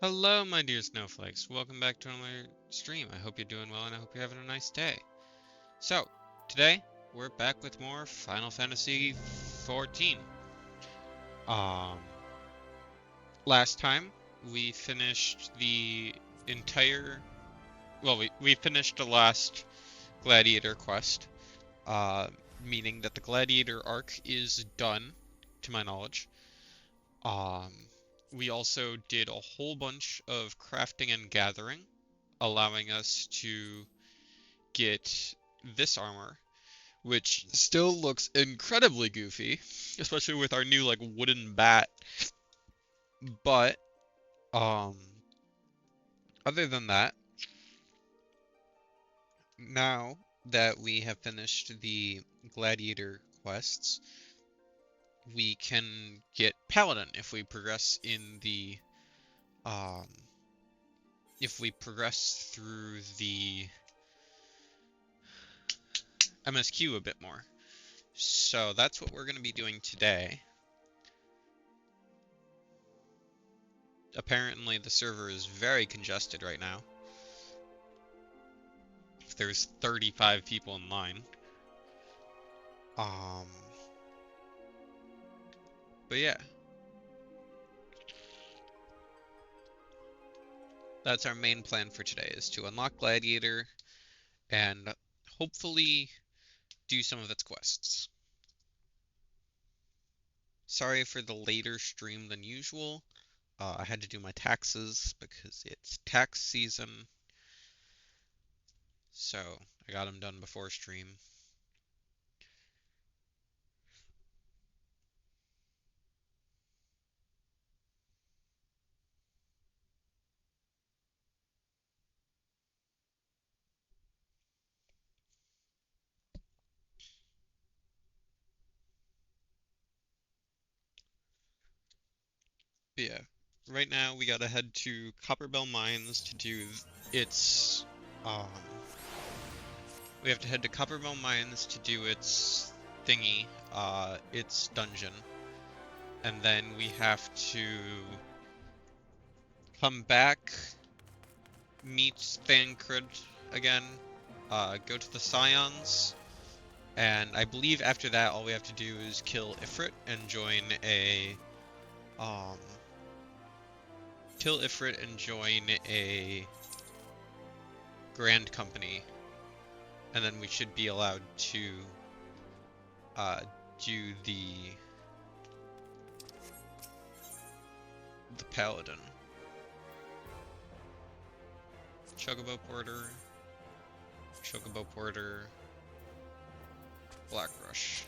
Hello, my dear snowflakes. Welcome back to another stream. I hope you're doing well and I hope you're having a nice day. So, today we're back with more Final Fantasy XIV. Um, Last time we finished the entire, well, we finished the last Gladiator quest, uh, meaning that the Gladiator arc is done, to my knowledge. Um, we also did a whole bunch of crafting and gathering, allowing us to get this armor, which still looks incredibly goofy, especially with our new like wooden bat. But um other than that, now that we have finished the gladiator quests, we can get Paladin um if we progress through the MSQ a bit more. So that's what we're going to be doing today. Apparently the server is very congested right now. There's 35 people in line. Um, but yeah, that's our main plan for today, is to unlock Gladiator and hopefully do some of its quests. Sorry for the later stream than usual. I had to do my taxes because it's tax season, so I got them done before stream. But yeah, right now we gotta head to Copperbell Mines to do its um we have to head to Copperbell Mines to do its thingy, its dungeon. And then we have to come back, meet Thancred again, go to the Scions, and I believe after that all we have to do is kill Ifrit and join um, a Grand Company, and then we should be allowed to uh, do the Paladin. Chocobo Porter, Black Rush.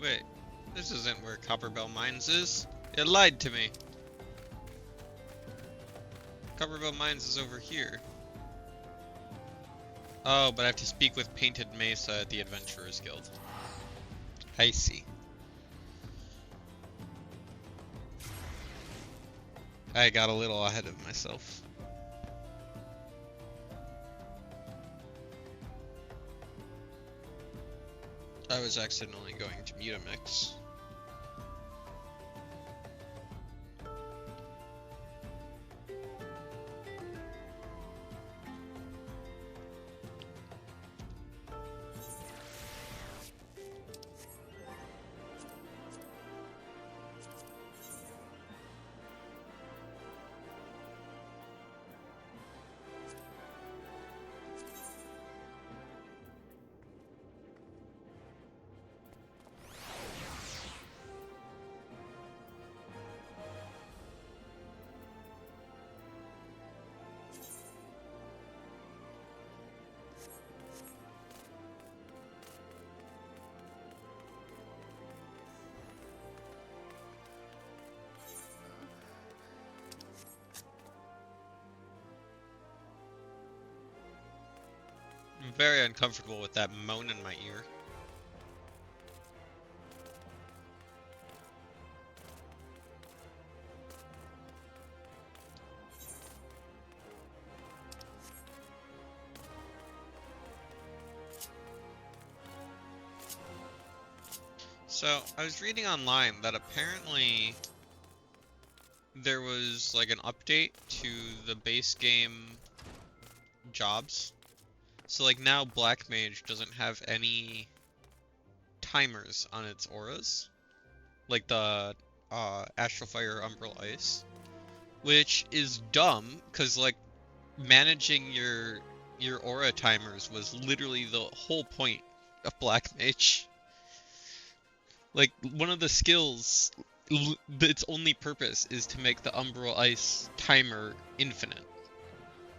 Wait, this isn't where Copperbell Mines is. It lied to me. Copperville Mines is over here. Oh, but I have to speak with Painted Mesa at the Adventurers Guild. I see. I got a little ahead of myself. I was accidentally going to Mutamix. I'm very uncomfortable with that moan in my ear. So, I was reading online that apparently there was like an update to the base game jobs. So like now Black Mage doesn't have any timers on its auras. Like the Astral Fire, Umbral Ice. Which is dumb, because like managing your aura timers was literally the whole point of Black Mage. Like, one of the skills, its only purpose is to make the Umbral Ice timer infinite.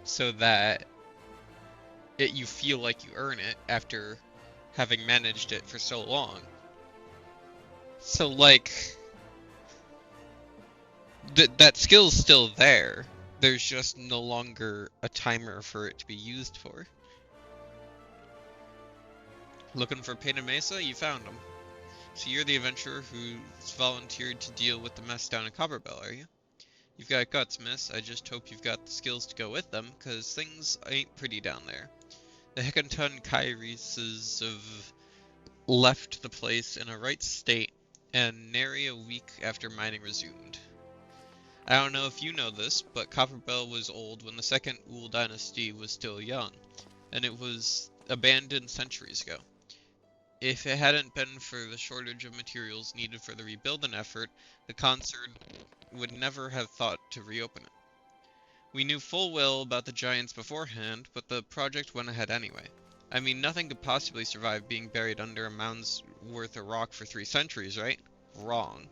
So that you feel like you earn it after having managed it for so long. So, like, that skill's still there. There's just no longer a timer for it to be used for. Looking for Painted Mesa? You found him. So you're the adventurer who's volunteered to deal with the mess down in Copperbell, are you? You've got guts, miss. I just hope you've got the skills to go with them, because things ain't pretty down there. The Heckanton Kyreses have left the place in a right state, and nary a week after mining resumed. I don't know if you know this, but Copperbell was old when the Second Ool Dynasty was still young, and it was abandoned centuries ago. If it hadn't been for the shortage of materials needed for the rebuilding effort, the concert would never have thought to reopen it. We knew full well about the giants beforehand, but the project went ahead anyway. I mean, nothing could possibly survive being buried under a mound's worth of rock for 3 centuries, right? Wrong.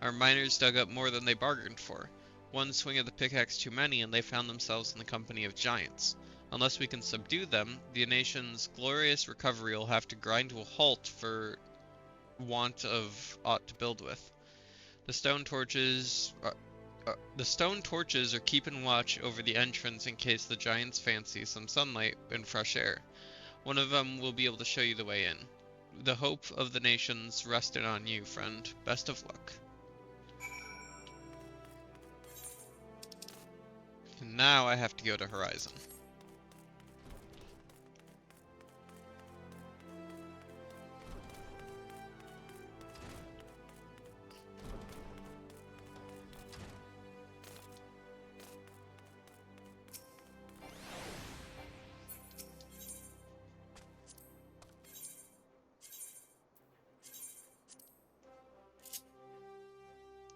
Our miners dug up more than they bargained for. One swing of the pickaxe too many, and they found themselves in the company of giants. Unless we can subdue them, the nation's glorious recovery will have to grind to a halt for want of aught to build with. The stone torches are keeping watch over the entrance in case the giants fancy some sunlight and fresh air. One of them will be able to show you the way in. The hope of the nations rested on you, friend. Best of luck. And now I have to go to Horizon.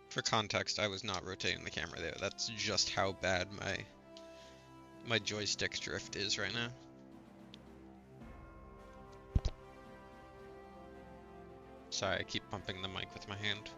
For context, I was not rotating the camera there. That's just how bad my joystick drift is right now. Sorry, I keep bumping the mic with my hand.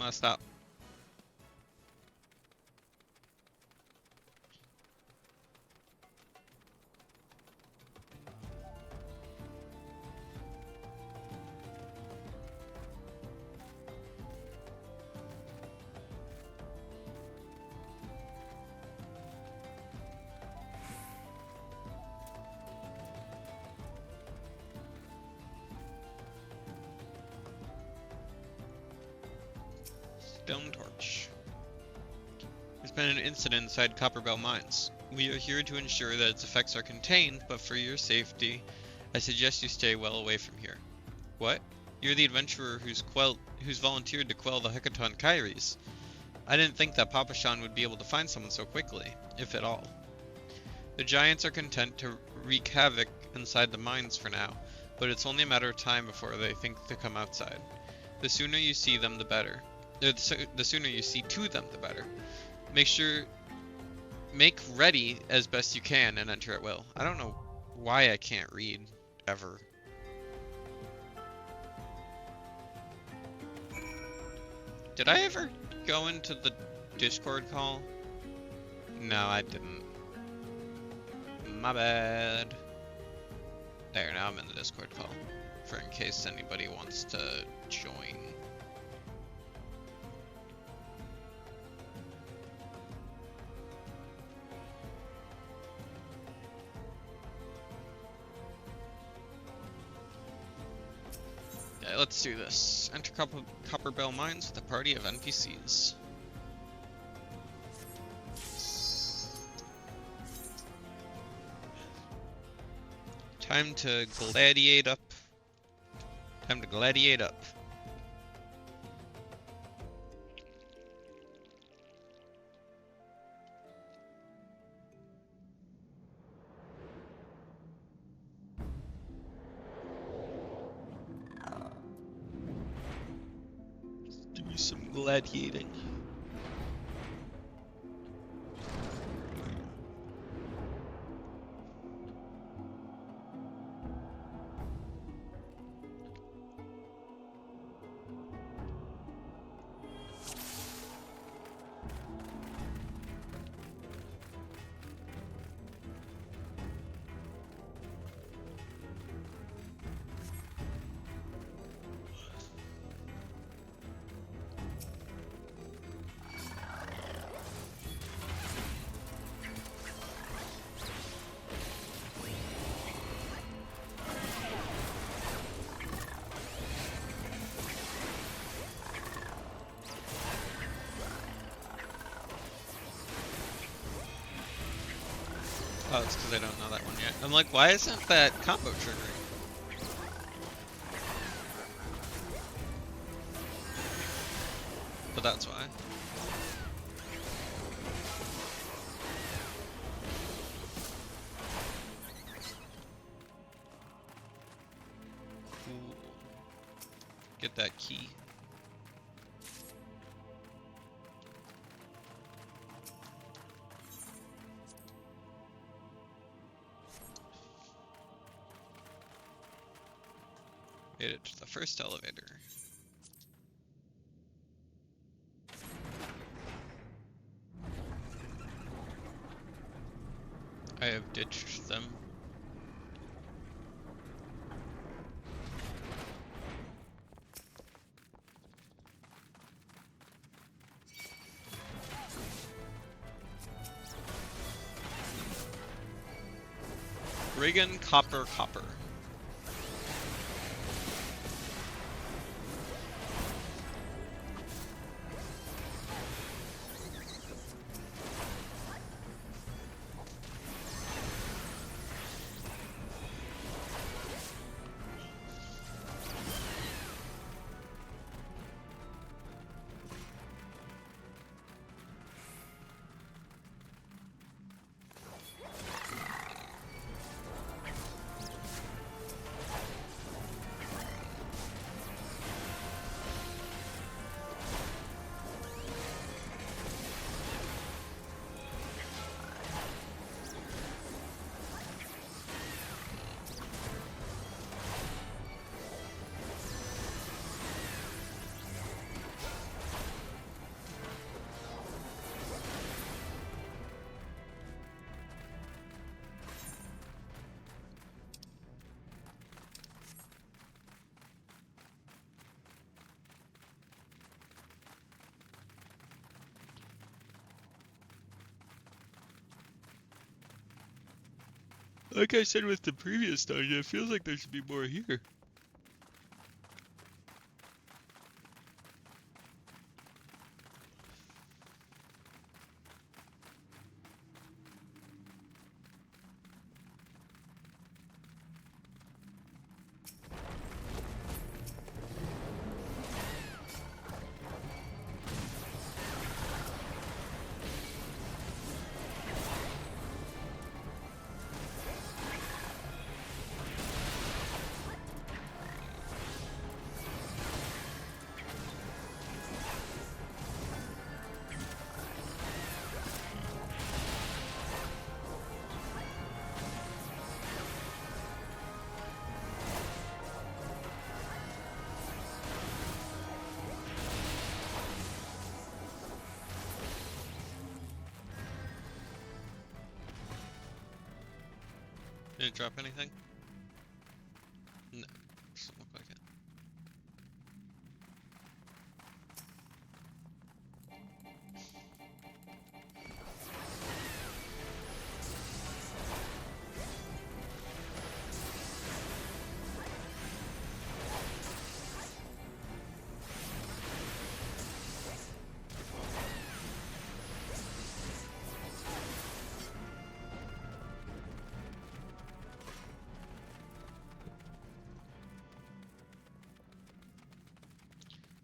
messed up. Stone torch. There's been an incident inside Copperbell Mines. We are here to ensure that its effects are contained, but for your safety, I suggest you stay well away from here. What? You're the adventurer who's volunteered to quell the Hecaton Kyries. I didn't think that Papashan would be able to find someone so quickly, if at all. The giants are content to wreak havoc inside the mines for now, but it's only a matter of time before they think to come outside. The sooner you see them, the better. The sooner you see to them, the better. Make ready as best you can and enter at will. I don't know why I can't read, ever. Did I ever go into the Discord call? No, I didn't. My bad. There, now I'm in the Discord call. For in case anybody wants to join. Let's do this. Enter Copperbell Mines with a party of NPCs. Time to gladiate up. Time to gladiate up. Some gladiating. Oh, it's because I don't know that one yet. I'm like, why isn't that combo triggering? But that's why. Cool. Get that key. Made it to the first elevator. I have ditched them. Regan, copper. Like I said with the previous dungeon, it feels like there should be more here. Did it drop anything? No, doesn't look like it.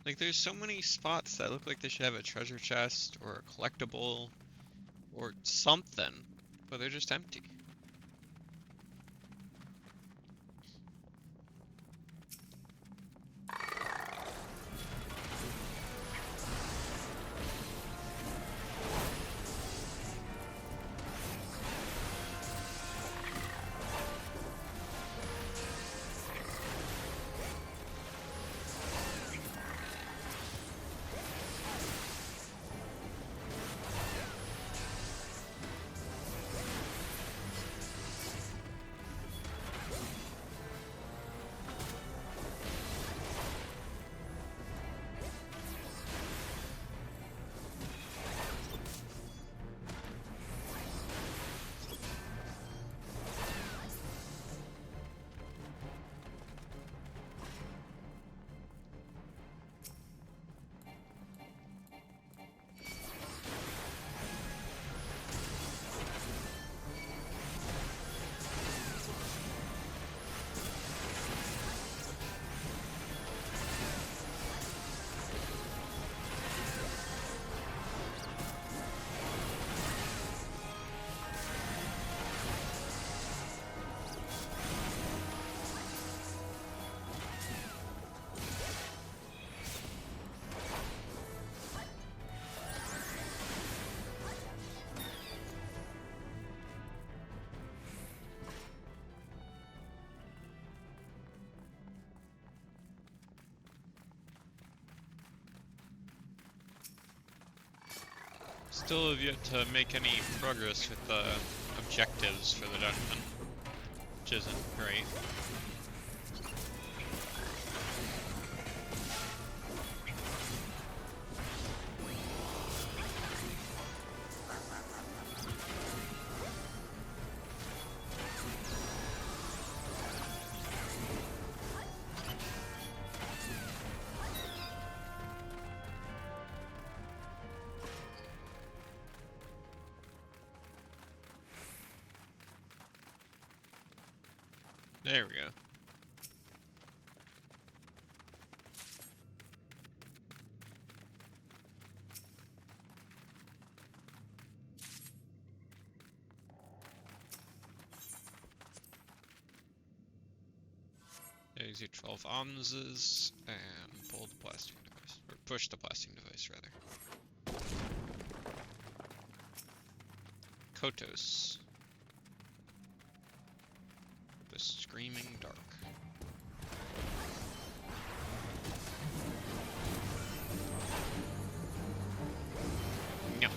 Like, there's so many spots that look like they should have a treasure chest or a collectible or something, but they're just empty. Still have yet to make any progress with the objectives for the dungeon, which isn't great. There we go. There's your 12 almses, and pull the blasting device. Or push the blasting device, rather. Kotos. The Screaming Dark. No.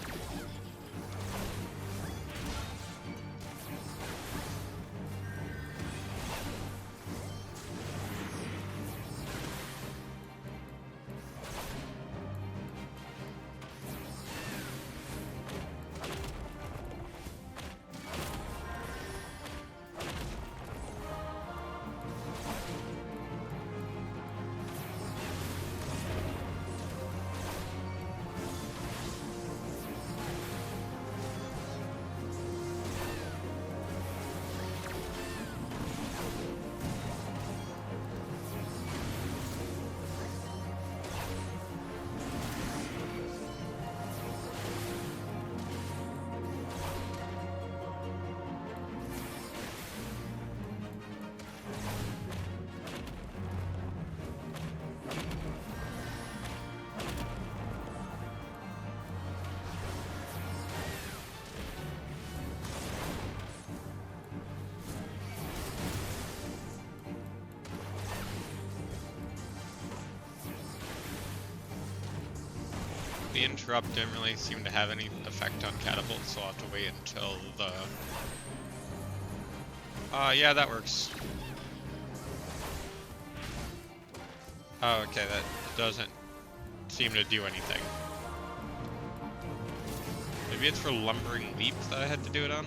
The interrupt didn't really seem to have any effect on catapult, so I'll have to wait until the... yeah, that works. Oh, okay, that doesn't seem to do anything. Maybe it's for lumbering leap that I had to do it on?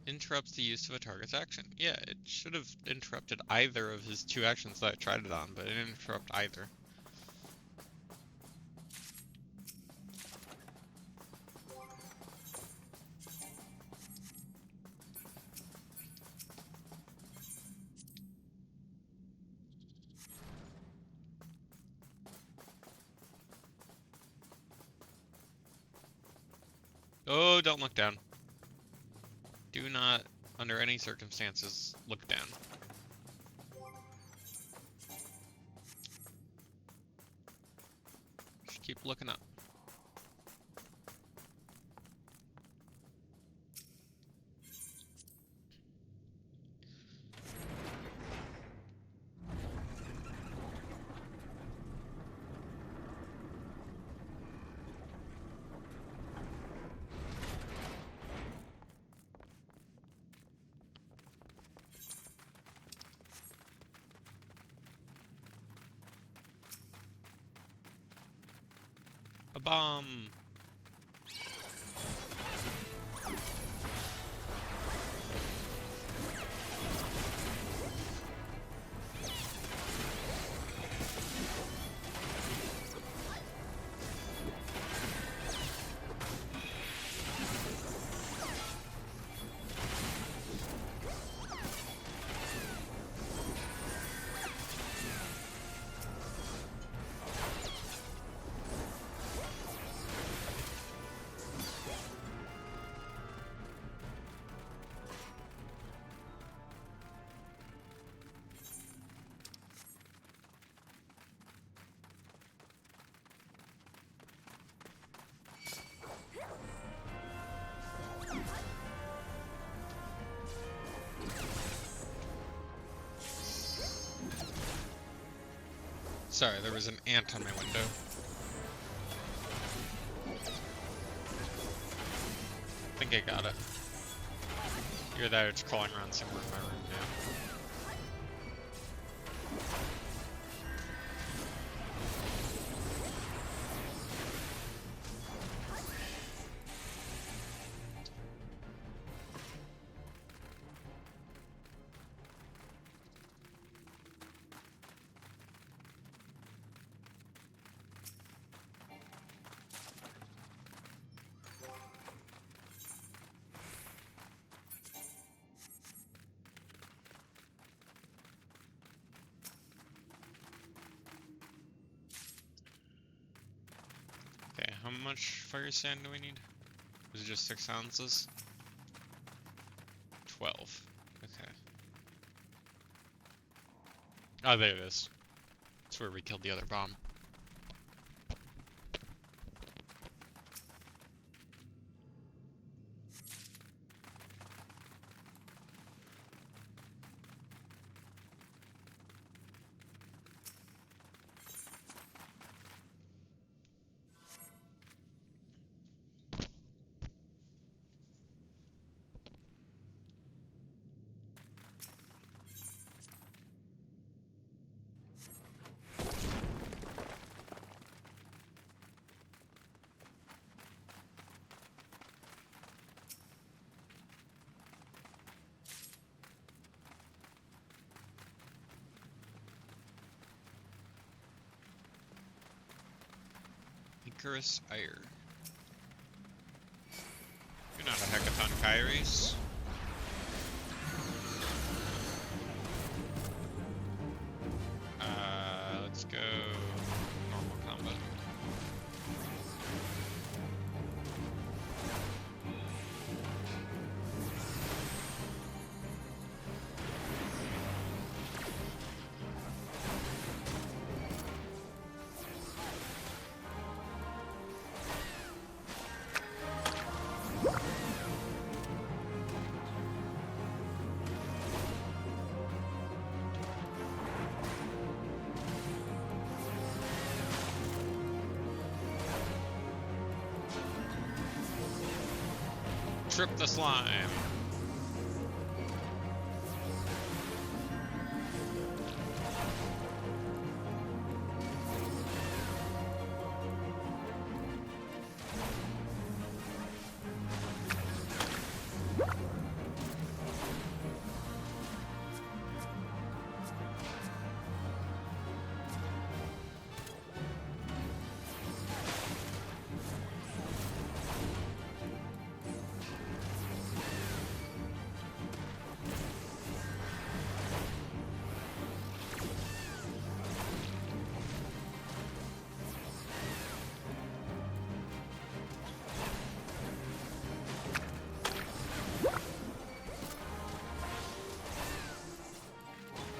Interrupts the use of a target's action. Yeah, it should have interrupted either of his two actions that I tried it on, but it didn't interrupt either. Oh, don't look down. Do not, under any circumstances, look down. Just keep looking up. A bomb! Sorry, there was an ant on my window. I think I got it. Either that or it's crawling around somewhere in my room now. Okay, how much fire sand do we need? Is it just 6 ounces? 12. Okay. Oh, there it is. That's where we killed the other bomb. Icarus Ire. You're not a Hecaton Kairis. Let's go normal combat. Trip the slime.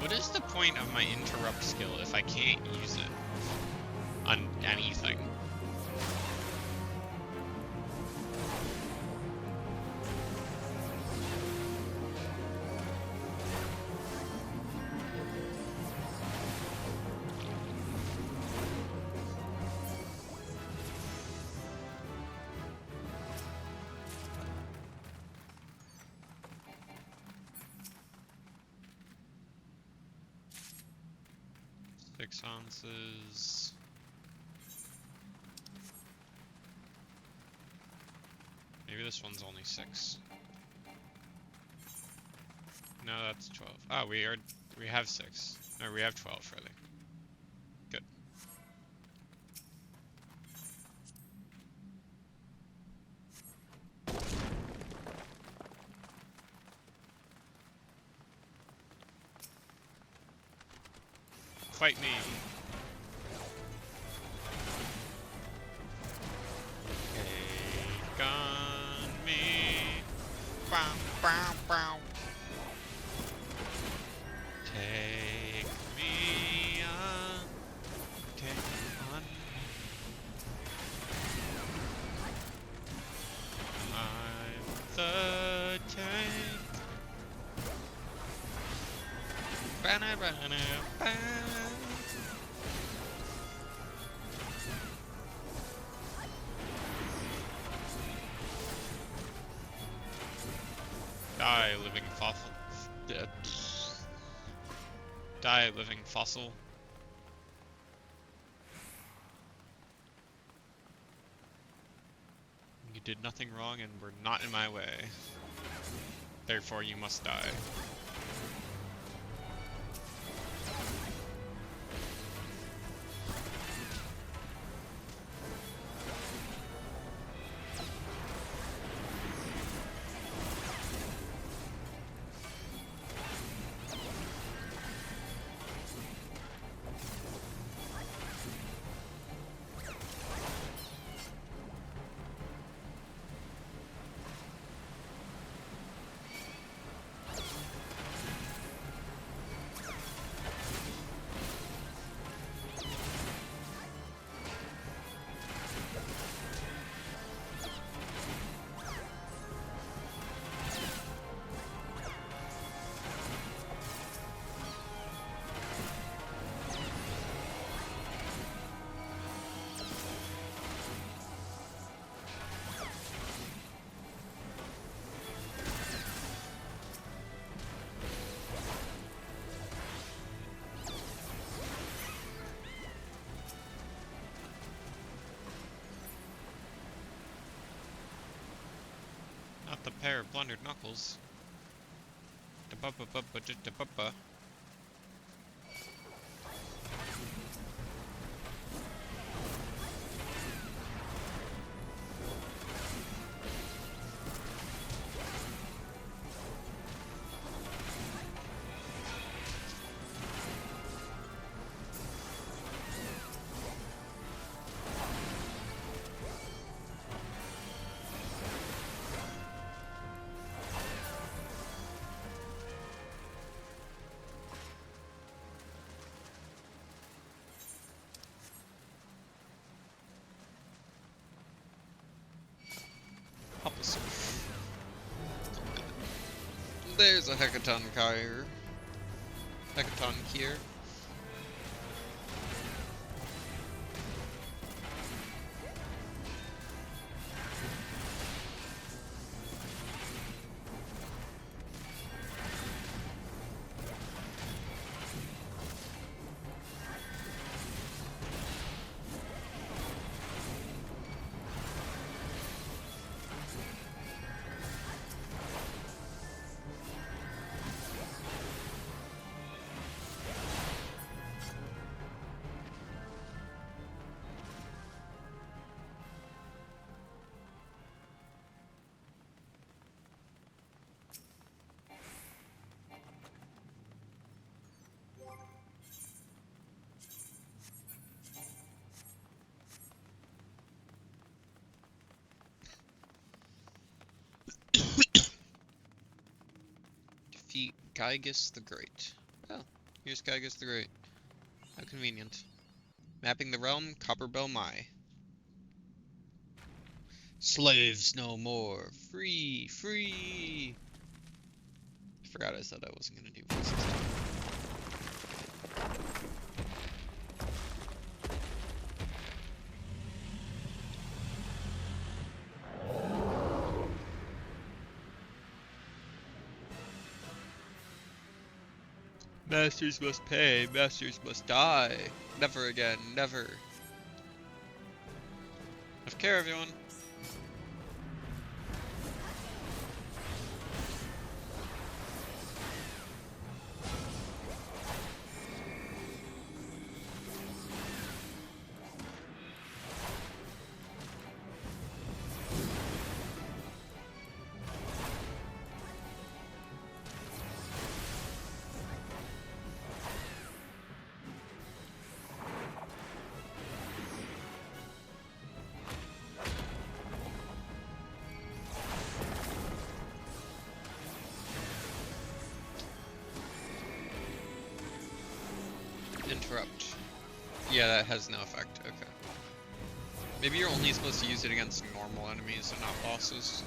What is the point of my interrupt skill if I can't use it on anything? Six ounces. Maybe this one's only 6. No, that's 12. Oh, we have 6. No, we have 12 really. Good. Fight me. Take on me. Bow, bow, bow. Take me on. Take on. I'm the tank. Banana, banana, banana. Die, living fossil. Die, living fossil. You did nothing wrong and were not in my way. Therefore, you must die. Not the pair of blundered knuckles. Da-ba-ba-ba-ba-da-ba-ba. Opposite. There's a Hecaton Kyre. Hecaton Kier. Gygus the Great. Oh, here's Gygus the Great. How convenient. Mapping the realm, Copperbell Mai. Slaves no more. Free, free. I forgot I said I wasn't gonna do voices. Masters must pay, masters must die. Never again, never. Have care, everyone. Interrupt. Yeah, that has no effect. Okay. Maybe you're only supposed to use it against normal enemies and not bosses.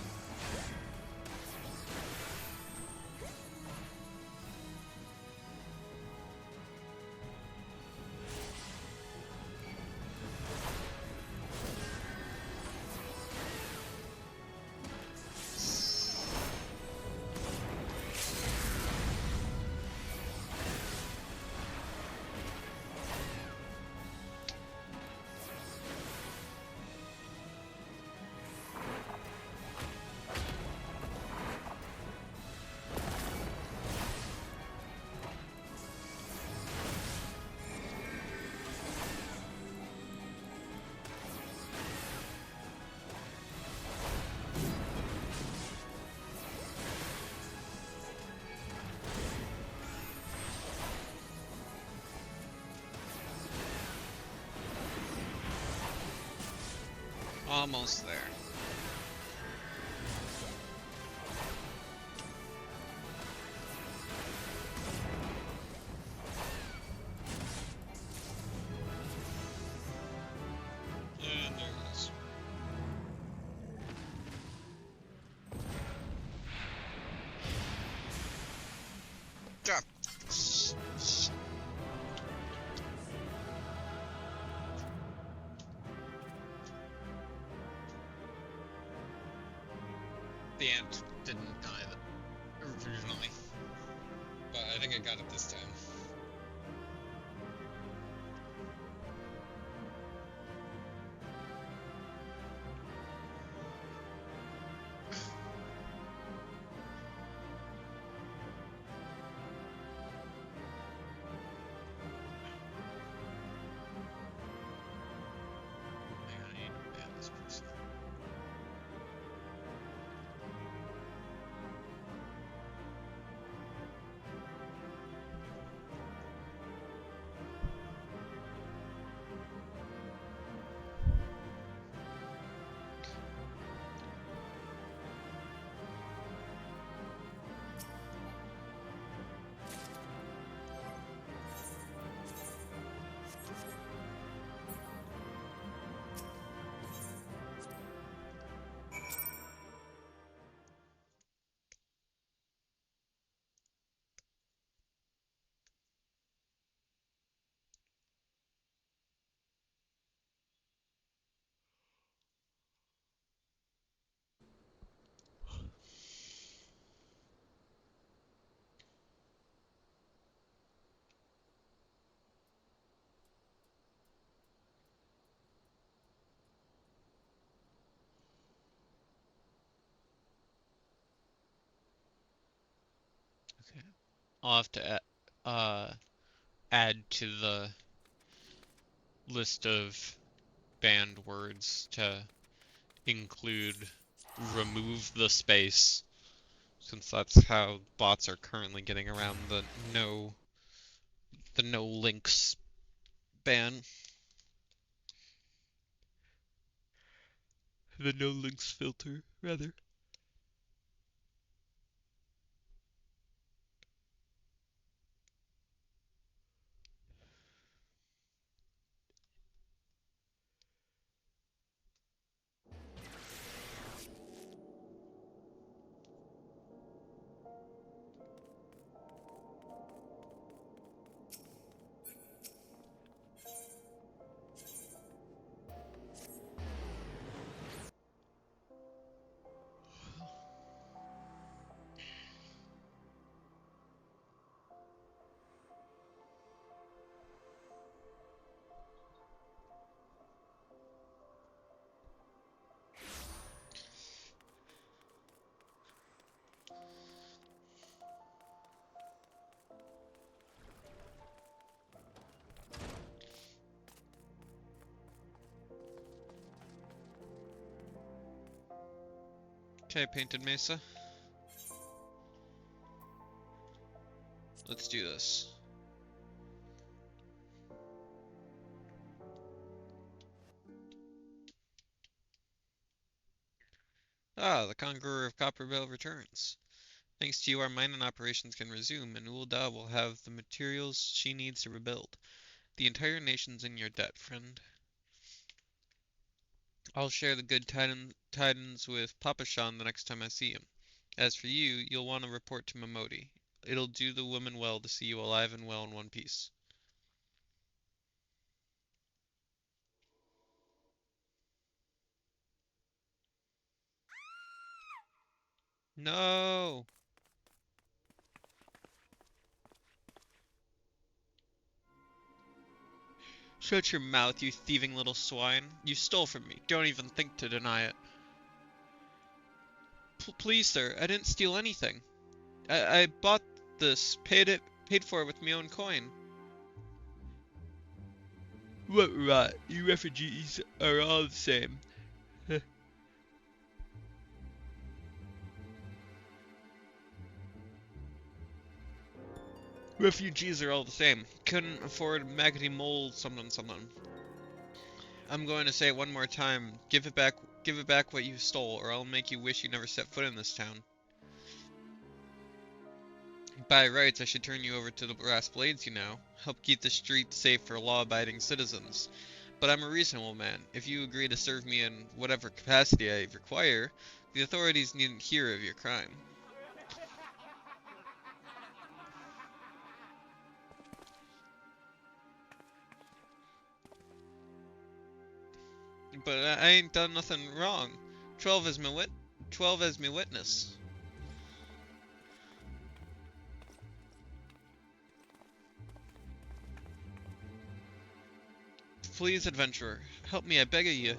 Almost there. And there it is. God. The ant didn't die originally, but I think I got it this time. I need to ban this person. Okay. I'll have to add to the list of banned words to include remove the space, since that's how bots are currently getting around the no links ban. The no links filter, rather. Okay, Painted Mesa. Let's do this. Ah, the Conqueror of Copperbell returns. Thanks to you, our mining operations can resume, and Ulda will have the materials she needs to rebuild. The entire nation's in your debt, friend. I'll share the good tidings with Papa Shan the next time I see him. As for you, you'll want to report to Momodi. It'll do the women well to see you alive and well in one piece. No! Shut your mouth, you thieving little swine. You stole from me. Don't even think to deny it. Please, sir, I didn't steal anything. I bought this, paid for it with my own coin. What rot? You refugees are all the same. Refugees are all the same. Couldn't afford maggoty mold something something. I'm going to say it one more time. Give it back what you stole, or I'll make you wish you never set foot in this town. By rights, I should turn you over to the Brass Blades, you know. Help keep the streets safe for law-abiding citizens. But I'm a reasonable man. If you agree to serve me in whatever capacity I require, the authorities needn't hear of your crime. But I ain't done nothing wrong. 12 is my 12 as me witness. Please, adventurer, help me, I beg of you.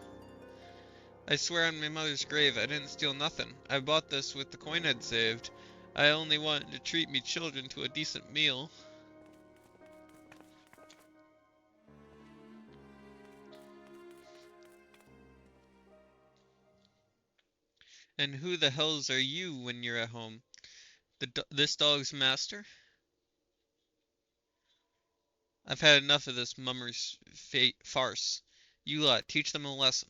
I swear on my mother's grave, I didn't steal nothing. I bought this with the coin I'd saved. I only wanted to treat me children to a decent meal. And who the hells are you when you're at home? This dog's master? I've had enough of this mummer's farce. You lot, teach them a lesson.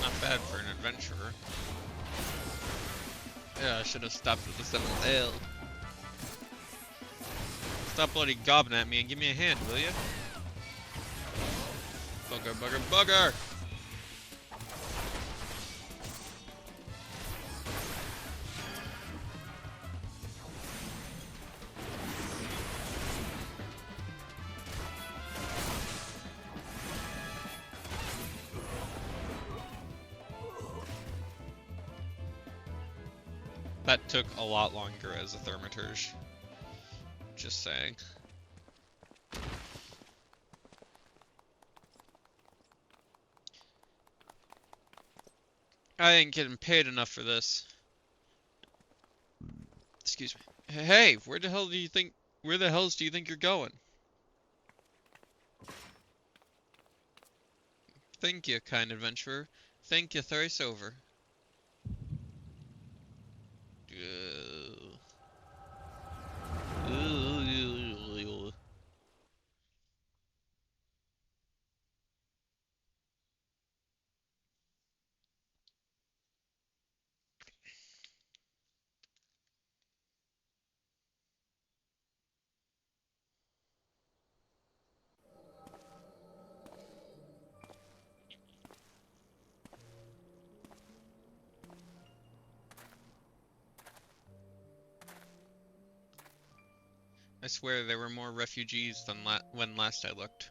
Not bad for an adventurer. Yeah, I should have stopped with the 7th ale. Stop bloody gobbing at me and give me a hand, will you? Bugger, bugger, bugger! That took a lot longer as a Thaumaturge. Just saying. I ain't getting paid enough for this. Excuse me. Hey, where the hells do you think you're going? Thank you, kind adventurer. Thank you thrice over. I swear there were more refugees than when last I looked.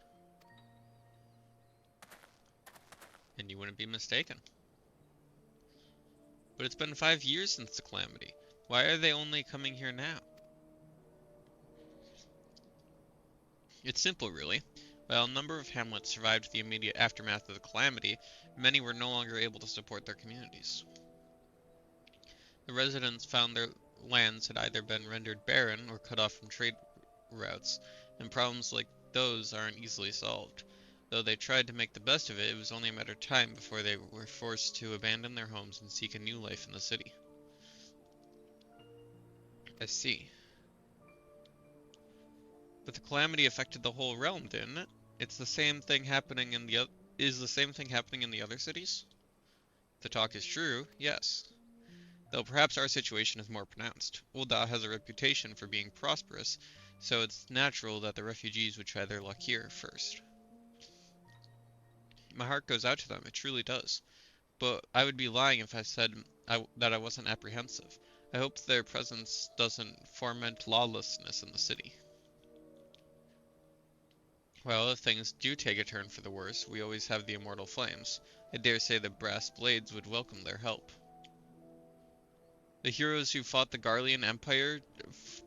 And you wouldn't be mistaken. But it's been 5 years since the calamity. Why are they only coming here now? It's simple, really. While a number of hamlets survived the immediate aftermath of the calamity, many were no longer able to support their communities. The residents found their lands had either been rendered barren or cut off from trade routes, and problems like those aren't easily solved. Though they tried to make the best of it, it was only a matter of time before they were forced to abandon their homes and seek a new life in the city. I see. But the calamity affected the whole realm, didn't it? It's the same thing happening in the Is the same thing happening in the other cities? If the talk is true, yes. Though perhaps our situation is more pronounced. Ul'dah has a reputation for being prosperous, so it's natural that the refugees would try their luck here first. My heart goes out to them, it truly does. But I would be lying if I said that I wasn't apprehensive. I hope their presence doesn't foment lawlessness in the city. Well, if things do take a turn for the worse, we always have the immortal flames. I dare say the brass blades would welcome their help. The heroes who fought the Garlean Empire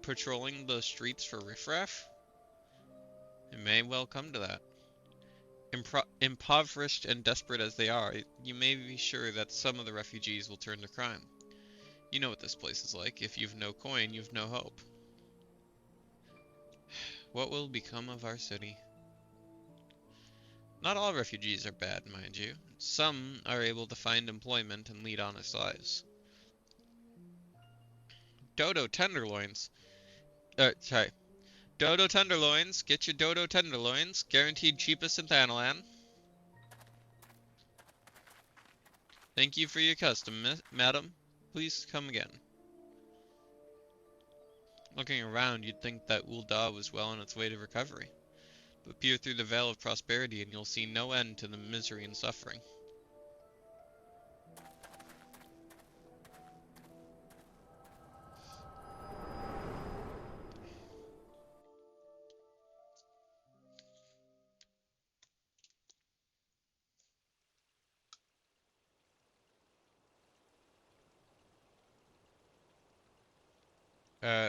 patrolling the streets for riffraff? It may well come to that. Impoverished and desperate as they are, you may be sure that some of the refugees will turn to crime. You know what this place is like. If you've no coin, you've no hope. What will become of our city? Not all refugees are bad, mind you. Some are able to find employment and lead honest lives. Dodo tenderloins. Sorry. Dodo tenderloins. Get your dodo tenderloins. Guaranteed cheapest in Thanalan. Thank you for your custom, madam. Please come again. Looking around, you'd think that Ul'dah was well on its way to recovery. But peer through the veil of prosperity and you'll see no end to the misery and suffering.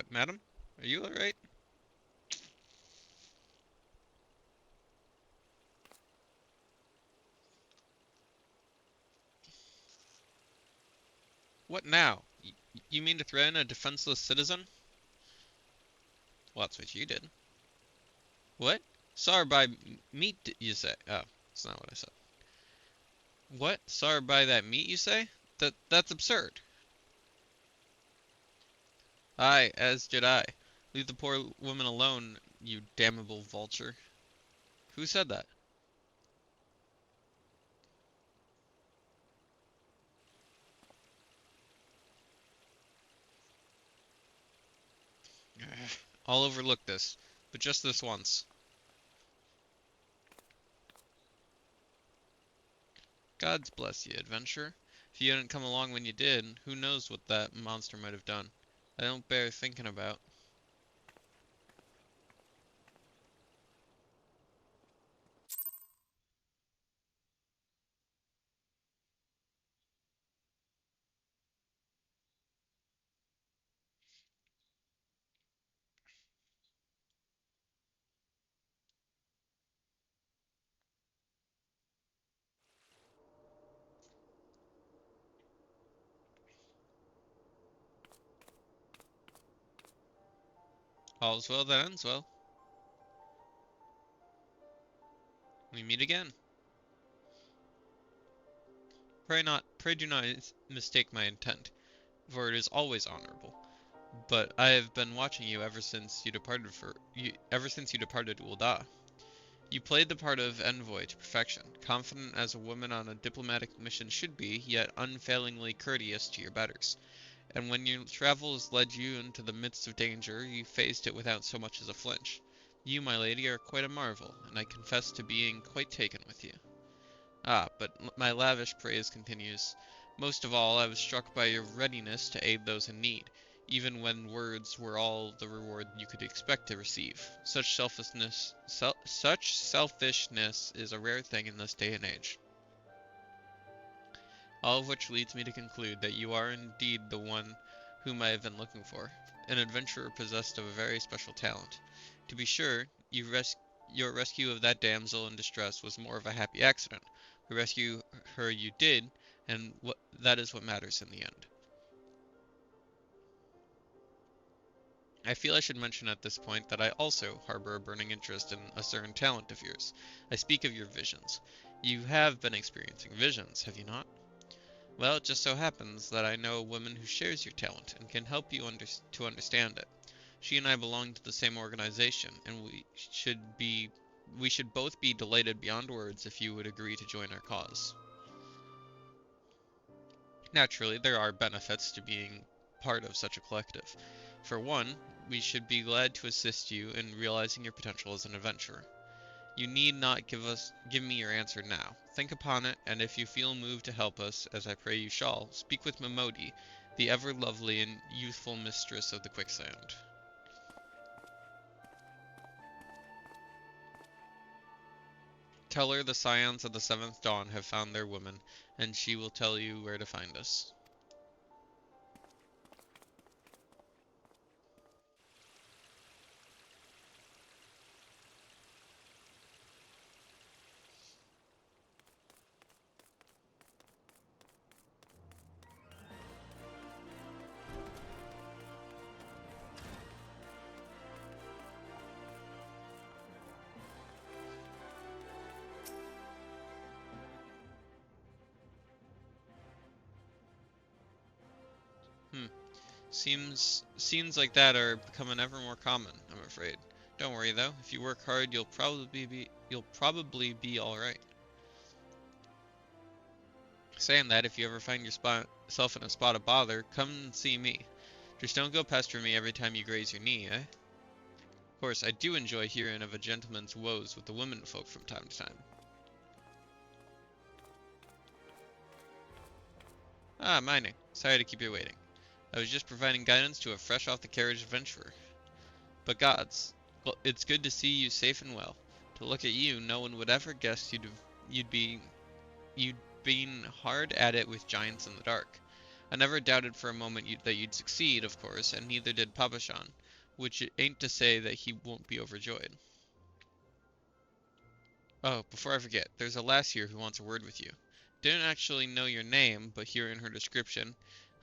Madam? Are you alright? What now? You mean to threaten a defenseless citizen? Well, that's what you did. What? Sorry by meat, you say? Oh, that's not what I said. What? Sorry by that meat, you say? That's absurd. Aye, as did I. Leave the poor woman alone, you damnable vulture. Who said that? I'll overlook this, but just this once. God's bless you, adventurer. If you hadn't come along when you did, who knows what that monster might have done. I don't bear thinking about. All's well that ends well. We meet again. Pray do not mistake my intent, for it is always honorable. But I have been watching you ever since you departed Ul'dah. You played the part of envoy to perfection, confident as a woman on a diplomatic mission should be, yet unfailingly courteous to your betters. And when your travels led you into the midst of danger, you faced it without so much as a flinch. You, my lady, are quite a marvel, and I confess to being quite taken with you. Ah, but my lavish praise continues. Most of all, I was struck by your readiness to aid those in need, even when words were all the reward you could expect to receive. Such selfishness is a rare thing in this day and age. all of which leads me to conclude that you are indeed the one whom I have been looking for, an adventurer possessed of a very special talent. To be sure, your rescue of that damsel in distress was more of a happy accident. The rescue her you did, and that is what matters in the end. I feel I should mention at this point that I also harbor a burning interest in a certain talent of yours. I speak of your visions. You have been experiencing visions, have you not? Well, it just so happens that I know a woman who shares your talent and can help you to understand it. She and I belong to the same organization, and we should both be delighted beyond words if you would agree to join our cause. Naturally, there are benefits to being part of such a collective. For one, we should be glad to assist you in realizing your potential as an adventurer. You need not give me your answer now. Think upon it, and if you feel moved to help us, as I pray you shall, speak with Momodi, the ever lovely and youthful mistress of the quicksand. Tell her the scions of the seventh dawn have found their woman, and she will tell you where to find us. Hmm. Scenes like that are becoming ever more common, I'm afraid. Don't worry though. If you work hard, you'll probably be all right. Saying that, if you ever find yourself in a spot of bother, come and see me. Just don't go pestering me every time you graze your knee, eh? Of course, I do enjoy hearing of a gentleman's woes with the womenfolk from time to time. Ah, mining. Sorry to keep you waiting. I was just providing guidance to a fresh off the carriage adventurer. But gods, well, it's good to see you safe and well. To look at you, no one would ever guess you'd be you'd been hard at it with giants in the dark. I never doubted for a moment that you'd succeed, of course, and neither did Papashan, which ain't to say that he won't be overjoyed. Oh, before I forget, there's a lass here who wants a word with you. Didn't actually know your name, but hearing her description,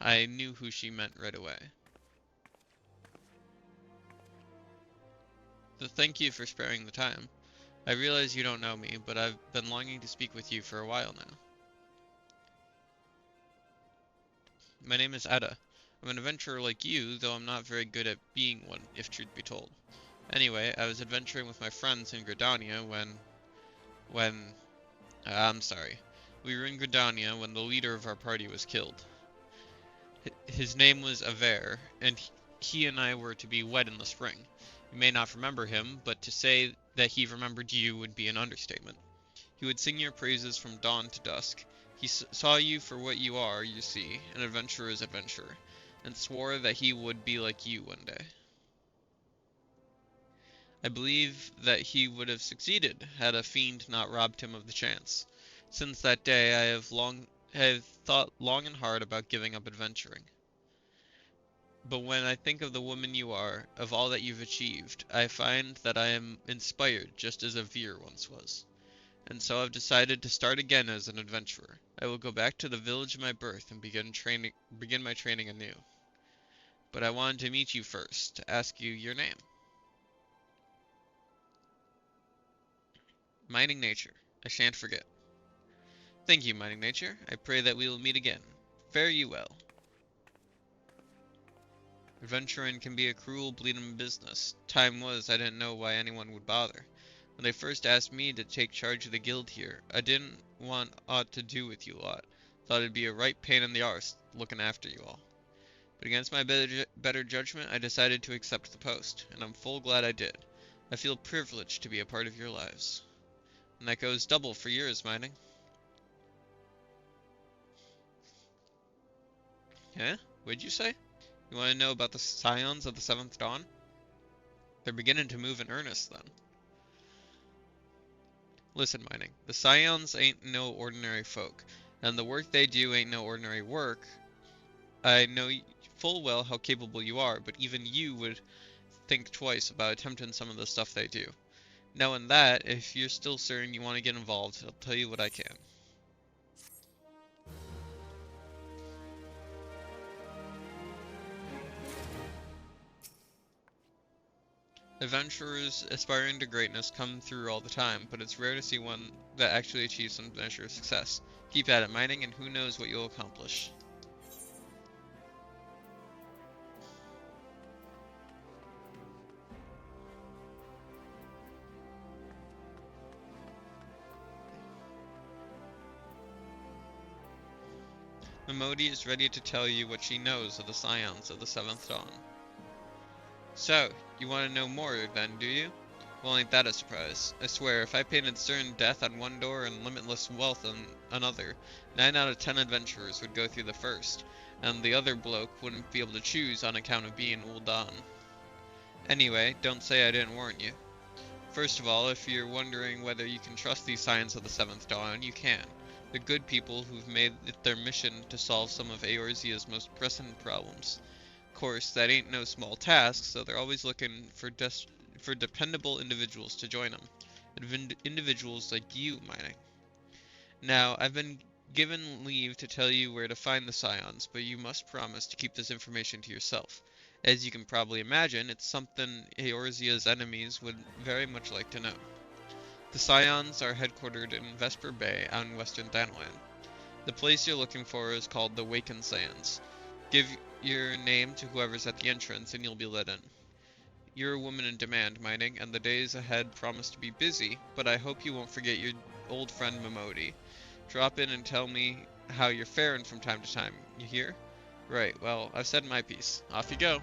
I knew who she meant right away. So thank you for sparing the time. I realize you don't know me, but I've been longing to speak with you for a while now. My name is Etta. I'm an adventurer like you, though I'm not very good at being one, if truth be told. Anyway, I was adventuring with my friends in Gridania when, I'm sorry. We were in Gridania when the leader of our party was killed. His name was Aver, and he and I were to be wed in the spring. You may not remember him, but to say that he remembered you would be an understatement. He would sing your praises from dawn to dusk. He saw you for what you are, you see, an adventurer's adventurer, and swore that he would be like you one day. I believe that he would have succeeded had a fiend not robbed him of the chance. Since that day I have thought long and hard about giving up adventuring. But when I think of the woman you are, of all that you've achieved, I find that I am inspired just as Avir once was. And so I've decided to start again as an adventurer. I will go back to the village of my birth and begin my training anew. But I wanted to meet you first, to ask you your name. Mining Nature. I shan't forget. Thank you, Mining Nature. I pray that we will meet again. Fare you well. Adventuring can be a cruel, bleeding business. Time was I didn't know why anyone would bother. When they first asked me to take charge of the guild here, I didn't want aught to do with you lot. Thought it'd be a right pain in the arse looking after you all. But against my better judgment, I decided to accept the post, and I'm full glad I did. I feel privileged to be a part of your lives. And that goes double for yours, Mining. Huh? What'd you say? You want to know about the scions of the seventh dawn? They're beginning to move in earnest, then. Listen, Mining, the scions ain't no ordinary folk. and the work they do ain't no ordinary work. I know full well how capable you are, but even you would think twice about attempting some of the stuff they do. Knowing that, if you're still certain you want to get involved, I'll tell you what I can. Adventurers aspiring to greatness come through all the time, but it's rare to see one that actually achieves some measure of success. Keep at it, mining, and who knows what you'll accomplish. Momodi is ready to tell you what she knows of the scions of the Seventh Dawn. So, you want to know more then, do you? Well, ain't that a surprise? I swear, if I painted certain death on one door and limitless wealth on another, 9 out of 10 adventurers would go through the first, and the other bloke wouldn't be able to choose on account of being Ul'Dan. Anyway, don't say I didn't warn you. First of all, if you're wondering whether you can trust these scions of the Seventh Dawn, you can. They're good people who've made it their mission to solve some of Eorzea's most pressing problems. Of course, that ain't no small task, so they're always looking for dependable individuals to join them. Individuals like you, mining. Now, I've been given leave to tell you where to find the scions, but you must promise to keep this information to yourself. As you can probably imagine, it's something Eorzea's enemies would very much like to know. The scions are headquartered in Vesper Bay out in western Thanalan. The place you're looking for is called the Waken Sands. Give your name to whoever's at the entrance and you'll be let in. You're a woman in demand, mining, and the days ahead promise to be busy, but I hope you won't forget your old friend Momodi. Drop in and tell me how you're faring from time to time, you hear? Right, well, I've said my piece. Off you go.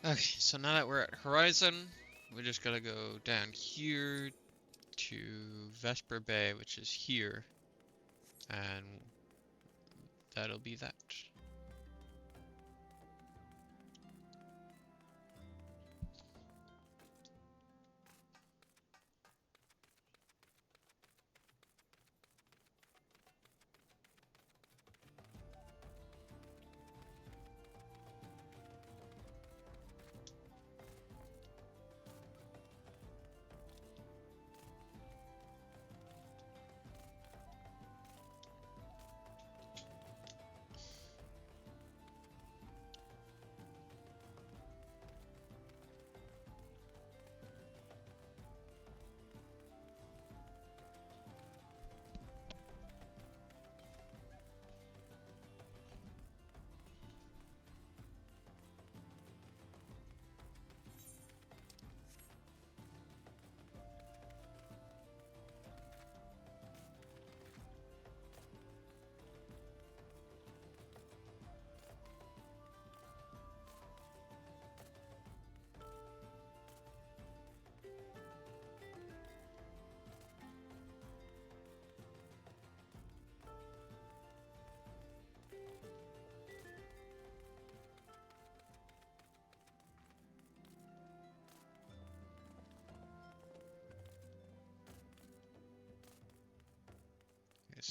Okay, so now that we're at Horizon, we just gotta go down here to Vesper Bay, which is here, and that'll be that.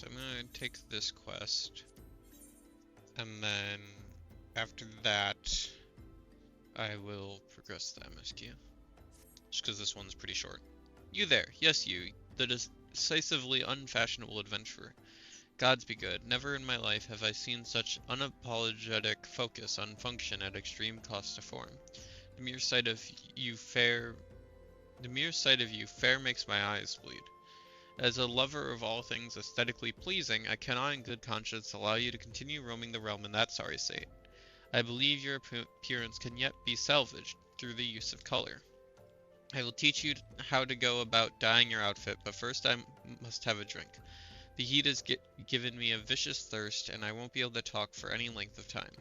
so I'm gonna take this quest, and then after that, I will progress the MSQ. Just because this one's pretty short. You there, yes you, the decisively unfashionable adventurer. Gods be good, never in my life have I seen such unapologetic focus on function at extreme cost to form. The mere sight of you fair makes my eyes bleed. As a lover of all things aesthetically pleasing, I cannot in good conscience allow you to continue roaming the realm in that sorry state. I believe your appearance can yet be salvaged through the use of color. I will teach you how to go about dyeing your outfit, but first I must have a drink. The heat has given me a vicious thirst, and I won't be able to talk for any length of time.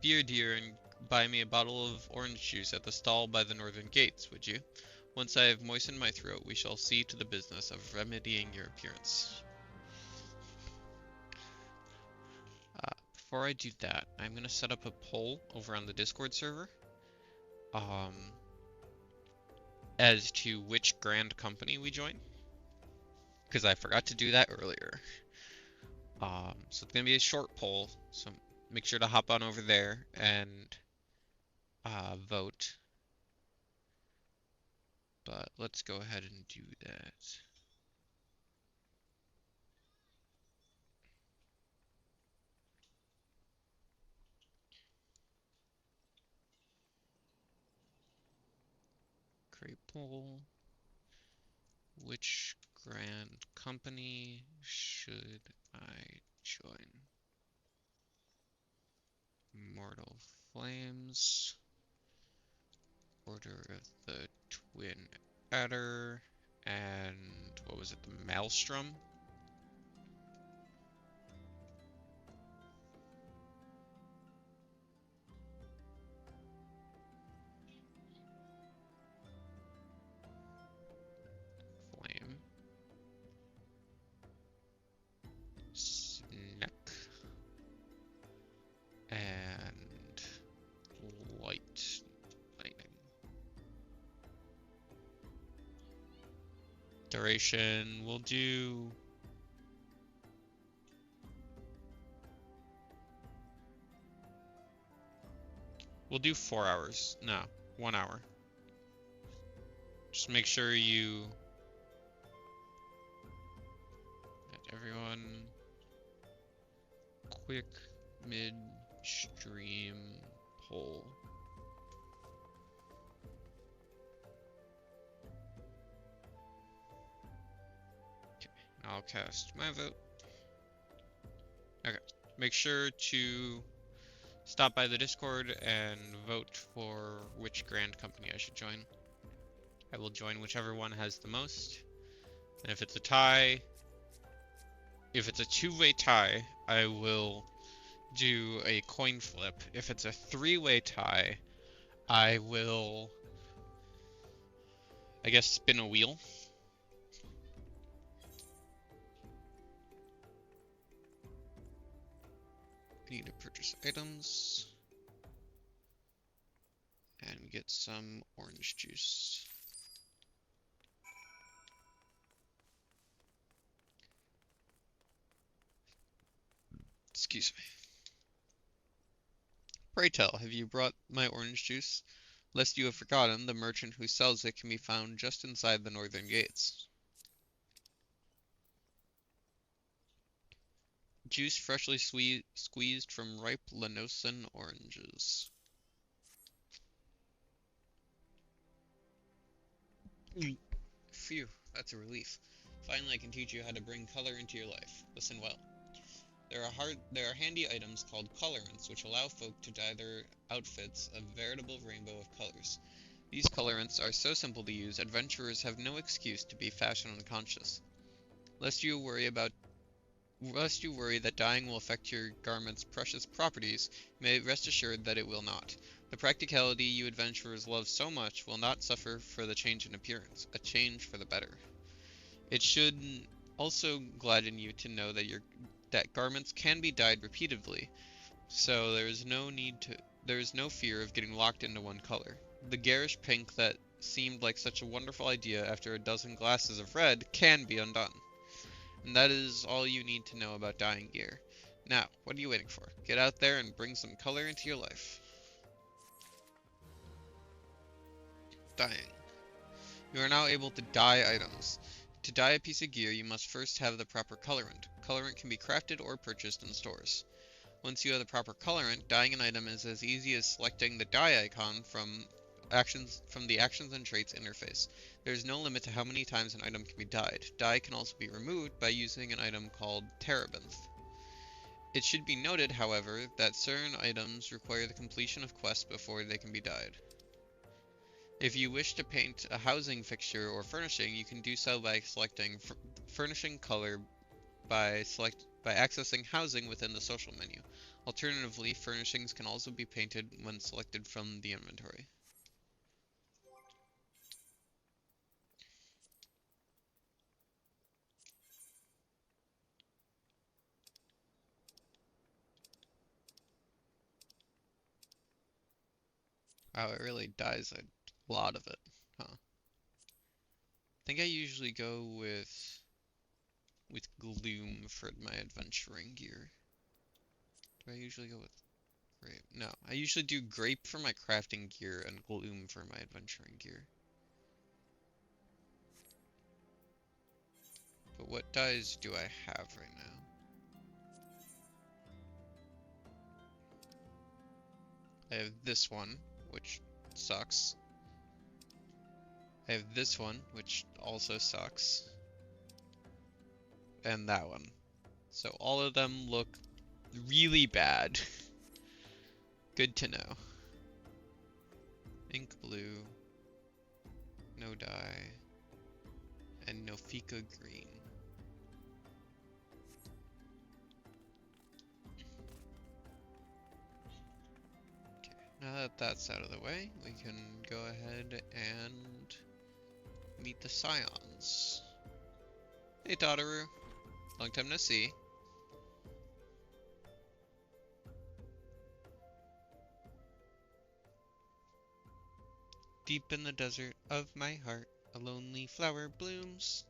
Be dear and buy me a bottle of orange juice at the stall by the northern gates, would you? Once I have moistened my throat, we shall see to the business of remedying your appearance. Before I do that, I'm going to set up a poll over on the Discord server as to which grand company we join, because I forgot to do that earlier. So it's going to be a short poll, so make sure to hop on over there and vote. But let's go ahead and do that. Create poll. Which grand company should I join? Mortal Flames, Order of the Twin Adder, and what was it, the Maelstrom? Flame. Sneck. And lightning. Duration, we'll do We'll do 4 hours. No, 1 hour. Just make sure you get everyone quick mid-stream poll. Okay, I'll cast my vote. Okay, make sure to stop by the Discord and vote for which grand company I should join. I will join whichever one has the most. And if it's a tie, if it's a two-way tie, I will do a coin flip. If it's a three-way tie, I will, I guess, spin a wheel. I need to purchase items and get some orange juice. Excuse me. Pray tell, have you brought my orange juice? Lest you have forgotten, the merchant who sells it can be found just inside the northern gates. Juice freshly squeezed from ripe Lenosan oranges. Phew, that's a relief. Finally, I can teach you how to bring color into your life. Listen well. There are handy items called colorants, which allow folk to dye their outfits a veritable rainbow of colors. These colorants are so simple to use, adventurers have no excuse to be fashion unconscious. Lest you worry that dyeing will affect your garment's precious properties, may rest assured that it will not. The practicality you adventurers love so much will not suffer for the change in appearance, a change for the better. It should also gladden you to know that garments can be dyed repeatedly, so there is no fear of getting locked into one color. The garish pink that seemed like such a wonderful idea after a dozen glasses of red can be undone. And that is all you need to know about dyeing gear. Now, what are you waiting for? Get out there and bring some color into your life. Dyeing. You are now able to dye items. To dye a piece of gear, you must first have the proper colorant. Colorant can be crafted or purchased in stores. Once you have the proper colorant, dyeing an item is as easy as selecting the dye icon from the Actions and Traits interface. There is no limit to how many times an item can be dyed. Dye can also be removed by using an item called Terebinth. It should be noted, however, that certain items require the completion of quests before they can be dyed. If you wish to paint a housing fixture or furnishing, you can do so by selecting furnishing color by accessing housing within the social menu. Alternatively, furnishings can also be painted when selected from the inventory. Wow, it really dyes a lot of it, huh? I think I usually go with gloom for my adventuring gear. Do I usually go with grape? No, I usually do grape for my crafting gear and gloom for my adventuring gear. But what dyes do I have right now? I have this one, which sucks. I have this one, which also sucks. And that one. So all of them look really bad. Good to know. Ink blue, no dye, and no Fika green. Okay, now that that's out of the way, we can go ahead and meet the Scions. Hey Tadaru, long time no see. Deep in the desert of my heart, a lonely flower blooms,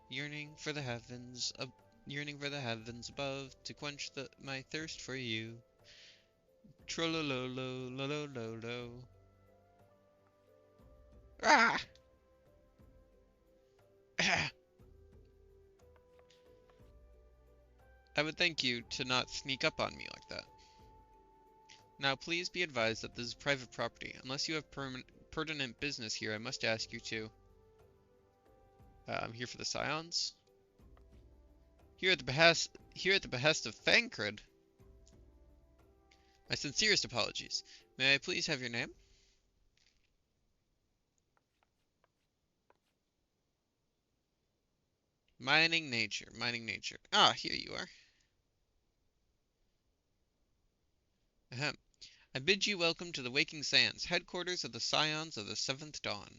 yearning for the heavens above to quench my thirst for you. Trollololo, lo lo lo. Ah! I would thank you to not sneak up on me like that. Now please be advised that this is private property. Unless you have pertinent business here, I must ask you to... I'm here for the Scions. Here at the behest of Thancred. My sincerest apologies. May I please have your name? Mining nature, mining nature. Ah, here you are. Ahem. I bid you welcome to the Waking Sands, headquarters of the Scions of the Seventh Dawn.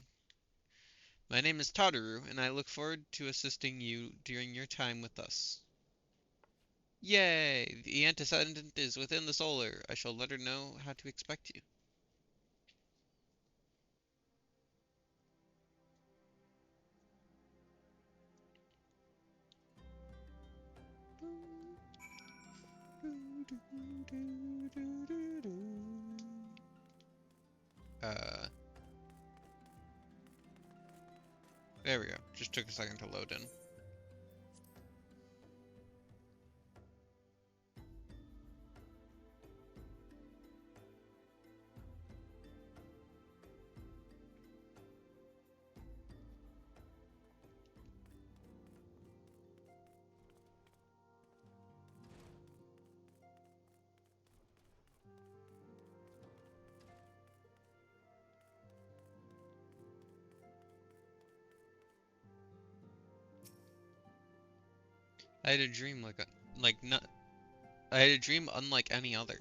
My name is Tadaru, and I look forward to assisting you during your time with us. Yay! The antecedent is within the solar. I shall let her know how to expect you. Uh, there we go. Just took a second to load in. I had a dream I had a dream unlike any other.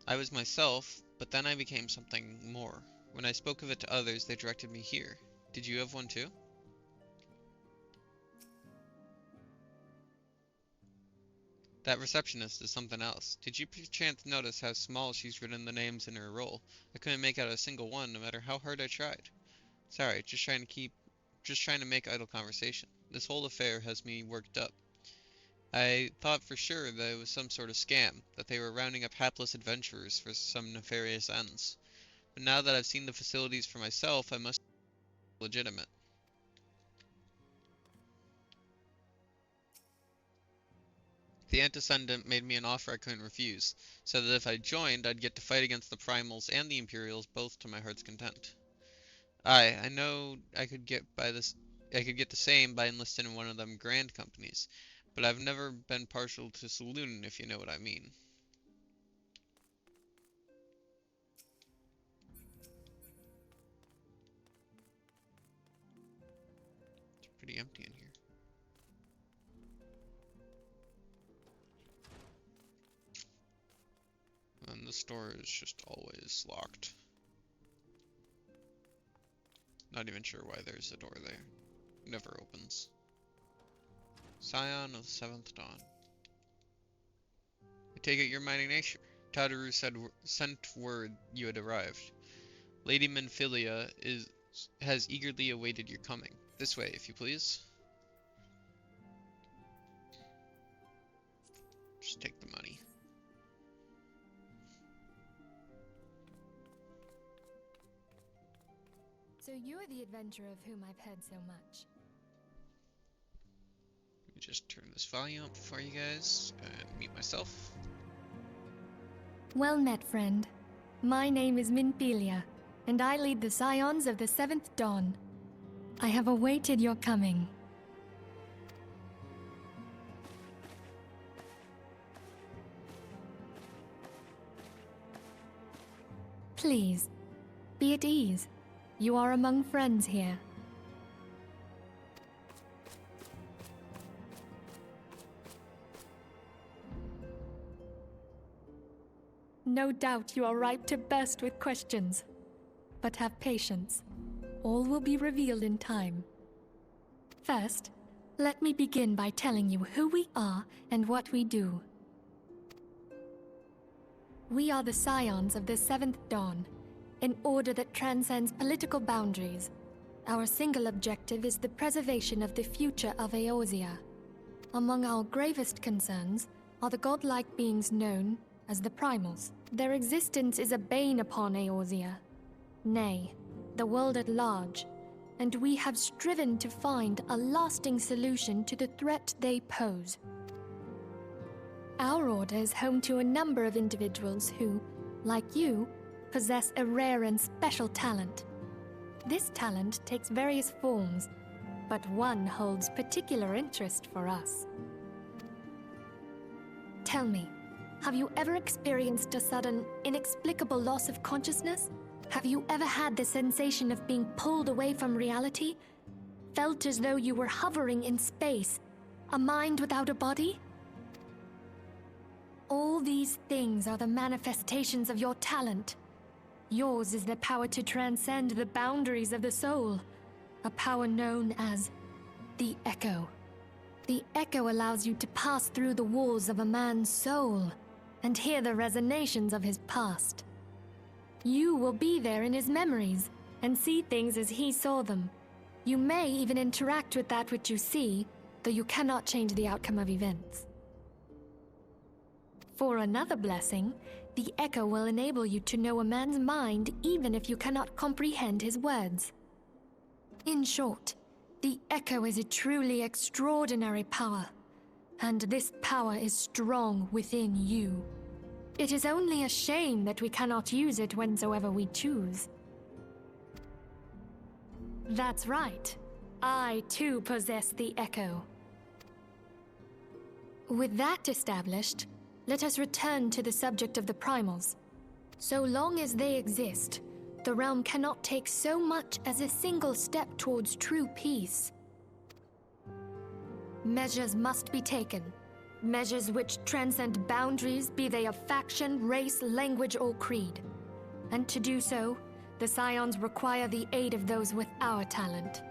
I was myself, but then I became something more. When I spoke of it to others, they directed me here. Did you have one too? That receptionist is something else. Did you perchance notice how small she's written the names in her roll? I couldn't make out a single one, no matter how hard I tried. Sorry, just trying to make idle conversation. This whole affair has me worked up. I thought for sure that it was some sort of scam, that they were rounding up hapless adventurers for some nefarious ends. But now that I've seen the facilities for myself, I must be legitimate. The Antecedent made me an offer I couldn't refuse, so that if I joined, I'd get to fight against the Primals and the Imperials both to my heart's content. I know I could get the same by enlisting in one of them grand companies, but I've never been partial to saloon, if you know what I mean. It's pretty empty in here. And the store is just always locked. Not even sure why there's a door there. Never opens. Scion of the Seventh Dawn. I take it you're mining nature. Tadaru sent word you had arrived. Lady Menphilia has eagerly awaited your coming. This way, if you please. Just take the money. So you're the adventurer of whom I've heard so much. Let me just turn this volume up for you guys and meet myself. Well met, friend. My name is Menphilia, and I lead the Scions of the Seventh Dawn. I have awaited your coming. Please, be at ease. You are among friends here. No doubt you are ripe to burst with questions. But have patience. All will be revealed in time. First, let me begin by telling you who we are and what we do. We are the Scions of the Seventh Dawn, an order that transcends political boundaries. Our single objective is the preservation of the future of Eorzea. Among our gravest concerns are the godlike beings known as the Primals. Their existence is a bane upon Eorzea, nay, the world at large, and we have striven to find a lasting solution to the threat they pose. Our order is home to a number of individuals who, like you, possess a rare and special talent. This talent takes various forms, but one holds particular interest for us. Tell me, have you ever experienced a sudden, inexplicable loss of consciousness? Have you ever had the sensation of being pulled away from reality? Felt as though you were hovering in space, a mind without a body? All these things are the manifestations of your talent. Yours is the power to transcend the boundaries of the soul, a power known as the Echo. The Echo allows you to pass through the walls of a man's soul and hear the resonations of his past. You will be there in his memories and see things as he saw them. You may even interact with that which you see, though you cannot change the outcome of events. For another blessing, the Echo will enable you to know a man's mind even if you cannot comprehend his words. In short, the Echo is a truly extraordinary power, and this power is strong within you. It is only a shame that we cannot use it whensoever we choose. That's right. I too possess the Echo. With that established, let us return to the subject of the Primals. So long as they exist, the realm cannot take so much as a single step towards true peace. Measures must be taken. Measures which transcend boundaries, be they of faction, race, language, or creed. And to do so, the Scions require the aid of those with our talent.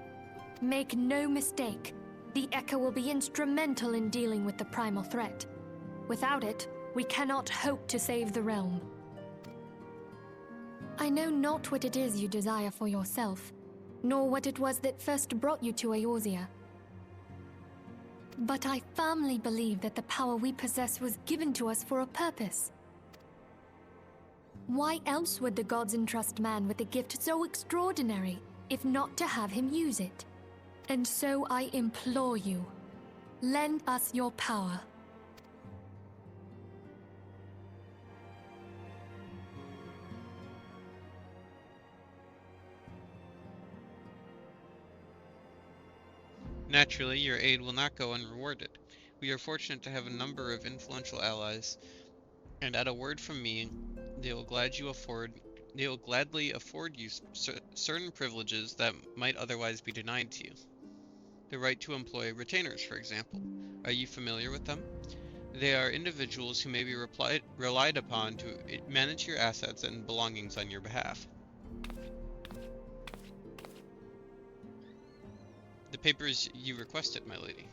Make no mistake, the Echo will be instrumental in dealing with the primal threat. Without it, we cannot hope to save the realm. I know not what it is you desire for yourself, nor what it was that first brought you to Eorzea. But I firmly believe that the power we possess was given to us for a purpose. Why else would the gods entrust man with a gift so extraordinary, if not to have him use it? And so I implore you, lend us your power. Naturally, your aid will not go unrewarded. We are fortunate to have a number of influential allies, and at a word from me, they will gladly afford you certain privileges that might otherwise be denied to you. The right to employ retainers, for example. Are you familiar with them? They are individuals who may be relied upon to manage your assets and belongings on your behalf. The papers you requested, my lady.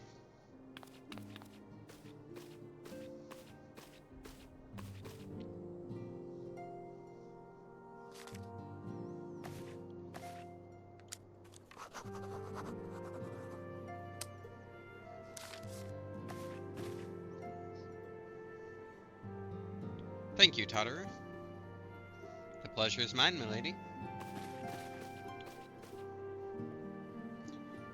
Thank you, Totterer. The pleasure is mine, my lady.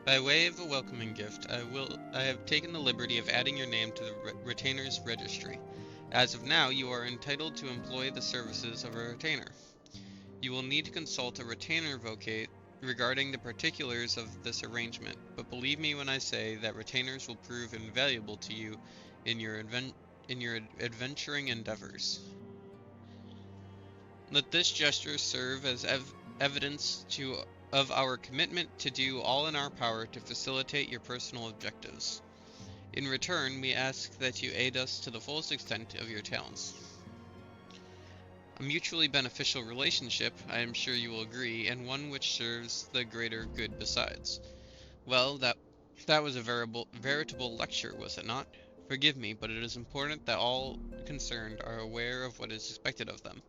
By way of a welcoming gift, I have taken the liberty of adding your name to the retainer's registry. As of now, you are entitled to employ the services of a retainer. You will need to consult a retainer vocate regarding the particulars of this arrangement, but believe me when I say that retainers will prove invaluable to you in your adventuring endeavors. Let this gesture serve as evidence of our commitment to do all in our power to facilitate your personal objectives. In return, we ask that you aid us to the fullest extent of your talents. A mutually beneficial relationship, I am sure you will agree, and one which serves the greater good besides. Well, that was a veritable lecture, was it not? Forgive me, but it is important that all concerned are aware of what is expected of them.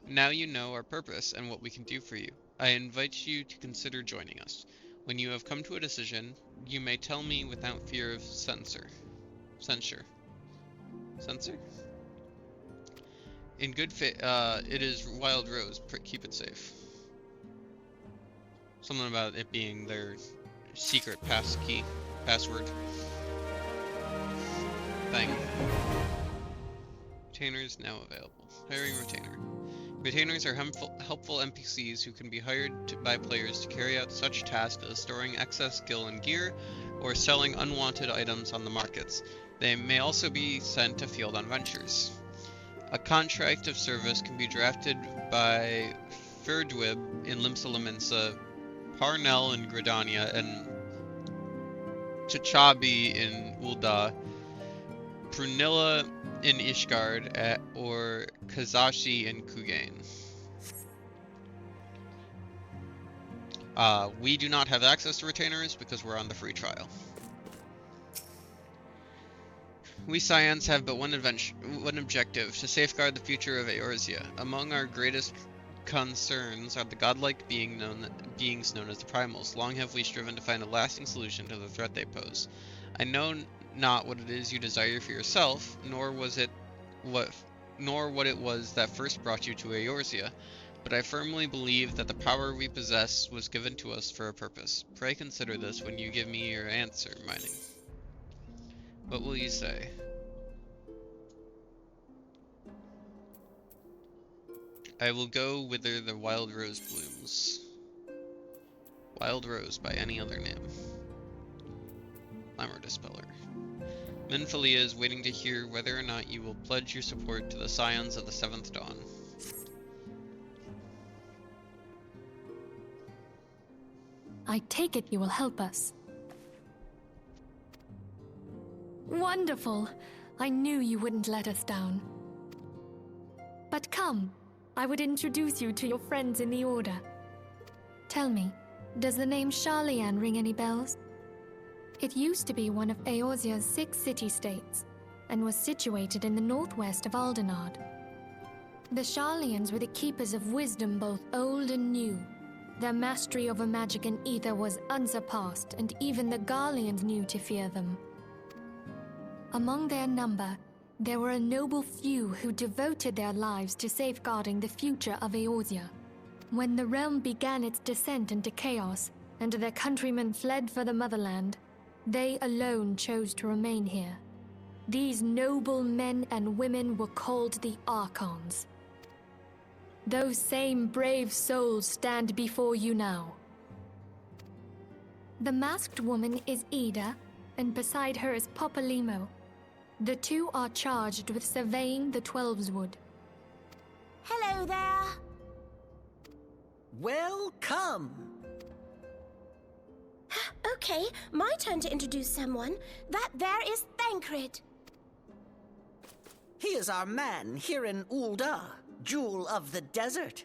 Now you know our purpose and what we can do for you. I invite you to consider joining us. When you have come to a decision, you may tell me without fear of censure. Censure? In good faith, it is Wild Rose. Keep it safe. Something about it being their secret password thing. Retainers now available. Hiring retainer. Retainers are helpful NPCs who can be hired by players to carry out such tasks as storing excess skill and gear, or selling unwanted items on the markets. They may also be sent to field on ventures. A contract of service can be drafted by Ferdwib in Limsa Lominsa, Parnell in Gridania, and Chachabi in Ul'dah, Prunilla in Ishgard, or Kazashi in Kugain. We do not have access to retainers because we're on the free trial. We Scions have but one objective, to safeguard the future of Eorzea. Among our greatest concerns are the godlike beings known as the Primals. Long have we striven to find a lasting solution to the threat they pose. I know not what it is you desire for yourself, nor what it was that first brought you to Eorzea, but I firmly believe that the power we possess was given to us for a purpose. Pray consider this when you give me your answer, Mining. What will you say? I will go whither the wild rose blooms. Wild rose by any other name. Glamour Dispeller. Minfilia is waiting to hear whether or not you will pledge your support to the Scions of the Seventh Dawn. I take it you will help us. Wonderful! I knew you wouldn't let us down. But come, I would introduce you to your friends in the Order. Tell me, does the name Sharlayan ring any bells? It used to be one of Eorzea's 6 city-states, and was situated in the northwest of Aldenard. The Sharlayans were the keepers of wisdom both old and new. Their mastery over magic and ether was unsurpassed, and even the Garleans knew to fear them. Among their number, there were a noble few who devoted their lives to safeguarding the future of Eorzea. When the realm began its descent into chaos, and their countrymen fled for the motherland, they alone chose to remain here. These noble men and women were called the Archons. Those same brave souls stand before you now. The masked woman is Ida, and beside her is Popalimo. The two are charged with surveying the Twelveswood. Hello there. Welcome. Okay, my turn to introduce someone. That there is Thancred. He is our man here in Ul'dah, Jewel of the Desert.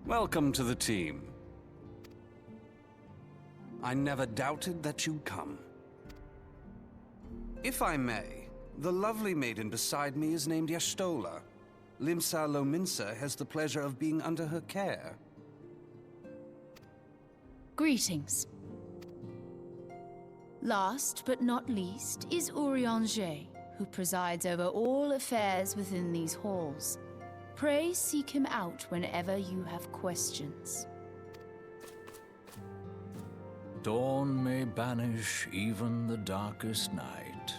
Welcome to the team. I never doubted that you'd come. If I may, the lovely maiden beside me is named Y'shtola. Limsa Lominsa has the pleasure of being under her care. Greetings. Last but not least is Urianger, who presides over all affairs within these halls. Pray seek him out whenever you have questions. Dawn may banish even the darkest night.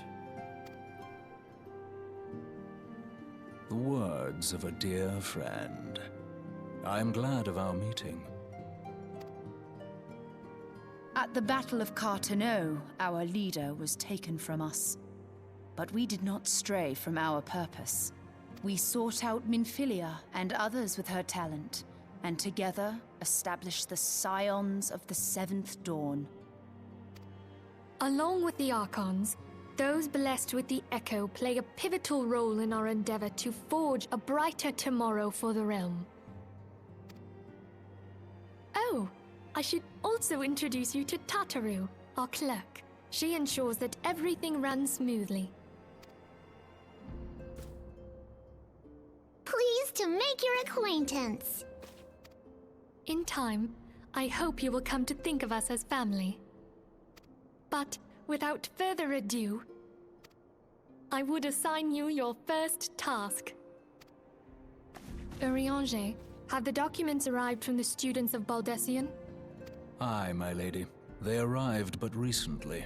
The words of a dear friend. I am glad of our meeting. At the Battle of Carteneau, our leader was taken from us. But we did not stray from our purpose. We sought out Minfilia and others with her talent, and together established the Scions of the Seventh Dawn. Along with the Archons, those blessed with the Echo play a pivotal role in our endeavor to forge a brighter tomorrow for the realm. Oh, I should also introduce you to Tataru, our clerk. She ensures that everything runs smoothly. Pleased to make your acquaintance. In time, I hope you will come to think of us as family. But without further ado, I would assign you your first task. Urianger, have the documents arrived from the students of Baldessian? Aye, my lady. They arrived but recently.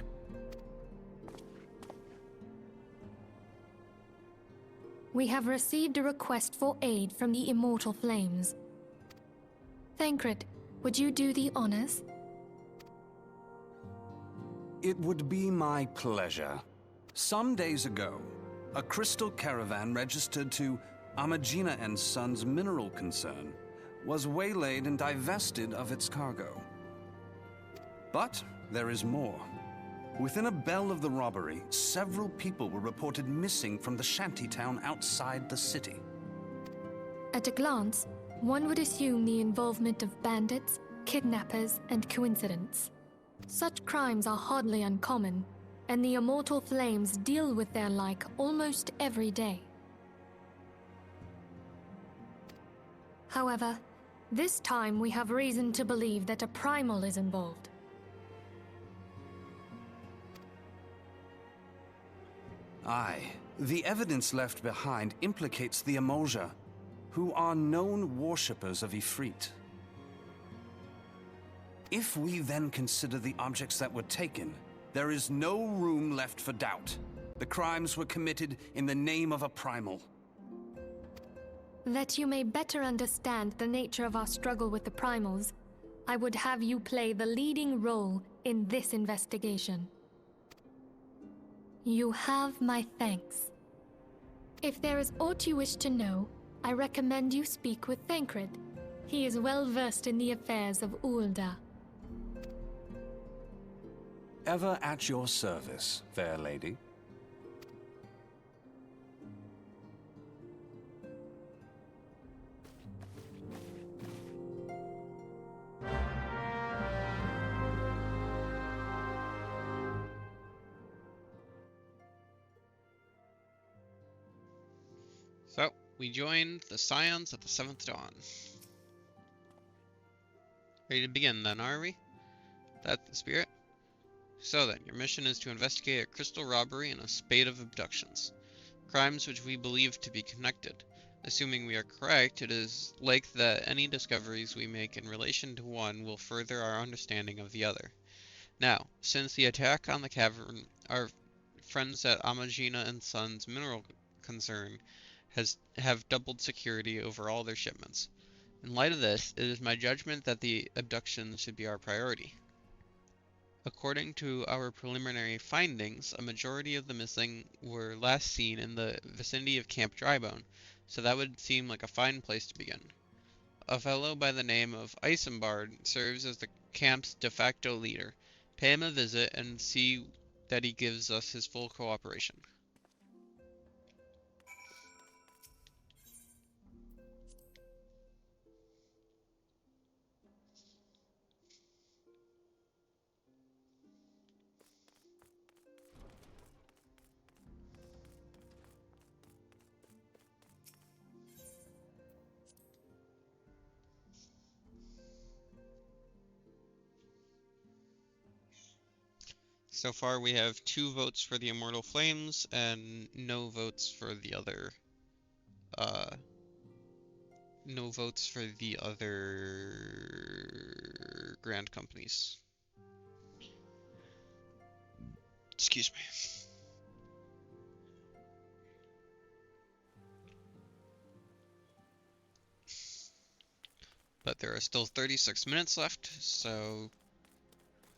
We have received a request for aid from the Immortal Flames. Thancred, would you do the honors? It would be my pleasure. Some days ago, a crystal caravan registered to Amagina and Sons mineral concern was waylaid and divested of its cargo. But there is more. Within a bell of the robbery, several people were reported missing from the shantytown outside the city. At a glance, one would assume the involvement of bandits, kidnappers, and coincidence. Such crimes are hardly uncommon, and the Immortal Flames deal with their like almost every day. However, this time we have reason to believe that a primal is involved. Aye, the evidence left behind implicates the Emoja, who are known worshippers of Ifrit. If we then consider the objects that were taken, there is no room left for doubt. The crimes were committed in the name of a primal. That you may better understand the nature of our struggle with the primals, I would have you play the leading role in this investigation. You have my thanks. If there is aught you wish to know, I recommend you speak with Thancred. He is well versed in the affairs of Ul'dah. Ever at your service, fair lady. So, we joined the Scions of the Seventh Dawn. Ready to begin then, are we? That's the spirit. So then, your mission is to investigate a crystal robbery and a spate of abductions. Crimes which we believe to be connected. Assuming we are correct, it is like that any discoveries we make in relation to one will further our understanding of the other. Now, since the attack on the cavern, our friends at Amagina and Sons Mineral Concern have doubled security over all their shipments. In light of this, it is my judgment that the abductions should be our priority. According to our preliminary findings, a majority of the missing were last seen in the vicinity of Camp Drybone, so that would seem like a fine place to begin. A fellow by the name of Isambard serves as the camp's de facto leader. Pay him a visit and see that he gives us his full cooperation. So far we have 2 votes for the Immortal Flames and no votes for the other grand companies. Excuse me. But there are still 36 minutes left, so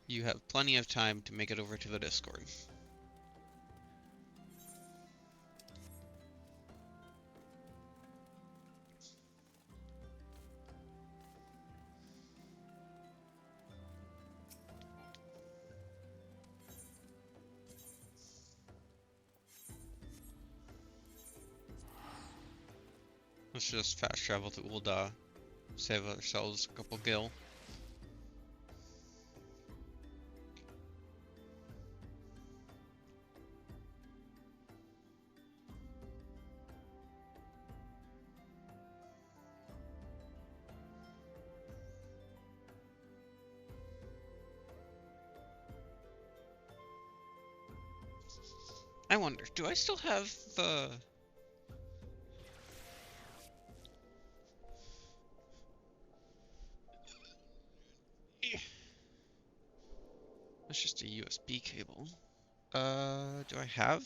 you have plenty of time to make it over to the Discord. Let's just fast travel to Ul'dah, save ourselves a couple gil. I wonder, do I still have the... That's just a USB cable. Do I have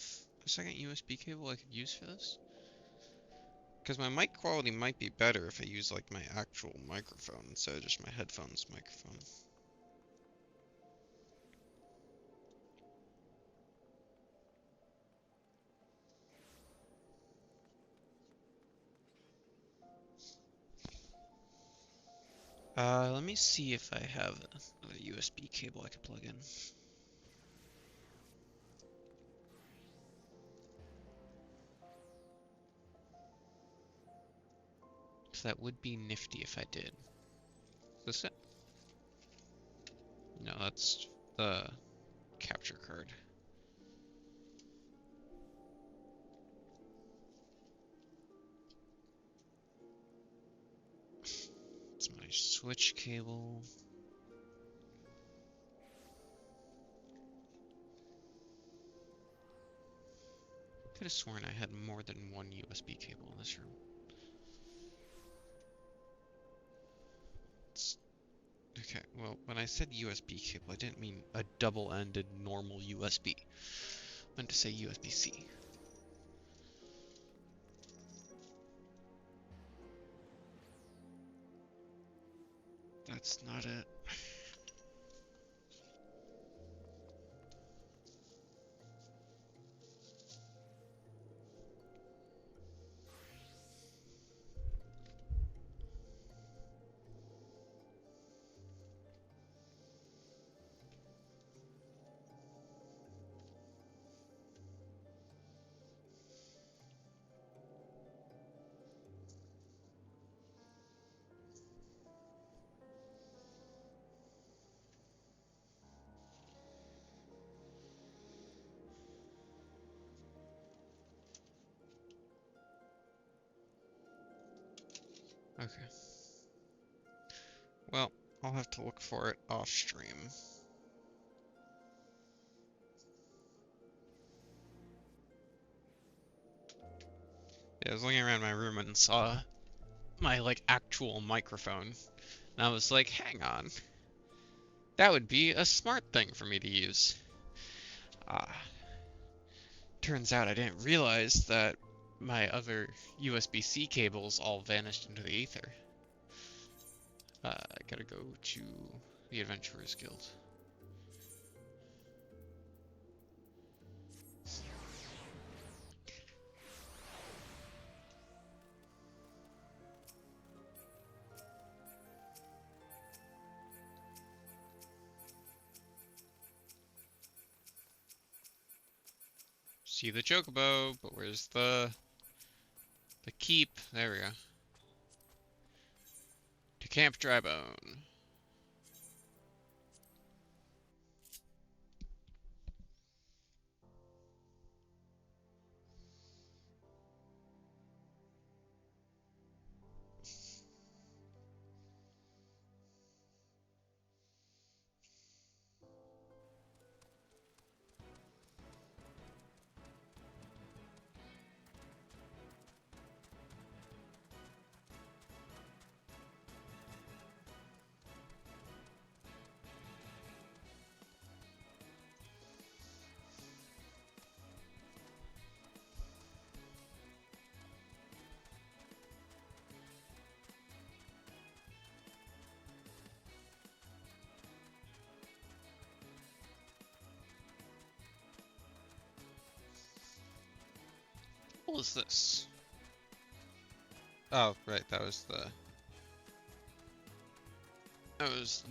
a second USB cable I could use for this? Because my mic quality might be better if I use like my actual microphone instead of just my headphones microphone. Let me see if I have a USB cable I can plug in. So that would be nifty if I did. Is this it? No, that's the capture card. It's my switch cable. Could have sworn I had more than one USB cable in this room. Okay, well, when I said USB cable, I didn't mean a double-ended normal USB. I meant to say USB-C. That's not it. Okay. Well, I'll have to look for it off stream. Yeah, I was looking around my room and saw my, like, actual microphone. And I was like, hang on. That would be a smart thing for me to use. Ah. Turns out I didn't realize that my other USB-C cables all vanished into the ether. I gotta go to the Adventurers Guild. See the chocobo, but where's the keep? There we go. To Camp Drybone. What is this? Oh, right, that was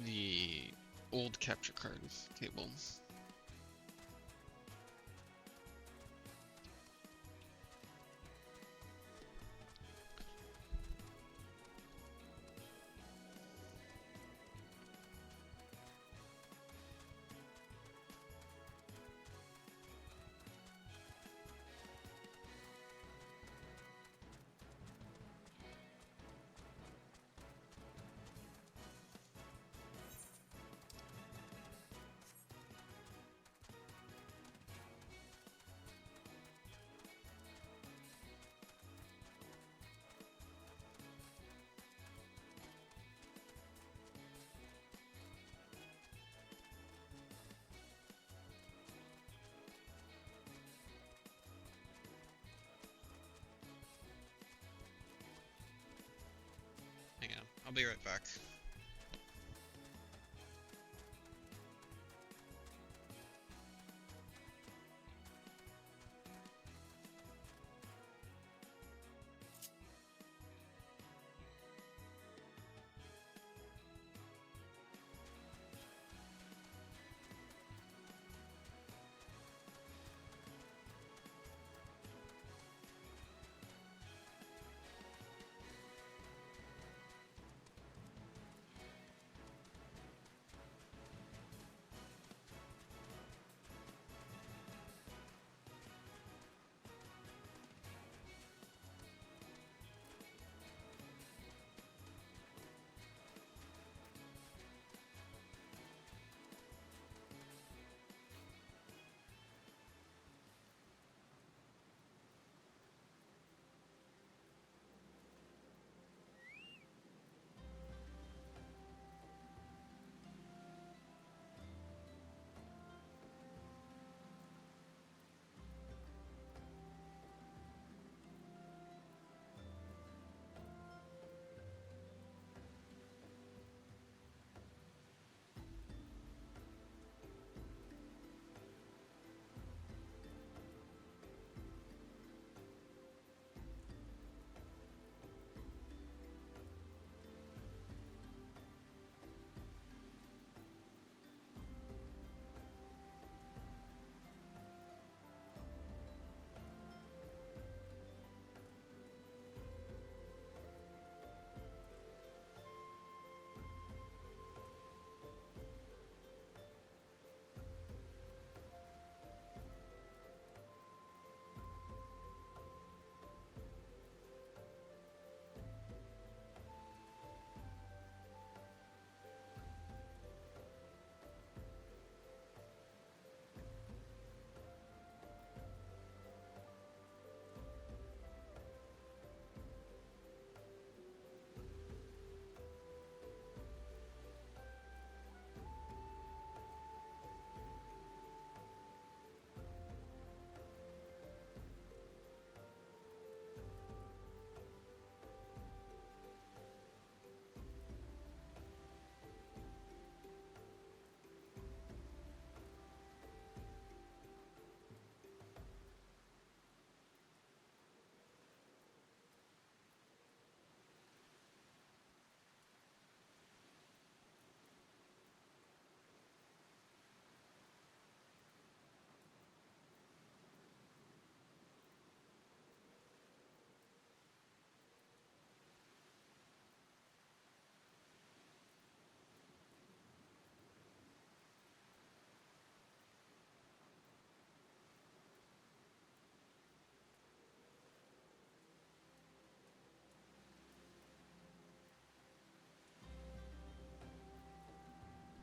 the old capture card cable. Hang on, I'll be right back.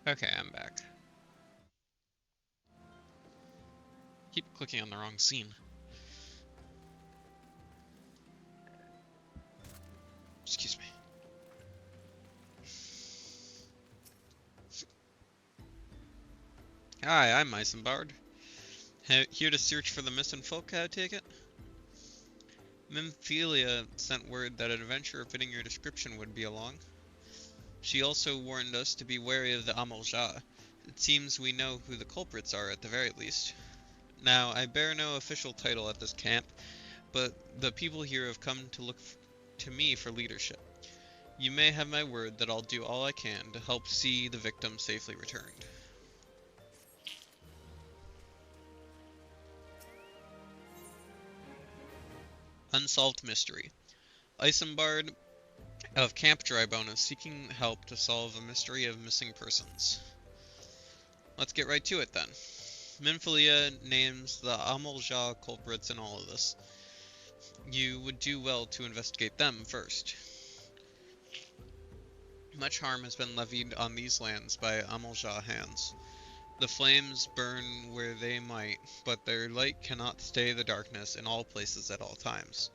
Okay, I'm back. Keep clicking on the wrong scene. Excuse me. Hi, I'm Isambard. Here to search for the missing folk, I take it? Mimphelia sent word that an adventurer fitting your description would be along. She also warned us to be wary of the Amalja. It seems we know who the culprits are at the very least. Now, I bear no official title at this camp, but the people here have come to look to me for leadership. You may have my word that I'll do all I can to help see the victim safely returned. Unsolved Mystery. Isambard of Camp Drybone is seeking help to solve a mystery of missing persons. Let's get right to it then. Minfilia names the Amalja culprits in all of this. You would do well to investigate them first. Much harm has been levied on these lands by Amalja hands. The flames burn where they might, but their light cannot stay the darkness in all places at all times.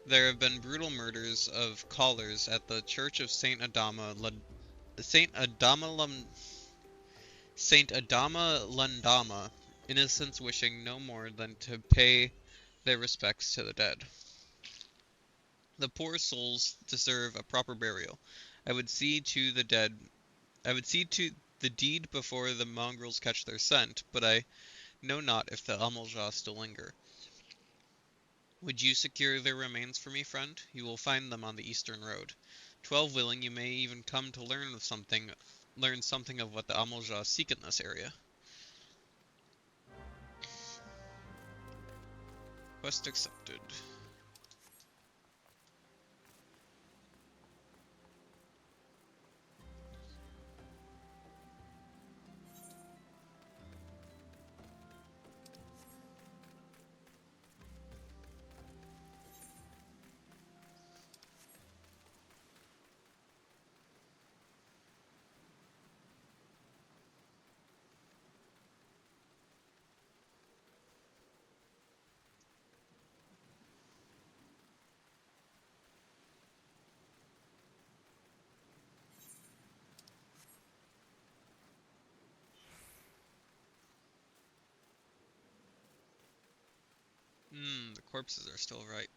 There have been brutal murders of callers at the Church of Saint Adama Lundama, innocents wishing no more than to pay their respects to the dead. The poor souls deserve a proper burial. I would see to the deed before the mongrels catch their scent, but I know not if the Amalja still linger. Would you secure their remains for me, friend? You will find them on the eastern road. 12 willing, you may even come to learn something of what the Amalja seek in this area. Quest accepted. The corpses are still ripe.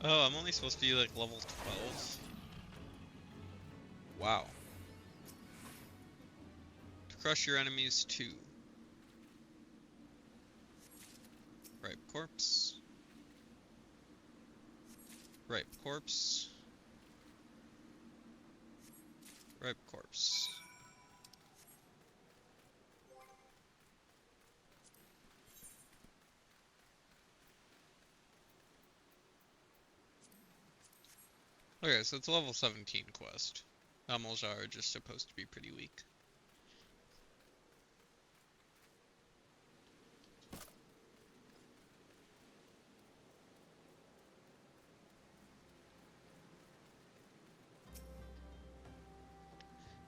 Oh, I'm only supposed to be like level 12. Wow. To crush your enemies too. Ripe corpse. Ripe corpse. Ripe corpse. Okay, so it's a level 17 quest. Amalja are just supposed to be pretty weak.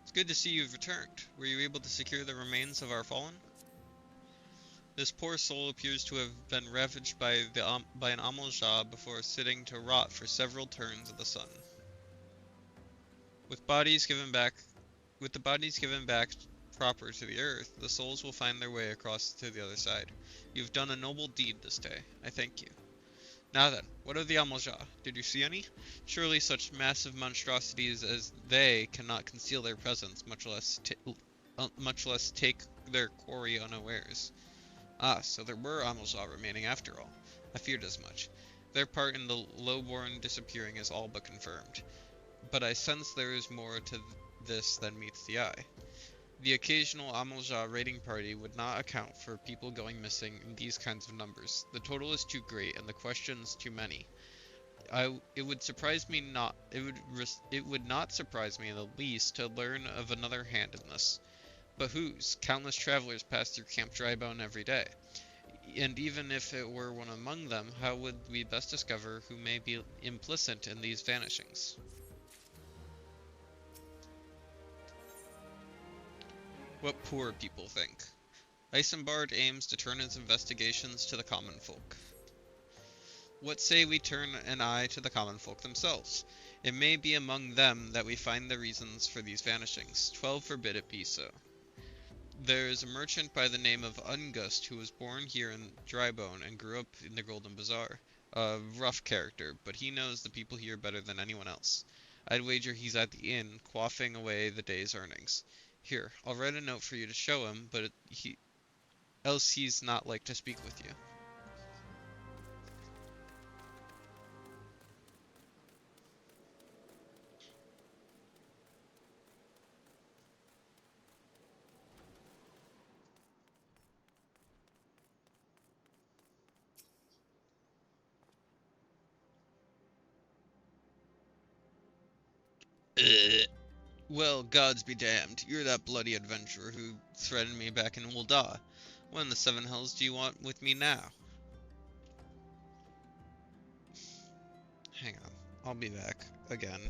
It's good to see you've returned. Were you able to secure the remains of our fallen? This poor soul appears to have been ravaged by an Amalja before sitting to rot for several turns of the sun. With the bodies given back proper to the earth, the souls will find their way across to the other side. You've done a noble deed this day. I thank you. Now then, what of the Amalja? Did you see any? Surely such massive monstrosities as they cannot conceal their presence, much less take their quarry unawares. Ah, so there were Amalja remaining after all. I feared as much. Their part in the lowborn disappearing is all but confirmed. But I sense there is more to this than meets the eye. The occasional Amalja raiding party would not account for people going missing in these kinds of numbers. The total is too great and the questions too many. it would surprise me not. It would not surprise me in the least to learn of another hand in this. But whose? Countless travelers pass through Camp Drybone every day. And even if it were one among them, how would we best discover who may be implicit in these vanishings? What poor people think. Isambard aims to turn his investigations to the common folk. What say we turn an eye to the common folk themselves? It may be among them that we find the reasons for these vanishings. 12 forbid it be so. There is a merchant by the name of Ungust who was born here in Drybone and grew up in the Golden Bazaar. A rough character, but he knows the people here better than anyone else. I'd wager he's at the inn, quaffing away the day's earnings. Here, I'll write a note for you to show him, but else he's not like to speak with you. Well, gods be damned. You're that bloody adventurer who threatened me back in Ul'dah. What in the seven hells do you want with me now? Hang on. I'll be back. Again.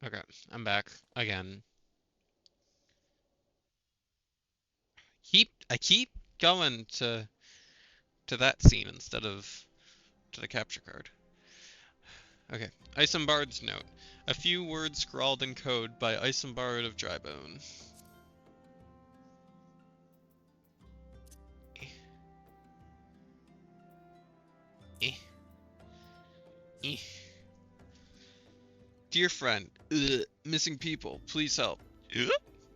Okay, I'm back. Again. I keep going to that scene instead of to the capture card. Okay, Isambard's note. A few words scrawled in code by Isambard of Drybone. Dear friend, missing people, please help.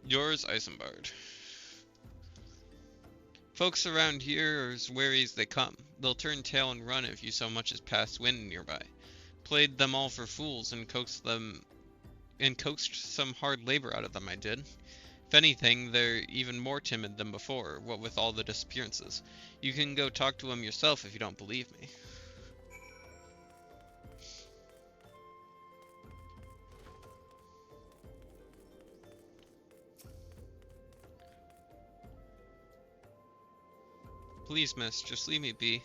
Yours, Isambard. Folks around here are as wary as they come. They'll turn tail and run if you so much as pass wind nearby. Played them all for fools and coaxed some hard labor out of them, I did. If anything, they're even more timid than before, what with all the disappearances. You can go talk to them yourself if you don't believe me. Please, miss, just leave me be.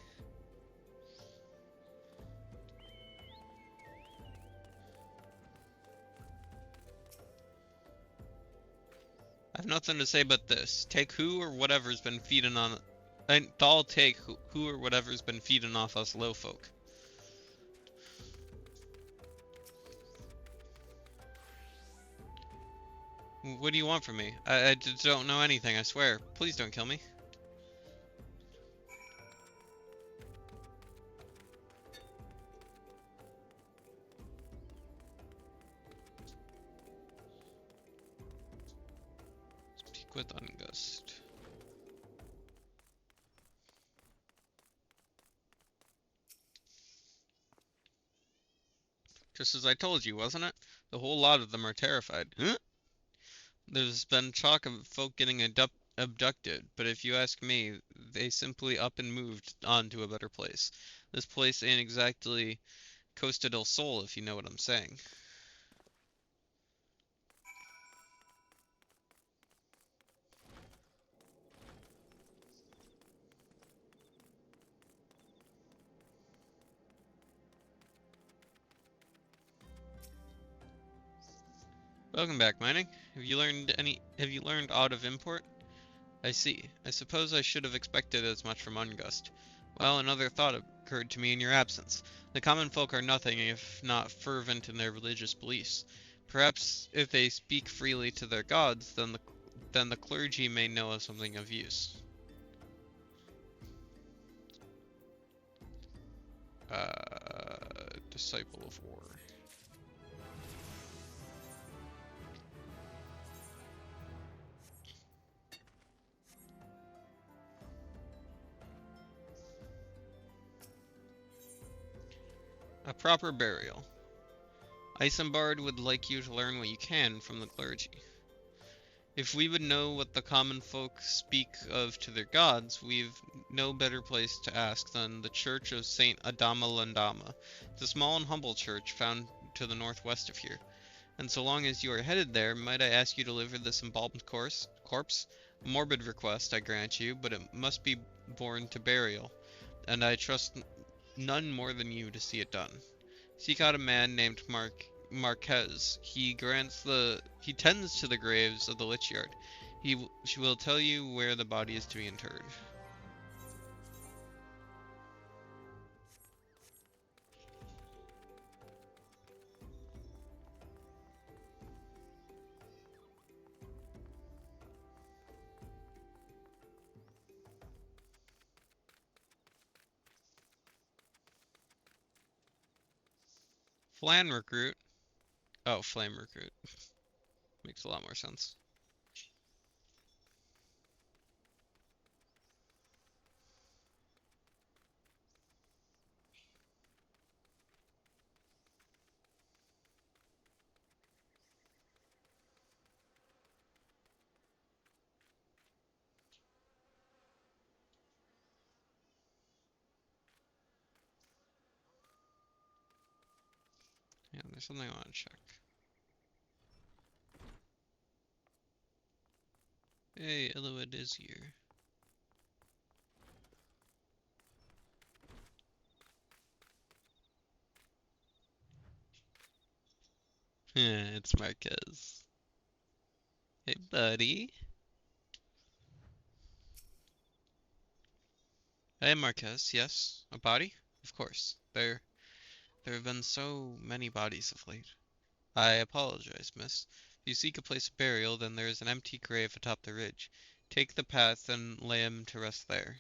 I've nothing to say but this. Take who or whatever's been feeding on... I'll take who or whatever's been feeding off us low folk. What do you want from me? I just don't know anything, I swear. Please don't kill me. Just as I told you, wasn't it? The whole lot of them are terrified. Huh? There's been talk of folk getting abducted, but if you ask me, they simply up and moved on to a better place. This place ain't exactly Costa del Sol, if you know what I'm saying. Welcome back, mining. Have you learned aught of import? I see. I suppose I should have expected as much from Ungust. Well, another thought occurred to me in your absence. The common folk are nothing if not fervent in their religious beliefs. Perhaps if they speak freely to their gods, then the clergy may know of something of use. Disciple of War. A proper burial. Isambard would like you to learn what you can from the clergy. If we would know what the common folk speak of to their gods, we've no better place to ask than the Church of Saint Adama Landama. It's a small and humble church found to the northwest of here. And so long as you are headed there, might I ask you to deliver this embalmed corpse? A morbid request, I grant you, but it must be borne to burial, and I trust none more than you to see it done. Seek out a man named Marquez. He tends to the graves of the Lich Yard. She will tell you where the body is to be interred. Flan recruit. Oh, flame recruit. Makes a lot more sense. Yeah, there's something I want to check. Hey, Eloid is here. It's Marquez. Hey, buddy. Hey, Marquez. Yes, a body? Of course. There have been so many bodies of late. I apologize, miss. If you seek a place of burial, then there is an empty grave atop the ridge. Take the path and lay him to rest there.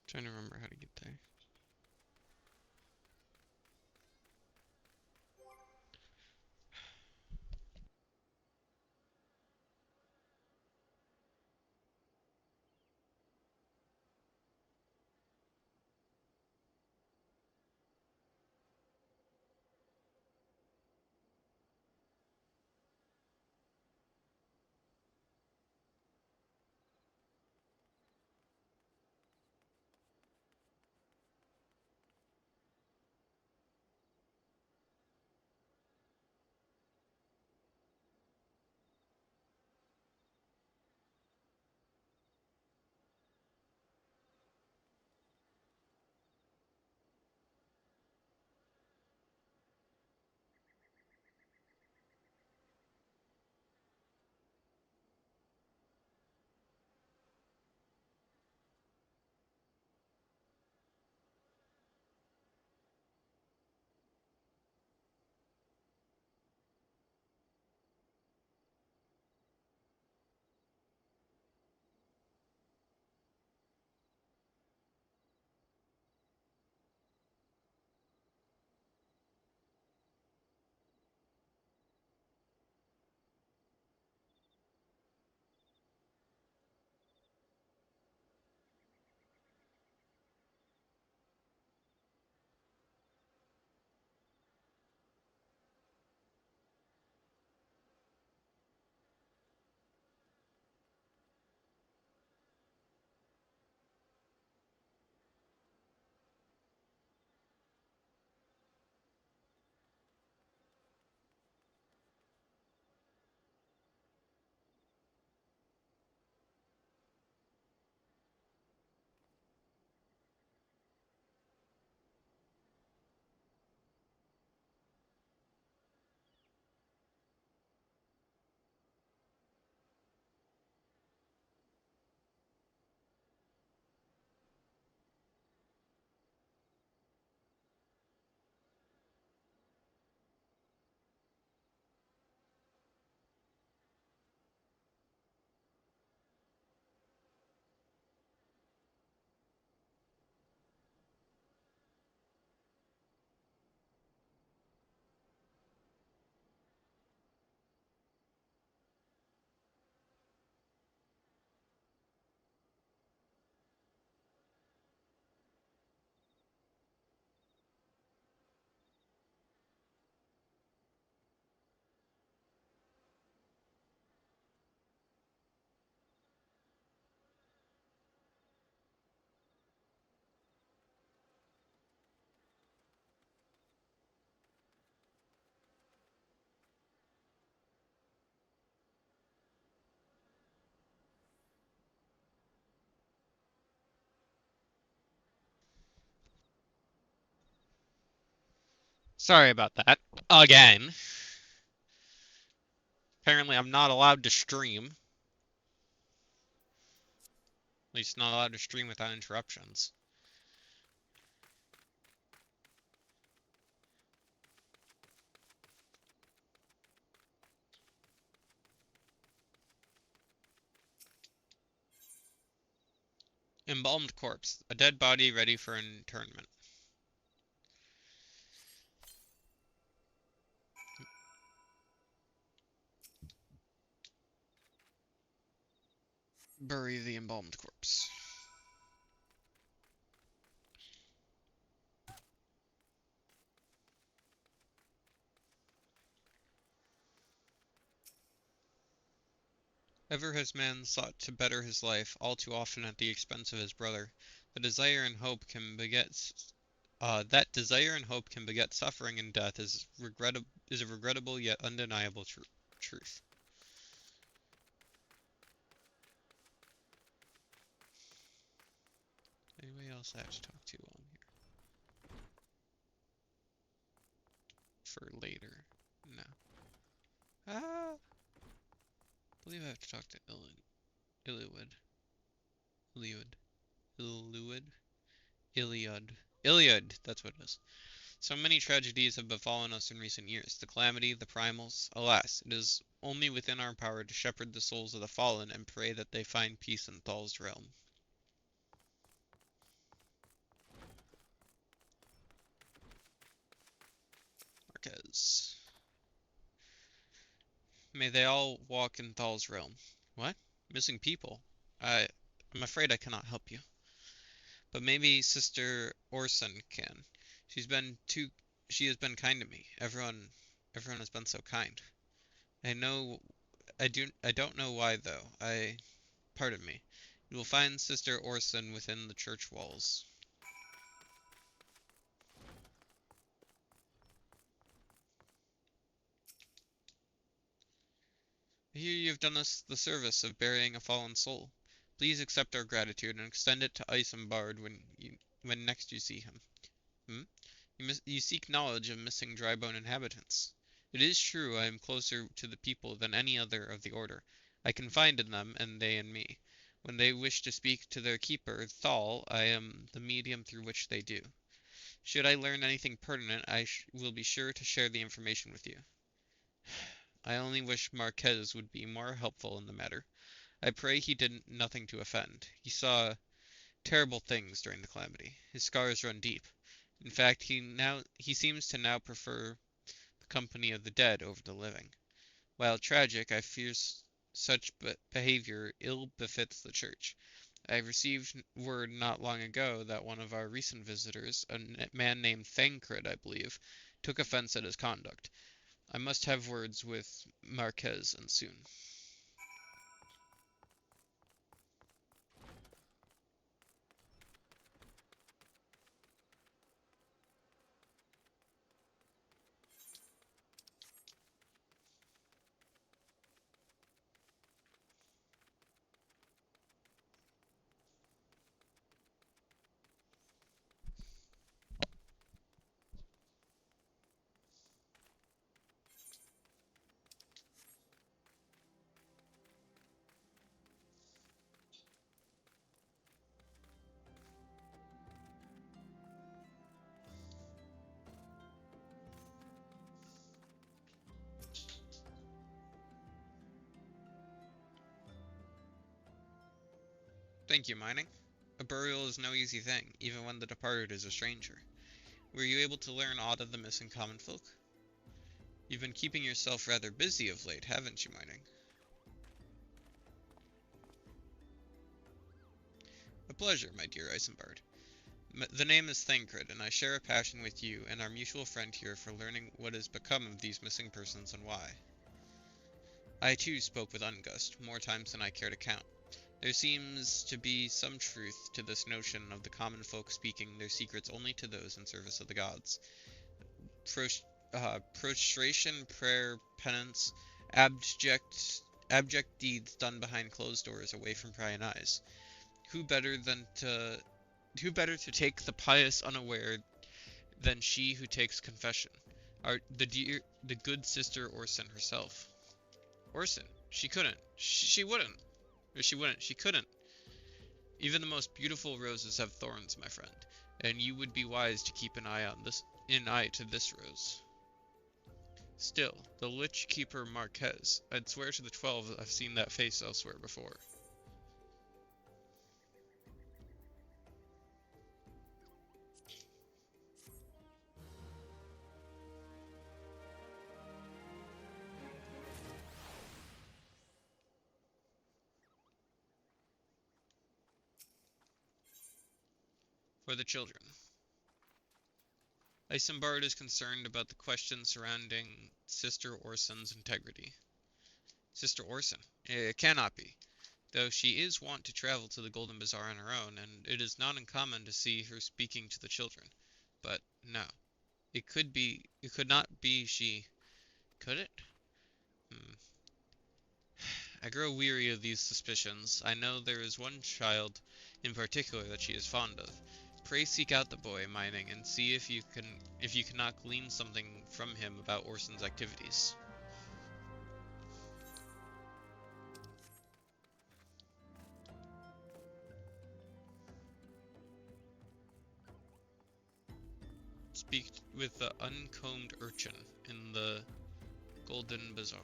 Trying to remember how to get there. Sorry about that. Again. Apparently I'm not allowed to stream. At least not allowed to stream without interruptions. Embalmed corpse. A dead body ready for internment. Bury the embalmed corpse. Ever has man sought to better his life, all too often at the expense of his brother. The desire and hope can beget that desire and hope can beget suffering and death is a regrettable yet undeniable truth. Anybody else I have to talk to on here? For later. No. I believe I have to talk to Iliud. Iliud, that's what it is. So many tragedies have befallen us in recent years. The calamity, the primals. Alas, it is only within our power to shepherd the souls of the fallen and pray that they find peace in Thal's realm. Marquez. May they all walk in Thal's realm. What? Missing people? I'm afraid I cannot help you. But maybe Sister Orson can. She has been kind to me. Everyone has been so kind. I don't know why though. Pardon me. You will find Sister Orson within the church walls. I hear you have done us the service of burying a fallen soul. Please accept our gratitude and extend it to Isambard when next you see him. Hmm? You seek knowledge of missing drybone inhabitants. It is true I am closer to the people than any other of the order. I confide in them, and they in me. When they wish to speak to their keeper, Thal, I am the medium through which they do. Should I learn anything pertinent, I will be sure to share the information with you. I only wish Marquez would be more helpful in the matter. I pray he did nothing to offend. He saw terrible things during the calamity. His scars run deep. In fact, he seems to now prefer the company of the dead over the living. While tragic, I fear such behavior ill befits the church. I received word not long ago that one of our recent visitors, a man named Thancred, I believe, took offense at his conduct. I must have words with Marquez and soon. Thank you, Mining. A burial is no easy thing, even when the departed is a stranger. Were you able to learn aught of the missing common folk? You've been keeping yourself rather busy of late, haven't you, Mining? A pleasure, my dear Isambard. The name is Thancred, and I share a passion with you and our mutual friend here for learning what has become of these missing persons and why. I too spoke with Ungust, more times than I care to count. There seems to be some truth to this notion of the common folk speaking their secrets only to those in service of the gods. Prostration, prayer, penance, abject deeds done behind closed doors away from prying eyes. Who better to take the pious unaware than she who takes confession? The good sister Orson herself. Orson, she couldn't. She wouldn't. Or she wouldn't. She couldn't. Even the most beautiful roses have thorns, my friend, and you would be wise to keep an eye to this rose. Still, the Lich Keeper Marquez. I'd swear to the 12 I've seen that face elsewhere before. For the children. Isambard is concerned about the questions surrounding Sister Orson's integrity. Sister Orson? It cannot be. Though she is wont to travel to the Golden Bazaar on her own, and it is not uncommon to see her speaking to the children. But no. It could not be she. Could it? I grow weary of these suspicions. I know there is one child in particular that she is fond of. Pray seek out the boy, Mining, and see if you cannot glean something from him about Orson's activities. Speak with the uncombed urchin in the Golden Bazaar.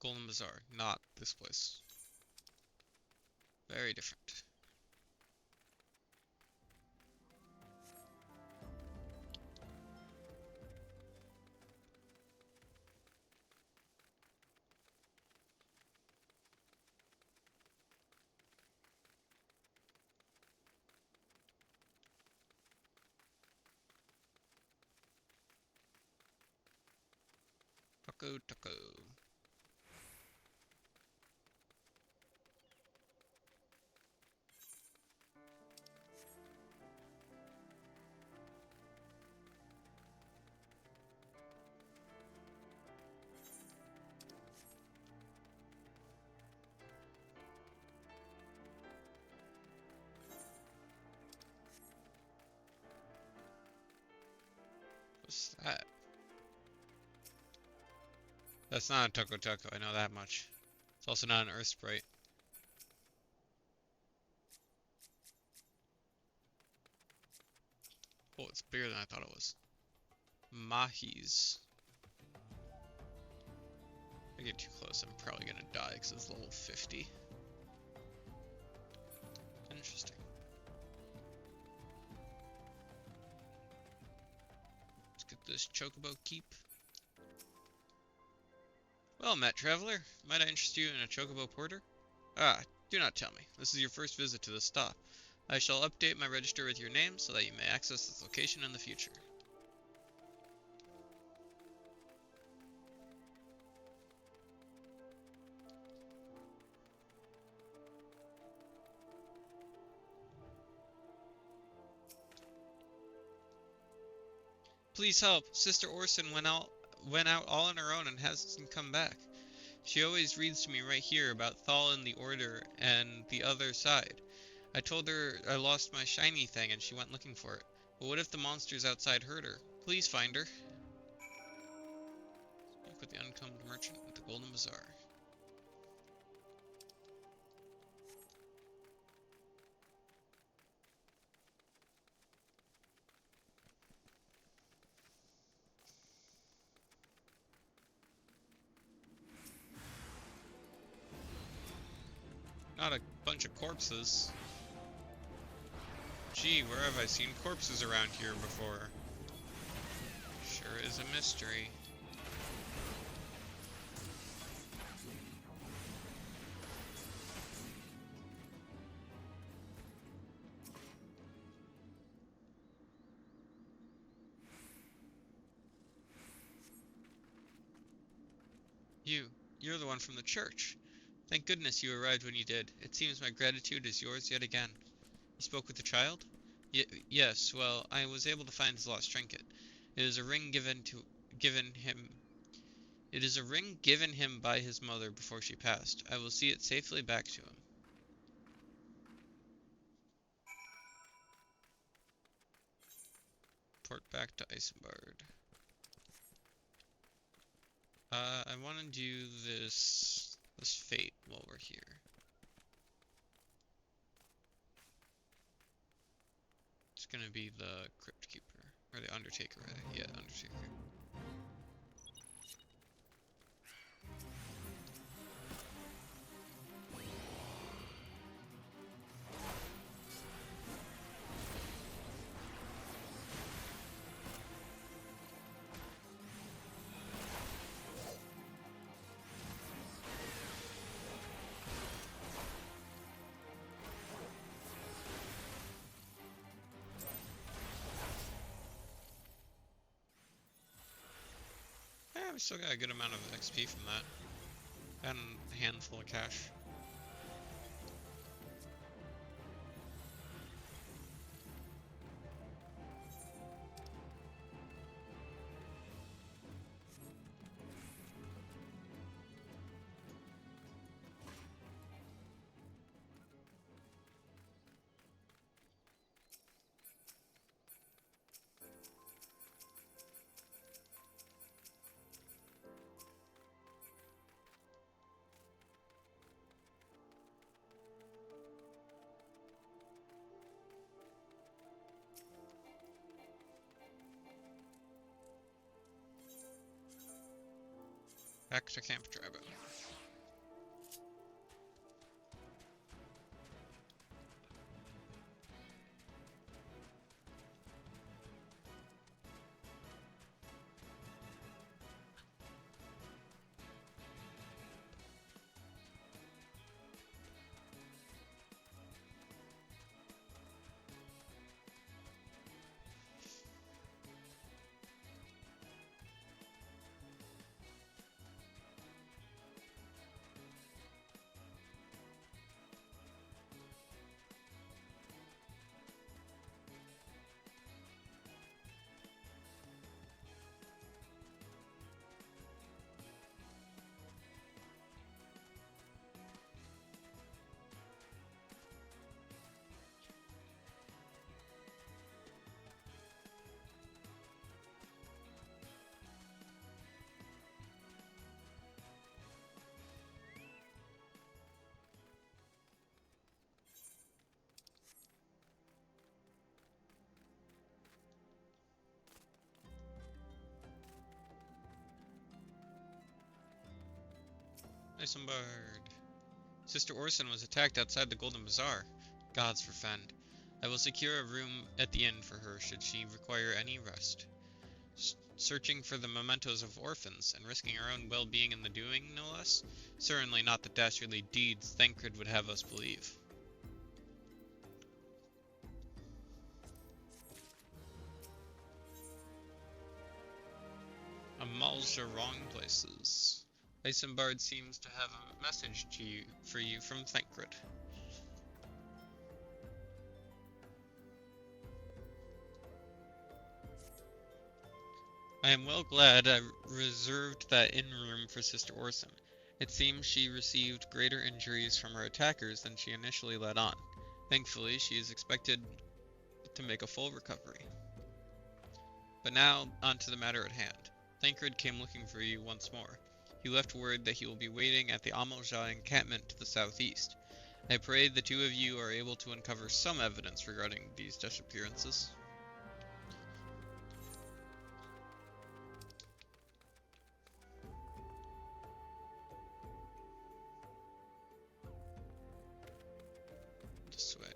Golden Bazaar, not this place. Very different. Taco. What's that? That's not a Taco, I know that much. It's also not an Earth Sprite. Oh, it's bigger than I thought it was. Mahis. If I get too close, I'm probably gonna die because it's level 50. Interesting. Let's get this Chocobo keep. Well met, traveler. Might I interest you in a Chocobo porter? Ah, do not tell me. This is your first visit to the stop. I shall update my register with your name so that you may access this location in the future. Please help. Sister Orson went out all on her own and hasn't come back. She always reads to me right here about Thal and the Order and the other side. I told her I lost my shiny thing and she went looking for it. But what if the monsters outside heard her? Please find her. Speak with the uncombed merchant at the Golden Bazaar. Not a bunch of corpses. Gee, where have I seen corpses around here before? Sure is a mystery. You're the one from the church. Thank goodness you arrived when you did. It seems my gratitude is yours yet again. You spoke with the child? Yes, well, I was able to find his lost trinket. It is a ring given him. It is a ring given him by his mother before she passed. I will see it safely back to him. Port back to Isambard. I want to do this fate while we're here. It's gonna be the Crypt Keeper, or the Undertaker, rather. Yeah, Undertaker. Yeah, we still got a good amount of XP from that. And a handful of cash. Back to Camp Drago. Isambard. Sister Orson was attacked outside the Golden Bazaar. Gods forfend. I will secure a room at the inn for her should she require any rest. Searching for the mementos of orphans and risking our own well-being in the doing, no less? Certainly not the dastardly deeds Thancred would have us believe. Amal's the wrong places. Isambard seems to have a message for you from Thancred. I am well glad I reserved that inn room for Sister Orson. It seems she received greater injuries from her attackers than she initially let on. Thankfully, she is expected to make a full recovery. But now, on to the matter at hand. Thancred came looking for you once more. He left word that he will be waiting at the Amalja encampment to the southeast. I pray the two of you are able to uncover some evidence regarding these disappearances. This way.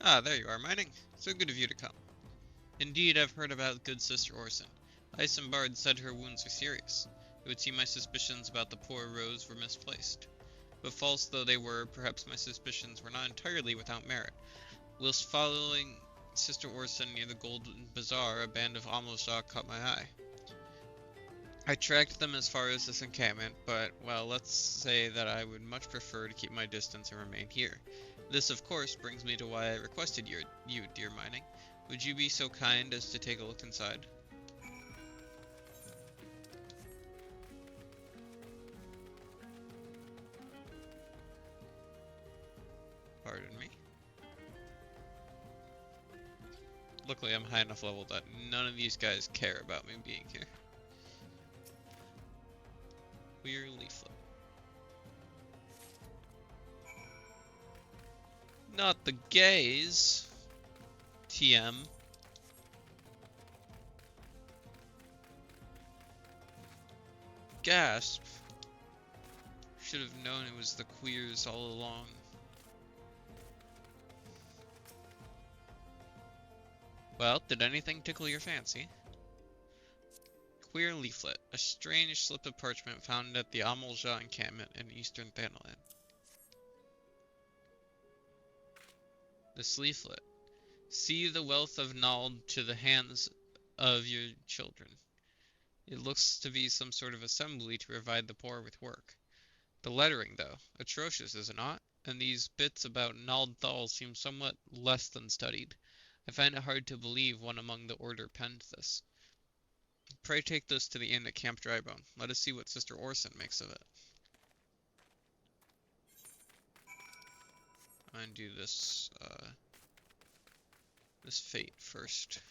Ah, there you are, mining. So good of you to come. Indeed, I've heard about good Sister Orson. Isambard said her wounds are serious. It would seem my suspicions about the poor Rose were misplaced. But false though they were, perhaps my suspicions were not entirely without merit. Whilst following Sister Orson near the Golden Bazaar, a band of Amilja caught my eye. I tracked them as far as this encampment, but, well, let's say that I would much prefer to keep my distance and remain here. This, of course, brings me to why I requested you, dear Mining. Would you be so kind as to take a look inside? Pardon me. Luckily, I'm high enough level that none of these guys care about me being here. Queer leaflet. Not the gays. TM. Gasp. Should have known it was the queers all along. Well, did anything tickle your fancy? Queer leaflet, a strange slip of parchment found at the Amilja encampment in eastern Thanalan. This leaflet. See the wealth of Nald to the hands of your children. It looks to be some sort of assembly to provide the poor with work. The lettering, though, atrocious, is it not? And these bits about Nald Thal seem somewhat less than studied. I find it hard to believe one among the order penned this. Pray take this to the inn at Camp Drybone. Let us see what Sister Orson makes of it. And do this, this fate first.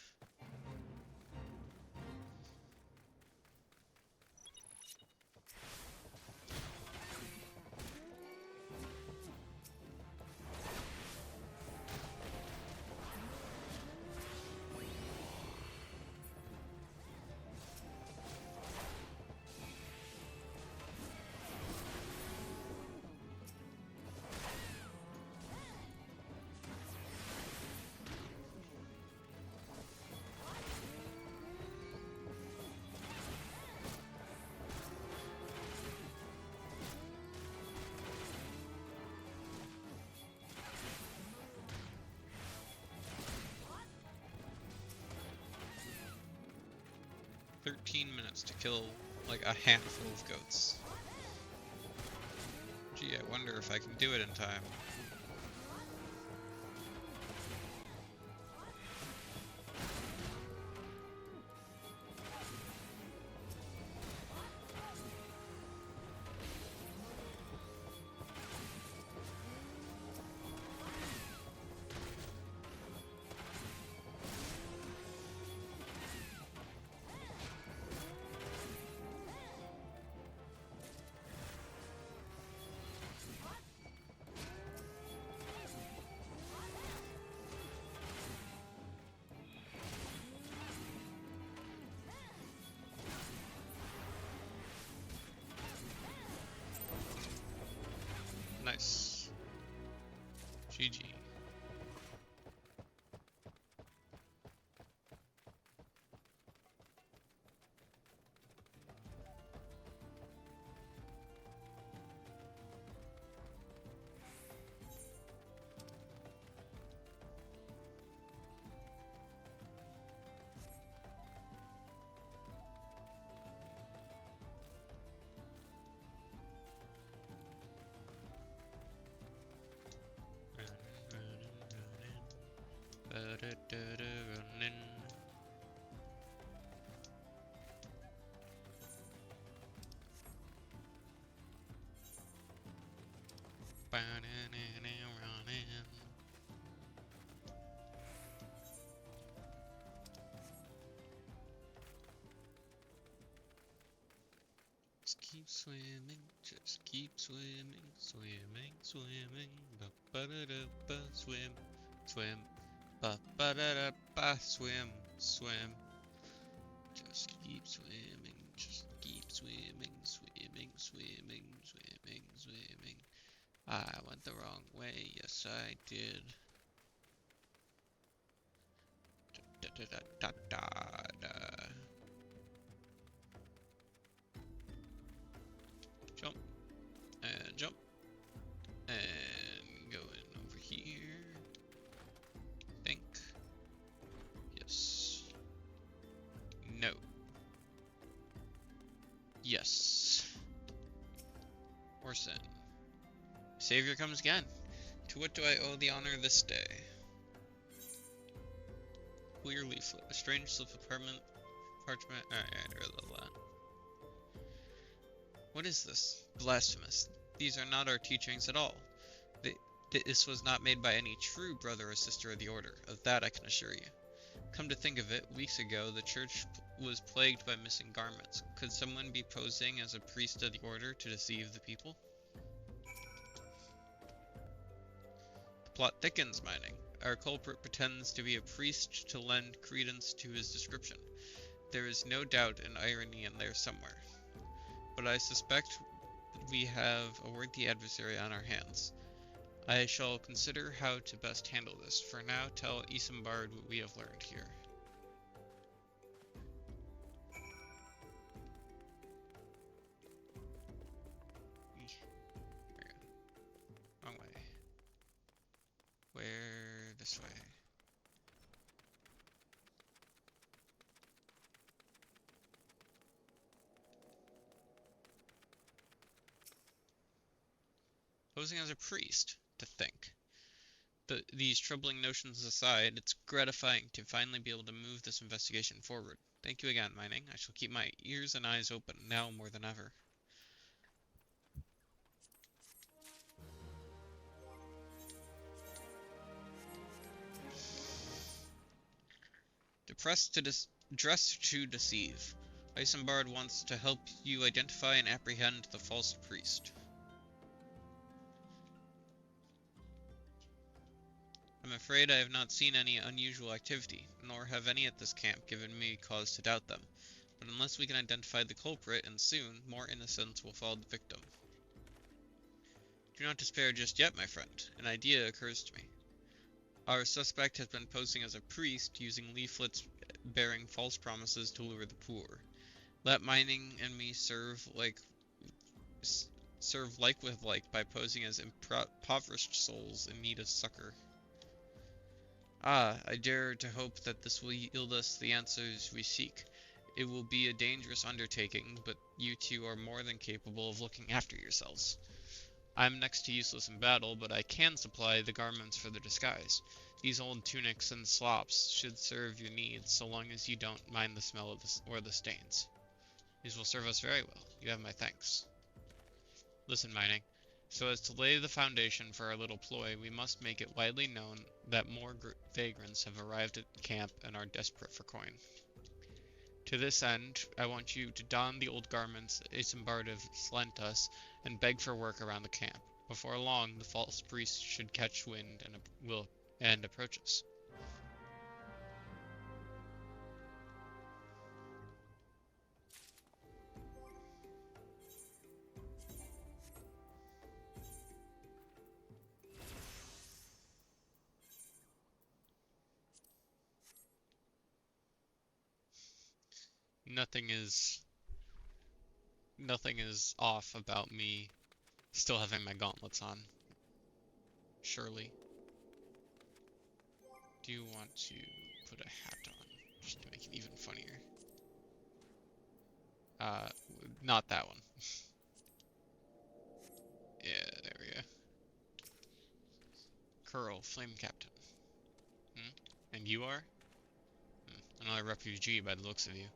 .13 minutes to kill, like, a handful of goats. Gee, I wonder if I can do it in time. Nice. GG. Running. Just keep swimming, just keep swimming, swimming, swimming, ba-ba-da-da-ba, swim, swim, ba-ba-da-da-ba, swim, swim. Just keep swimming, just keep swimming, swimming, swimming, swimming, swimming. I went the wrong way, yes I did. Da, da, da, da, da, da. Jump. And jump. And going over here. Think. Yes. No. Yes. Orson. Savior comes again. To what do I owe the honor this day? Clear leaflet. A strange slip of parchment. Alright. What is this? Blasphemous. These are not our teachings at all. This was not made by any true brother or sister of the order. Of that I can assure you. Come to think of it, weeks ago the church was plagued by missing garments. Could someone be posing as a priest of the order to deceive the people? The plot thickens, Mining. Our culprit pretends to be a priest to lend credence to his description. There is no doubt an irony in there somewhere. But I suspect we have a worthy adversary on our hands. I shall consider how to best handle this. For now, tell Isambard what we have learned here. Wrong way. Where? This way. Posing as a priest, to think. These troubling notions aside, it's gratifying to finally be able to move this investigation forward. Thank you again, Mining. I shall keep my ears and eyes open, now more than ever. Dress to deceive. Isambard wants to help you identify and apprehend the false priest. I'm afraid I have not seen any unusual activity, nor have any at this camp given me cause to doubt them. But unless we can identify the culprit, and soon, more innocents will fall the victim. Do not despair just yet, my friend. An idea occurs to me. Our suspect has been posing as a priest, using leaflets bearing false promises to lure the poor. Let Mining and me serve like with like by posing as impoverished souls in need of succor. Ah, I dare to hope that this will yield us the answers we seek. It will be a dangerous undertaking, but you two are more than capable of looking after yourselves. I'm next to useless in battle, but I can supply the garments for the disguise. These old tunics and slops should serve your needs, so long as you don't mind the smell of or the stains. These will serve us very well. You have my thanks. Listen, Mining. So as to lay the foundation for our little ploy, we must make it widely known that more vagrants have arrived at camp and are desperate for coin. To this end, I want you to don the old garments Isambard has lent us and beg for work around the camp. Before long, the false priest should catch wind and approach us. Nothing is off about me still having my gauntlets on. Surely. Do you want to put a hat on, just to make it even funnier? Not that one. Yeah, there we go. Curl, Flame Captain. And you are? Another refugee by the looks of you.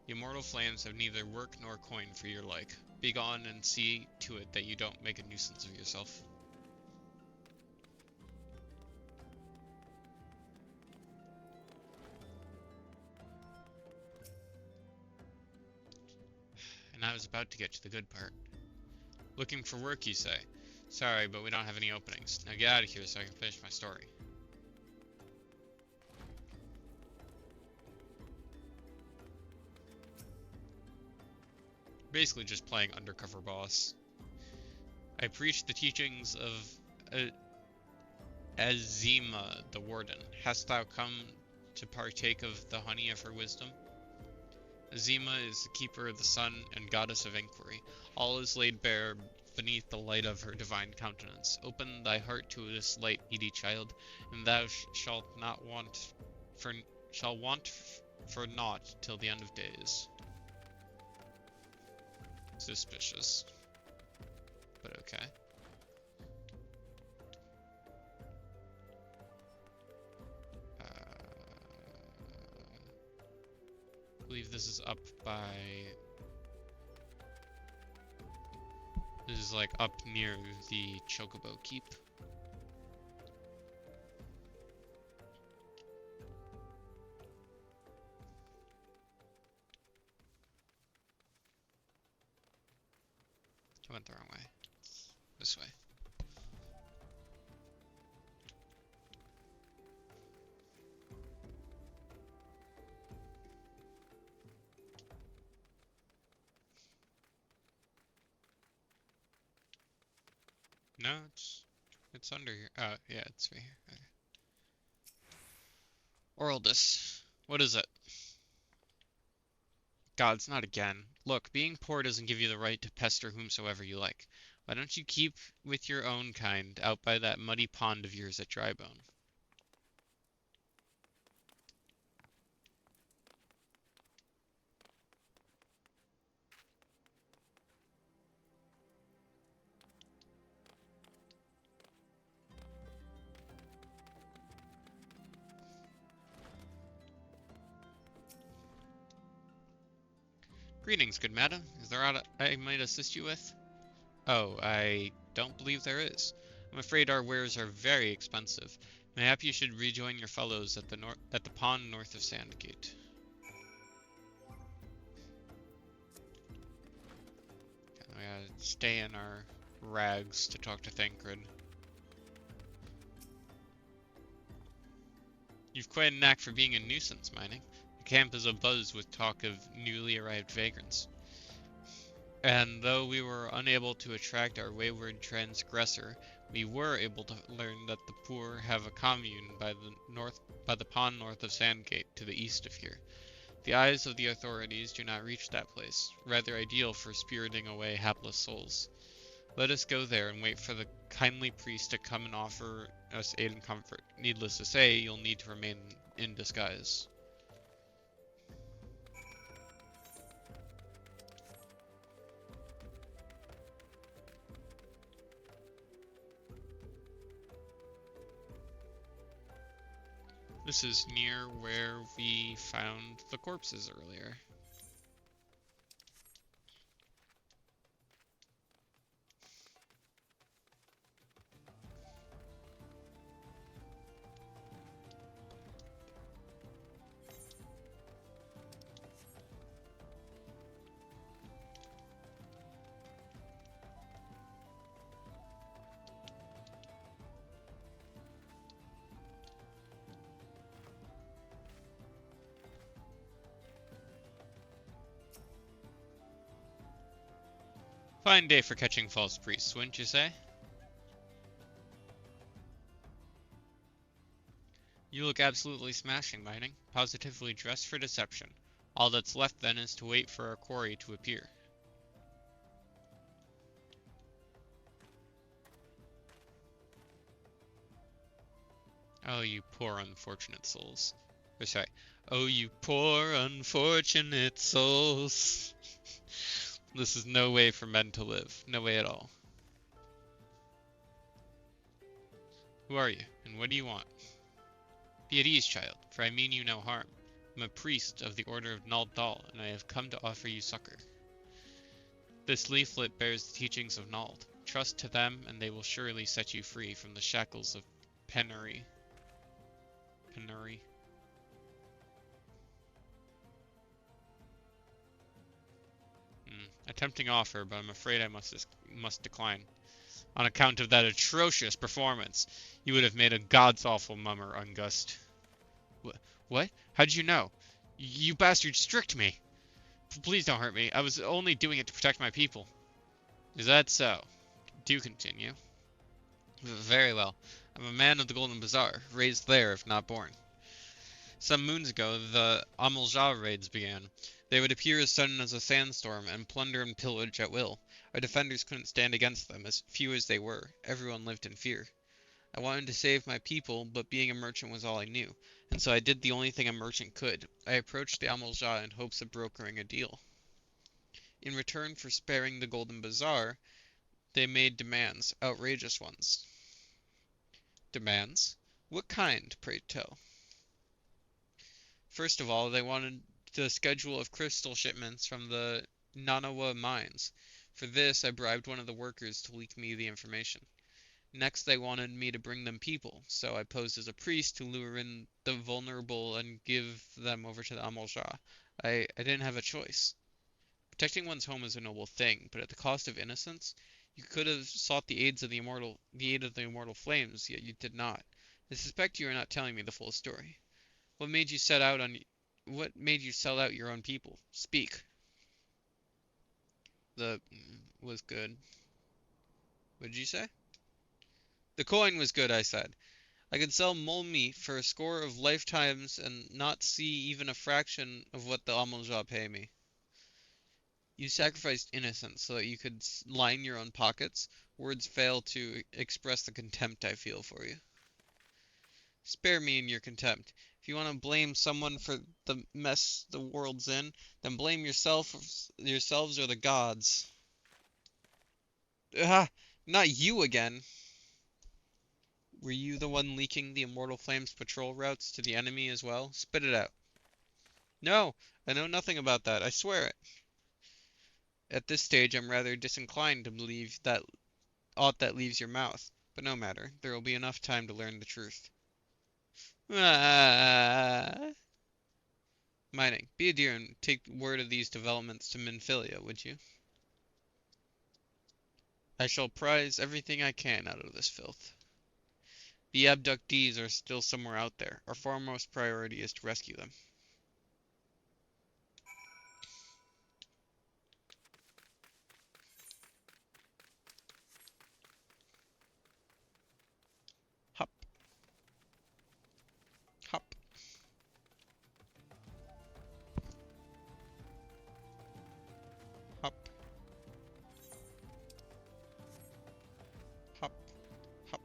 The immortal flames have neither work nor coin for your like. Begone and see to it that you don't make a nuisance of yourself. And I was about to get to the good part. Looking for work, you say? Sorry, but we don't have any openings. Now get out of here so I can finish my story. Basically just playing undercover boss. I preached the teachings of Azima the Warden. Hast thou come to partake of the honey of her wisdom. Azima is the keeper of the sun and goddess of inquiry. All is laid bare beneath the light of her divine countenance. Open thy heart to this light, needy child, and thou shalt not want for naught till the end of days. Suspicious, but okay. I believe this is up by... This is like up near the Chocobo Keep. I went the wrong way. This way. No, it's under here. Oh, yeah, it's right here. Okay. Oraldus. What is it? God, it's not again. Look, being poor doesn't give you the right to pester whomsoever you like. Why don't you keep with your own kind out by that muddy pond of yours at Drybone? Greetings, good madam. Is there aught I might assist you with? Oh, I don't believe there is. I'm afraid our wares are very expensive. Mayhap you should rejoin your fellows at the pond north of Sandgate. We gotta stay in our rags to talk to Thancred. You've quite a knack for being a nuisance, mining. The camp is abuzz with talk of newly arrived vagrants. And though we were unable to attract our wayward transgressor, we were able to learn that the poor have a commune by the pond north of Sandgate, to the east of here. The eyes of the authorities do not reach that place, rather ideal for spiriting away hapless souls. Let us go there and wait for the kindly priest to come and offer us aid and comfort. Needless to say, you'll need to remain in disguise. This is near where we found the corpses earlier. Fine day for catching false priests, wouldn't you say? You look absolutely smashing, mining. Positively dressed for deception. All that's left then is to wait for our quarry to appear. Oh, you poor unfortunate souls. Or sorry. Oh, you poor unfortunate souls. This is no way for men to live. No way at all. Who are you, and what do you want? Be at ease, child, for I mean you no harm. I'm a priest of the Order of Nald Dal, and I have come to offer you succor. This leaflet bears the teachings of Nald. Trust to them, and they will surely set you free from the shackles of penury. Penury. A tempting offer, but I'm afraid I must decline. On account of that atrocious performance, you would have made a god's awful mummer, Ungust. What? How did you know? You bastards tricked me! Please don't hurt me. I was only doing it to protect my people. Is that so? Do continue. Very well. I'm a man of the Golden Bazaar, raised there if not born. Some moons ago, the Amalja raids began. They would appear as sudden as a sandstorm and plunder and pillage at will. Our defenders couldn't stand against them, as few as they were. Everyone lived in fear. I wanted to save my people, but being a merchant was all I knew, and so I did the only thing a merchant could. I approached the Amalja in hopes of brokering a deal. In return for sparing the Golden Bazaar, they made demands, outrageous ones. Demands? What kind, pray tell? First of all, they wanted the schedule of crystal shipments from the Nanawa mines. For this, I bribed one of the workers to leak me the information. Next, they wanted me to bring them people, so I posed as a priest to lure in the vulnerable and give them over to the Amalja. I didn't have a choice. Protecting one's home is a noble thing, but at the cost of innocence, you could have sought the aid of the immortal flames, yet you did not. I suspect you are not telling me the full story. What made you sell out your own people? Speak. The was good. What did you say? The coin was good, I said. I could sell mole meat for a score of lifetimes and not see even a fraction of what the Amalja pay me. You sacrificed innocence so that you could line your own pockets. Words fail to express the contempt I feel for you. Spare me in your contempt. If you want to blame someone for the mess the world's in, then blame yourselves or the gods. Not you again. Were you the one leaking the Immortal Flames patrol routes to the enemy as well? Spit it out. No, I know nothing about that. I swear it. At this stage, I'm rather disinclined to believe that aught that leaves your mouth. But no matter. There will be enough time to learn the truth. Mining. Be a dear and take word of these developments to Minfilia, would you? I shall prize everything I can out of this filth. The abductees are still somewhere out there. Our foremost priority is to rescue them. Hop. Hop. Hop. Hop. Hop.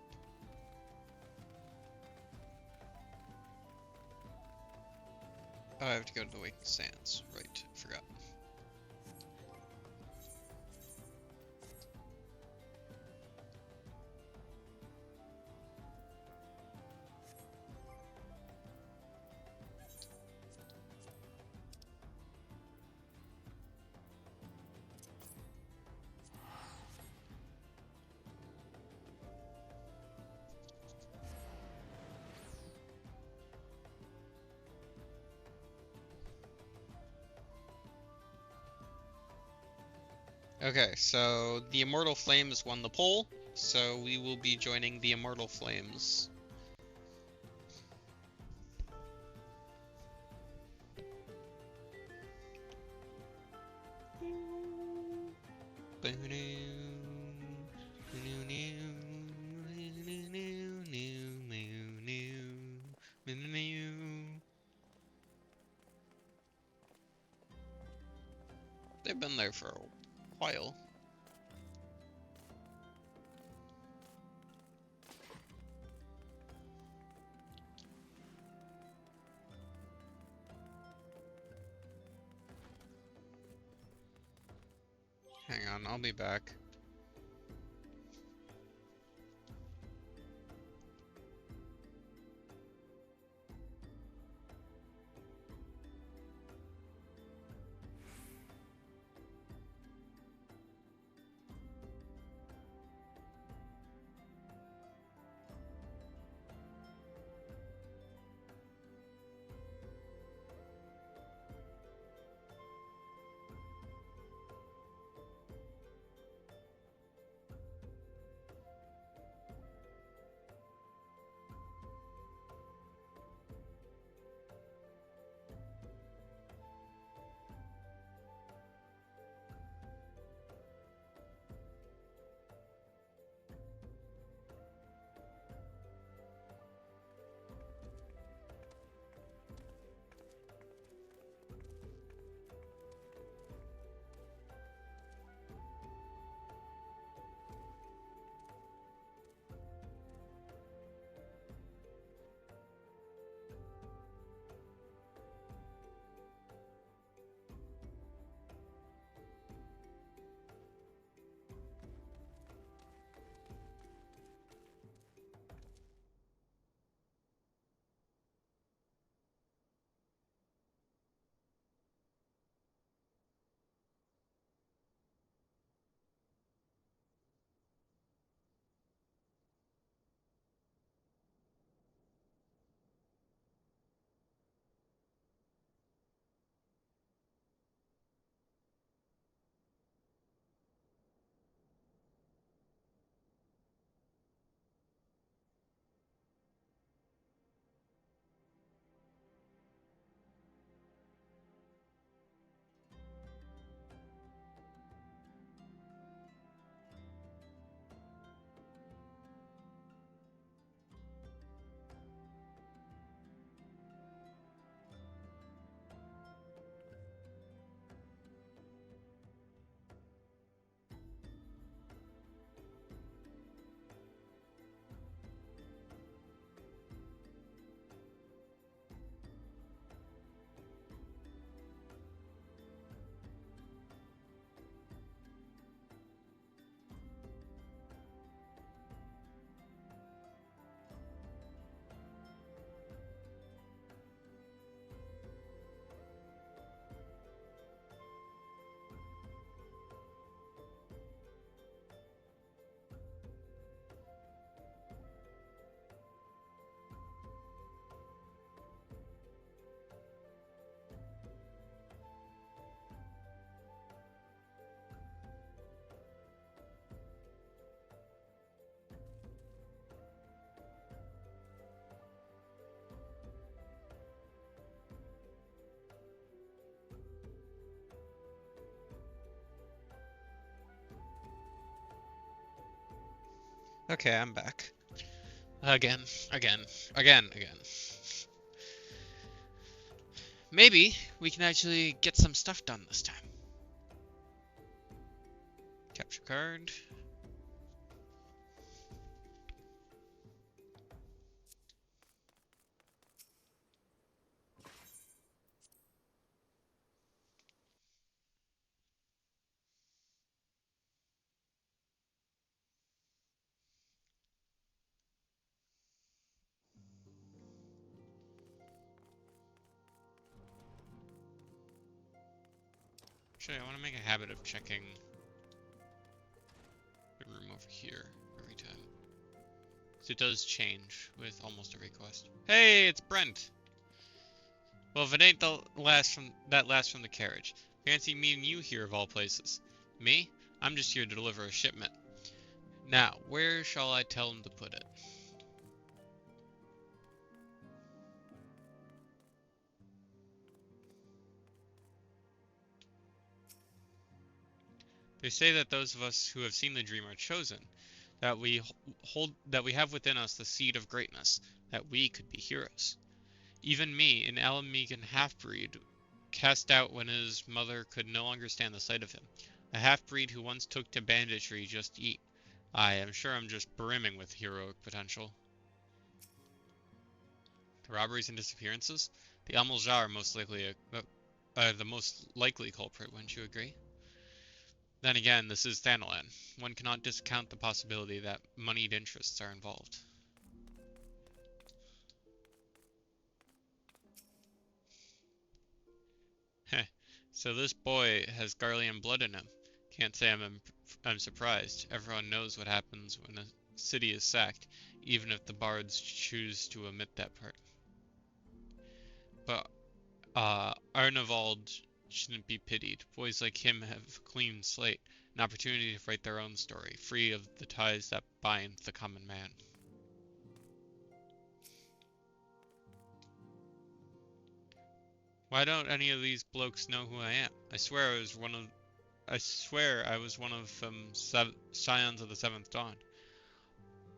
Oh, I have to go to the Waking Sands. Right, forgot. Okay, so the Immortal Flames won the poll, so we will be joining the Immortal Flames. They've been there for a while. Hang on, I'll be back. Okay, I'm back. Again, again, again, again. Maybe we can actually get some stuff done this time. Capture card. Actually, I want to make a habit of checking the room over here every time. So it does change with almost every quest. Hey, it's Brent! Well, if it ain't the last from the carriage. Fancy meeting you here of all places. Me? I'm just here to deliver a shipment. Now, where shall I tell him to put it? They say that those of us who have seen the dream are chosen, that we have within us the seed of greatness, that we could be heroes. Even me, an Alamegan half-breed, cast out when his mother could no longer stand the sight of him. A half-breed who once took to banditry just to eat. I am sure I'm just brimming with heroic potential. The robberies and disappearances? The Amalja are most likely the most likely culprit, wouldn't you agree? Then again, this is Thanalan. One cannot discount the possibility that moneyed interests are involved. Heh, so this boy has Garlean blood in him. Can't say I'm surprised. Everyone knows what happens when a city is sacked, even if the bards choose to omit that part. But Arnavald shouldn't be pitied. Boys like him have a clean slate, an opportunity to write their own story, free of the ties that bind the common man. Why don't any of these blokes know who I am? I swear I was one of Scions of the Seventh Dawn.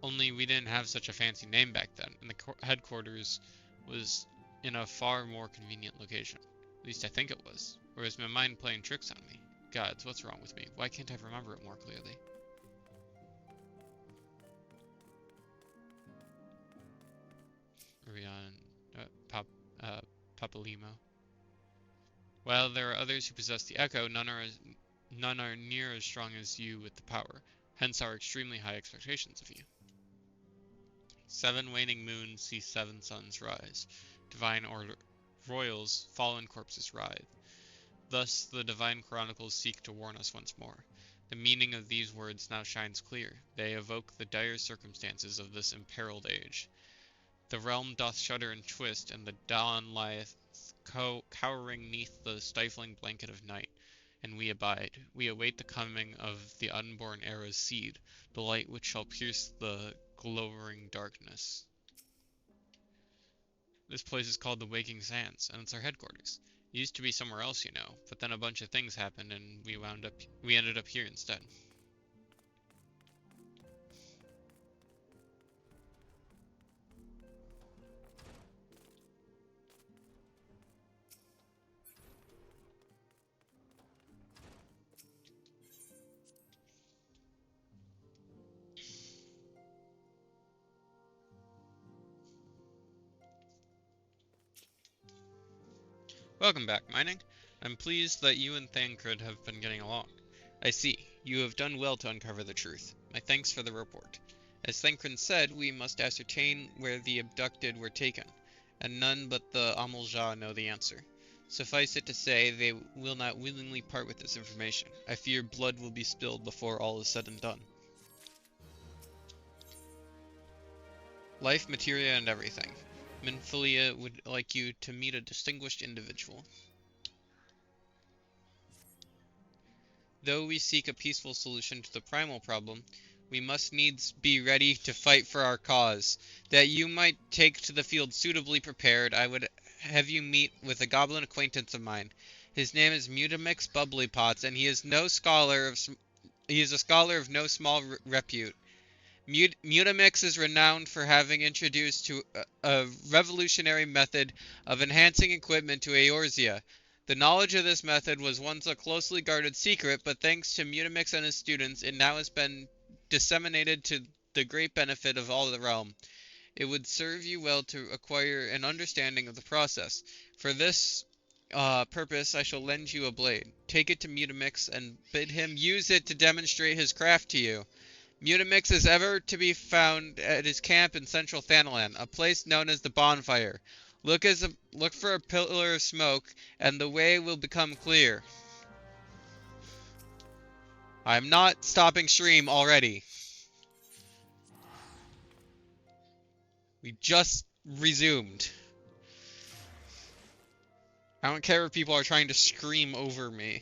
Only we didn't have such a fancy name back then, and the headquarters was in a far more convenient location. At least I think it was. Or is my mind playing tricks on me? Gods, what's wrong with me? Why can't I remember it more clearly? Are we on Papalimo? While there are others who possess the echo, none are near as strong as you with the power. Hence our extremely high expectations of you. 7 waning moons see 7 suns rise. Divine order. Royals, fallen corpses writhe. Thus the divine chronicles seek to warn us once more. The meaning of these words now shines clear. They evoke the dire circumstances of this imperiled age. The realm doth shudder and twist, and the dawn lieth cowering neath the stifling blanket of night. And we abide. We await the coming of the unborn era's seed, the light which shall pierce the glowering darkness. This place is called the Waking Sands, and it's our headquarters. It used to be somewhere else, you know, but then a bunch of things happened and we ended up here instead. Welcome back, Mining. I'm pleased that you and Thancred have been getting along. I see. You have done well to uncover the truth. My thanks for the report. As Thancred said, we must ascertain where the abducted were taken, and none but the Amalja know the answer. Suffice it to say, they will not willingly part with this information. I fear blood will be spilled before all is said and done. Life, materia, and everything. Minfilia would like you to meet a distinguished individual. Though we seek a peaceful solution to the primal problem, we must needs be ready to fight for our cause. That you might take to the field suitably prepared, I would have you meet with a goblin acquaintance of mine. His name is Mutamix Bubblypots, and he is a scholar of no small repute. Mutamix is renowned for having introduced a revolutionary method of enhancing equipment to Eorzea. The knowledge of this method was once a closely guarded secret, but thanks to Mutamix and his students, it now has been disseminated to the great benefit of all the realm. It would serve you well to acquire an understanding of the process. For this purpose, I shall lend you a blade. Take it to Mutamix and bid him use it to demonstrate his craft to you. Mutamix is ever to be found at his camp in central Thanalan, a place known as the Bonfire. Look for a pillar of smoke, and the way will become clear. I'm not stopping stream already. We just resumed. I don't care if people are trying to scream over me.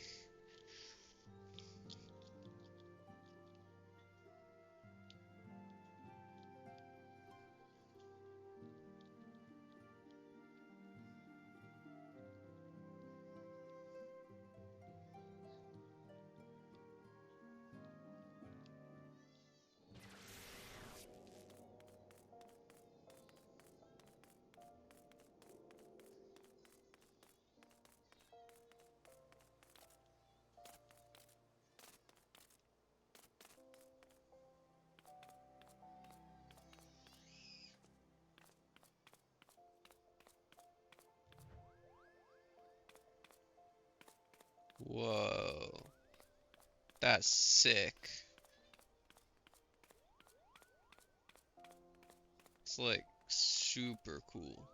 Whoa. That's sick. It's like super cool.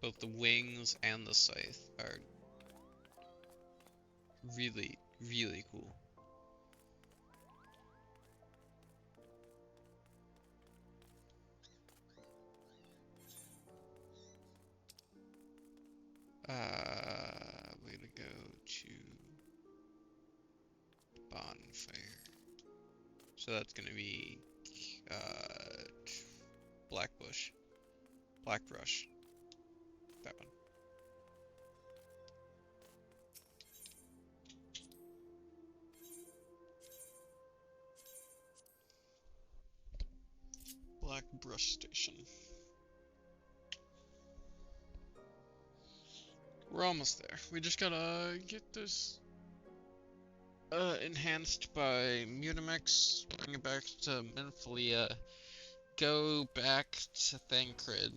Both the wings and the scythe are really, really cool. We're gonna go to Bonfire. So that's gonna be Blackbush. Blackbrush. That one. Blackbrush Station. We're almost there. We just gotta get this enhanced by Mutamix, bring it back to Minfilia, go back to Thancred,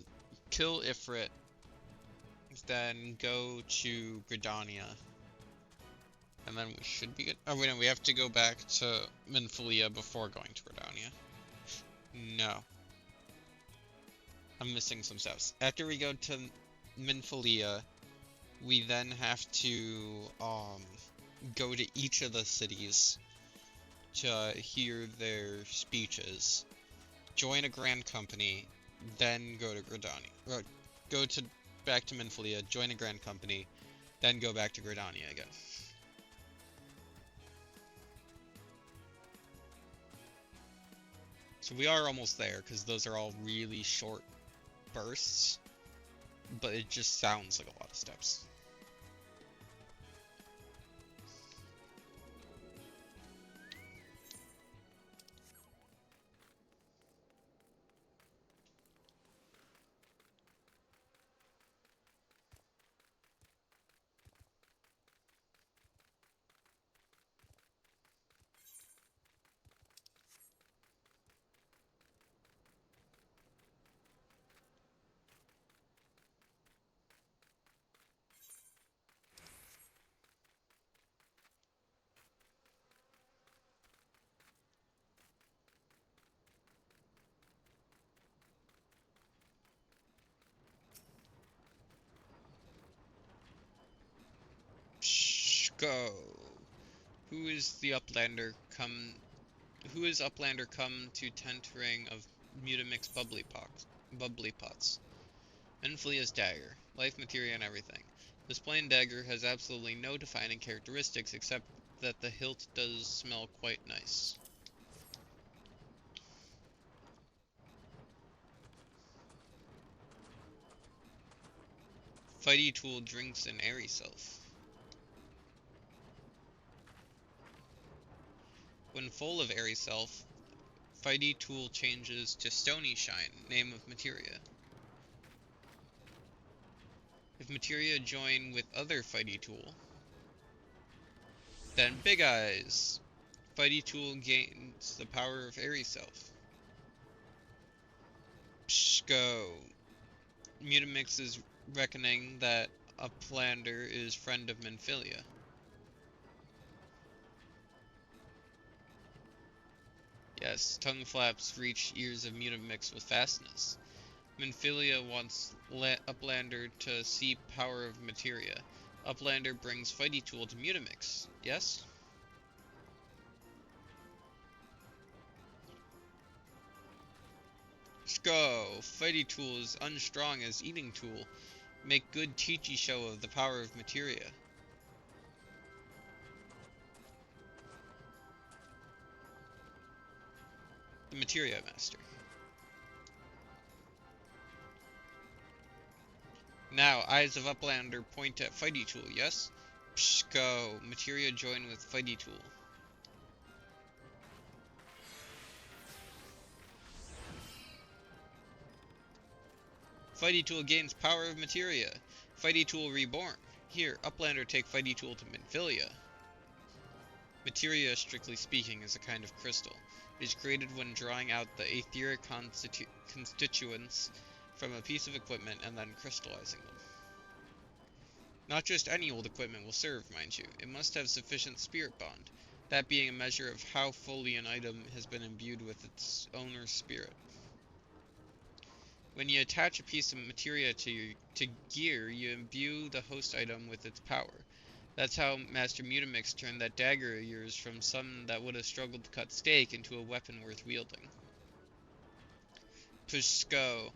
kill Ifrit, then go to Gridania. And then we should be good. Oh wait, no, we have to go back to Minfilia before going to Gridania. No. I'm missing some steps. After we go to Minfilia, we then have to go to each of the cities to hear their speeches, join a grand company, then go to Gridania. Or go to back to Minfilia, join a grand company, then go back to Gridania again. So we are almost there, because those are all really short bursts, but it just sounds like a lot of steps. Go. Who is Uplander come to tent ring of Mutamix bubbly pots? Minfilia's dagger. Life, materia, and everything. This plain dagger has absolutely no defining characteristics except that the hilt does smell quite nice. Fighty tool drinks an airy self. When full of airy self, Fighty Tool changes to Stony Shine, name of materia. If materia join with other Fighty Tool, then Big Eyes. Fighty Tool gains the power of airy self. Pshko. Mutamix is reckoning that Uplander is friend of Minfilia. Yes, tongue flaps reach ears of Mutamix with fastness. Minfilia wants Uplander to see power of materia. Uplander brings Fighty Tool to Mutamix. Yes? Go! Fighty Tool is unstrong as Eating Tool. Make good teachy show of the power of materia. The Materia Master. Now, Eyes of Uplander point at Fighty Tool, yes? Psh, go. Materia join with Fighty Tool. Fighty Tool gains power of materia. Fighty Tool reborn. Here, Uplander take Fighty Tool to Minfilia. Materia, strictly speaking, is a kind of crystal. It is created when drawing out the etheric constituents from a piece of equipment and then crystallizing them. Not just any old equipment will serve, mind you. It must have sufficient spirit bond, that being a measure of how fully an item has been imbued with its owner's spirit. When you attach a piece of materia to gear, you imbue the host item with its power. That's how Master Mutamix turned that dagger of yours from some that would have struggled to cut steak into a weapon worth wielding. Pushko.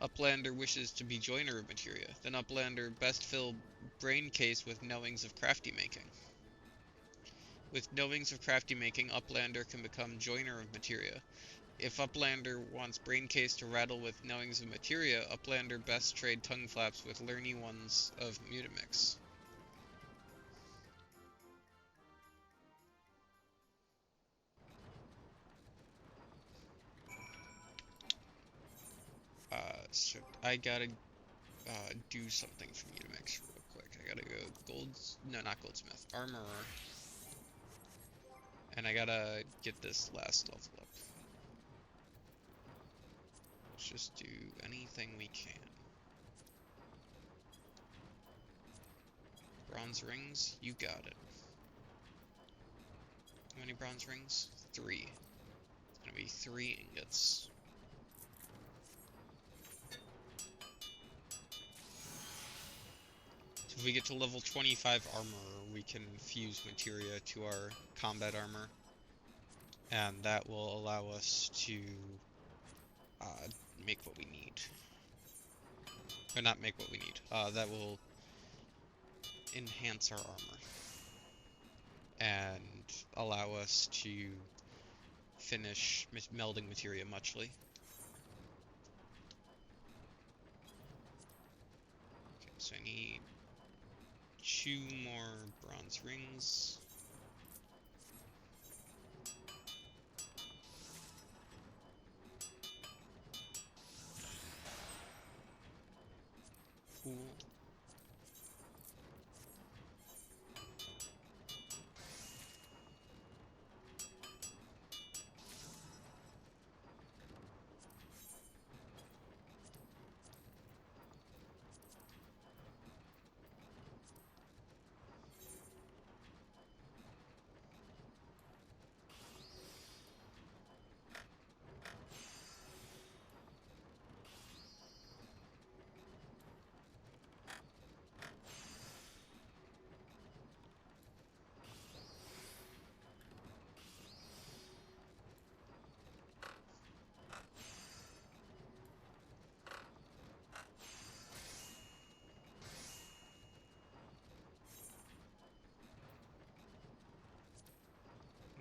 Uplander wishes to be joiner of materia. Then Uplander best fill brain case with knowings of crafty making. With knowings of crafty making, Uplander can become joiner of materia. If Uplander wants brain case to rattle with knowings of materia, Uplander best trade tongue flaps with learny ones of Mutamix. So I gotta do something for Mutamix real quick. I gotta go not goldsmith, armorer. And I gotta get this last level up. Let's just do anything we can. Bronze rings, you got it. How many bronze rings? 3. It's gonna be 3 ingots. So if we get to level 25 armor, we can fuse materia to our combat armor. And that will allow us to make what we need. Or not make what we need. That will enhance our armor. And allow us to finish melding materia muchly. Okay, so I need 2 more bronze rings. Cool.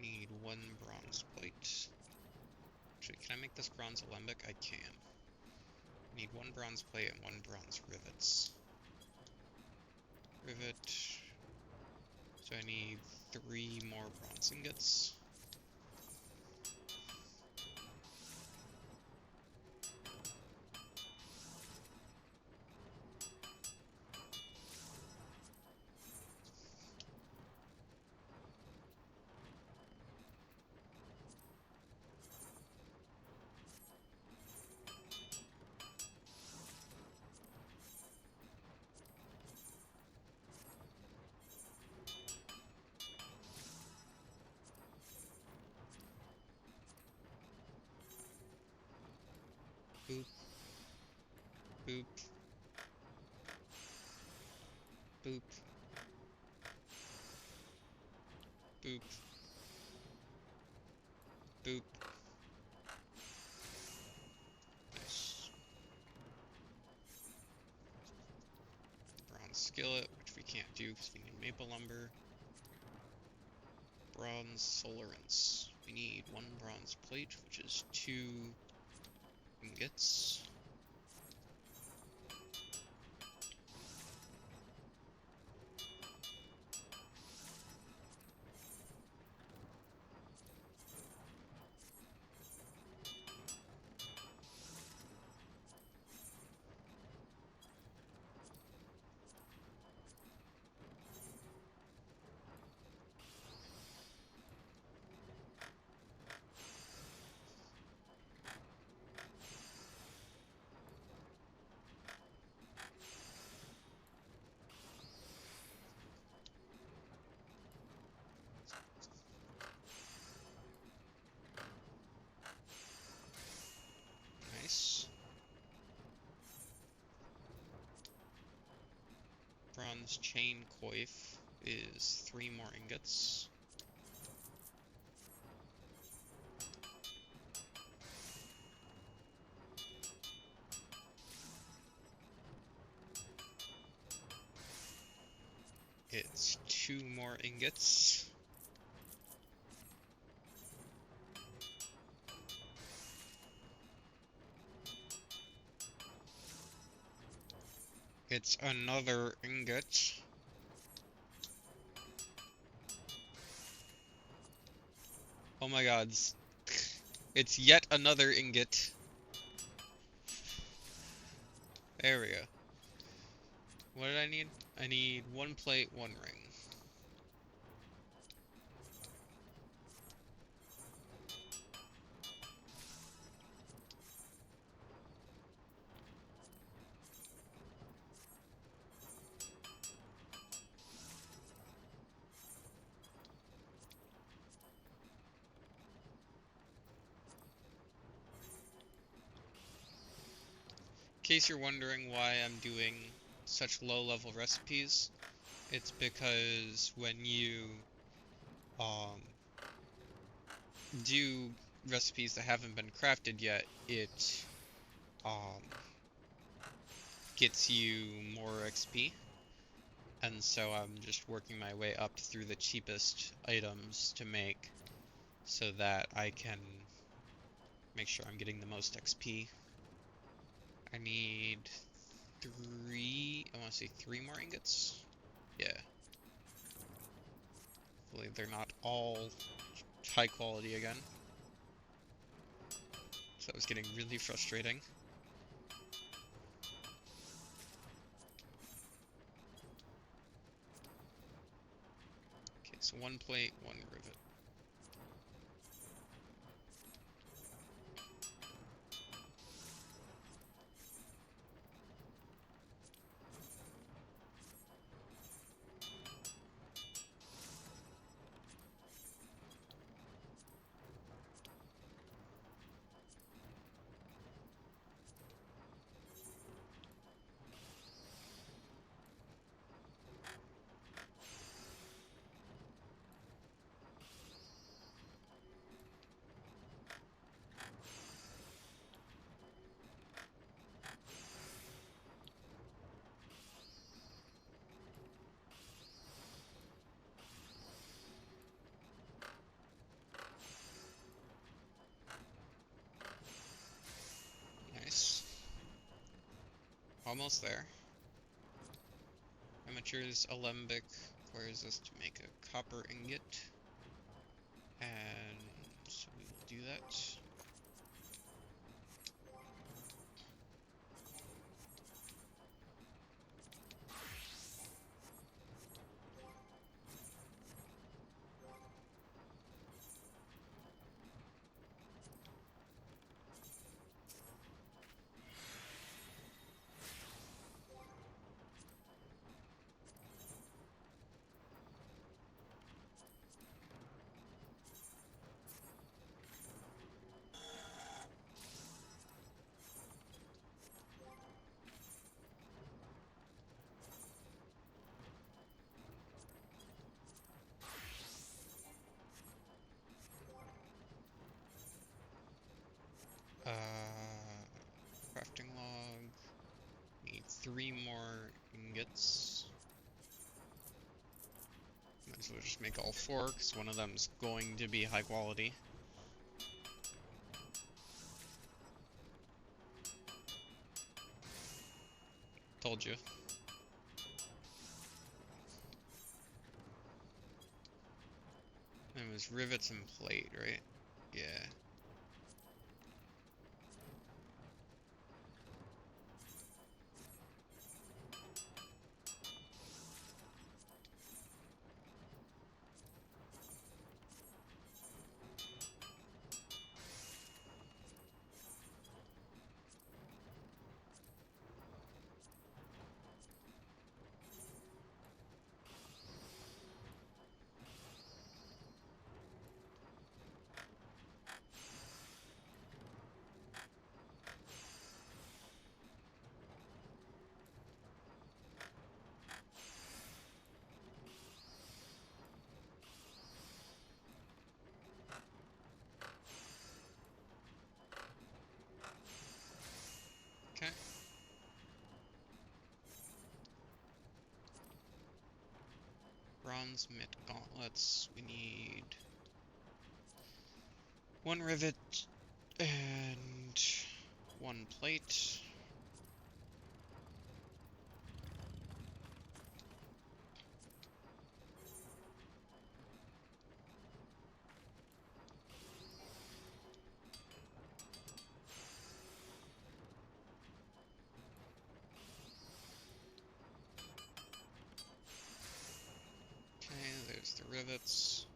Need 1 bronze plate. Actually, can I make this bronze alembic? I can. Need 1 bronze plate and 1 bronze rivets. Rivet. So I need 3 more bronze ingots. Boop. Boop. Boop. Boop. Boop. Nice. Bronze skillet, which we can't do because we need maple lumber. Bronze solarance. We need 1 bronze plate, which is 2 ingots. Nice. Bronze chain coif is 3 more ingots. It's 2 more ingots. It's another ingot. Oh my god. It's yet another ingot. There we go. What did I need? I need 1 plate, 1 ring. In case you're wondering why I'm doing such low-level recipes, it's because when you do recipes that haven't been crafted yet, it gets you more XP, and so I'm just working my way up through the cheapest items to make so that I can make sure I'm getting the most XP. I need 3, I want to say 3 more ingots? Yeah. Hopefully they're not all high quality again. So that was getting really frustrating. Okay, so 1 plate, 1 rivet. Nice. Almost there. Amateur's alembic requires us to make a copper ingot. And so we will do that. Crafting log. Need 3 more ingots. Might as well just make all 4, because one of them's going to be high quality. Told you. It was rivets and plate, right? Yeah. Okay. Bronze mid gauntlets. We need 1 rivet and 1 plate. Okay, there's the rivets.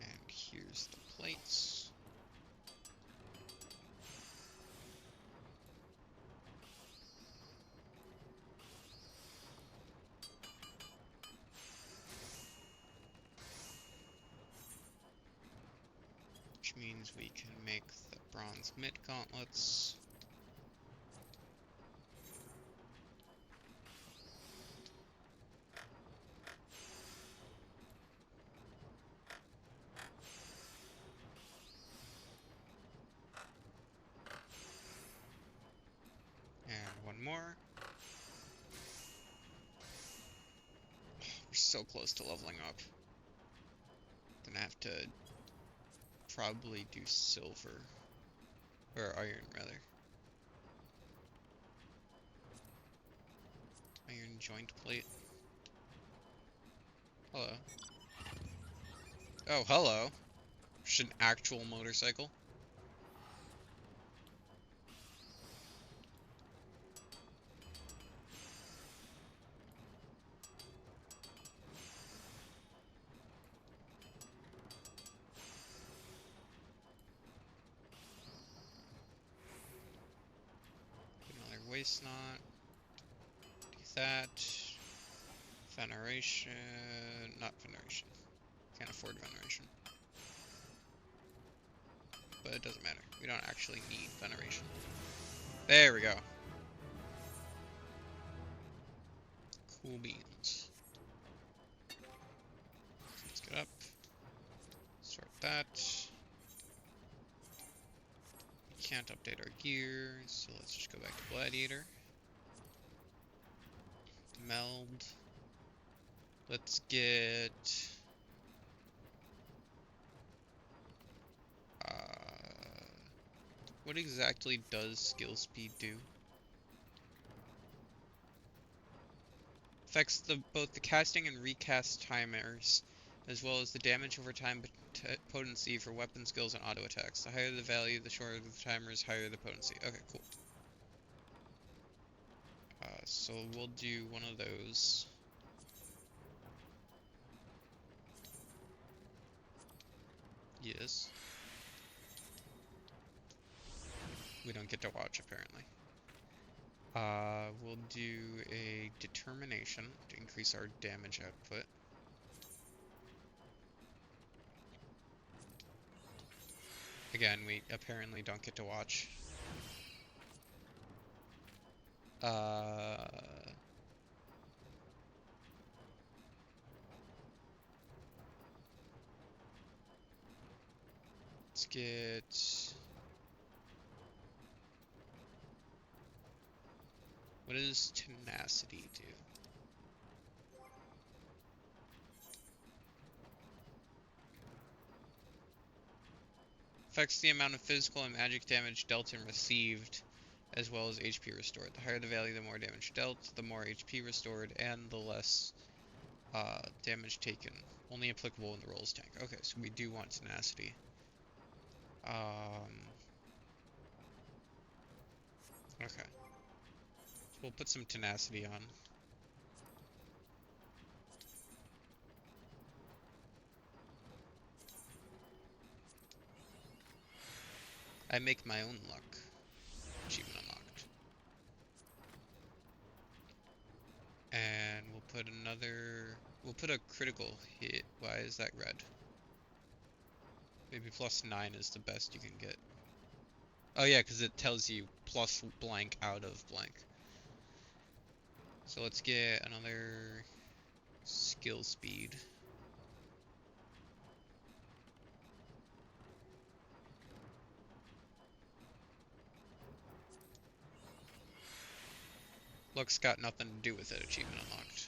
And here's the plates. Which means we can make the bronze mid gauntlets. And 1 more. We're so close to leveling up. Gonna have to probably do silver. Or iron, rather. Iron joint plate. Hello. Oh, hello. Just an actual motorcycle. Another waste knot. Do that. Veneration. Not veneration. Can't afford veneration. But it doesn't matter. We don't actually need veneration. There we go. Cool beans. Let's get up. Start that. We can't update our gear, so let's just go back to Gladiator. Meld. Let's get... what exactly does skill speed do? Affects both the casting and recast timers, as well as the damage over time potency for weapon skills and auto attacks. The higher the value, the shorter the timers, higher the potency. Okay, cool. So we'll do one of those. Yes. We don't get to watch, apparently. We'll do a determination to increase our damage output. Again, we apparently don't get to watch. Let's get... What does tenacity do? Affects the amount of physical and magic damage dealt and received, as well as HP restored. The higher the value, the more damage dealt, the more HP restored, and the less damage taken. Only applicable in the rolls tank. Okay, so we do want tenacity. Okay. So we'll put some tenacity on. I make my own luck. Achievement unlocked. And we'll put another... We'll put a critical hit. Why is that red? Maybe +9 is the best you can get. Oh yeah, because it tells you plus blank out of blank. So let's get another skill speed. Luck's got nothing to do with it, achievement unlocked.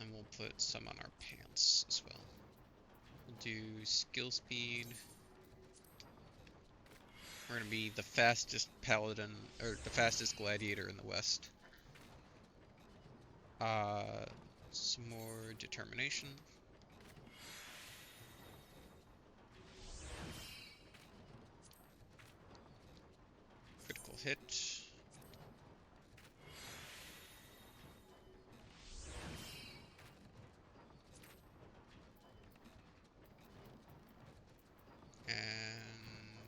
And we'll put some on our pants as well. We'll do skill speed. We're gonna be the fastest paladin, or the fastest gladiator in the West. Some more determination. Critical hit. And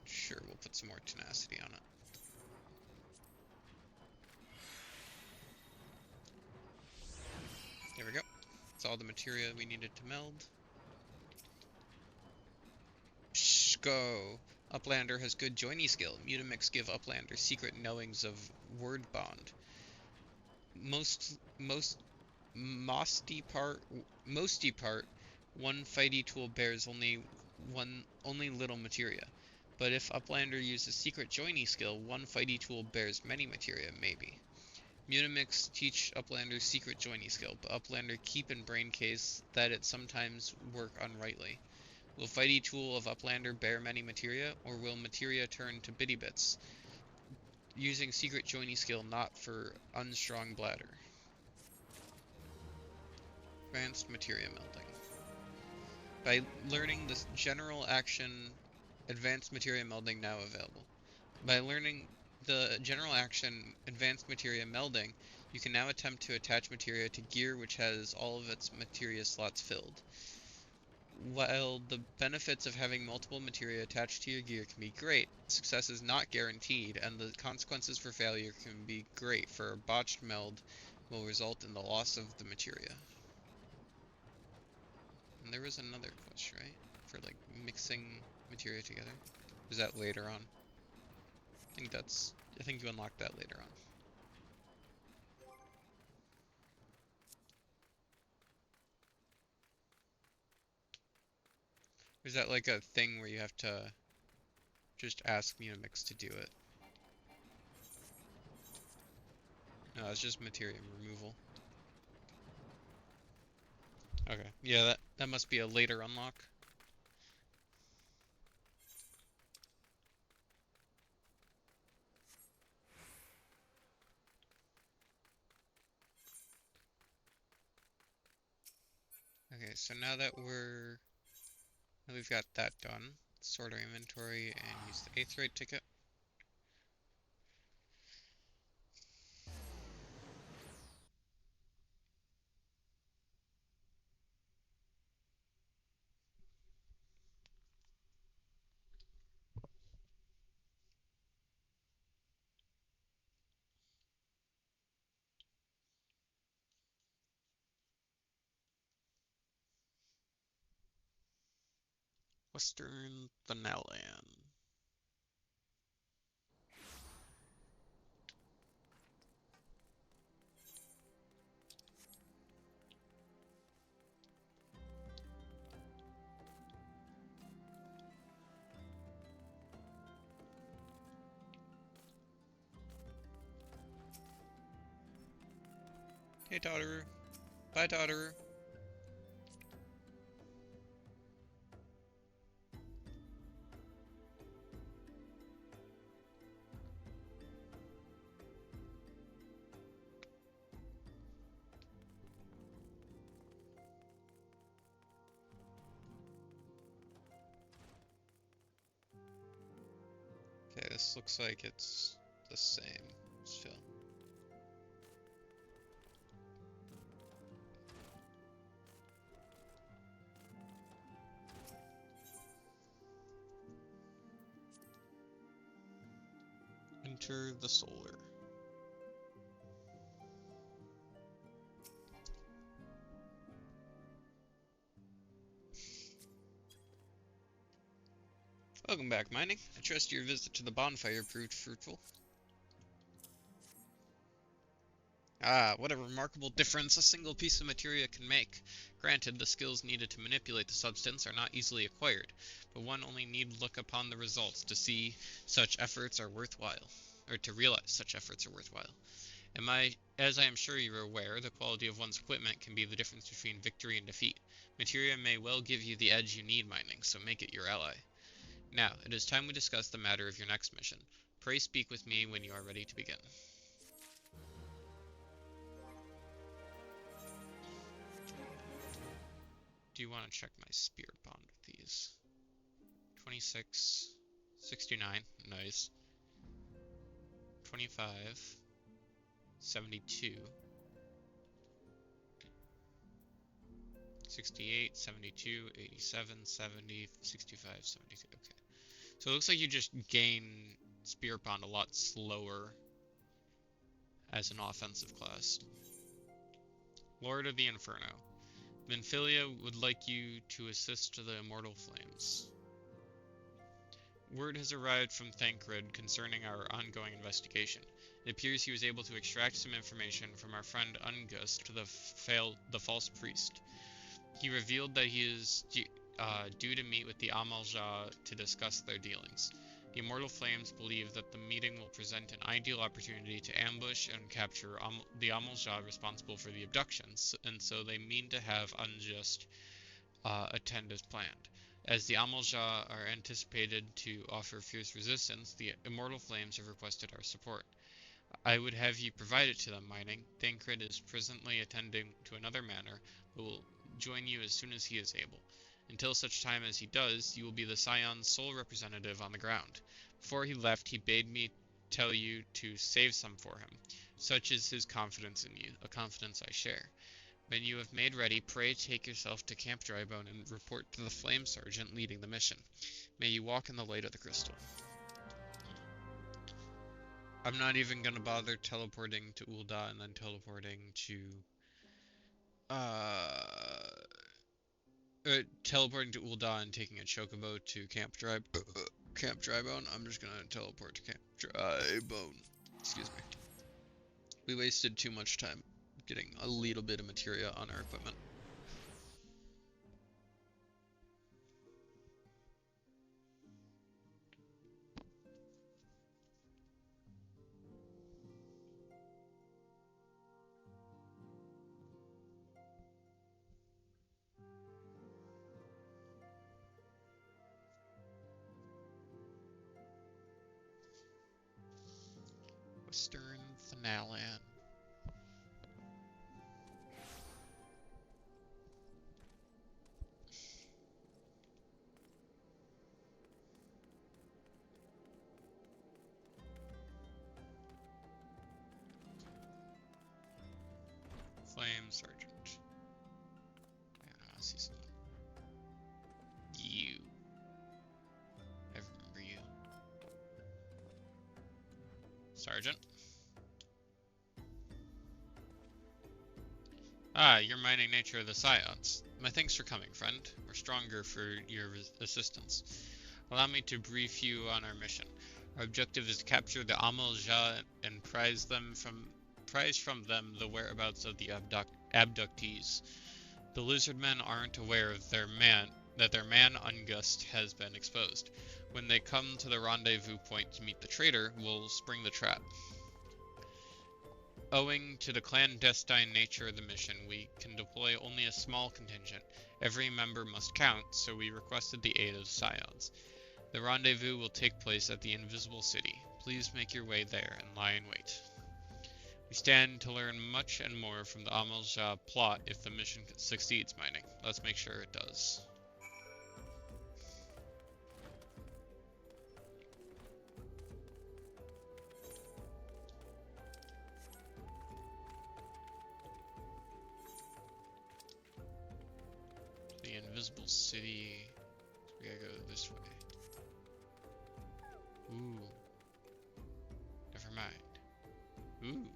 sure, we'll put some more tenacity on it. There we go. That's all the materia we needed to meld. Psh, go! Uplander has good joining skill. Mutamix give Uplander secret knowings of word bond. Mosty part, one fighty tool bears only little materia. But if Uplander uses secret joining skill, one fighty tool bears many materia, maybe. Mutamix teach Uplander's secret joining skill, but Uplander keep in brain case that it sometimes work unrightly. Will fighty tool of Uplander bear many materia, or will materia turn to bitty bits? Using secret joining skill not for unstrong bladder. Advanced materia melding. By learning this general action, advanced materia melding now available. By learning the general action, advanced materia melding, you can now attempt to attach materia to gear which has all of its materia slots filled. While the benefits of having multiple materia attached to your gear can be great, success is not guaranteed, and the consequences for failure can be great, for a botched meld will result in the loss of the materia. And there was another quest, right? For like mixing materia together. Was that later on? I think you unlock that later on. Or is that like a thing where you have to just ask Mutamix to do it? No, it's just materia removal. Okay, yeah, that must be a later unlock. Okay, so now we've got that done, sort our inventory and use the 8th rate ticket. Western Thanalan. Hey, Totterer. Bye, Totterer. Okay, this looks like it's the same still. Enter the solar. Welcome back, mining. I trust your visit to the bonfire proved fruitful. Ah, what a remarkable difference a single piece of materia can make. Granted, the skills needed to manipulate the substance are not easily acquired, but one only need look upon the results to see such efforts are worthwhile, or to realize such efforts are worthwhile. As I am sure you are aware, the quality of one's equipment can be the difference between victory and defeat. Materia may well give you the edge you need, mining, so make it your ally. Now, it is time we discuss the matter of your next mission. Pray speak with me when you are ready to begin. Do you want to check my spirit bond with these? 26, 69, nice. 25, 72, 68, 72, 87, 70, 65, 72, okay. So it looks like you just gain spirit bond a lot slower as an offensive class. Lord of the Inferno. Minfilia would like you to assist the Immortal Flames. Word has arrived from Thancred concerning our ongoing investigation. It appears he was able to extract some information from our friend Ungust, the false priest. He revealed that he is due to meet with the Amalja to discuss their dealings. The Immortal Flames believe that the meeting will present an ideal opportunity to ambush and capture the Amalja responsible for the abductions, and so they mean to have Unjust attend as planned. As the Amalja are anticipated to offer fierce resistance, the Immortal Flames have requested our support. I would have you provide it to them, mining. Thancred is presently attending to another matter, but will join you as soon as he is able. Until such time as he does, you will be the Scion's sole representative on the ground. Before he left, he bade me tell you to save some for him. Such is his confidence in you, a confidence I share. When you have made ready, pray take yourself to Camp Drybone and report to the Flame Sergeant leading the mission. May you walk in the light of the crystal. I'm not even gonna bother teleporting to Ul'dah and then teleporting to teleporting to Ul'dah and taking a chocobo to Camp Drybone. I'm just gonna teleport to Camp Drybone. Excuse me. We wasted too much time getting a little bit of materia on our equipment. Western Thanalan. Flame Sergeant. I see someone. You. I remember you. Sergeant? Ah, your mining nature of the Scions. My thanks for coming, friend. We're stronger for your assistance. Allow me to brief you on our mission. Our objective is to capture the Amalja and prize from them the whereabouts of the abductees. The Lizardmen aren't aware of that their man Ungust has been exposed. When they come to the rendezvous point to meet the traitor, we'll spring the trap. Owing to the clandestine nature of the mission, we can deploy only a small contingent. Every member must count, so we requested the aid of Scions. The rendezvous will take place at the Invisible City. Please make your way there and lie in wait. We stand to learn much and more from the Amal-Jah plot if the mission succeeds, mining. Let's make sure it does. The Invisible City. We gotta go this way. Ooh. Never mind. Ooh.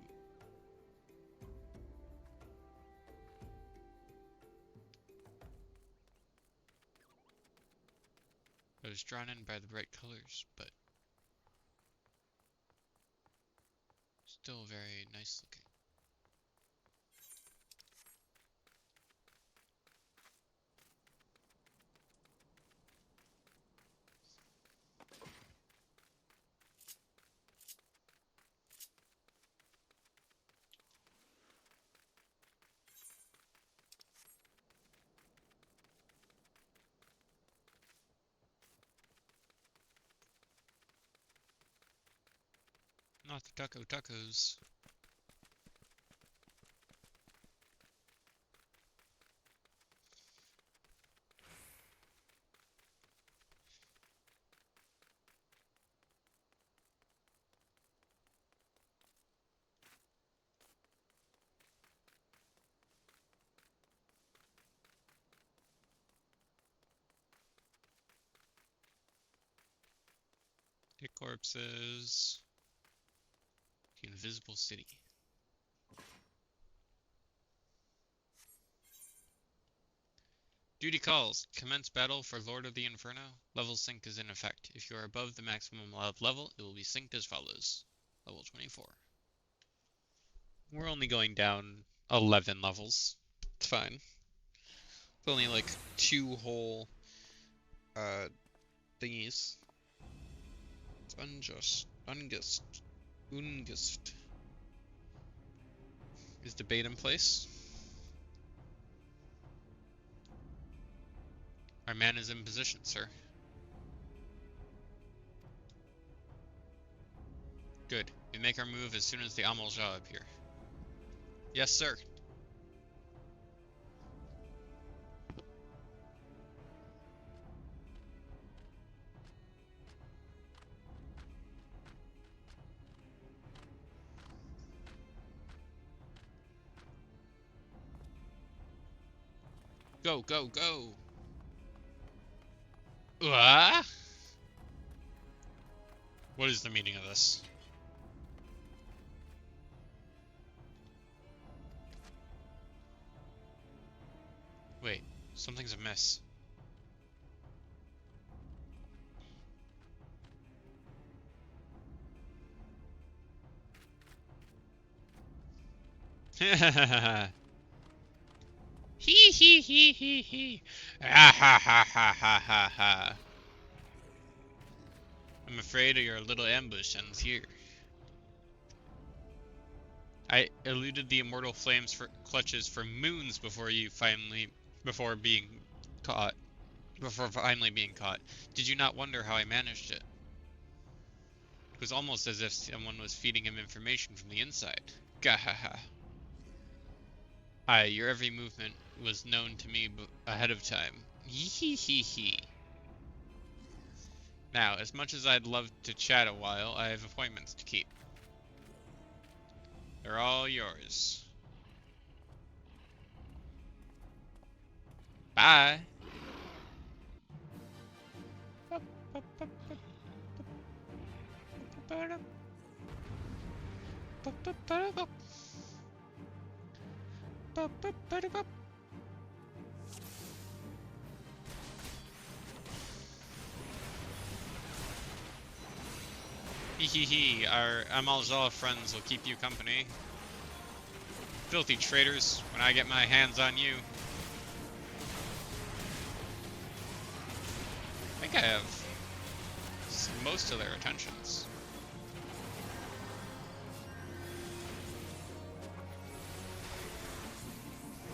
I was drawn in by the bright colors, but still very nice looking. Not the taco tacos. Get corpses. The Invisible City. Duty calls. Commence battle for Lord of the Inferno. Level sync is in effect. If you are above the maximum allowed level, it will be synced as follows. Level 24. We're only going down 11 levels. It's fine. It's only like 2 whole thingies. It's unjust. Ungust. Is debate in place? Our man is in position, sir. Good. We make our move as soon as the Amal-Jah appear. Yes, sir. Go, go, go! Ah! What is the meaning of this? Wait, something's amiss. Hee hee hee hee hee. Ah ha ha ha ha ha ha. I'm afraid your little ambush ends here. I eluded the immortal flames for clutches for moons before finally being caught. Did you not wonder how I managed it? It was almost as if someone was feeding him information from the inside. Gahaha. Aye, your every movement was known to me ahead of time. Hee hee hee. Now, as much as I'd love to chat a while, I have appointments to keep. They're all yours. Bye. Hehehe, our Amal-Jah friends will keep you company. Filthy traitors, when I get my hands on you. I think I have most of their attentions.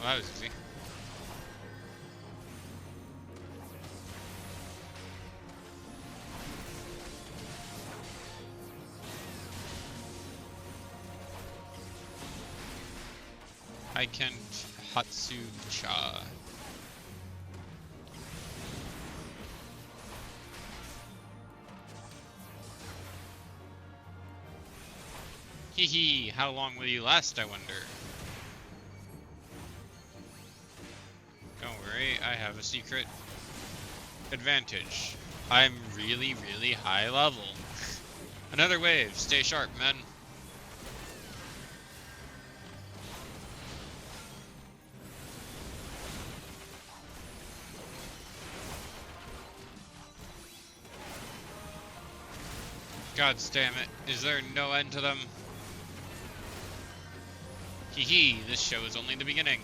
Well, that was easy. I can Hatsu-cha. Hee hee, how long will you last, I wonder? Don't worry, I have a secret advantage. I'm really, really high level. Another wave, stay sharp, men. God damn it, is there no end to them? Hee hee, this show is only the beginning.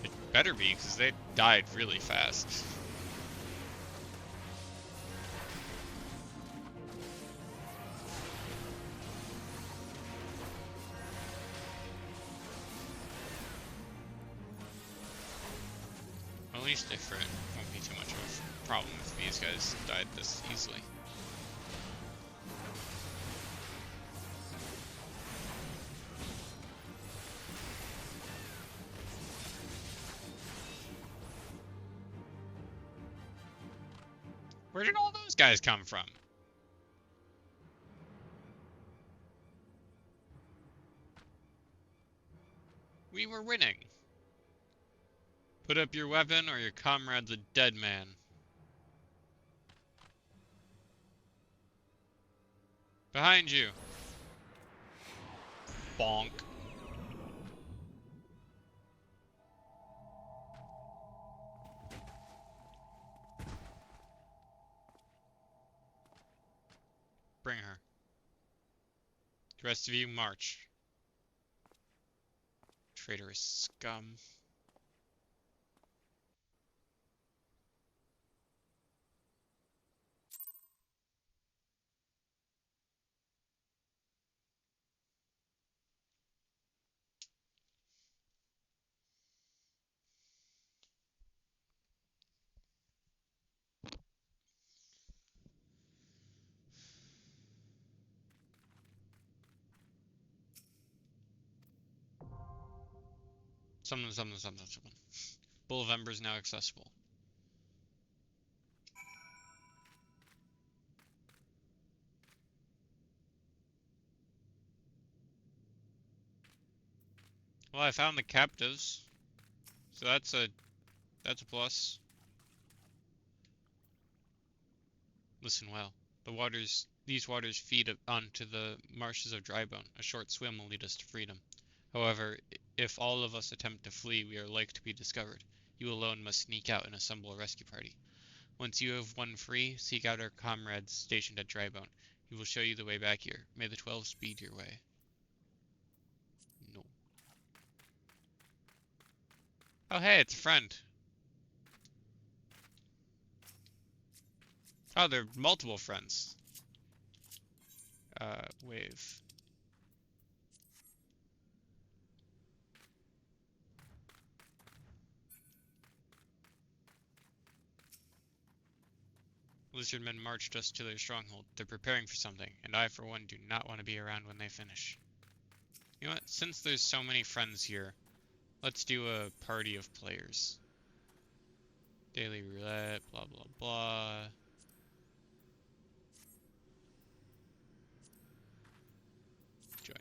It better be, because they died really fast. At least if it won't be too much of a problem if these guys died this easily. Where did all those guys come from? We were winning. Put up your weapon or your comrade's a dead man. Behind you. Bonk. Bring her. The rest of you, march. Traitorous scum. Something. Bull of Embers now accessible. Well, I found the captives, so that's a plus. Listen well. These waters feed onto the marshes of Drybone. A short swim will lead us to freedom. However, if all of us attempt to flee, we are like to be discovered. You alone must sneak out and assemble a rescue party. Once you have won free, seek out our comrades stationed at Drybone. He will show you the way back here. May the 12 speed your way. No. Oh hey, it's a friend. Oh, there are multiple friends. Wave. Lizardmen marched us to their stronghold. They're preparing for something, and I, for one, do not want to be around when they finish. You know what? Since there's so many friends here, let's do a party of players. Daily roulette, blah blah blah. Join.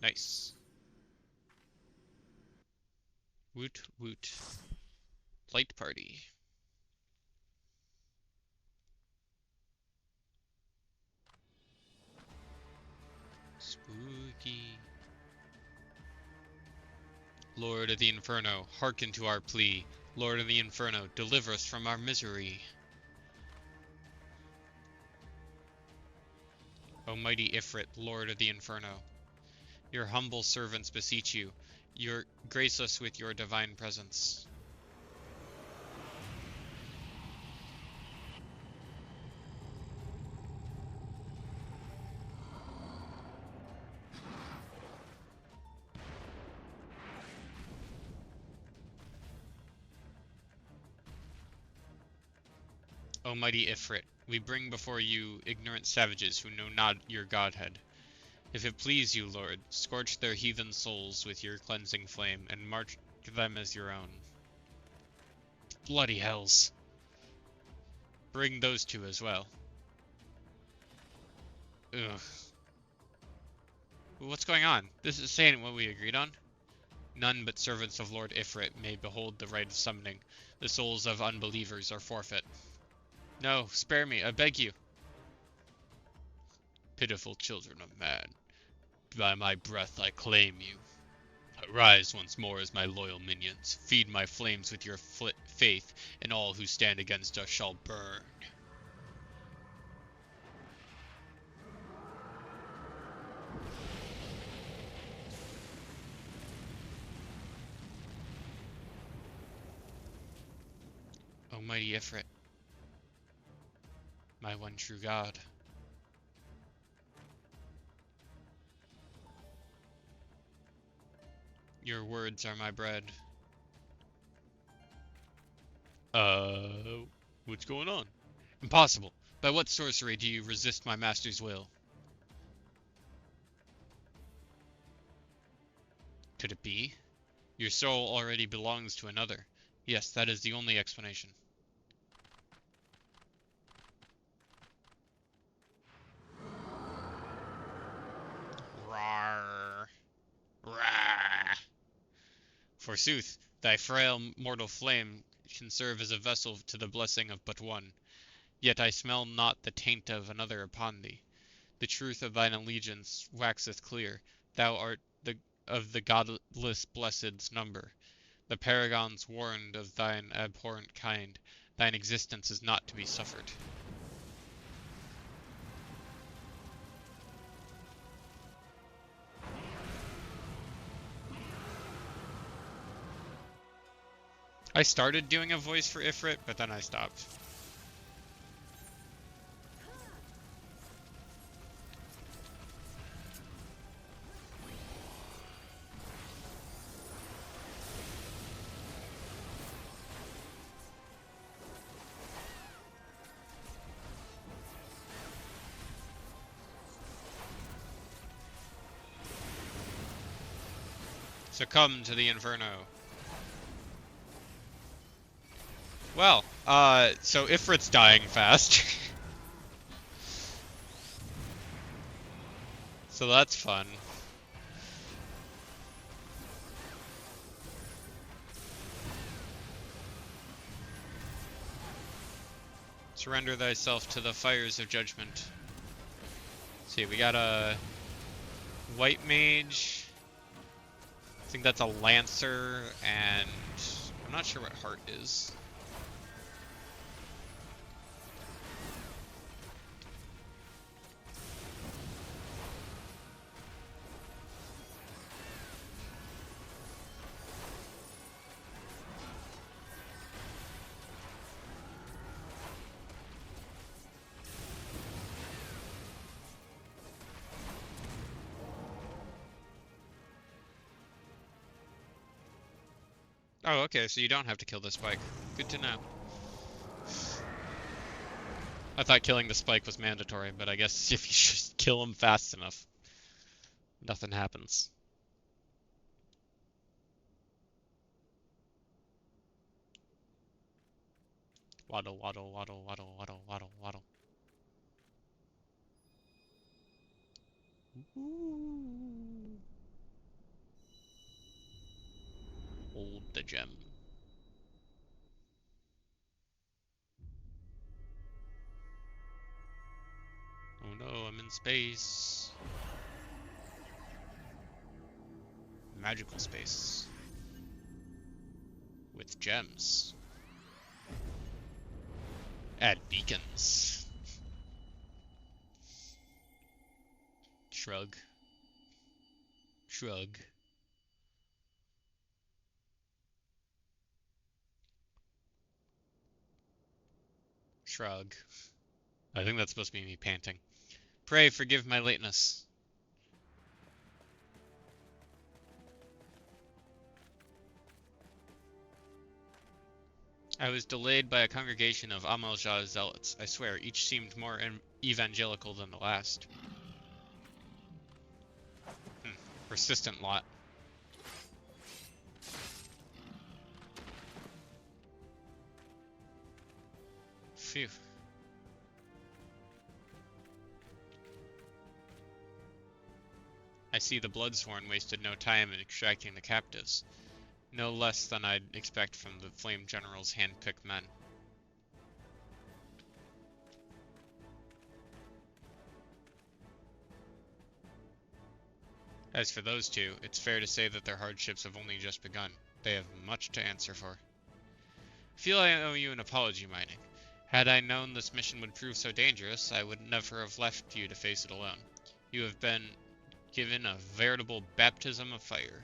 Nice. Woot woot. Light party. Spooky. Lord of the Inferno, hearken to our plea. Lord of the Inferno, deliver us from our misery. O mighty Ifrit, Lord of the Inferno, your humble servants beseech you. Grace us with your divine presence. O mighty Ifrit, we bring before you ignorant savages who know not your godhead. If it please you, Lord, scorch their heathen souls with your cleansing flame, and mark them as your own. Bloody hells. Bring those two as well. Ugh. What's going on? This is saying what we agreed on? None but servants of Lord Ifrit may behold the rite of summoning. The souls of unbelievers are forfeit. No, spare me, I beg you. Pitiful children of man, by my breath I claim you. Arise once more as my loyal minions. Feed my flames with your faith, and all who stand against us shall burn. O mighty Ifrit, my one true God. Your words are my bread. What's going on? Impossible. By what sorcery do you resist my master's will? Could it be? Your soul already belongs to another. Yes, that is the only explanation. Rawr. Rawr. Forsooth, thy frail mortal flame can serve as a vessel to the blessing of but one. Yet I smell not the taint of another upon thee. The truth of thine allegiance waxeth clear. Thou art of the godless blessed's number. The paragons warned of thine abhorrent kind. Thine existence is not to be suffered. I started doing a voice for Ifrit, but then I stopped. Succumb to the Inferno. Well, so Ifrit's dying fast. So that's fun. Surrender thyself to the fires of judgment. Let's see, we got a white mage. I think that's a lancer, and I'm not sure what heart is. Oh, okay, so you don't have to kill the spike. Good to know. I thought killing the spike was mandatory, but I guess if you just kill him fast enough, nothing happens. Waddle, waddle, waddle, waddle, waddle, waddle, waddle. Ooh. Hold the gem. Oh no, I'm in space. Magical space. With gems. Add beacons. Shrug. Shrug. Shrug. I think that's supposed to be me panting. Pray forgive my lateness. I was delayed by a congregation of Amalja zealots. I swear, each seemed more evangelical than the last. Persistent lot. Phew. I see the Bloodsworn wasted no time in extracting the captives. No less than I'd expect from the Flame General's hand-picked men. As for those two, it's fair to say that their hardships have only just begun. They have much to answer for. I feel I owe you an apology, Mining. Had I known this mission would prove so dangerous, I would never have left you to face it alone. You have been given a veritable baptism of fire.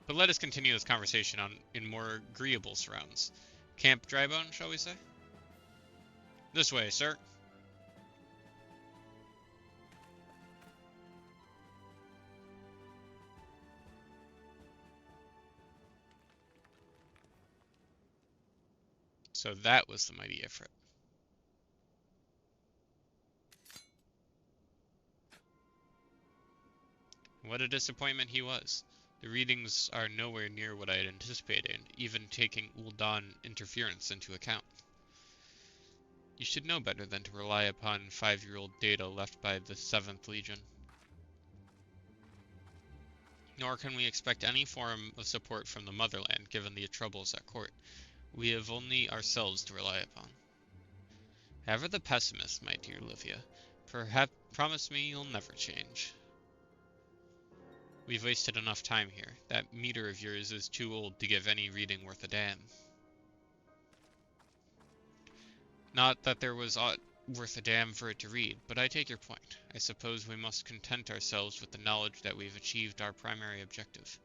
But let us continue this conversation in more agreeable surrounds. Camp Drybone, shall we say? This way, sir. So that was the mighty Ifrit. What a disappointment he was. The readings are nowhere near what I had anticipated, even taking Ul'dan interference into account. You should know better than to rely upon 5-year-old data left by the 7th Legion. Nor can we expect any form of support from the motherland, given the troubles at court. We have only ourselves to rely upon. Ever the pessimist, my dear Livia. Perhaps promise me you'll never change. We've wasted enough time here. That meter of yours is too old to give any reading worth a damn. Not that there was aught worth a damn for it to read, but I take your point. I suppose we must content ourselves with the knowledge that we've achieved our primary objective.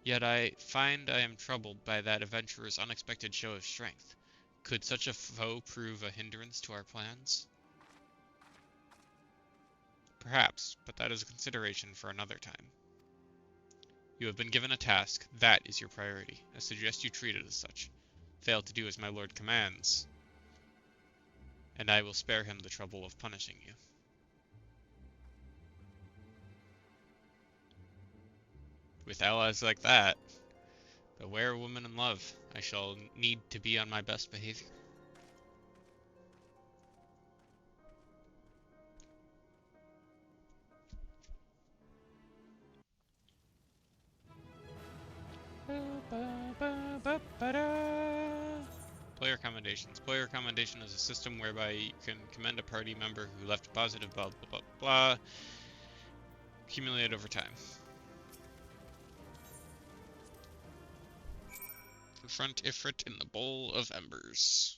Yet I find I am troubled by that adventurer's unexpected show of strength. Could such a foe prove a hindrance to our plans? Perhaps, but that is a consideration for another time. You have been given a task. That is your priority. I suggest you treat it as such. Fail to do as my lord commands, and I will spare him the trouble of punishing you. With allies like that, beware a woman in love. I shall need to be on my best behavior. Player commendations. Player commendation is a system whereby you can commend a party member who left a positive blah blah blah blah. Accumulated over time. Confront Ifrit in the Bowl of Embers.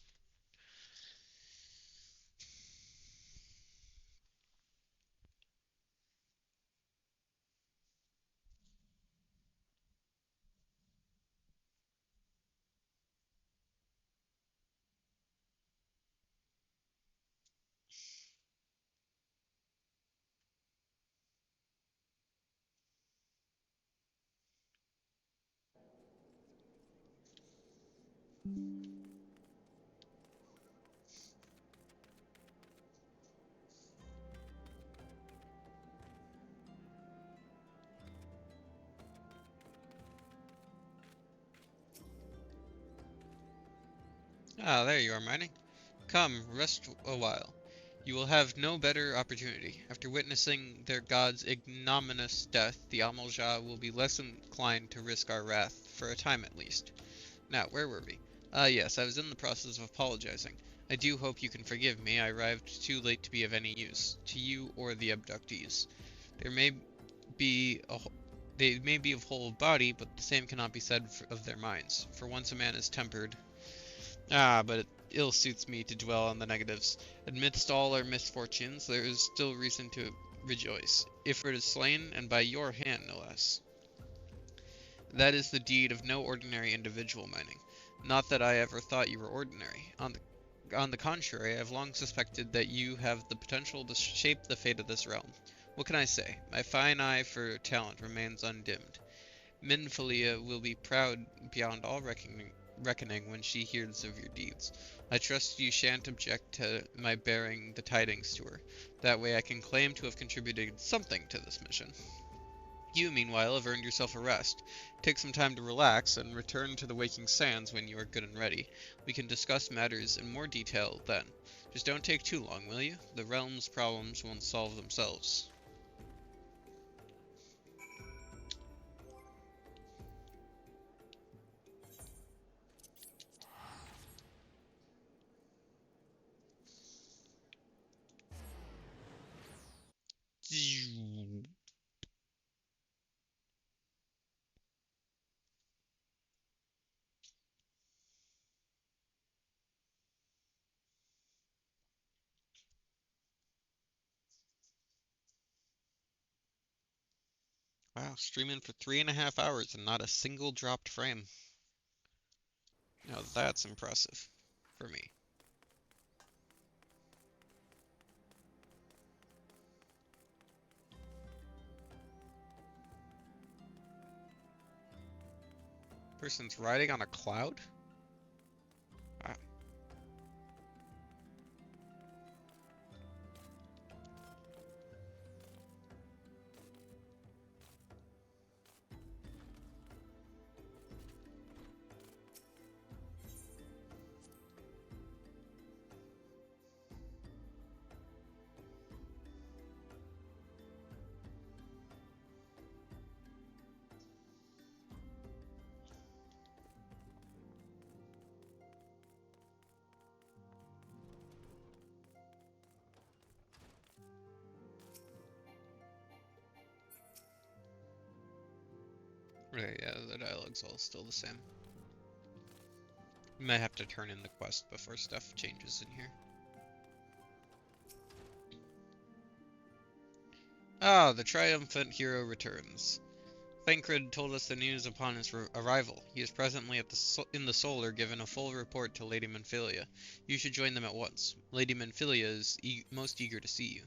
Ah, there you are, Mining. Come, rest a while. You will have no better opportunity. After witnessing their god's ignominious death, the Amalja will be less inclined to risk our wrath, for a time at least. Now, where were we? Ah, yes, I was in the process of apologizing. I do hope you can forgive me. I arrived too late to be of any use, to you or the abductees. They may be of whole of body, but the same cannot be said of their minds. For once a man is tempered... Ah, but it ill suits me to dwell on the negatives. Amidst all our misfortunes, there is still reason to rejoice. Ifrit is slain, and by your hand, no less. That is the deed of no ordinary individual, Mining. Not that I ever thought you were ordinary. On the contrary, I have long suspected that you have the potential to shape the fate of this realm. What can I say? My fine eye for talent remains undimmed. Minfilia will be proud beyond all reckoning when she hears of your deeds. I trust you shan't object to my bearing the tidings to her. That way I can claim to have contributed something to this mission. You, meanwhile, have earned yourself a rest. Take some time to relax, and return to the Waking Sands when you are good and ready. We can discuss matters in more detail then. Just don't take too long, will you? The realm's problems won't solve themselves. Wow, streaming for 3.5 hours and not a single dropped frame. Now that's impressive for me. Person's riding on a cloud? Wow. Right, yeah, the dialogue's all still the same. We might have to turn in the quest before stuff changes in here. Ah, the triumphant hero returns. Thancred told us the news upon his arrival. He is presently at in the Solar, given a full report to Lady Minfilia. You should join them at once. Lady Minfilia is most eager to see you.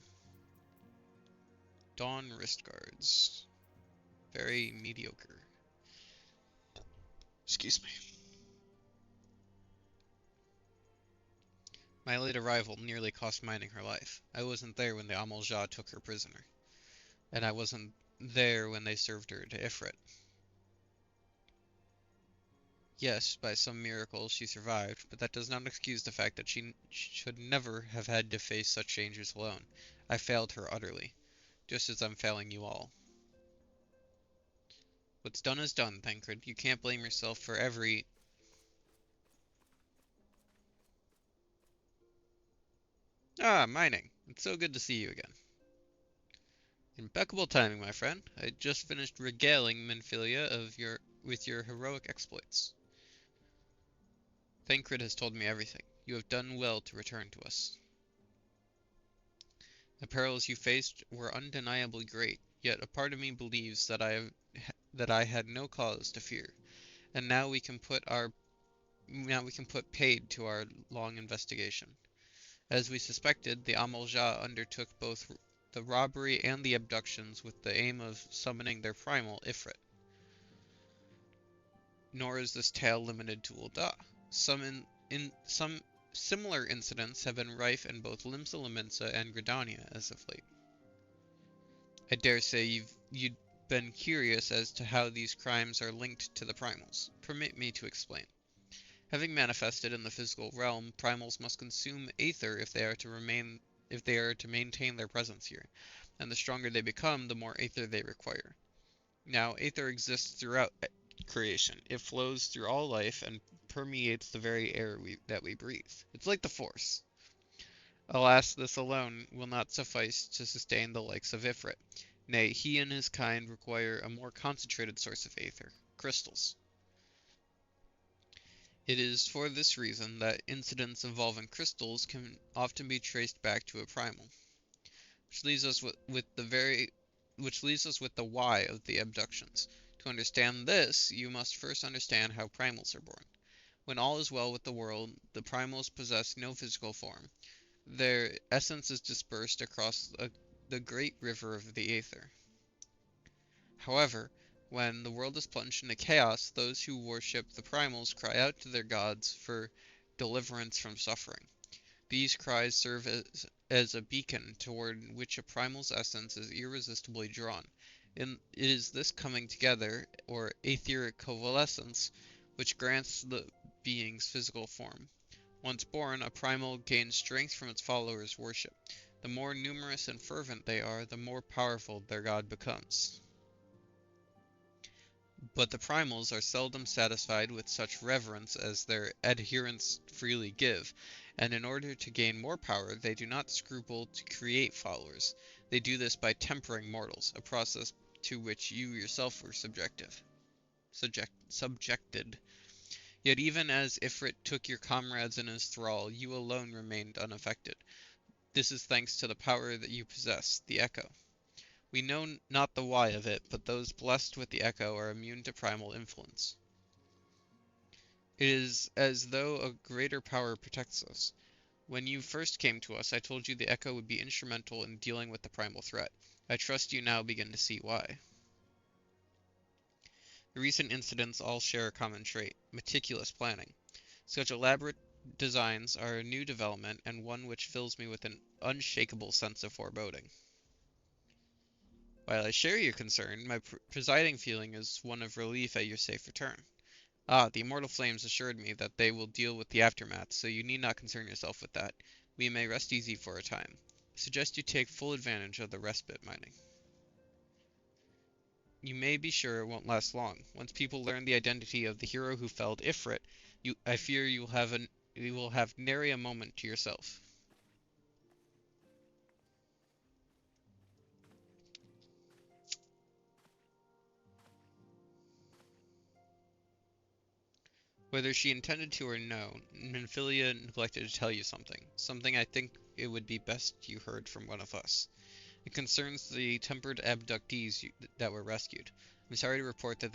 Dawn wrist guards. Very mediocre. Excuse me. My late arrival nearly cost Mining her life. I wasn't there when the Amal-Ja took her prisoner. And I wasn't there when they served her to Ifrit. Yes, by some miracle she survived, but that does not excuse the fact that she should never have had to face such dangers alone. I failed her utterly, just as I'm failing you all. What's done is done, Thancred. You can't blame yourself for every... Ah, Mining. It's so good to see you again. Impeccable timing, my friend. I just finished regaling Minfilia with your heroic exploits. Thancred has told me everything. You have done well to return to us. The perils you faced were undeniably great, yet a part of me believes that I had no cause to fear. And now we can put paid to our long investigation. As we suspected, the Amal-Ja undertook both the robbery and the abductions with the aim of summoning their primal Ifrit. Nor is this tale limited to Ul'dah. Some similar incidents have been rife in both Limsa Lominsa and Gridania as of late. I dare say you'd been curious as to how these crimes are linked to the primals. Permit me to explain. Having manifested in the physical realm, primals must consume aether if they are to maintain their presence here, and the stronger they become, the more aether they require. Now, aether exists throughout creation. It flows through all life and permeates the very air that we breathe. It's like the Force. Alas, this alone will not suffice to sustain the likes of Ifrit. Nay, he and his kind require a more concentrated source of aether, crystals. It is for this reason that incidents involving crystals can often be traced back to a primal, which leaves us with the why of the abductions. To understand this, you must first understand how primals are born. When all is well with the world, the primals possess no physical form. Their essence is dispersed across the great river of the aether. However, When the world is plunged into chaos, those who worship the primals cry out to their gods for deliverance from suffering. These cries serve as a beacon toward which a primal's essence is irresistibly drawn. And it is this coming together, or etheric coalescence, which grants the being's physical form. Once born, a primal gains strength from its followers' worship. The more numerous and fervent they are, the more powerful their god becomes. But the primals are seldom satisfied with such reverence as their adherents freely give, and in order to gain more power, they do not scruple to create followers. They do this by tempering mortals, a process to which you yourself were subjected. Yet even as Ifrit took your comrades in his thrall, you alone remained unaffected. This is thanks to the power that you possess, the Echo. We know not the why of it, but those blessed with the Echo are immune to primal influence. It is as though a greater power protects us. When you first came to us, I told you the Echo would be instrumental in dealing with the primal threat. I trust you now begin to see why. The recent incidents all share a common trait: meticulous planning. Such elaborate designs are a new development, and one which fills me with an unshakable sense of foreboding. While I share your concern, my presiding feeling is one of relief at your safe return. Ah, the immortal flames assured me that they will deal with the aftermath, so you need not concern yourself with that. We may rest easy for a time. I suggest you take full advantage of the respite mining. You may be sure it won't last long. Once people learn the identity of the hero who felled Ifrit, I fear you will have nary a moment to yourself. Whether she intended to or no, Nymphilia neglected to tell you something I think it would be best you heard from one of us. It concerns the tempered abductees that were rescued. I'm sorry to report that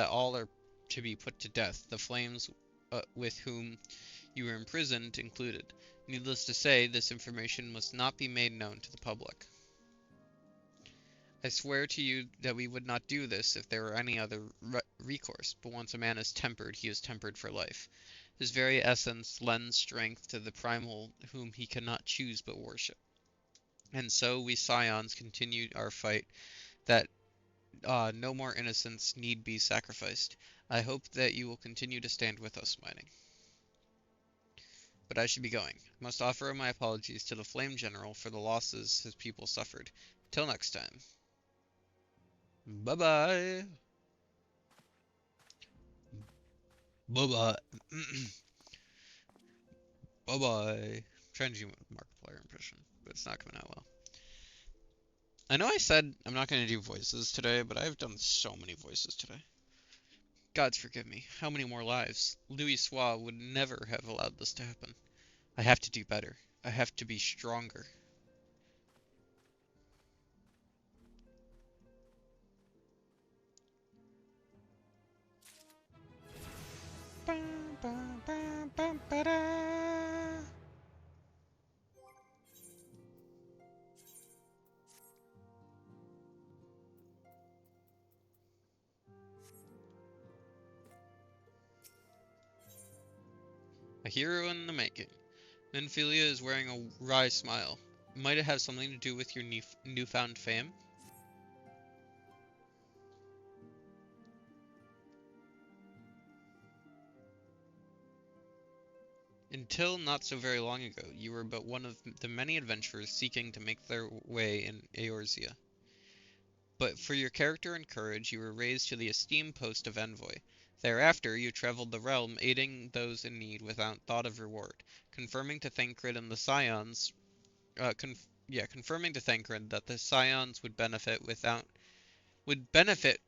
all are to be put to death, the flames with whom you were imprisoned included. Needless to say, this information must not be made known to the public. I swear to you that we would not do this if there were any other recourse, but once a man is tempered, he is tempered for life. His very essence lends strength to the primal whom he cannot choose but worship. And so we Scions continue our fight that no more innocents need be sacrificed. I hope that you will continue to stand with us, Mining. But I should be going. I must offer my apologies to the Flame General for the losses his people suffered. Till next time. Bye-bye. Bye-bye. Bye-bye. I'm trying to do a Markiplier impression, but it's not coming out well. I know I said I'm not going to do voices today, but I've done so many voices today. Gods forgive me. How many more lives? Louis Soir would never have allowed this to happen. I have to do better. I have to be stronger. A hero in the making. Nymphilia is wearing a wry smile. Might it have something to do with your newfound fame? Until not so very long ago, you were but one of the many adventurers seeking to make their way in Eorzea. But for your character and courage, you were raised to the esteemed post of envoy. Thereafter, you traveled the realm, aiding those in need without thought of reward, confirming to Thancred and the Scions, confirming to Thancred that the Scions would benefit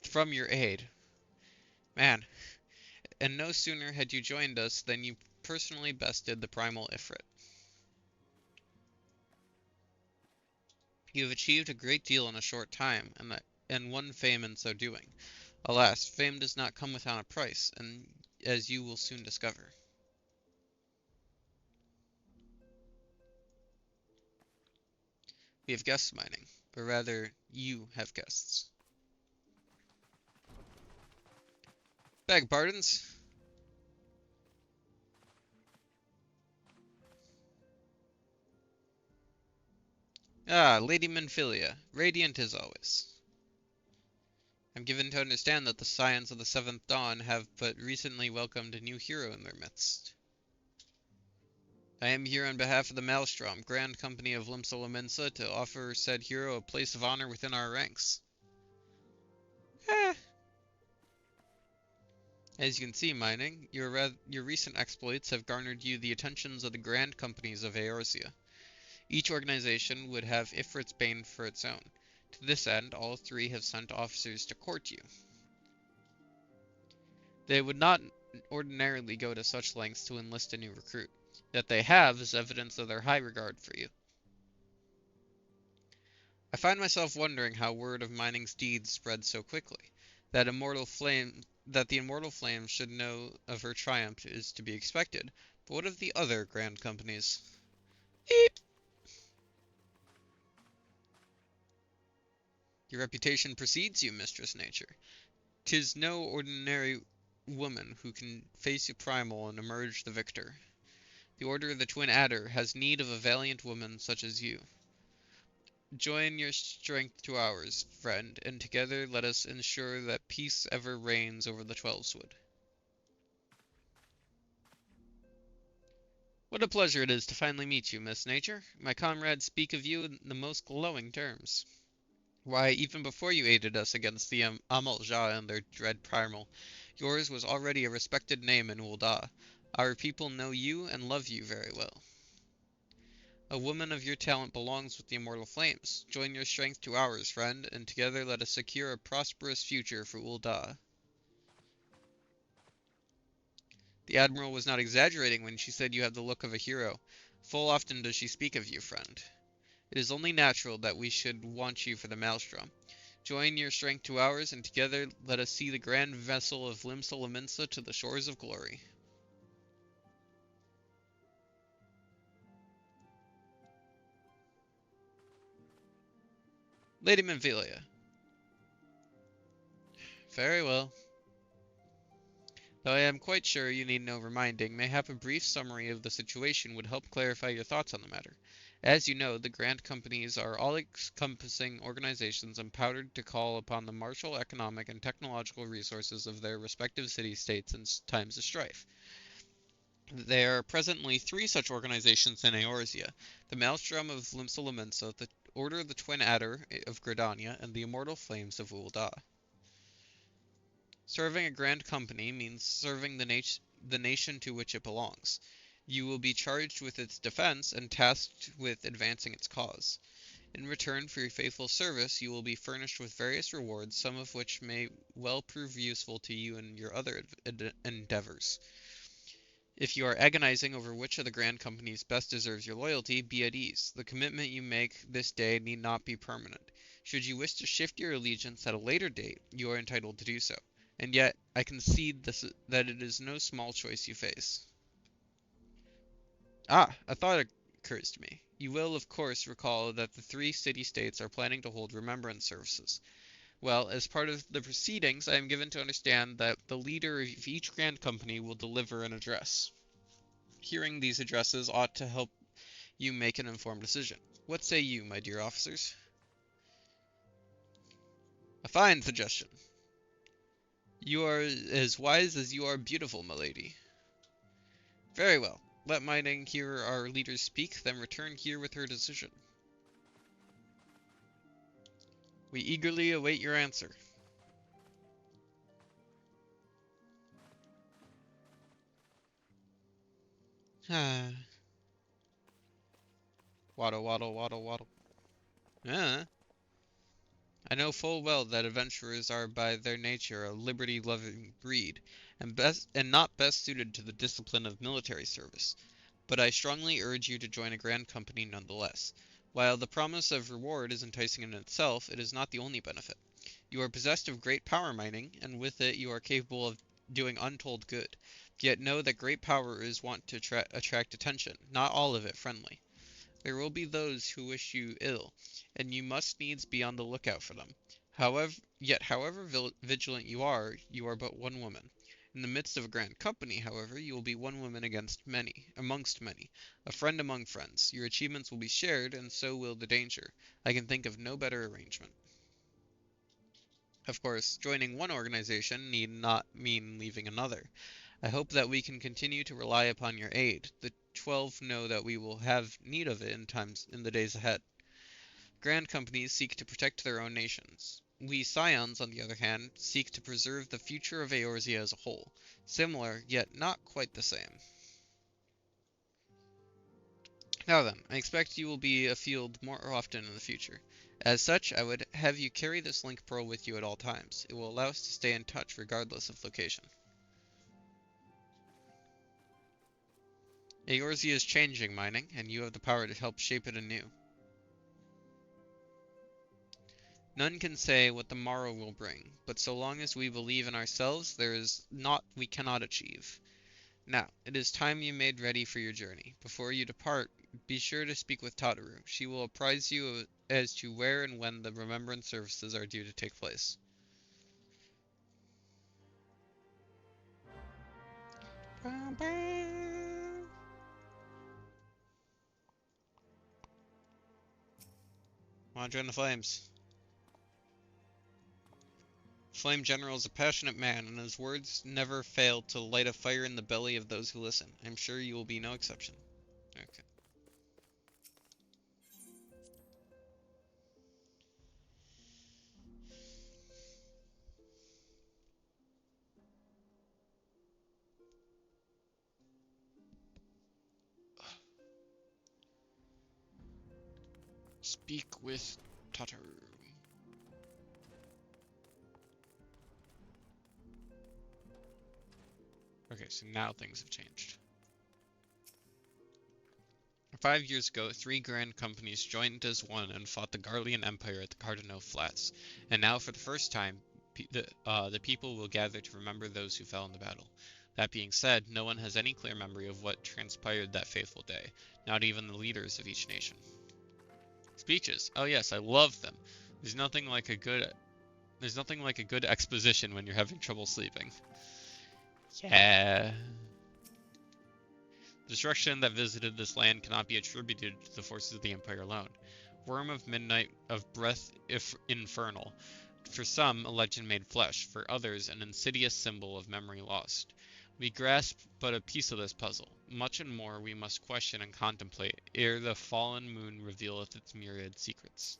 from your aid. Man, and no sooner had you joined us than you personally bested the primal Ifrit. You have achieved a great deal in a short time, and won fame in so doing. Alas, fame does not come without a price, and as you will soon discover. We have guests, Mining, or rather, you have guests. Beg pardons. Ah, Lady Minfilia, radiant as always. I'm given to understand that the Scions of the Seventh Dawn have but recently welcomed a new hero in their midst. I am here on behalf of the Maelstrom, Grand Company of Limsa to offer said hero a place of honor within our ranks. Eh. As you can see, Mining, your recent exploits have garnered you the attentions of the Grand Companies of Eorzea. Each organization would have Ifrit's Bane for its own. To this end, all three have sent officers to court you. They would not ordinarily go to such lengths to enlist a new recruit. That they have is evidence of their high regard for you. I find myself wondering how word of Mining's deeds spread so quickly. That the immortal flame should know of her triumph is to be expected, but what of the other grand companies? Eep! Your reputation precedes you, Mistress Nature. 'Tis no ordinary woman who can face a primal and emerge the victor. The Order of the Twin Adder has need of a valiant woman such as you. Join your strength to ours, friend, and together let us ensure that peace ever reigns over the Twelveswood. What a pleasure it is to finally meet you, Miss Nature. My comrades speak of you in the most glowing terms. Why, even before you aided us against the Amalja and their dread primal, yours was already a respected name in Ul'dah. Our people know you and love you very well. A woman of your talent belongs with the immortal flames. Join your strength to ours, friend, and together let us secure a prosperous future for Ul'dah. The Admiral was not exaggerating when she said you have the look of a hero. Full often does she speak of you, friend. It is only natural that we should want you for the Maelstrom. Join your strength to ours, and together let us see the grand vessel of Limsa to the shores of glory. Lady Minfilia. Very well. Though I am quite sure you need no reminding, mayhap a brief summary of the situation would help clarify your thoughts on the matter. As you know, the Grand Companies are all-encompassing organizations empowered to call upon the martial, economic, and technological resources of their respective city-states in times of strife. There are presently 3 such organizations in Eorzea: the Maelstrom of Limsa, the Order of the Twin Adder of Gridania, and the Immortal Flames of Ul'dah. Serving a Grand Company means serving the nation to which it belongs. You will be charged with its defense and tasked with advancing its cause. In return for your faithful service, you will be furnished with various rewards, some of which may well prove useful to you in your other endeavors. If you are agonizing over which of the Grand Companies best deserves your loyalty, be at ease. The commitment you make this day need not be permanent. Should you wish to shift your allegiance at a later date, you are entitled to do so. And yet, I concede that it is no small choice you face. Ah, a thought occurs to me. You will, of course, recall that the 3 city-states are planning to hold remembrance services. Well, as part of the proceedings, I am given to understand that the leader of each Grand Company will deliver an address. Hearing these addresses ought to help you make an informed decision. What say you, my dear officers? A fine suggestion. You are as wise as you are beautiful, milady. Very well. Let Mining hear our leaders speak, then return here with her decision. We eagerly await your answer. Waddle, waddle, waddle, waddle. I know full well that adventurers are by their nature a liberty-loving breed, and not best suited to the discipline of military service. But I strongly urge you to join a Grand Company nonetheless. While the promise of reward is enticing in itself, it is not the only benefit. You are possessed of great power, Mining, and with it you are capable of doing untold good. Yet know that great power is wont to attract attention, not all of it friendly. There will be those who wish you ill, and you must needs be on the lookout for them. However vigilant you are but one woman. In the midst of a grand company, however, you will be one woman amongst many, a friend among friends. Your achievements will be shared, and so will the danger. I can think of no better arrangement. Of course, joining one organization need not mean leaving another. I hope that we can continue to rely upon your aid. The 12 know that we will have need of it in the days ahead. Grand companies seek to protect their own nations. We Scions, on the other hand, seek to preserve the future of Eorzea as a whole. Similar, yet not quite the same. Now then, I expect you will be afield more often in the future. As such, I would have you carry this link pearl with you at all times. It will allow us to stay in touch regardless of location. Eorzea is changing mining, and you have the power to help shape it anew. None can say what the morrow will bring, but so long as we believe in ourselves, there is naught we cannot achieve. Now, it is time you made ready for your journey. Before you depart, be sure to speak with Tataru. She will apprise you as to where and when the remembrance services are due to take place. Want to join the flames? Flame General is a passionate man, and his words never fail to light a fire in the belly of those who listen. I'm sure you will be no exception. Okay. Speak with Tataru. Okay, so now things have changed. 5 years ago, 3 grand companies joined as one and fought the Garlean Empire at the Cardinal Flats. And now, for the first time, the people will gather to remember those who fell in the battle. That being said, no one has any clear memory of what transpired that fateful day, not even the leaders of each nation. Speeches. Oh yes, I love them. There's nothing like a good exposition when you're having trouble sleeping. Yeah. The destruction that visited this land cannot be attributed to the forces of the Empire alone. Worm of midnight, of breath if infernal. For some, a legend made flesh. For others, an insidious symbol of memory lost. We grasp but a piece of this puzzle. Much and more we must question and contemplate ere the fallen moon revealeth its myriad secrets.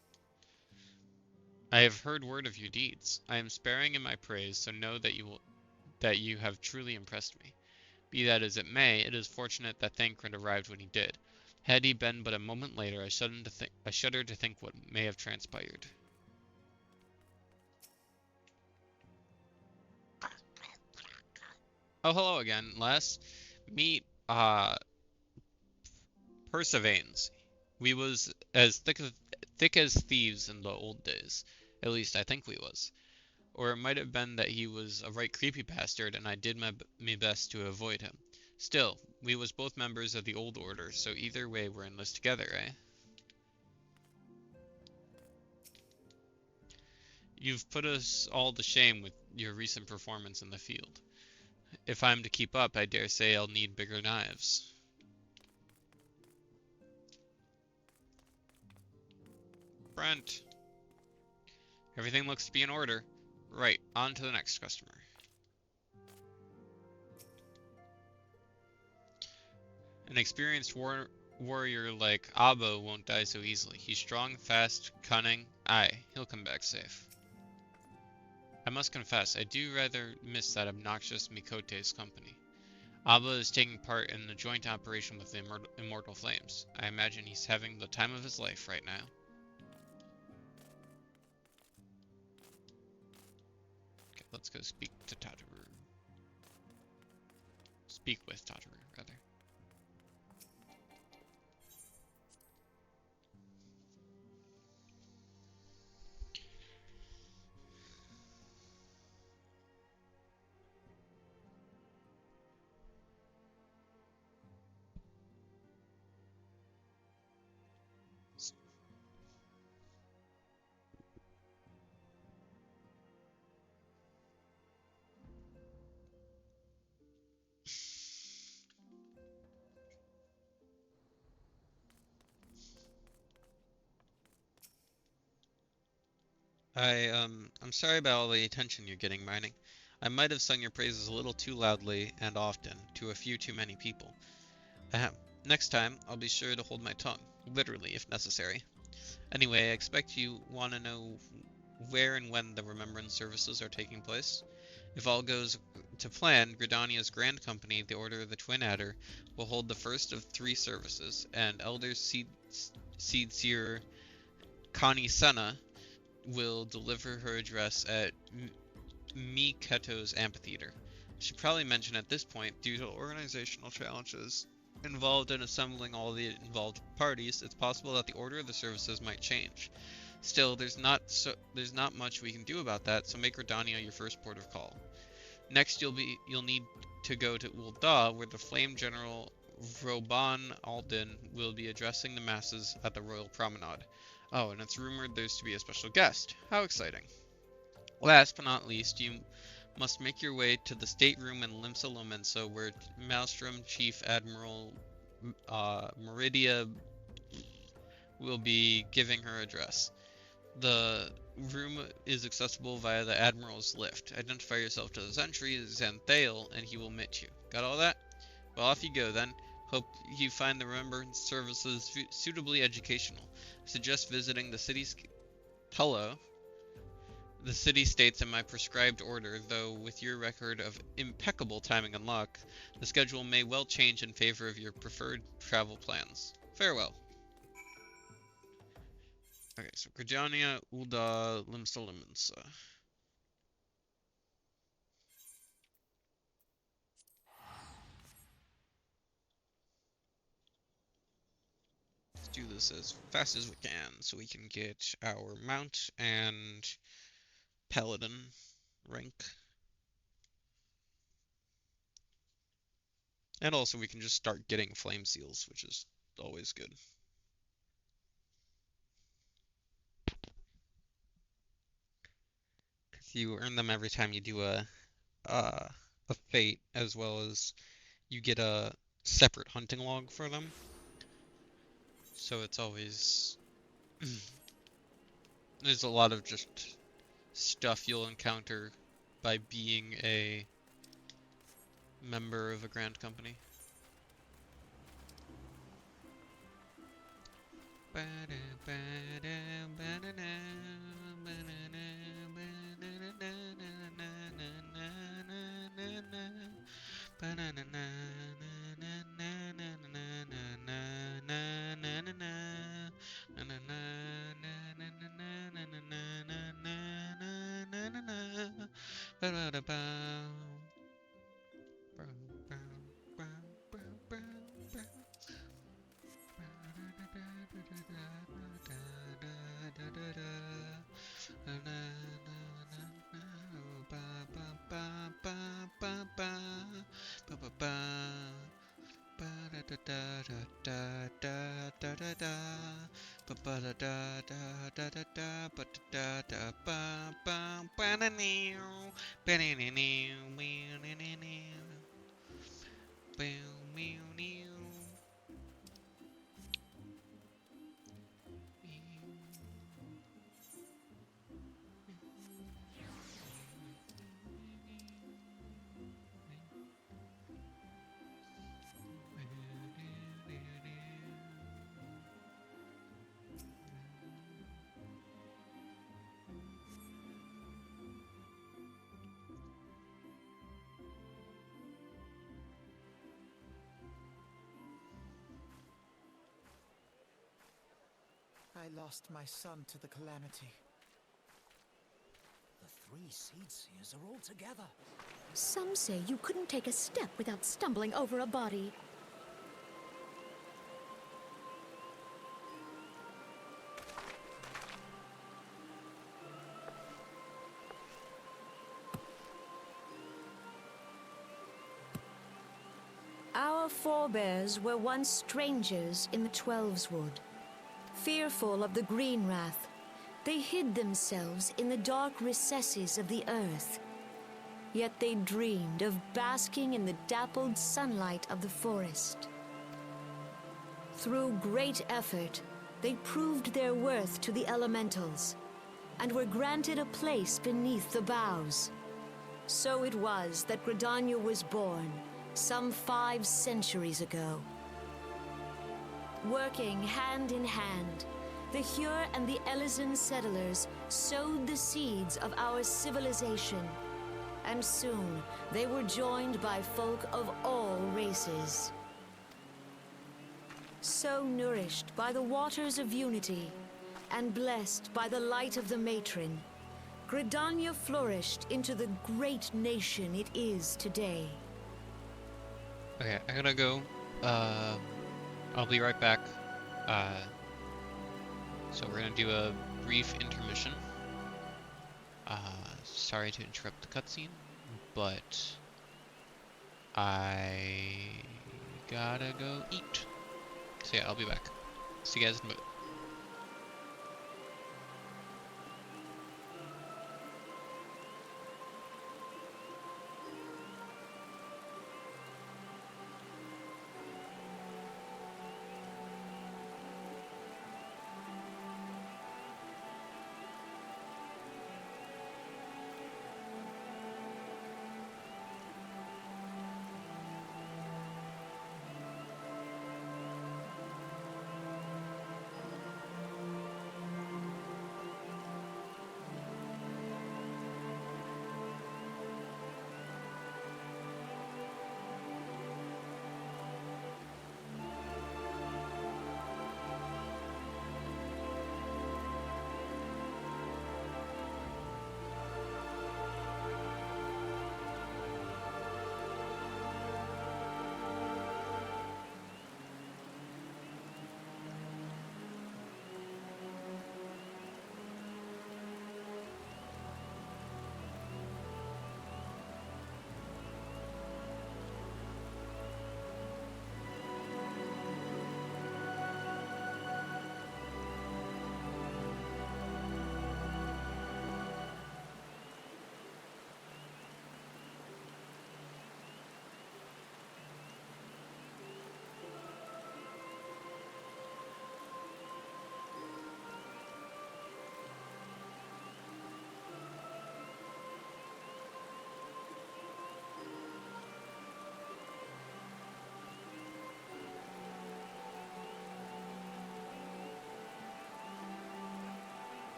I have heard word of your deeds. I am sparing in my praise, so know that you have truly impressed me. Be that as it may, it is fortunate that Thancred arrived when he did. Had he been but a moment later, I shudder to think what may have transpired. Oh, hello again, Les. Meet, Persevanes. We was as thick as thieves in the old days. At least I think we was. Or it might have been that he was a right creepy bastard and I did my best to avoid him. Still, we was both members of the old order, so either way we're in this together, eh? You've put us all to shame with your recent performance in the field. If I'm to keep up, I dare say I'll need bigger knives. Brent. Everything looks to be in order. Right, on to the next customer. An experienced warrior like Abo won't die so easily. He's strong, fast, cunning. Aye, he'll come back safe. I must confess, I do rather miss that obnoxious Mikote's company. Abba is taking part in the joint operation with the Immortal Flames. I imagine he's having the time of his life right now. Okay, let's go speak to Tataru. Speak with Tataru, rather. I'm sorry about all the attention you're getting, mining. I might have sung your praises a little too loudly and often to a few too many people. Ahem. Next time, I'll be sure to hold my tongue, literally if necessary. Anyway, I expect you want to know where and when the Remembrance services are taking place. If all goes to plan, Gridania's Grand Company, the Order of the Twin Adder, will hold the first of 3 services, and Elder Seedseer Connie Senna will deliver her address at Miketo's amphitheater. I should probably mention at this point, due to organizational challenges involved in assembling all the involved parties, it's possible that the order of the services might change. Still, there's not much we can do about that, so make Redania your first port of call. Next, you'll need to go to Ul'dah, where the Flame General Roban Alden will be addressing the masses at the Royal Promenade. Oh, and it's rumored there's to be a special guest. How exciting. Last but not least, you must make your way to the stateroom in Limsa Lominsa, where Maelstrom Chief Admiral Meridia will be giving her address. The room is accessible via the Admiral's lift. Identify yourself to the sentry, Xanthale, and he will meet you. Got all that? Well, off you go then. Hope you find the Remembrance services suitably educational. Suggest visiting the city's... Hello. The city-states in my prescribed order, though with your record of impeccable timing and luck, the schedule may well change in favor of your preferred travel plans. Farewell. Okay, so Gridania, Ul'dah, Limsa Lominsa. Let's do this as fast as we can so we can get our mount and Paladin rank. And also we can just start getting flame seals, which is always good. Because you earn them every time you do a fate, as well as you get a separate hunting log for them. So it's always... There's a lot of just stuff you'll encounter by being a member of a Grand Company. I lost my son to the calamity. The 3 seed seers are all together. Some say you couldn't take a step without stumbling over a body. Our forebears were once strangers in the Twelveswood. Fearful of the Green Wrath, they hid themselves in the dark recesses of the earth. Yet they dreamed of basking in the dappled sunlight of the forest. Through great effort, they proved their worth to the elementals. and were granted a place beneath the boughs. So it was that Gridania was born, some 5 centuries ago. Working hand in hand, the Hyur and the Elysian settlers sowed the seeds of our civilization, and soon they were joined by folk of all races. So nourished by the waters of unity, and blessed by the light of the matron, Gridania flourished into the great nation it is today. Okay, I gotta go. I'll be right back. So we're gonna do a brief intermission. Sorry to interrupt the cutscene, but I gotta go eat. So yeah, I'll be back. See you guys in a bit.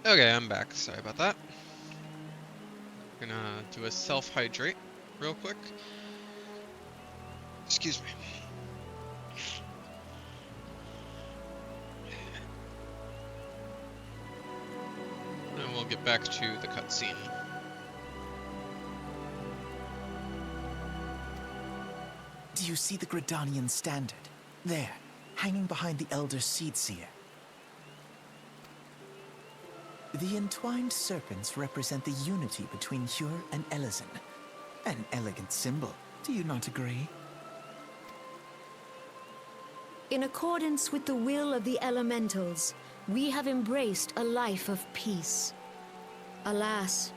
Okay, I'm back. Sorry about that. Gonna do a self-hydrate real quick. Excuse me. And we'll get back to the cutscene. Do you see the Gridanian standard? There, hanging behind the Elder Seedseer. The entwined serpents represent the unity between Hyur and Elysin. An elegant symbol, do you not agree? In accordance with the will of the elementals, we have embraced a life of peace. Alas,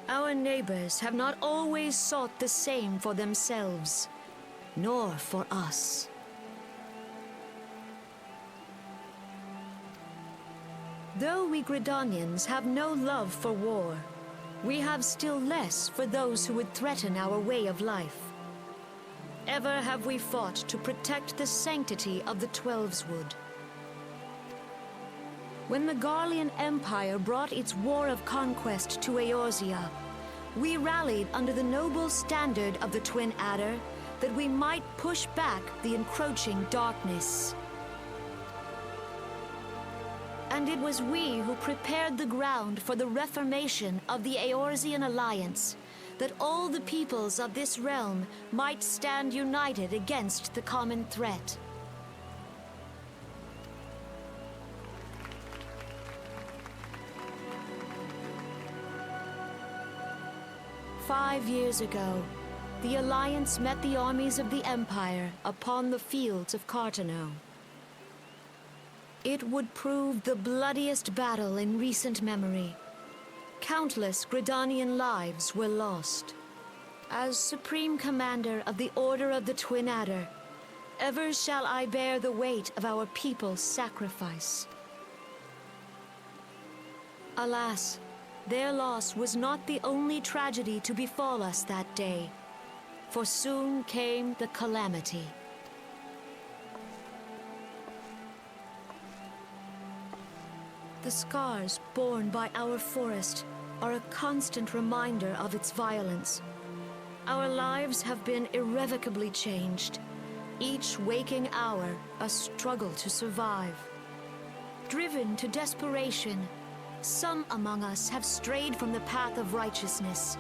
our neighbors have not always sought the same for themselves, nor for us. Though we Gridanians have no love for war, we have still less for those who would threaten our way of life. Ever have we fought to protect the sanctity of the Twelveswood. When the Garlean Empire brought its war of conquest to Eorzea, we rallied under the noble standard of the Twin Adder that we might push back the encroaching darkness. And it was we who prepared the ground for the reformation of the Eorzean Alliance, that all the peoples of this realm might stand united against the common threat. "5 years ago, the Alliance met the armies of the Empire upon the fields of Carteneau. It would prove the bloodiest battle in recent memory. Countless Gridanian lives were lost. As Supreme Commander of the Order of the Twin Adder, ever shall I bear the weight of our people's sacrifice. Alas, their loss was not the only tragedy to befall us that day, for soon came the calamity. The scars borne by our forest are a constant reminder of its violence. Our lives have been irrevocably changed, each waking hour a struggle to survive. Driven to desperation, some among us have strayed from the path of righteousness,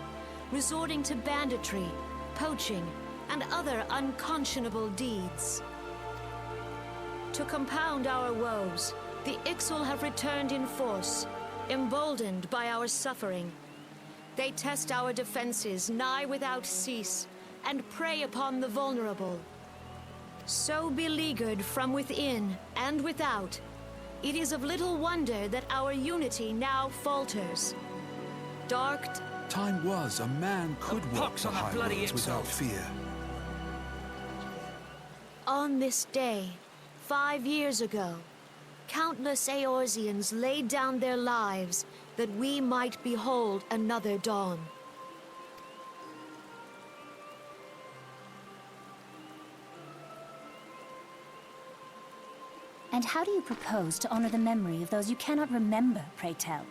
resorting to banditry, poaching, and other unconscionable deeds. To compound our woes, the Ixal have returned in force, emboldened by our suffering. They test our defenses nigh without cease, and prey upon the vulnerable. So beleaguered from within and without, it is of little wonder that our unity now falters. Time was a man could walk the highways without fear. On this day, 5 years ago, countless Eorzeans laid down their lives that we might behold another dawn. And how do you propose to honor the memory of those you cannot remember, pray tell?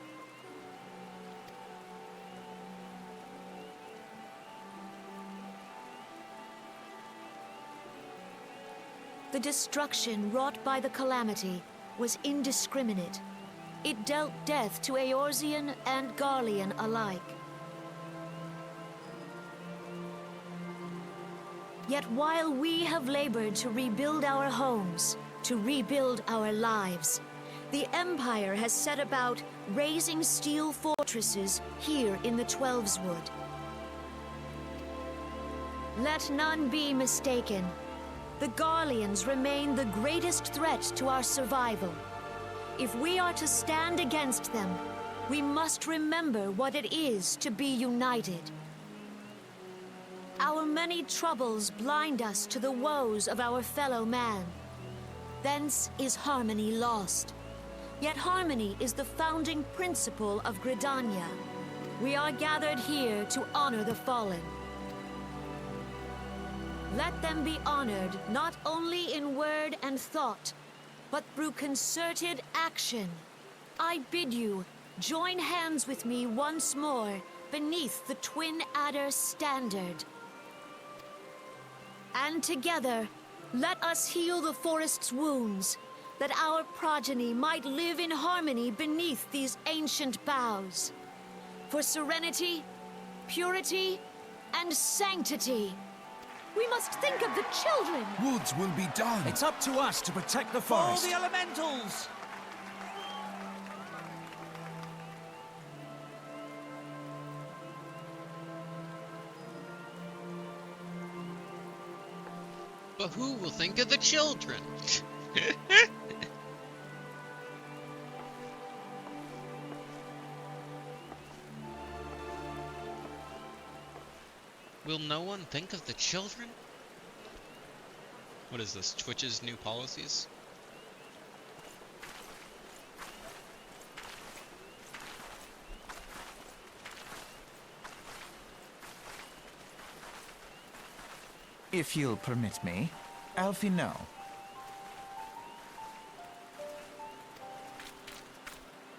The destruction wrought by the calamity was indiscriminate. It dealt death to Eorzean and Garlean alike. Yet while we have labored to rebuild our homes, to rebuild our lives, the Empire has set about raising steel fortresses here in the Twelveswood. Let none be mistaken. The Garleans remain the greatest threat to our survival. If we are to stand against them, we must remember what it is to be united. Our many troubles blind us to the woes of our fellow man. Thence is harmony lost. Yet harmony is the founding principle of Gridania. We are gathered here to honor the fallen. Let them be honored not only in word and thought, but through concerted action. I bid you, join hands with me once more beneath the Twin Adder standard. And together, let us heal the forest's wounds, that our progeny might live in harmony beneath these ancient boughs. For serenity, purity, and sanctity. We must think of the children! Woods will be done! It's up to us to protect the Follow forest! the elementals! But who will think of the children? Will no one think of the children? What is this, Twitch's new policies? If you'll permit me, Alfie, no.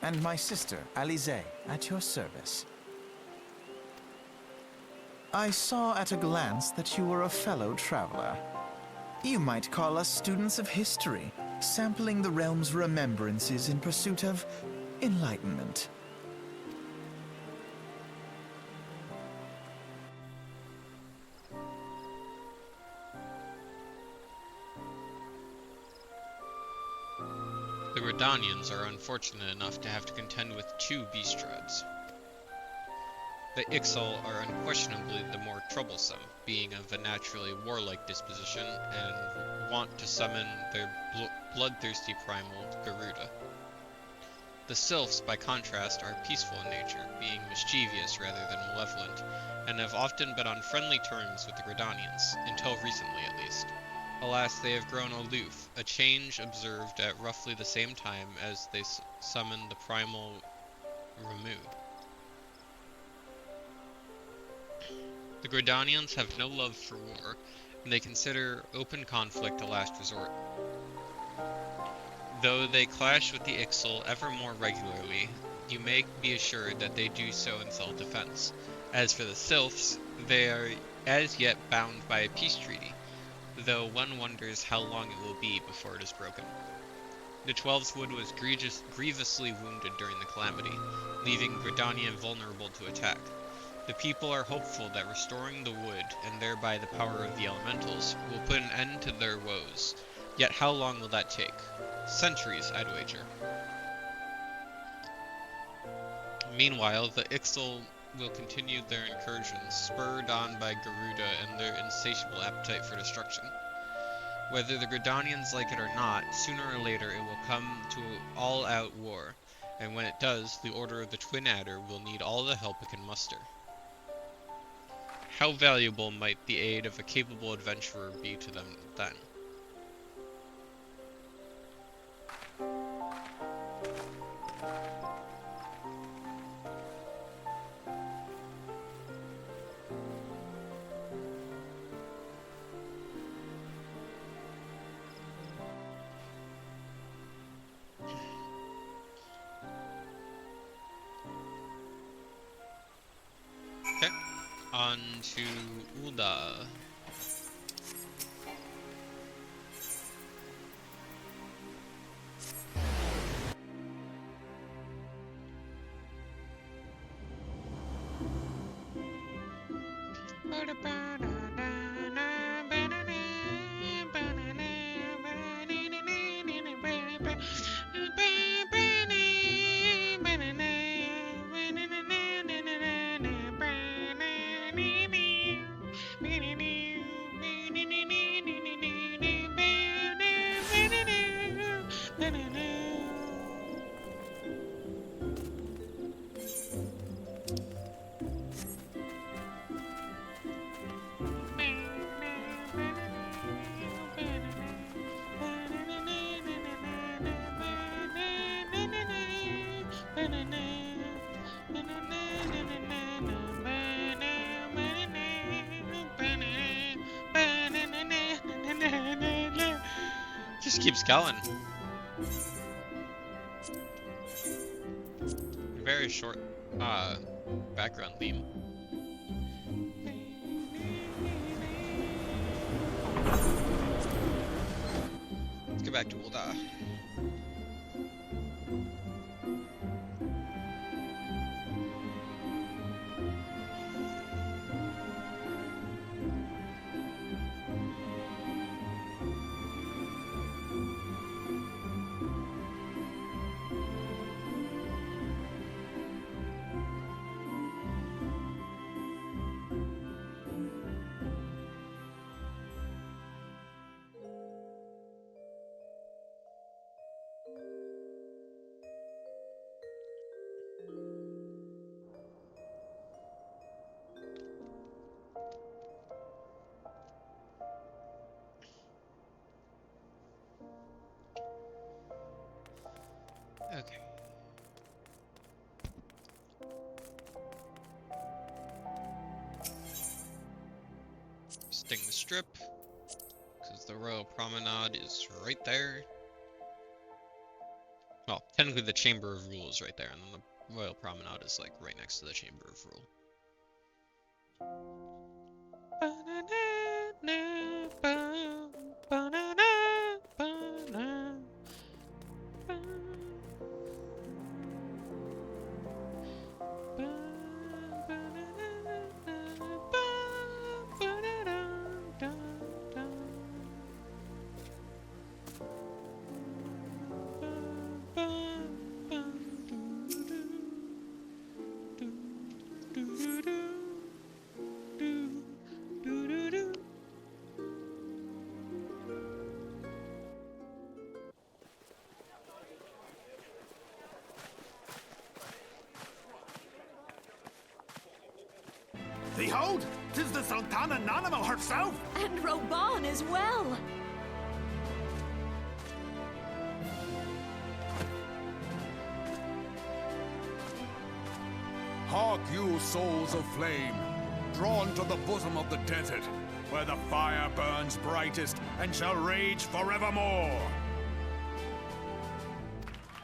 And my sister, Alize, at your service. I saw at a glance that you were a fellow traveler. You might call us students of history, sampling the realm's remembrances in pursuit of enlightenment. The Redanians are unfortunate enough to have to contend with two beast dreads. The XIV are unquestionably the more troublesome, being of a naturally warlike disposition and want to summon their bloodthirsty primal, Garuda. The Sylphs, by contrast, are peaceful in nature, being mischievous rather than malevolent, and have often been on friendly terms with the Redanians, until recently at least. Alas, they have grown aloof, a change observed at roughly the same time as they summoned the primal Ramu. The Gridanians have no love for war, and they consider open conflict a last resort. Though they clash with the Ixal ever more regularly, you may be assured that they do so in self-defense. As for the Sylphs, they are as yet bound by a peace treaty, though one wonders how long it will be before it is broken. The Twelfth Wood was grievously wounded during the calamity, leaving Gridania vulnerable to attack. The people are hopeful that restoring the wood, and thereby the power of the elementals, will put an end to their woes. Yet how long will that take? Centuries, I'd wager. Meanwhile, the Ixal will continue their incursions, spurred on by Garuda and their insatiable appetite for destruction. Whether the Gridanians like it or not, sooner or later it will come to all-out war, and when it does, the Order of the Twin Adder will need all the help it can muster. How valuable might the aid of a capable adventurer be to them then? Okay, on to Ulda. Just keeps going. very short background theme. Let's get back to Ul'dah. Okay. Sting the strip, because the Royal Promenade is right there. Well, technically the Chamber of Rule is right there, and then the Royal Promenade is like right next to the Chamber of Rule. Behold, 'tis the Sultana Nanamo herself! And Roban as well! Hark you, souls of flame, drawn to the bosom of the desert, where the fire burns brightest and shall rage forevermore!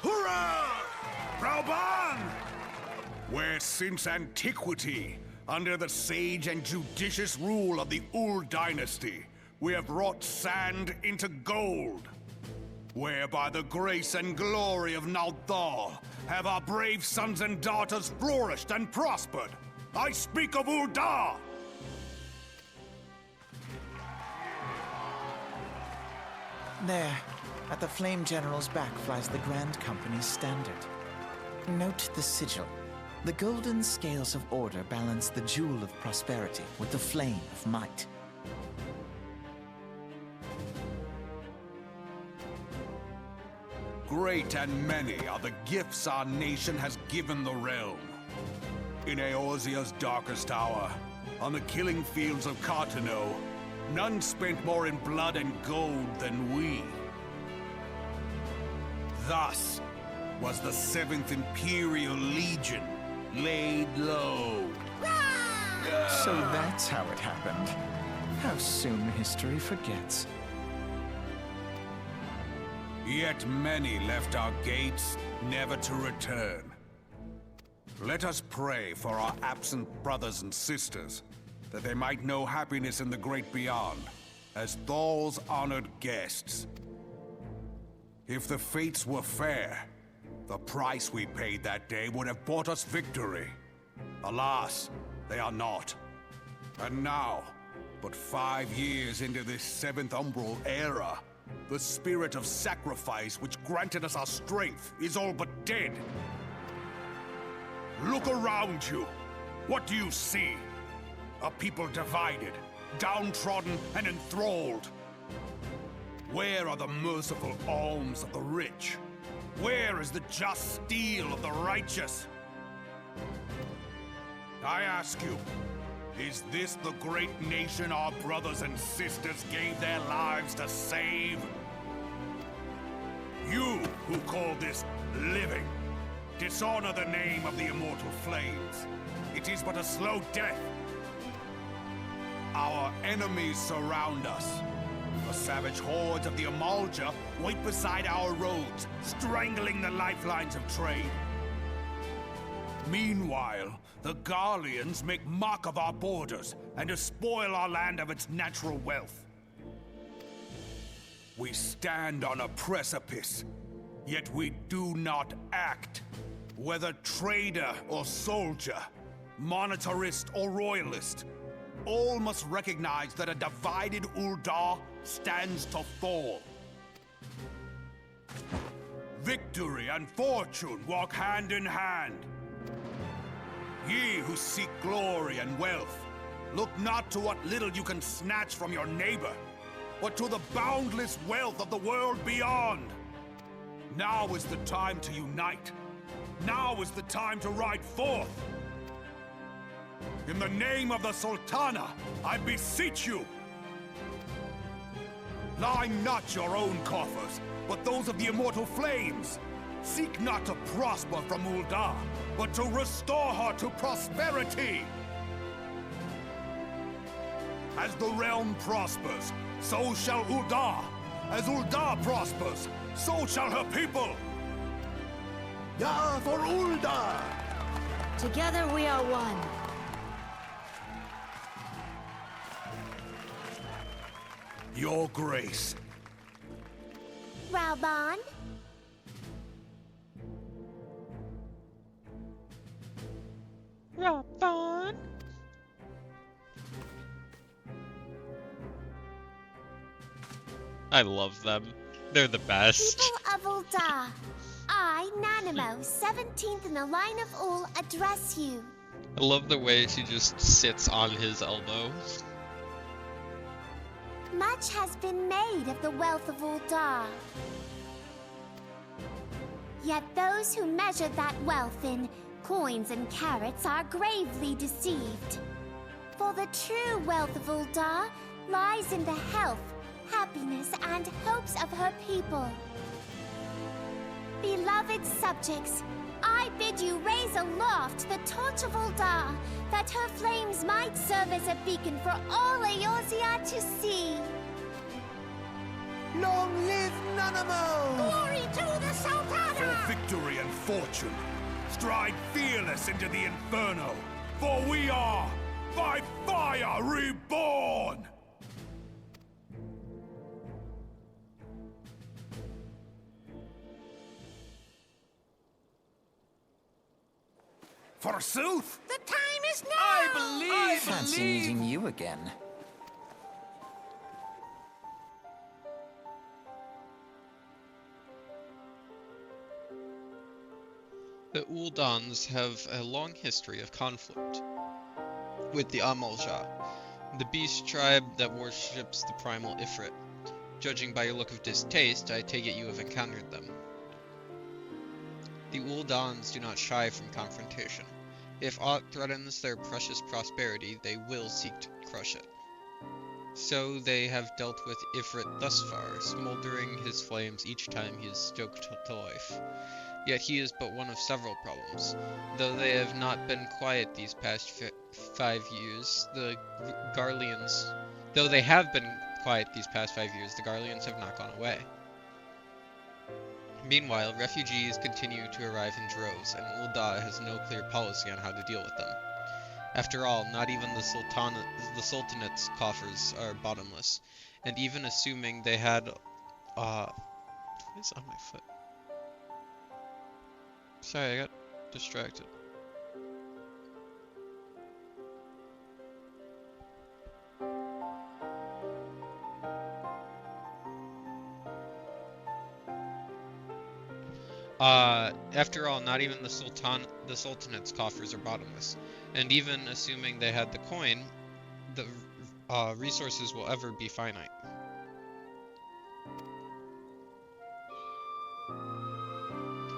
Hurrah! Roban! Where since antiquity, under the sage and judicious rule of the Ul dynasty, we have wrought sand into gold. Where by the grace and glory of Nalthal have our brave sons and daughters flourished and prospered. I speak of Ul'dah! There, at the Flame General's back flies the Grand Company's standard. Note the sigil. The golden scales of order balance the jewel of prosperity with the flame of might. Great and many are the gifts our nation has given the realm. In Eorzea's darkest hour, on the killing fields of Cartano, none spent more in blood and gold than we. Thus was the 7th Imperial Legion laid low. So that's how it happened. How soon history forgets. Yet many left our gates, never to return. Let us pray for our absent brothers and sisters, that they might know happiness in the great beyond, as Thal's honored guests. If the fates were fair, the price we paid that day would have bought us victory. Alas, they are not. And now, but 5 years into this 7th Umbral era, the spirit of sacrifice which granted us our strength is all but dead. Look around you. What do you see? A people divided, downtrodden, and enthralled. Where are the merciful alms of the rich? Where is the just steel of the righteous? I ask you, is this the great nation our brothers and sisters gave their lives to save? You who call this living, dishonor the name of the immortal flames. It is but a slow death. Our enemies surround us. The savage hordes of the Amalja wait beside our roads, strangling the lifelines of trade. Meanwhile, the Garleans make mock of our borders and despoil our land of its natural wealth. We stand on a precipice, yet we do not act. Whether trader or soldier, monetarist or royalist, all must recognize that a divided Ul'dah stands to fall. Victory and fortune walk hand in hand. Ye who seek glory and wealth, look not to what little you can snatch from your neighbor, but to the boundless wealth of the world beyond. Now is the time to unite. Now is the time to ride forth. In the name of the Sultana, I beseech you. Line not your own coffers, but those of the immortal flames. Seek not to prosper from Ul'dah, but to restore her to prosperity. As the realm prospers, so shall Ul'dah. As Ul'dah prospers, so shall her people. Ya for Ul'dah! Together we are one. Your Grace. Raoban? Raoban? I love them. They're the best. People of Ul'dah, I, Nanimo, 17th in the line of Ul, address you. I love the way she just sits on his elbow. Much has been made of the wealth of Ul'dah. Yet those who measure that wealth in coins and carats are gravely deceived. For the true wealth of Ul'dah lies in the health, happiness, and hopes of her people. Beloved subjects, I bid you raise aloft the torch of Ul'dah, that her flames might serve as a beacon for all Eorzea to see. Long live Nanamo! Glory to the Sultana! For victory and fortune, stride fearless into the Inferno, for we are, by fire, reborn! Forsooth! The time is now! Fancy meeting you again. The Uldans have a long history of conflict with the Amalja, the beast tribe that worships the primal Ifrit. Judging by your look of distaste, I take it you have encountered them. The Uldans do not shy from confrontation. If aught threatens their precious prosperity, they will seek to crush it. So they have dealt with Ifrit thus far, smoldering his flames each time he is stoked to life. Yet he is but one of several problems. Though they have not been quiet these past 5 years, the Garleans... Though they have been quiet these past 5 years, the Garleans have not gone away. Meanwhile, refugees continue to arrive in droves, and Ul'dah has no clear policy on how to deal with them. After all, not even the Sultanate's coffers are bottomless, and even assuming they had... what is on my foot? Sorry, I got distracted. After all, not even the Sultanate's coffers are bottomless, and even assuming they had the coin, the resources will ever be finite.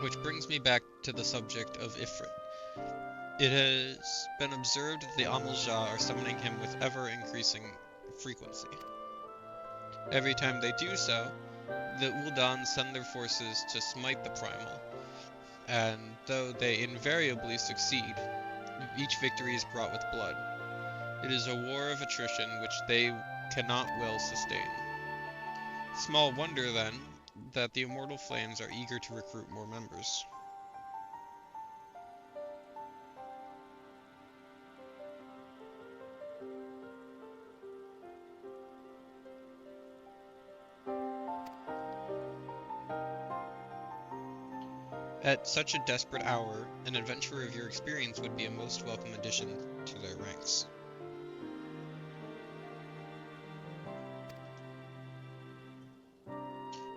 Which brings me back to the subject of Ifrit. It has been observed that the Amalja are summoning him with ever-increasing frequency. Every time they do so, the Uldans send their forces to smite the primal, and though they invariably succeed, each victory is brought with blood. It is a war of attrition which they cannot well sustain. Small wonder, then, that the Immortal Flames are eager to recruit more members. At such a desperate hour, an adventurer of your experience would be a most welcome addition to their ranks.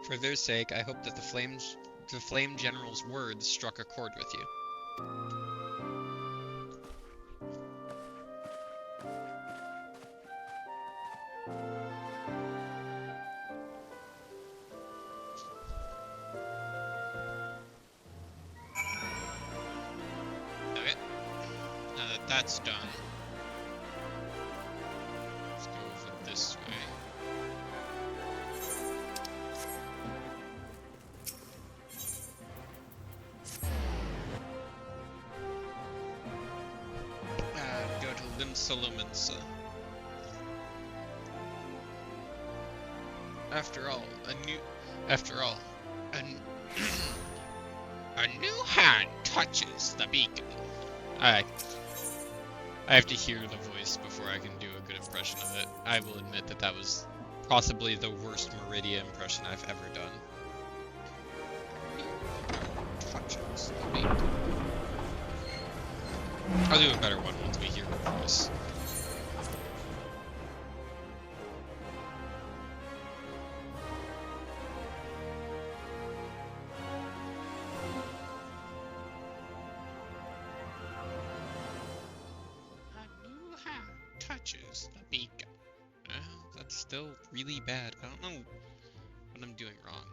For their sake, I hope that the Flame General's words struck a chord with you. Okay, now that that's done, let's go over this way. Go to Limsa. After all, a new hand touches the beacon. I have to hear the voice before I can do a good impression of it. I will admit that that was possibly the worst Meridia impression I've ever done. Touches the beacon. I'll do a better one once we hear her voice. A new hand touches the beacon. That's still really bad. I don't know what I'm doing wrong.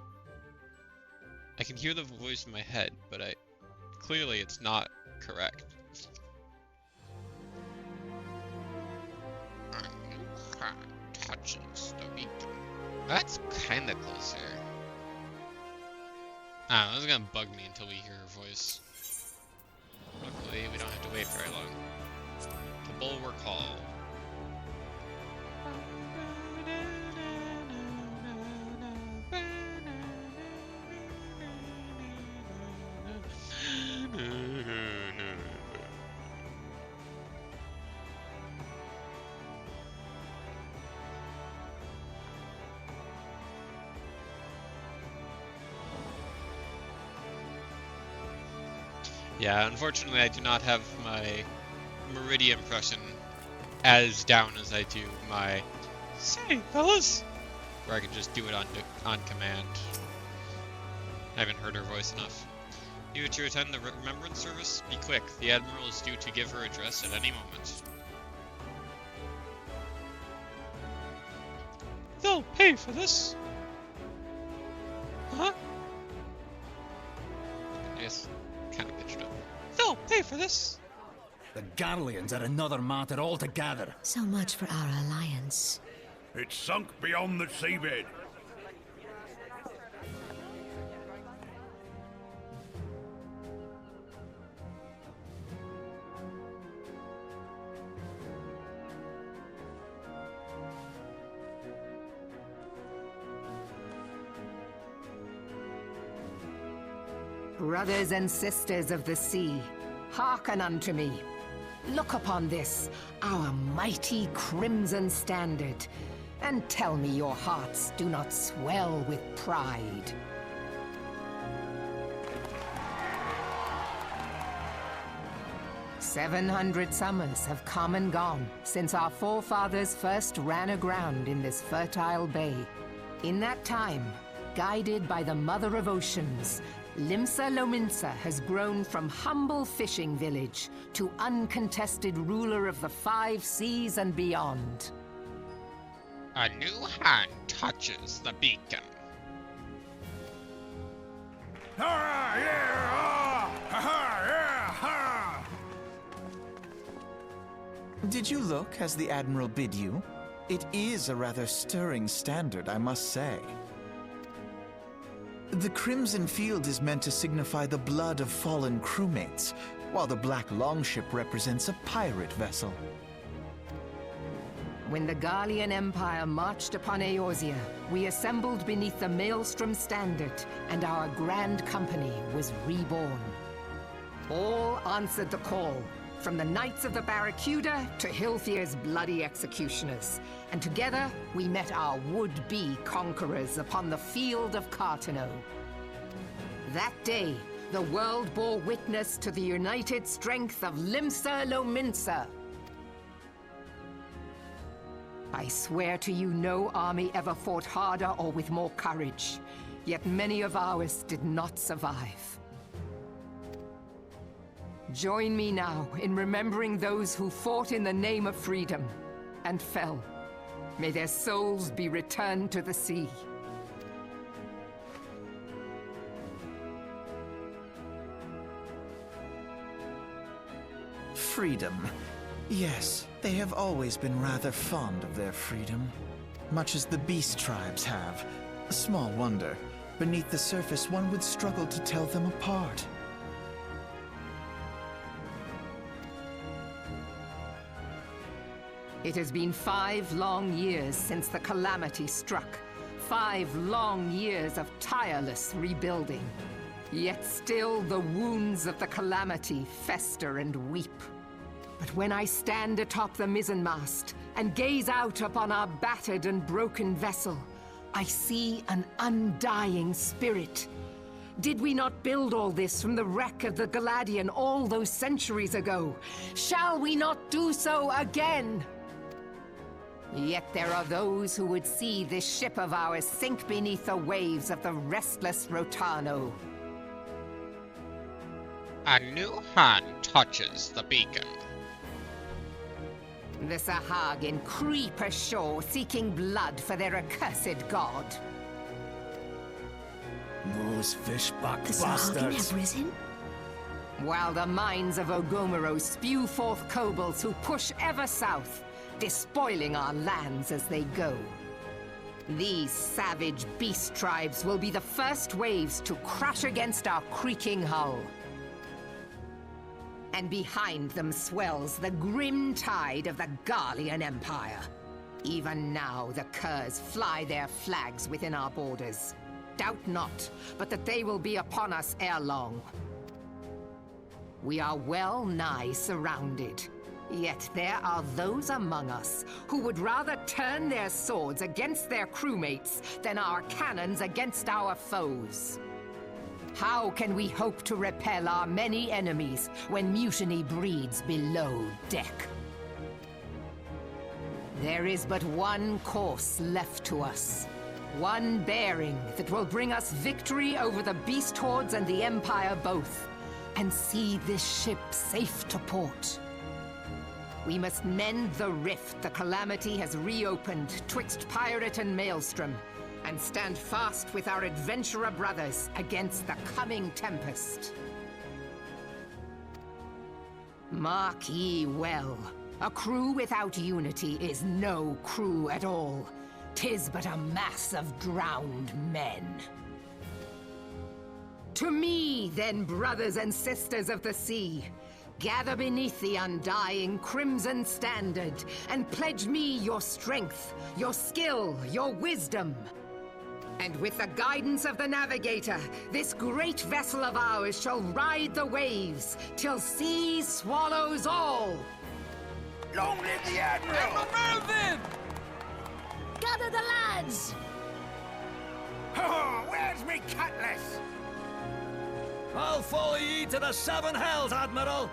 I can hear the voice in my head, but clearly it's not correct. Touches the beacon. That's kinda closer. I don't know, this is gonna bug me until we hear her voice. Luckily, we don't have to wait very long. The Bulwark Hall. Yeah, unfortunately I do not have my Meridia impression as down as I do my "Say, fellas," where I can just do it on command. I haven't heard her voice enough. You to attend the remembrance service? Be quick, the Admiral is due to give her address at any moment. They'll pay for this! Huh? Yes. Kind of pitched up. They'll pay for this! The Garleans are another matter altogether. So much for our alliance. It's sunk beyond the seabed. Brothers and sisters of the sea, hearken unto me. Look upon this, our mighty crimson standard, and tell me your hearts do not swell with pride. "700 summers have come and gone since our forefathers first ran aground in this fertile bay. In that time, guided by the Mother of Oceans, Limsa Lominsa has grown from humble fishing village to uncontested ruler of the 5 seas and beyond. A new hand touches the beacon. Ah, yeah, ah, ha, yeah, ha. Did you look as the Admiral bid you? It is a rather stirring standard, I must say. The crimson field is meant to signify the blood of fallen crewmates, while the black longship represents a pirate vessel. When the Garlean Empire marched upon Eorzea, we assembled beneath the Maelstrom standard, and our grand company was reborn. All answered the call, from the Knights of the Barracuda to Hilfir's bloody executioners, and together we met our would-be conquerors upon the field of Cartano. That day, the world bore witness to the united strength of Limsa Lominsa. I swear to you no army ever fought harder or with more courage, yet many of ours did not survive. Join me now in remembering those who fought in the name of freedom and fell. May their souls be returned to the sea. Freedom. Yes, they have always been rather fond of their freedom. Much as the beast tribes have. Small wonder. Beneath the surface, one would struggle to tell them apart. It has been 5 long years since the calamity struck. 5 long years of tireless rebuilding. Yet still the wounds of the calamity fester and weep. But when I stand atop the mizzenmast and gaze out upon our battered and broken vessel, I see an undying spirit. Did we not build all this from the wreck of the Galadian all those centuries ago? Shall we not do so again? Yet there are those who would see this ship of ours sink beneath the waves of the restless Rotano. A new hand touches the beacon. The Sahagin creep ashore seeking blood for their accursed god. Those fishback The Sahagin have risen? While the mines of Ogomoro spew forth kobolds who push ever south, despoiling our lands as they go. These savage beast tribes will be the first waves to crash against our creaking hull. And behind them swells the grim tide of the Garlean Empire. Even now the Curs fly their flags within our borders. Doubt not, but that they will be upon us ere long. We are well nigh surrounded. Yet there are those among us who would rather turn their swords against their crewmates than our cannons against our foes. How can we hope to repel our many enemies when mutiny breeds below deck? There is but one course left to us. One bearing that will bring us victory over the beast hordes and the Empire both, and see this ship safe to port. We must mend the rift the calamity has reopened twixt pirate and maelstrom, and stand fast with our adventurer brothers against the coming tempest. Mark ye well, a crew without unity is no crew at all. 'Tis but a mass of drowned men. To me, then, brothers and sisters of the sea, gather beneath the undying crimson standard, and pledge me your strength, your skill, your wisdom. And with the guidance of the navigator, this great vessel of ours shall ride the waves, till sea swallows all! Long live the Admiral! Melvin! Gather the lads! Oh, where's me cutlass? I'll follow ye to the 7 hells, Admiral!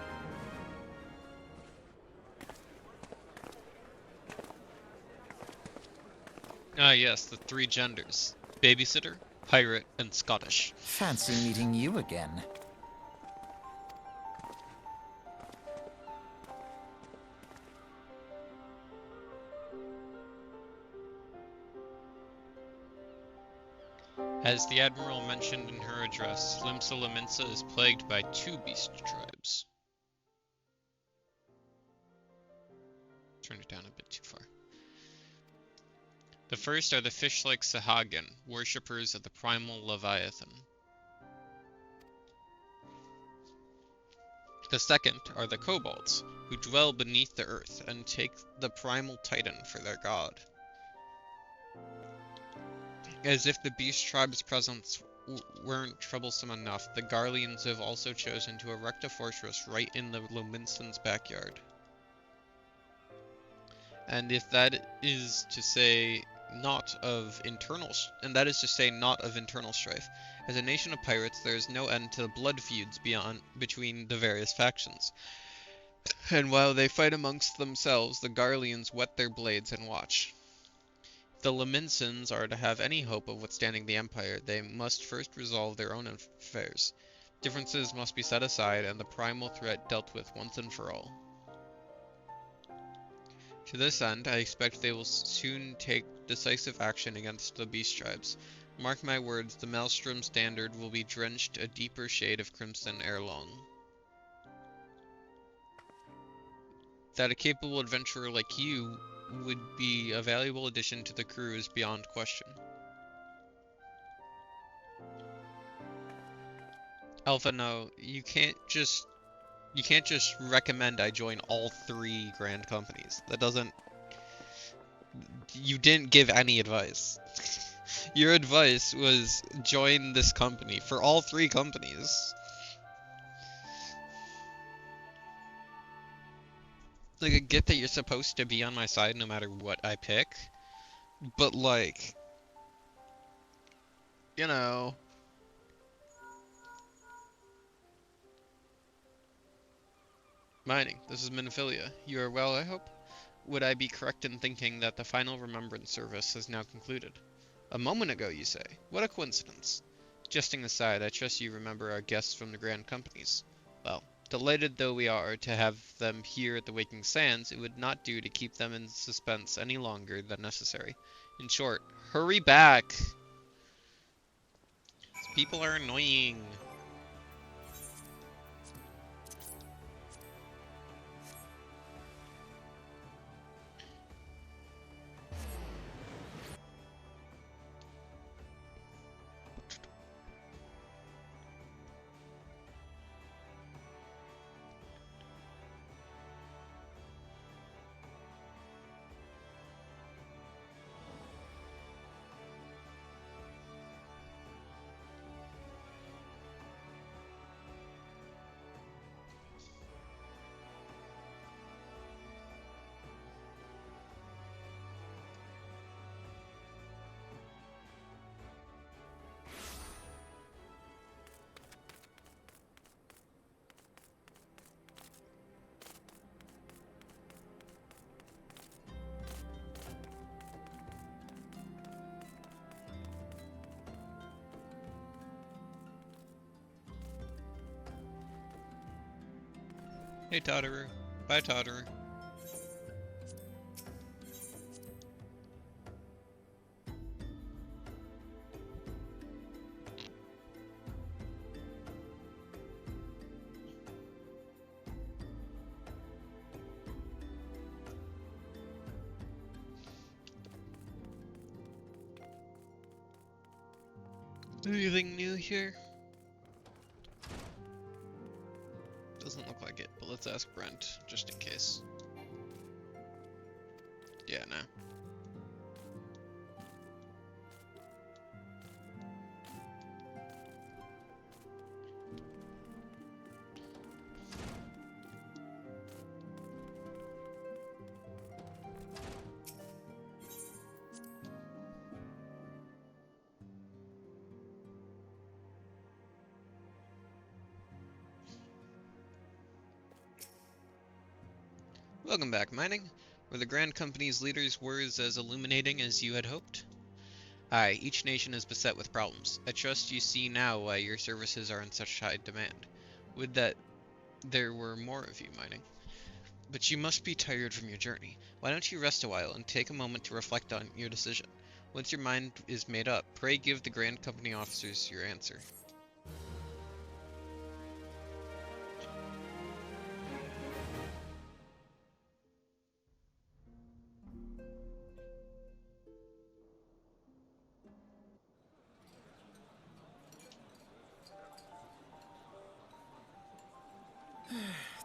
Ah yes, the 3 genders. Babysitter, pirate, and Scottish. Fancy meeting you again. As the Admiral mentioned in her address, Limsa Lominsa is plagued by 2 beast tribes. Turn it down a bit too far. The first are the fish-like Sahagin, worshippers of the primal Leviathan. The second are the kobolds, who dwell beneath the earth and take the primal titan for their god. As if the beast tribe's presence weren't troublesome enough, the Garleans have also chosen to erect a fortress right in the Lominsans' backyard. And if that is to say not of internal strife, As a nation of pirates, there is no end to the blood feuds between the various factions. And while they fight amongst themselves, the Garleans whet their blades and watch. If the Laminsons are to have any hope of withstanding the Empire, they must first resolve their own affairs. Differences must be set aside, and the primal threat dealt with once and for all. To this end, I expect they will soon take decisive action against the beast tribes. Mark my words, the Maelstrom standard will be drenched a deeper shade of crimson ere long. That a capable adventurer like you would be a valuable addition to the crew is beyond question. Alpha, no, you can't just recommend I join all 3 grand companies. That doesn't... You didn't give any advice. Your advice was join this company for all 3 companies. Like, I get that you're supposed to be on my side no matter what I pick, but like, you know... Mining, this is Minfilia. You are well, I hope? Would I be correct in thinking that the final remembrance service has now concluded? A moment ago, you say? What a coincidence. Jesting aside, I trust you remember our guests from the Grand Companies. Well, delighted though we are to have them here at the Waking Sands, it would not do to keep them in suspense any longer than necessary. In short, hurry back! These people are annoying. Hey, Totterer. Bye, Totterer. Anything new here? Doesn't look like it, but let's ask Brent, just in case. Yeah, no. Welcome back, Mining. Were the Grand Company's leaders' words as illuminating as you had hoped? Aye, each nation is beset with problems. I trust you see now why your services are in such high demand. Would that there were more of you, Mining. But you must be tired from your journey. Why don't you rest a while and take a moment to reflect on your decision? Once your mind is made up, pray give the Grand Company officers your answer.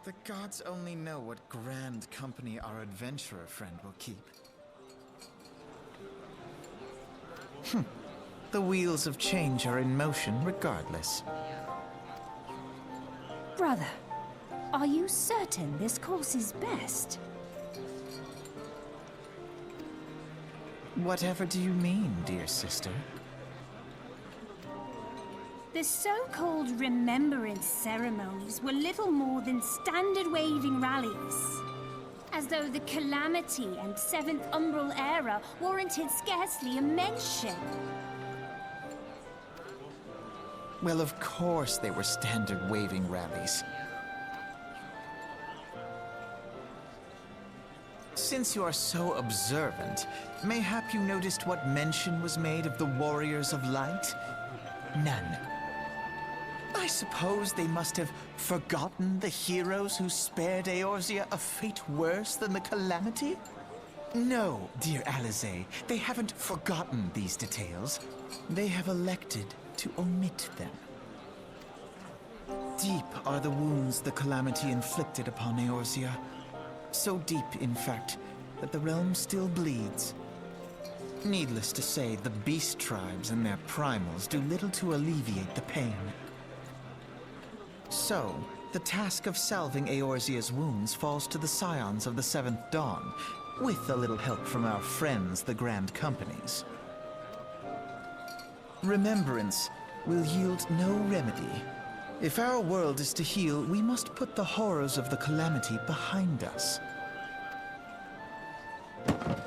The gods only know what grand company our adventurer friend will keep. The wheels of change are in motion regardless. Brother, are you certain this course is best? Whatever do you mean, dear sister? The so-called remembrance ceremonies were little more than standard waving rallies. As though the Calamity and Seventh Umbral era warranted scarcely a mention. Well, of course they were standard waving rallies. Since you are so observant, mayhap you noticed what mention was made of the Warriors of Light? None. I suppose they must have forgotten the heroes who spared Eorzea a fate worse than the Calamity? No, dear Alisaie, they haven't forgotten these details. They have elected to omit them. Deep are the wounds the Calamity inflicted upon Eorzea. So deep, in fact, that the realm still bleeds. Needless to say, the beast tribes and their primals do little to alleviate the pain. So, the task of salving Eorzea's wounds falls to the scions of the Seventh Dawn, with a little help from our friends, the Grand Companies. Remembrance will yield no remedy. If our world is to heal, we must put the horrors of the Calamity behind us.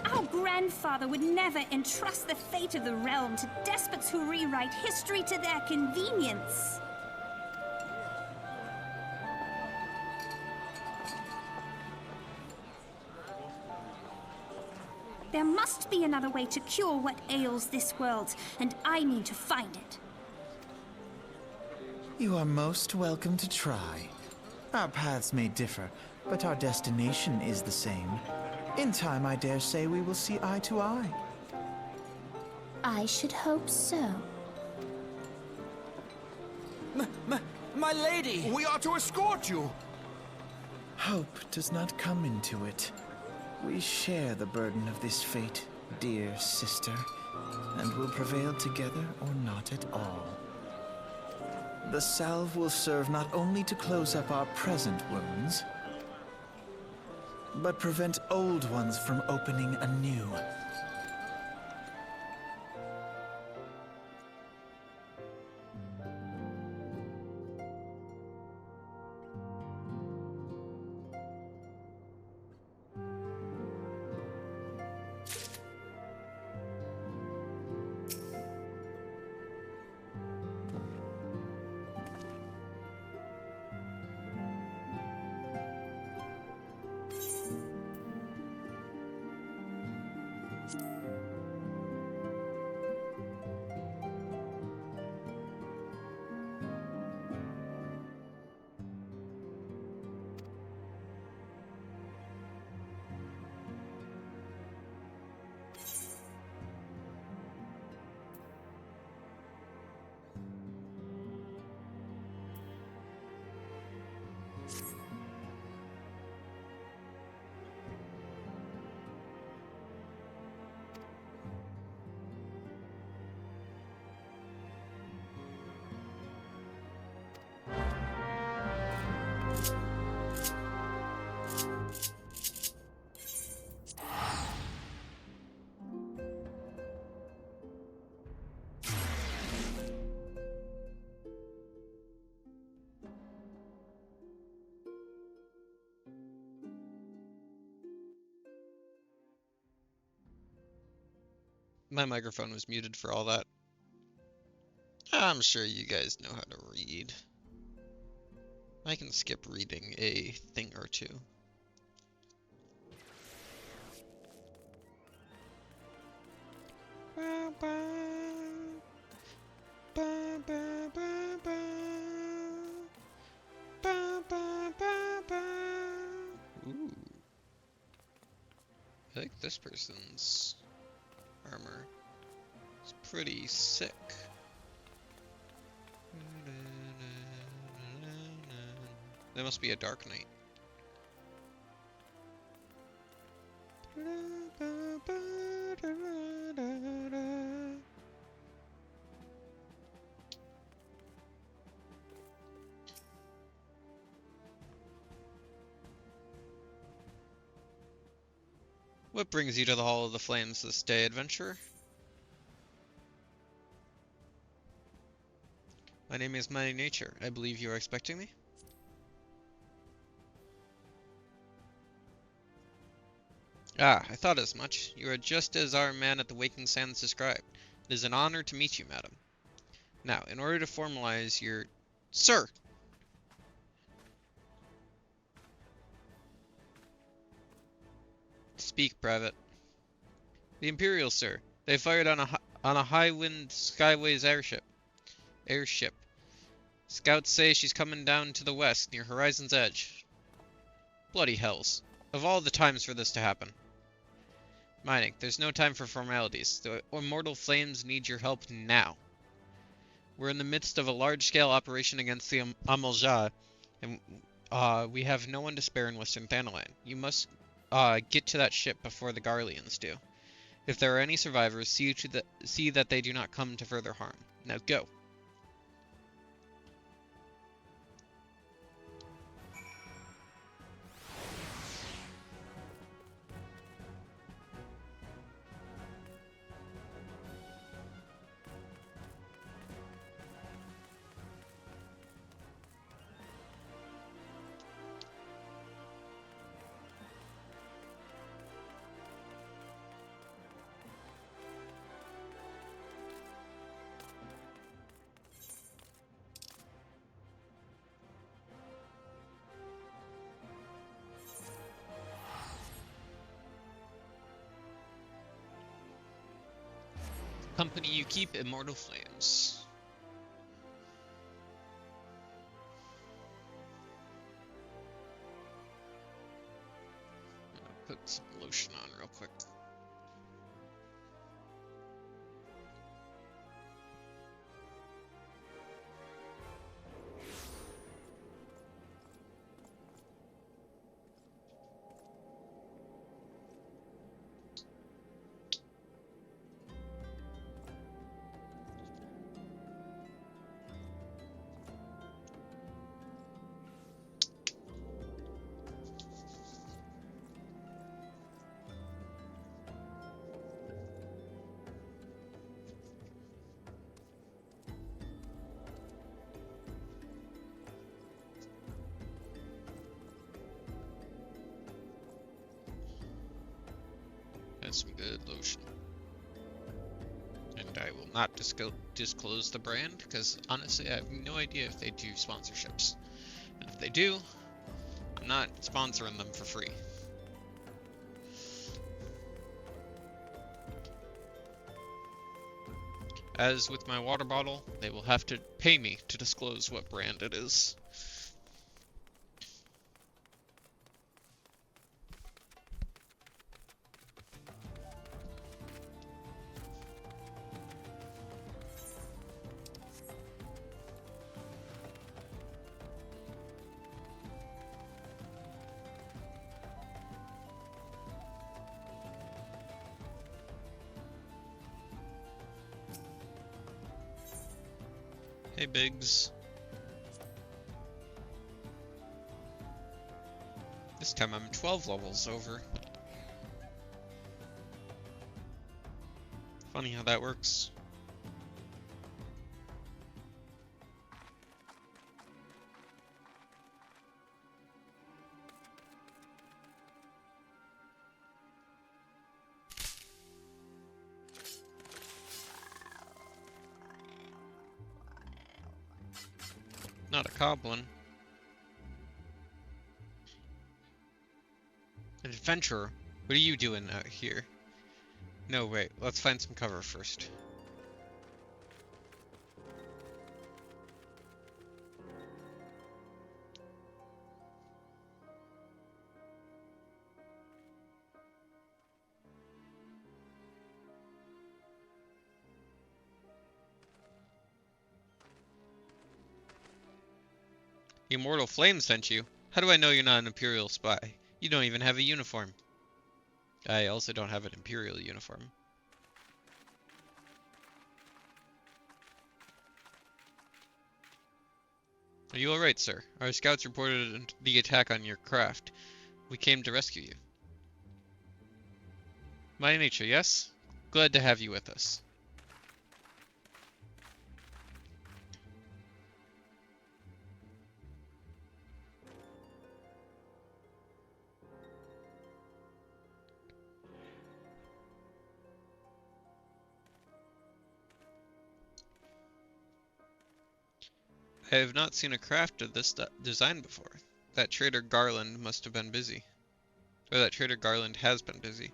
Our grandfather would never entrust the fate of the realm to despots who rewrite history to their convenience. There must be another way to cure what ails this world, and I mean to find it. You are most welcome to try. Our paths may differ, but our destination is the same. In time, I dare say we will see eye to eye. I should hope so. My lady! We are to escort you! Hope does not come into it. We share the burden of this fate, dear sister, and will prevail together or not at all. The salve will serve not only to close up our present wounds, but prevent old ones from opening anew. My microphone was muted for all that. I'm sure you guys know how to read. I can skip reading a thing or two. Ooh. I like this person's armor. It's pretty sick. That must be a Dark Knight. What brings you to the Hall of the Flames this day, adventurer? My name is Mighty Nature. I believe you are expecting me? Ah, I thought as much. You are just as our man at the Waking Sands described. It is an honor to meet you, madam. Now, in order to formalize your... Sir! Speak, Private. The Imperials, sir. They fired on a high-wind Skyways airship. Scouts say she's coming down to the west, near Horizon's Edge. Bloody hells. Of all the times for this to happen. Mining, there's no time for formalities. The Immortal Flames need your help now. We're in the midst of a large-scale operation against the Amalja, and we have no one to spare in Western Thanalan. You must get to that ship before the Garleans do. If there are any survivors, see that they do not come to further harm. Now go. Company you keep, Immortal Flames. I'll put some lotion on real quick. That's some good lotion. And I will not disclose the brand, because honestly I have no idea if they do sponsorships. And if they do, I'm not sponsoring them for free. As with my water bottle, they will have to pay me to disclose what brand it is. Hey, Biggs. This time I'm 12 levels over. Funny how that works. Not a goblin. An adventurer? What are you doing out here? No, wait. Let's find some cover first. The Immortal Flame sent you? How do I know you're not an Imperial spy? You don't even have a uniform. I also don't have an Imperial uniform. Are you alright, sir? Our scouts reported the attack on your craft. We came to rescue you. My nature, yes? Glad to have you with us. I have not seen a craft of this design before. That trader Garland must have been busy. Or that trader Garland has been busy.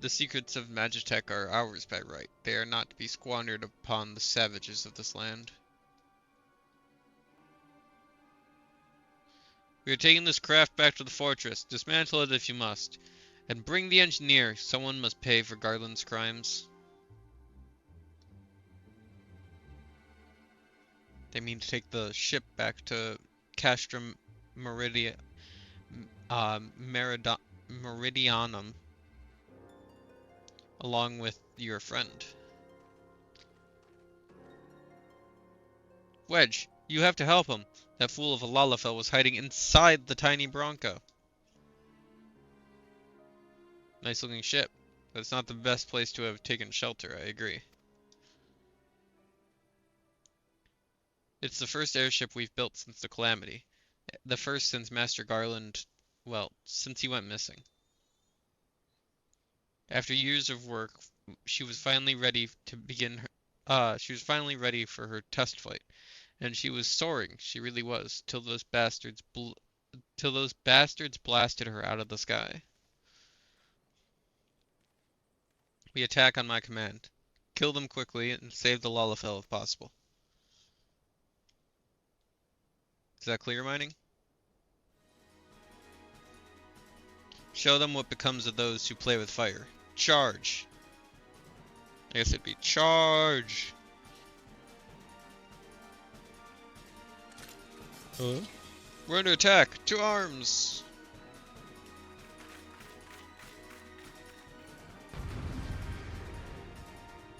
The secrets of Magitech are ours by right. They are not to be squandered upon the savages of this land. We are taking this craft back to the fortress. Dismantle it if you must. And bring the engineer. Someone must pay for Garland's crimes. They mean to take the ship back to Castrum Meridianum. Along with your friend. Wedge, you have to help him. That fool of a Lalafell was hiding inside the tiny Bronco. Nice looking ship, but it's not the best place to have taken shelter, I agree. It's the first airship we've built since the Calamity. The first since Master Garland, well, since he went missing. After years of work, she was finally ready to begin she was finally ready for her test flight. And she was soaring, she really was, till those bastards blasted her out of the sky. We attack on my command. Kill them quickly and save the Lalafell if possible. Is that clear, mining? Show them what becomes of those who play with fire. Charge! I guess it'd be charge! Huh? We're under attack! To arms!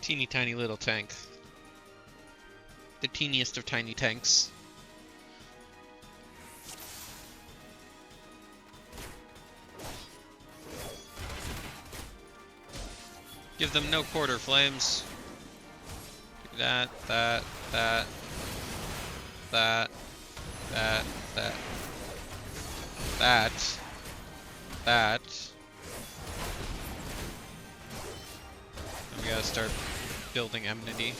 Teeny tiny little tank. The teeniest of tiny tanks. Give them no quarter flames. Do that, that, that, that, that, that, that, that. And we gotta start building enmity.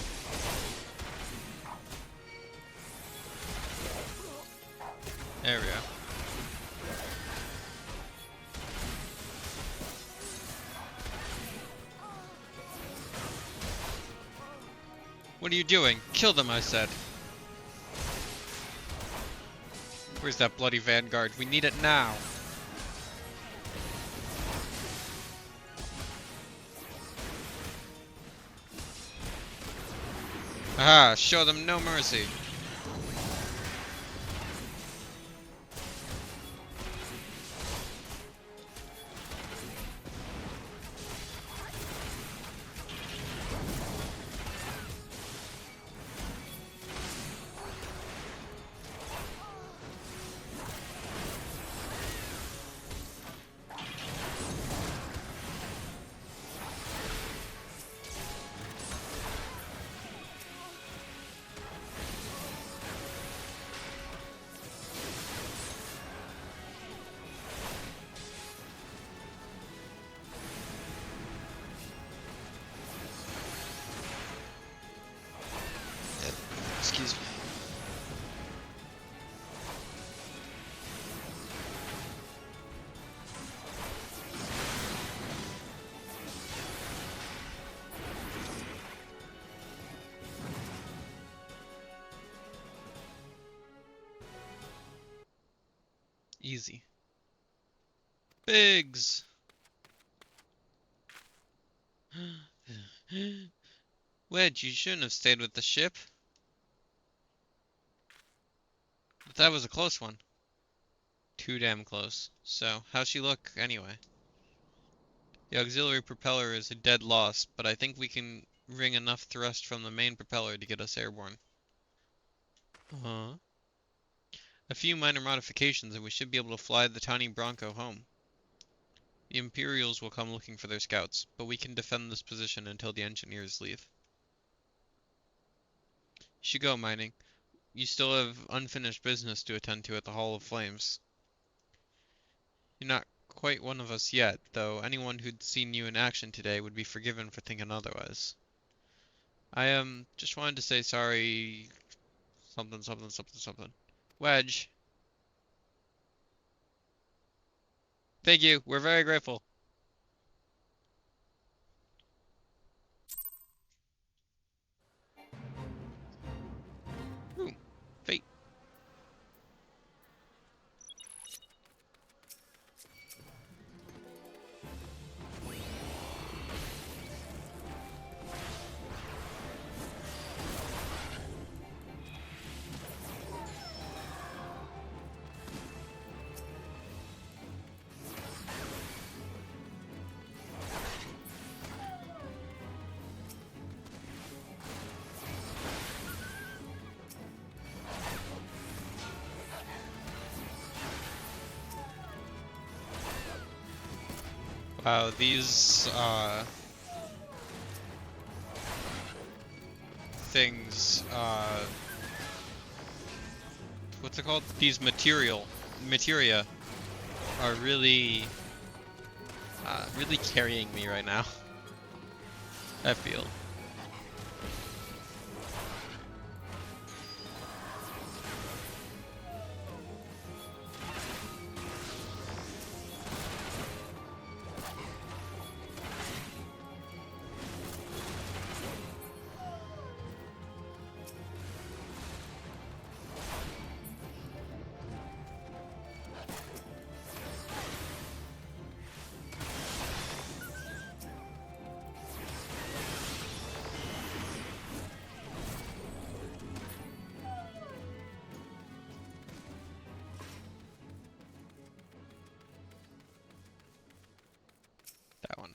There we go. What are you doing? Kill them, I said. Where's that bloody vanguard? We need it now. Aha! Show them no mercy. Excuse me. Easy. Biggs! Wedge, you shouldn't have stayed with the ship. But that was a close one. Too damn close. So, how's she look anyway? The auxiliary propeller is a dead loss, but I think we can wring enough thrust from the main propeller to get us airborne. A few minor modifications and we should be able to fly the tiny Bronco home. The Imperials will come looking for their scouts, but we can defend this position until the engineers leave. You should go, mining. You still have unfinished business to attend to at the Hall of Flames. You're not quite one of us yet, though anyone who'd seen you in action today would be forgiven for thinking otherwise. I just wanted to say sorry. Something, something, something, something. Wedge. Thank you. We're very grateful. Ooh, fate. Wow, these things, what's it called? These materia are really really carrying me right now. I feel. That one.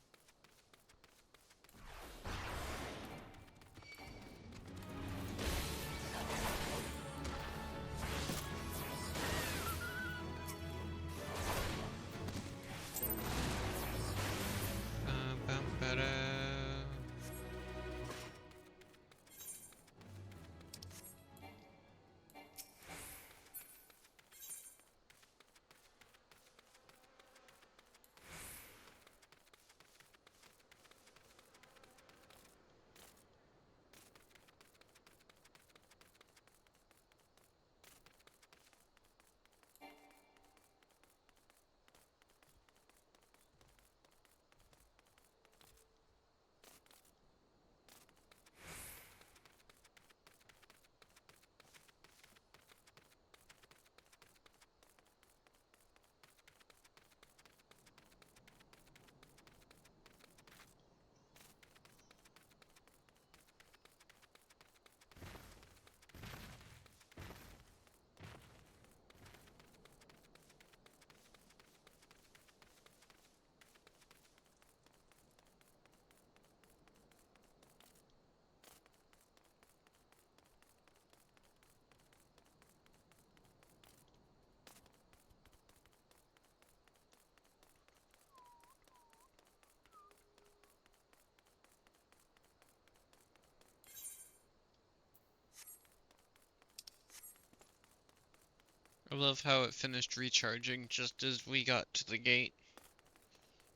I love how it finished recharging just as we got to the gate.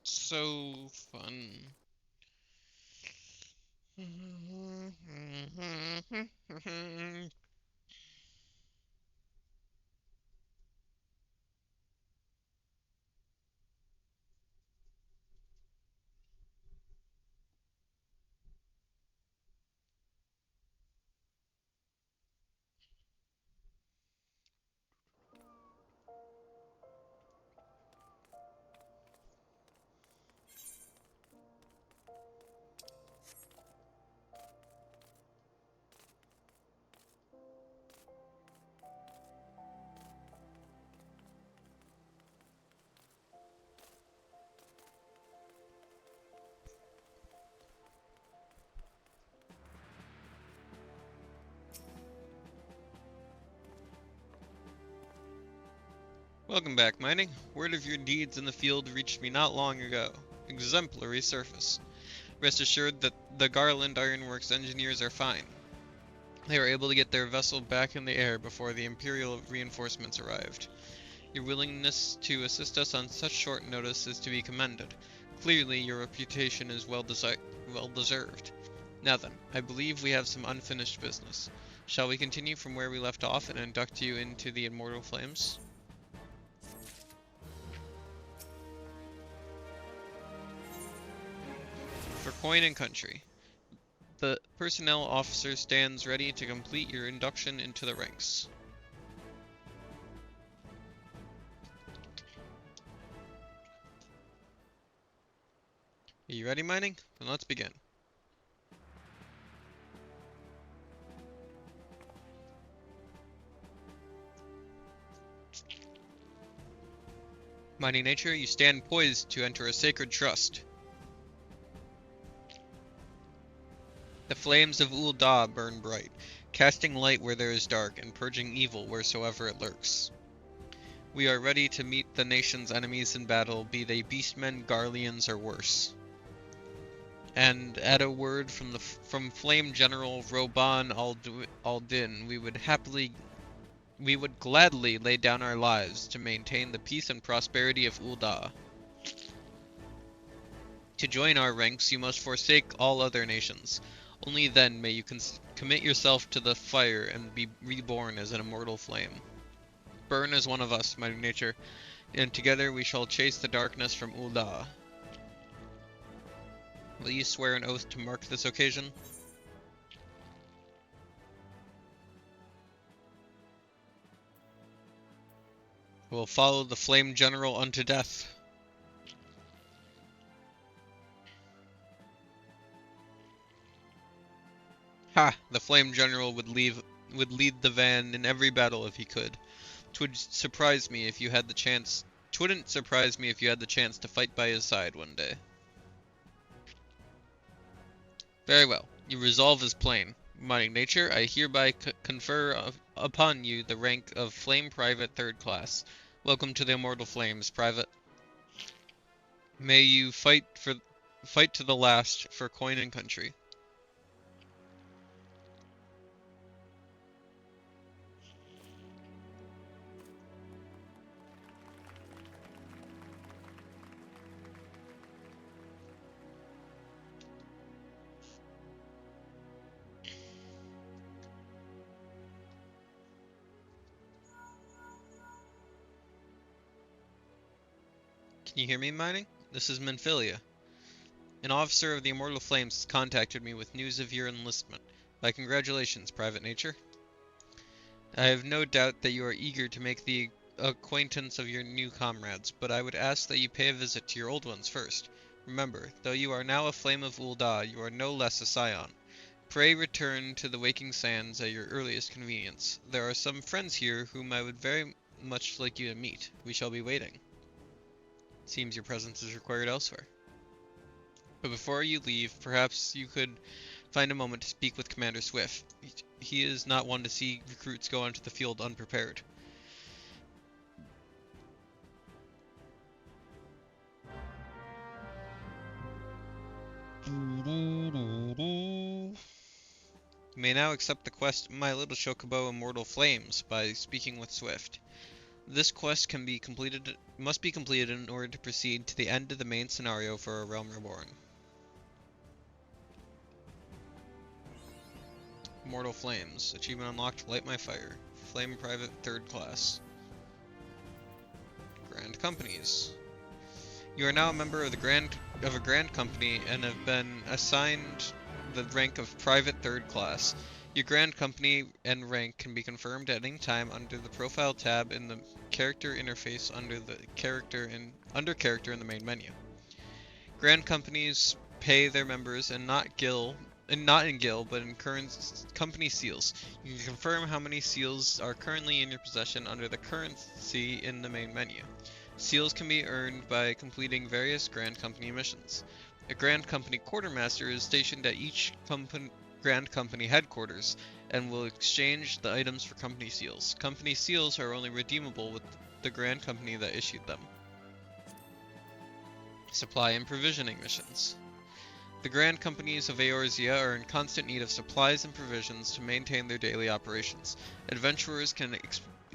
So fun. Welcome back, mining. Word of your deeds in the field reached me not long ago. Exemplary surface. Rest assured that the Garland Ironworks engineers are fine. They were able to get their vessel back in the air before the Imperial reinforcements arrived. Your willingness to assist us on such short notice is to be commended. Clearly, your reputation is well deserved. Now then, I believe we have some unfinished business. Shall we continue from where we left off and induct you into the immortal flames? For coin and country. The personnel officer stands ready to complete your induction into the ranks. Are you ready, mining? Then let's begin. Mighty Nature, you stand poised to enter a sacred trust. The flames of Ul'dah burn bright, casting light where there is dark and purging evil wheresoever it lurks. We are ready to meet the nation's enemies in battle, be they beastmen, Garleans, or worse. And at a word from Flame General Roban Aldin, we would gladly lay down our lives to maintain the peace and prosperity of Ul'dah. To join our ranks, you must forsake all other nations. Only then may you commit yourself to the fire and be reborn as an immortal flame. Burn as one of us, Mighty Nature, and together we shall chase the darkness from Ul'dah. Will you swear an oath to mark this occasion? I will follow the Flame General unto death. Ha! The Flame General would lead the van in every battle if he could. 'Twouldn't surprise me if you had the chance to fight by his side one day. Very well. Your resolve is plain. Mighty Nature, I hereby confer upon you the rank of Flame Private 3rd Class. Welcome to the Immortal Flames, Private. May you fight to the last for coin and country. Can you hear me, mining? This is Minfilia. An officer of the Immortal Flames has contacted me with news of your enlistment. My congratulations, Private Nature. I have no doubt that you are eager to make the acquaintance of your new comrades, but I would ask that you pay a visit to your old ones first. Remember, though you are now a Flame of Ul'dah, you are no less a Scion. Pray return to the Waking Sands at your earliest convenience. There are some friends here whom I would very much like you to meet. We shall be waiting. Seems your presence is required elsewhere. But before you leave, perhaps you could find a moment to speak with Commander Swift. He is not one to see recruits go onto the field unprepared. You may now accept the quest My Little Chocobo Immortal Flames by speaking with Swift. This quest must be completed in order to proceed to the end of the main scenario for A Realm Reborn. Immortal Flames. Achievement unlocked, Light My Fire. Flame Private 3rd Class. Grand Companies. You are now a member of a Grand Company and have been assigned the rank of Private 3rd Class. Your Grand Company and rank can be confirmed at any time under the Profile tab in the character interface under Character in the main menu. Grand Companies pay their members not in gil, but in current company seals. You can confirm how many seals are currently in your possession under the currency in the main menu. Seals can be earned by completing various Grand Company missions. A Grand Company Quartermaster is stationed at each Grand Company headquarters and will exchange the items for company seals. Company seals are only redeemable with the Grand Company that issued them. Supply and provisioning missions. The Grand Companies of Eorzea are in constant need of supplies and provisions to maintain their daily operations. Adventurers can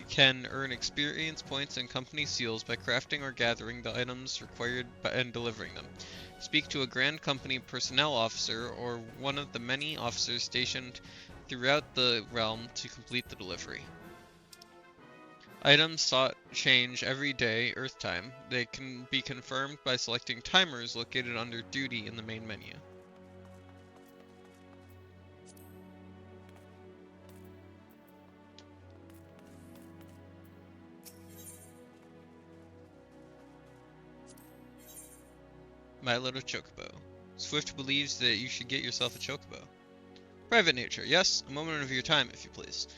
can earn experience points and company seals by crafting or gathering the items required and delivering them. Speak to a Grand Company personnel officer or one of the many officers stationed throughout the realm to complete the delivery. Items sought change every day, Earth time. They can be confirmed by selecting timers located under duty in the main menu. My little chocobo. Swift believes that you should get yourself a chocobo. Private nature. Yes, a moment of your time, if you please.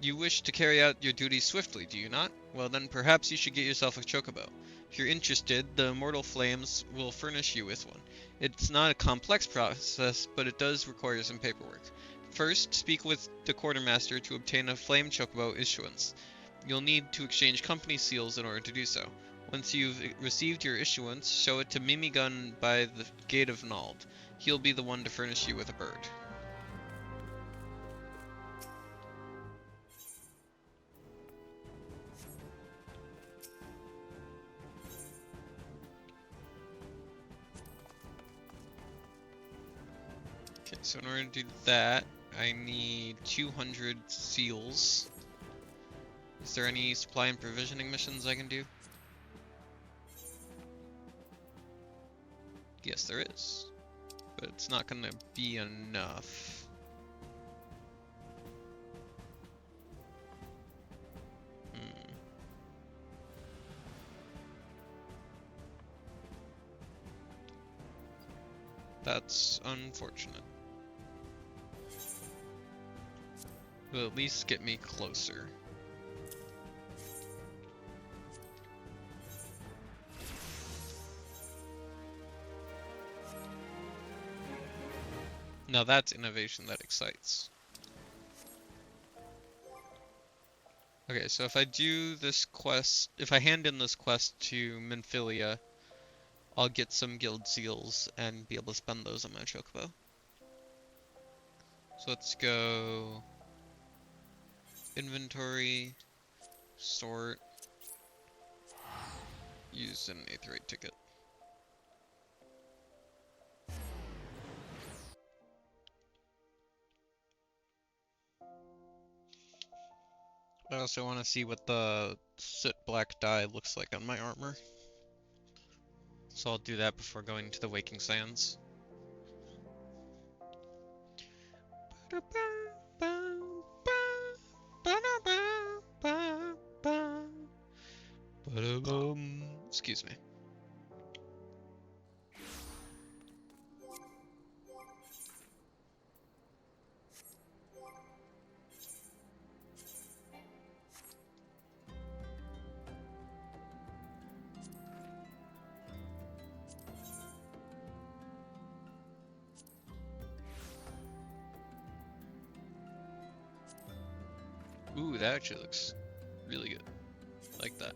You wish to carry out your duties swiftly, do you not? Well then, perhaps you should get yourself a chocobo. If you're interested, the Immortal Flames will furnish you with one. It's not a complex process, but it does require some paperwork. First, speak with the quartermaster to obtain a flame chocobo issuance. You'll need to exchange company seals in order to do so. Once you've received your issuance, show it to Mimigun by the Gate of Nald. He'll be the one to furnish you with a bird. Okay, so in order to do that, I need 200 seals. Is there any supply and provisioning missions I can do? Yes, there is. But it's not gonna be enough. That's unfortunate. Will at least get me closer. Now that's innovation that excites. Okay, so if I do this quest, if I hand in this quest to Minfilia, I'll get some guild seals and be able to spend those on my chocobo. So let's go inventory, sort, use an Aetherite ticket. I also want to see what the soot black dye looks like on my armor. So I'll do that before going to the Waking Sands. Excuse me. Ooh, that actually looks really good. Like that.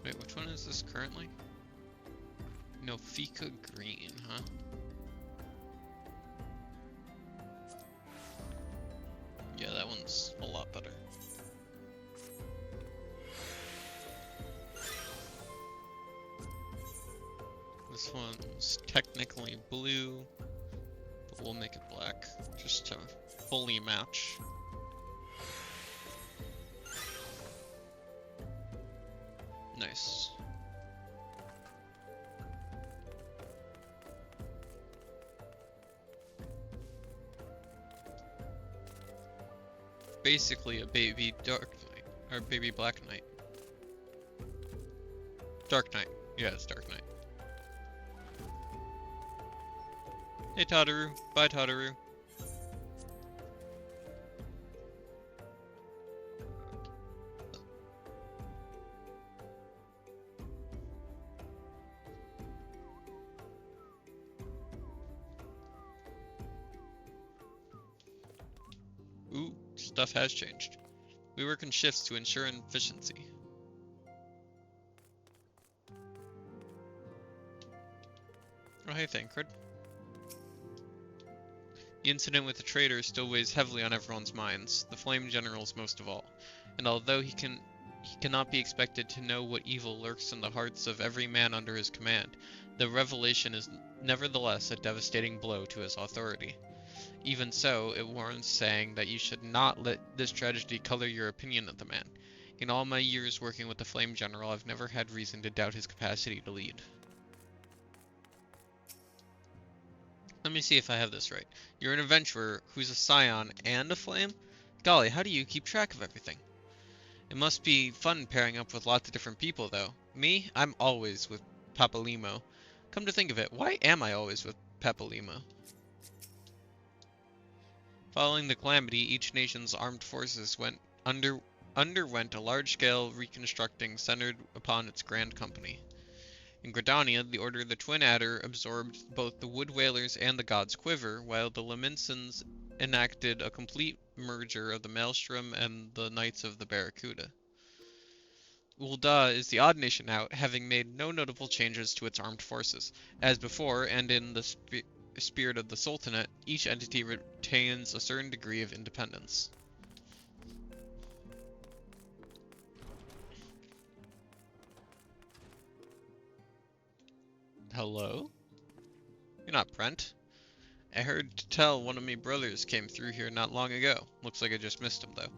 Wait, which one is this currently? No, Fika Green, huh? Yeah, that one's a lot better. This one's technically blue, but we'll make it black just to fully match. Nice. Basically a baby dark knight, or baby black knight. Dark knight. Yeah, it's dark knight. Hey Tadaru. Bye Tadaru. Ooh, stuff has changed. We work in shifts to ensure efficiency. Oh, hey, Thancred. The incident with the traitor still weighs heavily on everyone's minds, the Flame General's most of all. And although he cannot be expected to know what evil lurks in the hearts of every man under his command, the revelation is nevertheless a devastating blow to his authority. Even so, it warrants saying that you should not let this tragedy color your opinion of the man. In all my years working with the Flame General, I've never had reason to doubt his capacity to lead. Let me see if I have this right. You're an adventurer who's a scion and a flame? Golly, how do you keep track of everything? It must be fun pairing up with lots of different people, though. Me? I'm always with Papalimo. Come to think of it, why am I always with Papalimo? Following the calamity, each nation's armed forces underwent a large-scale reconstructing centered upon its Grand Company. In Gridania, the Order of the Twin Adder absorbed both the Wood Whalers and the God's Quiver, while the Laminsons enacted a complete merger of the Maelstrom and the Knights of the Barracuda. Ul'dah is the odd nation out, having made no notable changes to its armed forces. As before, and in the spirit of the Sultanate, each entity retains a certain degree of independence. Hello? You're not Brent. I heard tell one of me brothers came through here not long ago. Looks like I just missed him, though.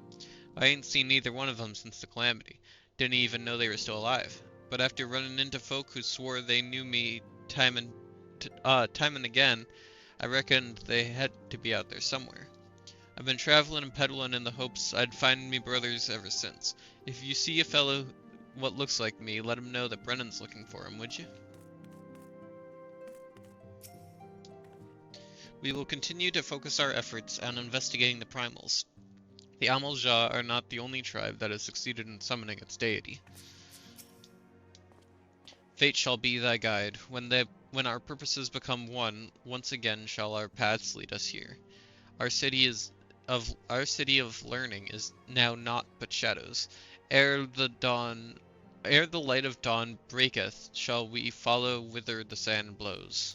I ain't seen neither one of them since the calamity. Didn't even know they were still alive. But after running into folk who swore they knew me time and again, I reckoned they had to be out there somewhere. I've been traveling and peddling in the hopes I'd find me brothers ever since. If you see a fellow what looks like me, let him know that Brennan's looking for him, would you? We will continue to focus our efforts on investigating the primals. The Amalja are not the only tribe that has succeeded in summoning its deity. Fate shall be thy guide. When our purposes become one, once again shall our paths lead us here. Our city of learning is now naught but shadows. Ere the light of dawn breaketh, shall we follow whither the sand blows.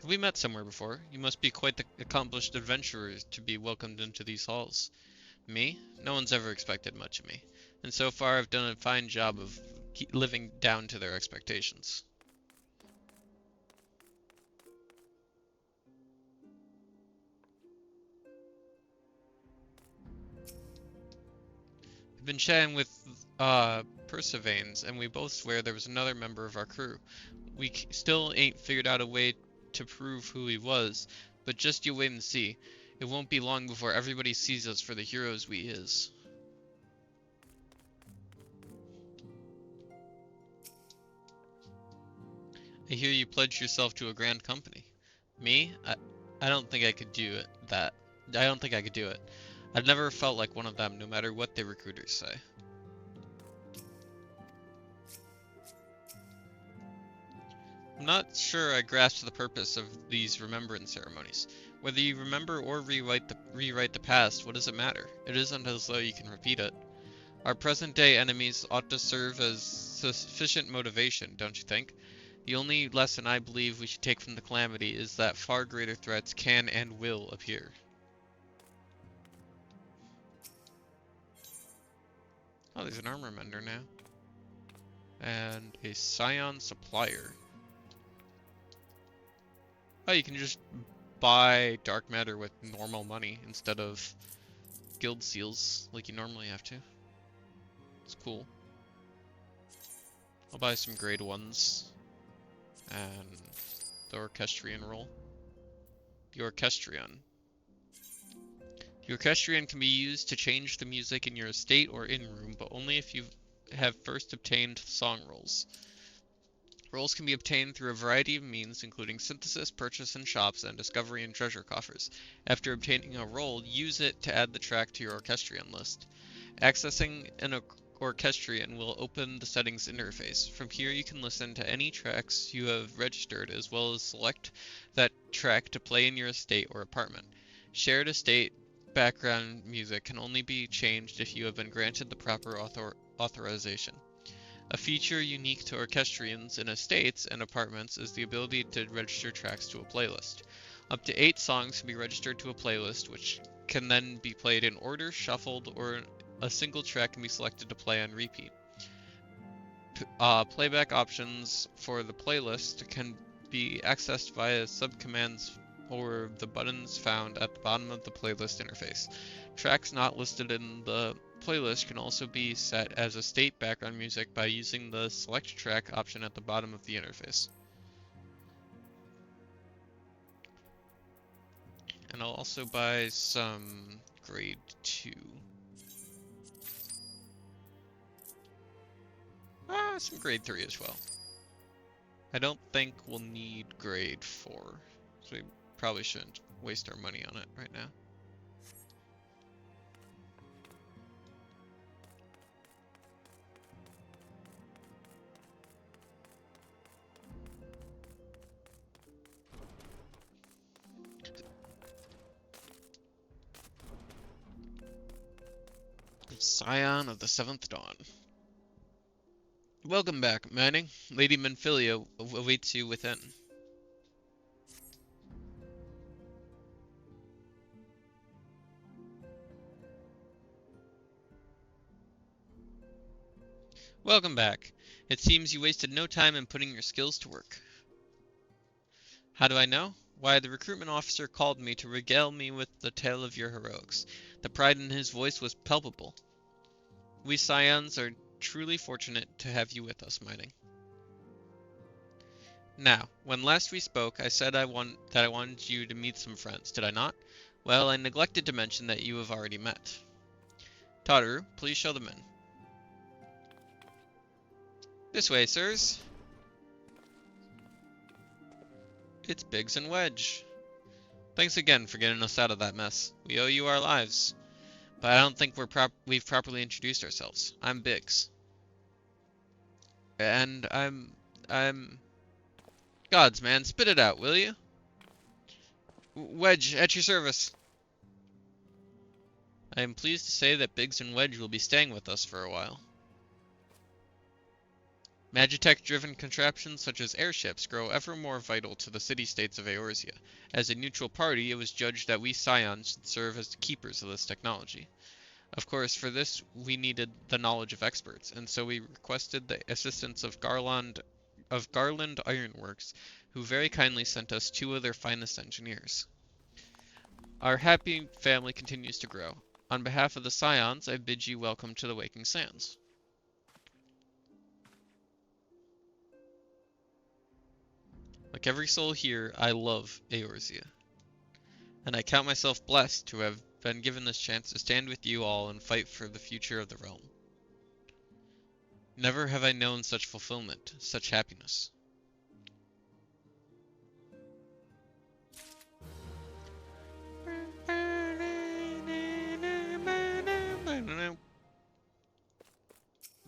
Have we met somewhere before? You must be quite the accomplished adventurer to be welcomed into these halls. Me? No one's ever expected much of me. And so far I've done a fine job of living down to their expectations. I've been chatting with Persevanes, and we both swear there was another member of our crew. We still ain't figured out a way to prove who he was, but just you wait and see. It won't be long before everybody sees us for the heroes we is. I hear you pledged yourself to a grand company. Me? I don't think I could do it. I don't think I could do it. I've never felt like one of them, no matter what the recruiters say. I'm not sure I grasp the purpose of these remembrance ceremonies. Whether you remember or rewrite the past, what does it matter? It isn't as though you can repeat it. Our present-day enemies ought to serve as sufficient motivation, don't you think? The only lesson I believe we should take from the calamity is that far greater threats can and will appear. Oh, there's an armor mender now. And a Scion supplier. Oh, you can just buy dark matter with normal money instead of guild seals like you normally have to. It's cool. I'll buy some grade 1s. And the Orchestrion roll. The Orchestrion. The Orchestrion can be used to change the music in your estate or in-room, but only if you have first obtained song rolls. Rolls can be obtained through a variety of means, including synthesis, purchase in shops, and discovery in treasure coffers. After obtaining a roll, use it to add the track to your Orchestrion list. Accessing an Orchestrion will open the settings interface. From here you can listen to any tracks you have registered, as well as select that track to play in your estate or apartment. Shared estate background music can only be changed if you have been granted the proper authorization. A feature unique to orchestrions in estates and apartments is the ability to register tracks to a playlist. Up to 8 songs can be registered to a playlist, which can then be played in order, shuffled, or a single track can be selected to play on repeat. Playback options for the playlist can be accessed via subcommands or the buttons found at the bottom of the playlist interface. Tracks not listed in the playlist can also be set as estate background music by using the select track option at the bottom of the interface. And I'll also buy some grade 2. Some grade 3 as well. I don't think we'll need grade 4, so we probably shouldn't waste our money on it right now. Scion of the Seventh Dawn. Welcome back, Manning. Lady Minfilia awaits you within. Welcome back. It seems you wasted no time in putting your skills to work. How do I know? Why, the recruitment officer called me to regale me with the tale of your heroics. The pride in his voice was palpable. We Scions are truly fortunate to have you with us, Mining. Now, when last we spoke, I said I wanted you to meet some friends, did I not? Well, I neglected to mention that you have already met. Tataru, please show them in. This way, sirs. It's Biggs and Wedge. Thanks again for getting us out of that mess. We owe you our lives. But I don't think we've properly introduced ourselves. I'm Biggs. And I'm... Gods, man, spit it out, will you? Wedge, at your service. I am pleased to say that Biggs and Wedge will be staying with us for a while. Magitech-driven contraptions such as airships grow ever more vital to the city-states of Eorzea. As a neutral party, it was judged that we Scions should serve as the keepers of this technology. Of course, for this, we needed the knowledge of experts, and so we requested the assistance of Garland Ironworks, who very kindly sent us 2 of their finest engineers. Our happy family continues to grow. On behalf of the Scions, I bid you welcome to the Waking Sands. Like every soul here, I love Eorzea. And I count myself blessed to have been given this chance to stand with you all and fight for the future of the realm. Never have I known such fulfillment, such happiness.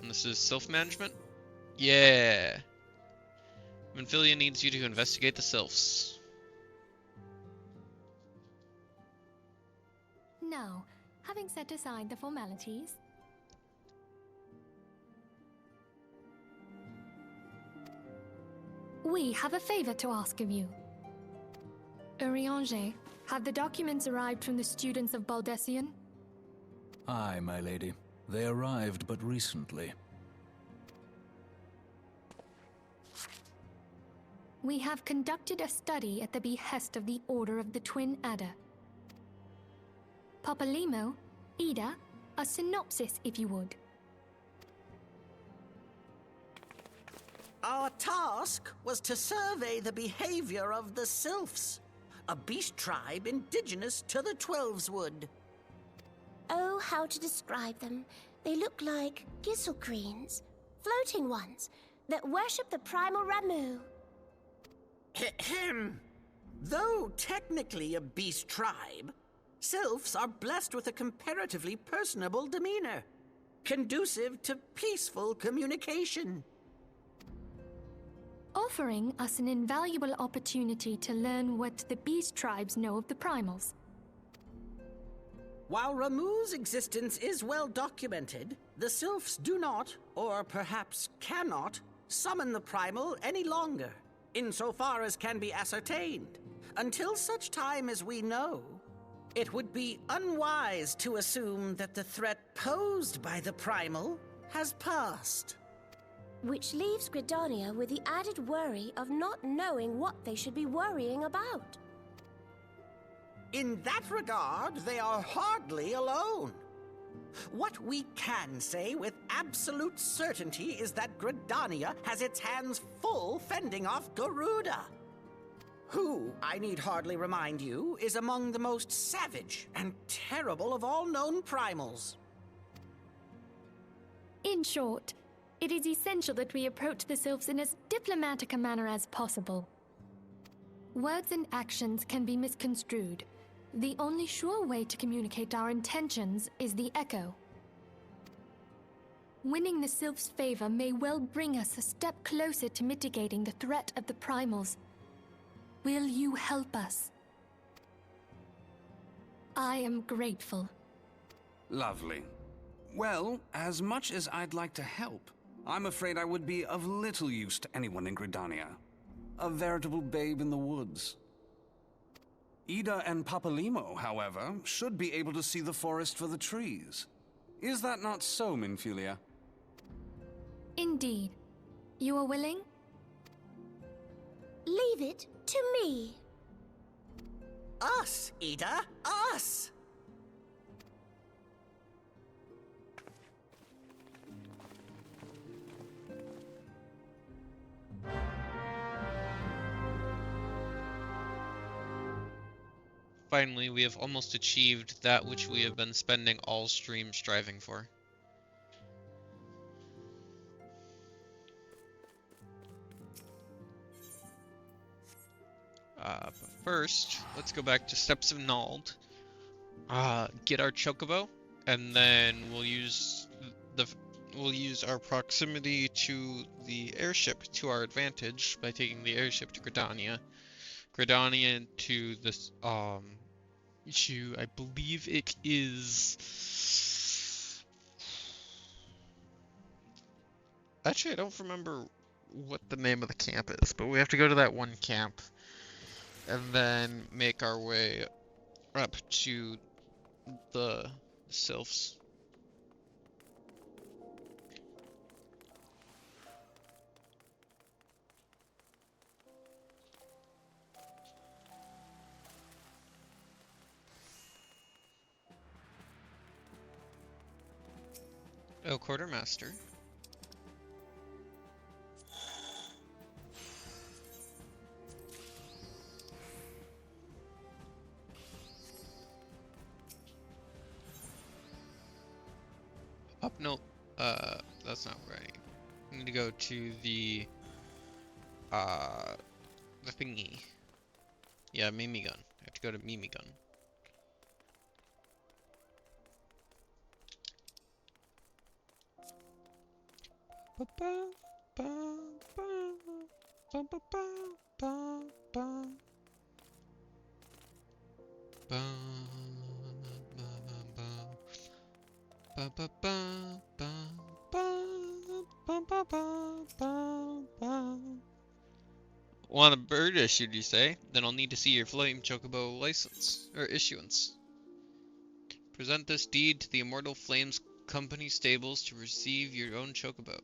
And this is self-management? Yeah! Minfilia needs you to investigate the sylphs. Now, having set aside the formalities, we have a favor to ask of you. Urianger, have the documents arrived from the students of Baldessian? Aye, my lady. They arrived but recently. We have conducted a study at the behest of the Order of the Twin Adder. Papalimo, Ida, a synopsis if you would. Our task was to survey the behavior of the Sylphs, a beast tribe indigenous to the Twelveswood. Oh, how to describe them. They look like gisselcreens, floating ones, that worship the primal Ramu. Ahem. Though technically a beast tribe, Sylphs are blessed with a comparatively personable demeanor, conducive to peaceful communication. Offering us an invaluable opportunity to learn what the beast tribes know of the primals. While Ramuh's existence is well documented, the Sylphs do not, or perhaps cannot, summon the Primal any longer, insofar as can be ascertained. Until such time as we know, it would be unwise to assume that the threat posed by the Primal has passed. Which leaves Gridania with the added worry of not knowing what they should be worrying about. In that regard, they are hardly alone. What we can say with absolute certainty is that Gridania has its hands full fending off Garuda, who, I need hardly remind you, is among the most savage and terrible of all known primals. In short, it is essential that we approach the Sylphs in as diplomatic a manner as possible. Words and actions can be misconstrued. The only sure way to communicate our intentions is the echo. Winning the Sylphs' favor may well bring us a step closer to mitigating the threat of the Primals. Will you help us? I am grateful. Lovely. Well, as much as I'd like to help, I'm afraid I would be of little use to anyone in Gridania. A veritable babe in the woods. Ida and Papalimo, however, should be able to see the forest for the trees. Is that not so, Minfilia? Indeed. You are willing? Leave it to me. Us, Ida, us! Finally, we have almost achieved that which we have been spending all stream striving for. But first, let's go back to Steps of Nald, get our Chocobo, and then we'll use our proximity to the airship to our advantage by taking the airship to Gridania. Gridania to this issue, I believe it is. Actually, I don't remember what the name of the camp is, but we have to go to that one camp and then make our way up to the Sylphs. Oh, Quartermaster. Up, no, that's not right. I need to go to the thingy. Yeah, Mimi Gun. I have to go to Mimi Gun. Want a bird issued, you say? Then I'll need to see your Flame Chocobo license, or issuance. Present this deed to the Immortal Flames Company stables to receive your own Chocobo.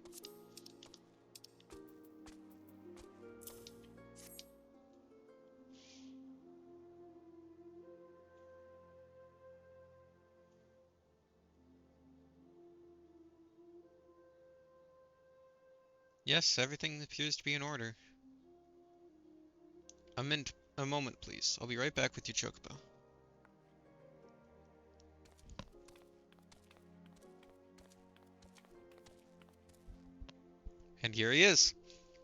Yes, everything appears to be in order. A moment, please. I'll be right back with your Chocobo. And here he is.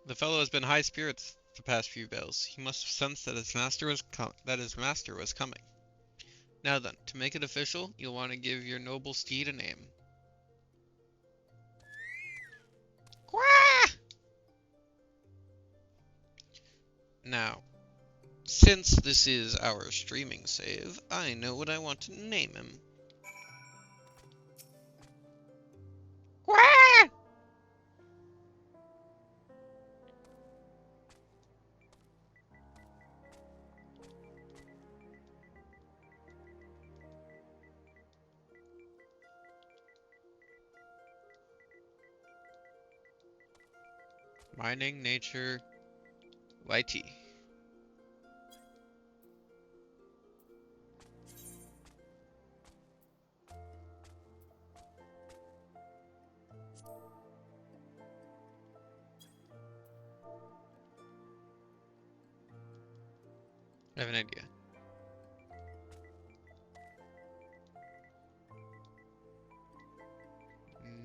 The fellow has been high spirits the past few battles. He must have sensed that his master was coming. Now then, to make it official, you'll want to give your noble steed a name. Quah! Now, since this is our streaming save, I know what I want to name him. Mining, nature, YT. I have an idea.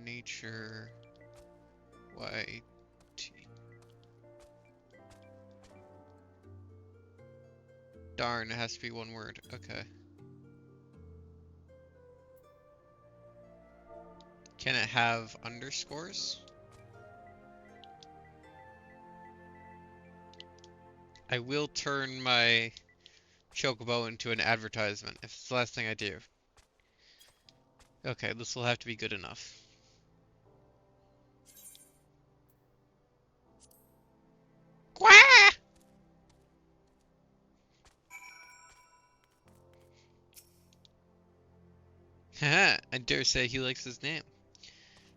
Nature, YT. Darn, it has to be one word. Okay. Can it have underscores? I will turn my chocobo into an advertisement if it's the last thing I do. Okay, this will have to be good enough. Quack! Haha, I dare say he likes his name.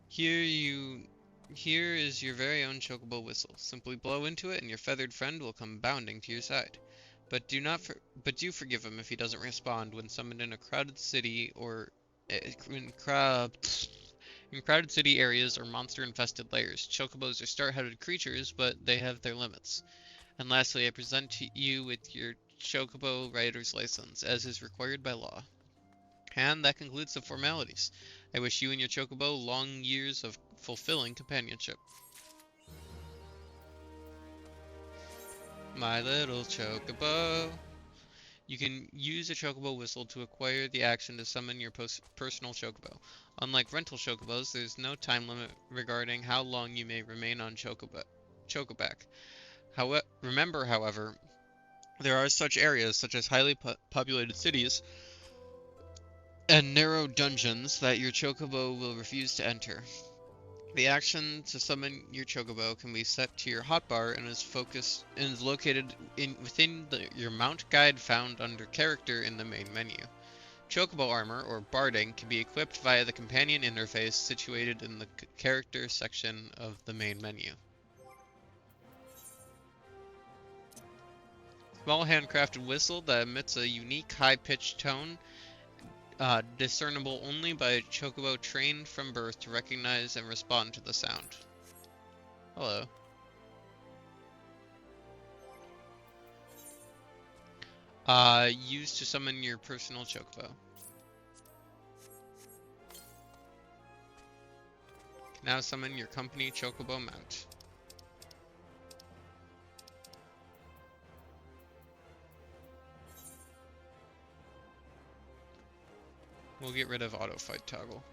Here is your very own chocobo whistle. Simply blow into it and your feathered friend will come bounding to your side. But do forgive him if he doesn't respond when summoned in a crowded city or in crowded city areas or monster-infested layers. Chocobos are star-headed creatures, but they have their limits. And lastly, I present to you with your chocobo rider's license, as is required by law. And that concludes the formalities. I wish you and your chocobo long years of fulfilling companionship. My little chocobo. You can use a chocobo whistle to acquire the action to summon your personal chocobo. Unlike rental chocobos, there's no time limit regarding how long you may remain on chocoback. Remember, however, there are such areas, such as highly populated cities, and narrow dungeons that your chocobo will refuse to enter. The action to summon your chocobo can be set to your hotbar and is located within your mount guide found under character in the main menu. Chocobo armor, or barding, can be equipped via the companion interface situated in the character section of the main menu. Small handcrafted whistle that emits a unique high-pitched tone, discernible only by a chocobo trained from birth to recognize and respond to the sound. Hello. Used to summon your personal chocobo. Now summon your company chocobo mount. We'll get rid of auto fight toggle.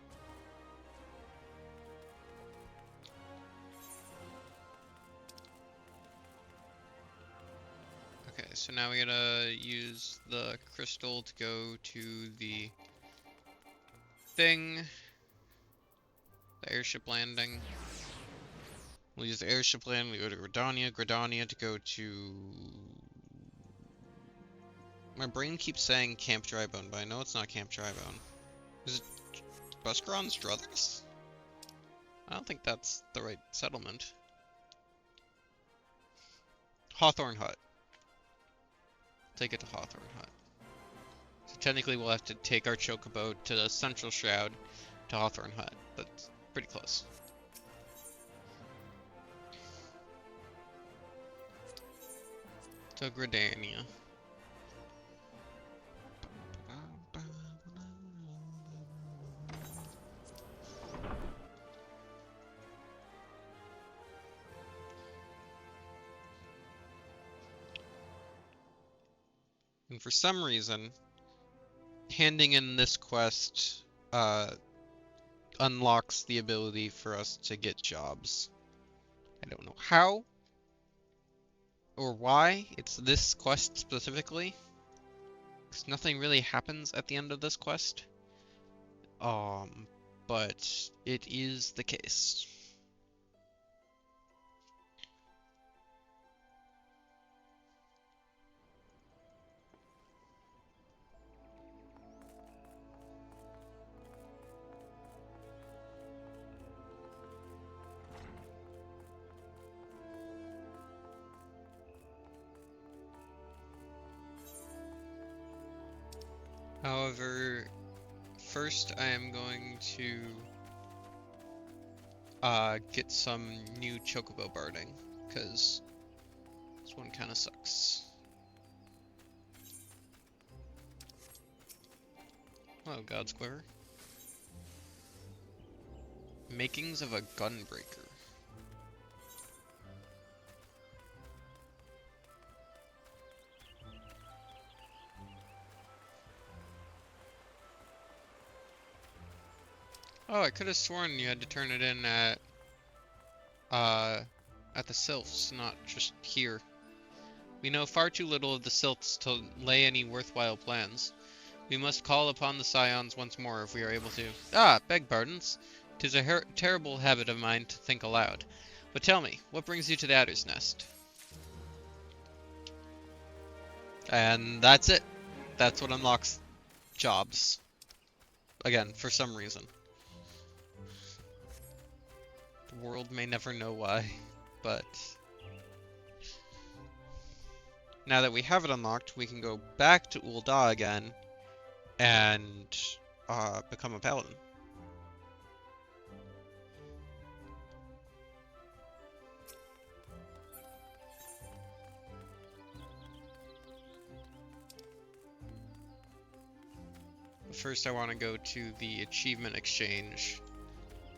Okay, so now we gotta use the crystal to go to the thing. The airship landing. We'll use the airship landing, we go to Gridania. Gridania to go to... My brain keeps saying Camp Drybone, but I know it's not Camp Drybone. Is it Buscaron's Druthers? I don't think that's the right settlement. Hawthorne Hut. Take it to Hawthorne Hut. So technically we'll have to take our chocobo to the Central Shroud to Hawthorne Hut, but pretty close. To Gridania. And for some reason, handing in this quest unlocks the ability for us to get jobs. I don't know how or why it's this quest specifically, because nothing really happens at the end of this quest. But it is the case. However, first I am going to get some new chocobo barding, because this one kind of sucks. Hello, God's Quiver. Makings of a Gunbreaker. Oh, I could have sworn you had to turn it in at the Sylphs, not just here. We know far too little of the Sylphs to lay any worthwhile plans. We must call upon the Scions once more if we are able to. Ah, beg pardons. 'Tis a terrible habit of mine to think aloud. But tell me, what brings you to the Adder's Nest? And that's it. That's what unlocks jobs. Again, for some reason. The world may never know why, but now that we have it unlocked, we can go back to Ul'dah again and become a Paladin. First, I want to go to the Achievement Exchange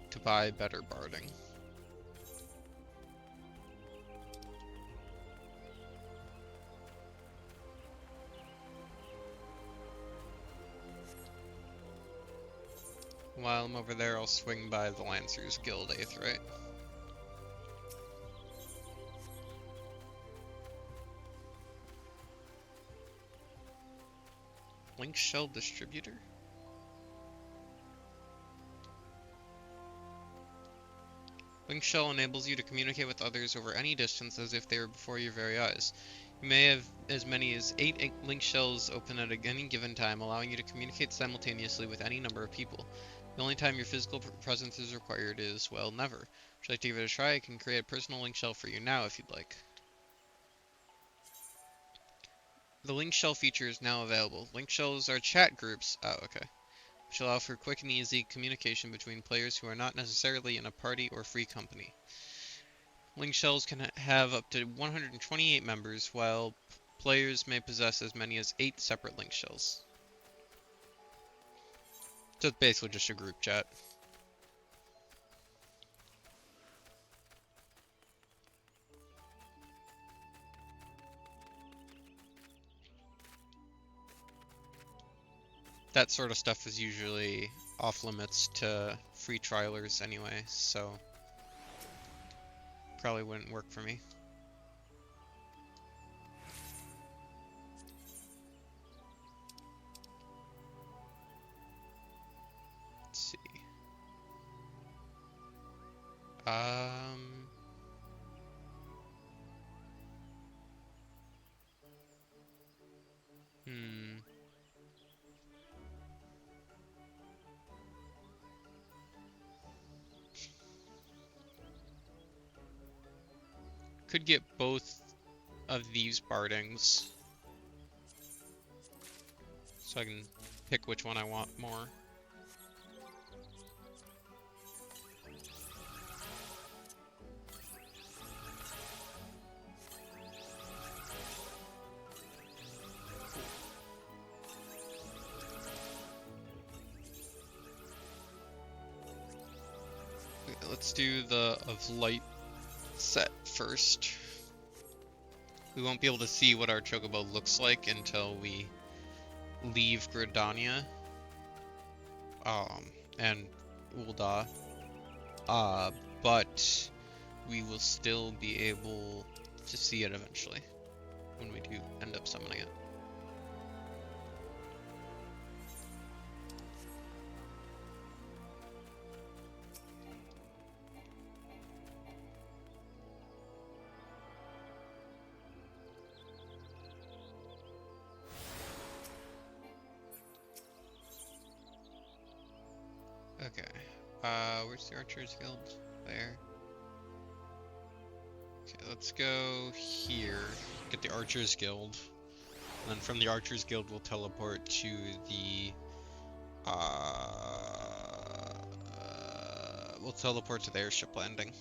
to buy better barding. While I'm over there, I'll swing by the Lancers Guild Aetheryte. Link Shell Distributor? Link Shell enables you to communicate with others over any distance as if they were before your very eyes. You may have as many as 8 Link Shells open at any given time, allowing you to communicate simultaneously with any number of people. The only time your physical presence is required is, well, never. Would you like to give it a try? I can create a personal Link Shell for you now if you'd like. The Link Shell feature is now available. Link Shells are chat groups, which allow for quick and easy communication between players who are not necessarily in a party or free company. Link Shells can have up to 128 members, while players may possess as many as 8 separate Link Shells. So it's basically just a group chat. That sort of stuff is usually off limits to free trialers anyway, so probably wouldn't work for me. Let's see. Could get both of these bardings, so I can pick which one I want more. Okay, let's do the of light set first. We won't be able to see what our chocobo looks like until we leave Gridania and Ul'dah, but we will still be able to see it eventually when we do end up summoning it. Okay, where's the Archers Guild? There. Okay, let's go here, get the Archers Guild, And then from the Archers Guild, we'll teleport to the airship landing.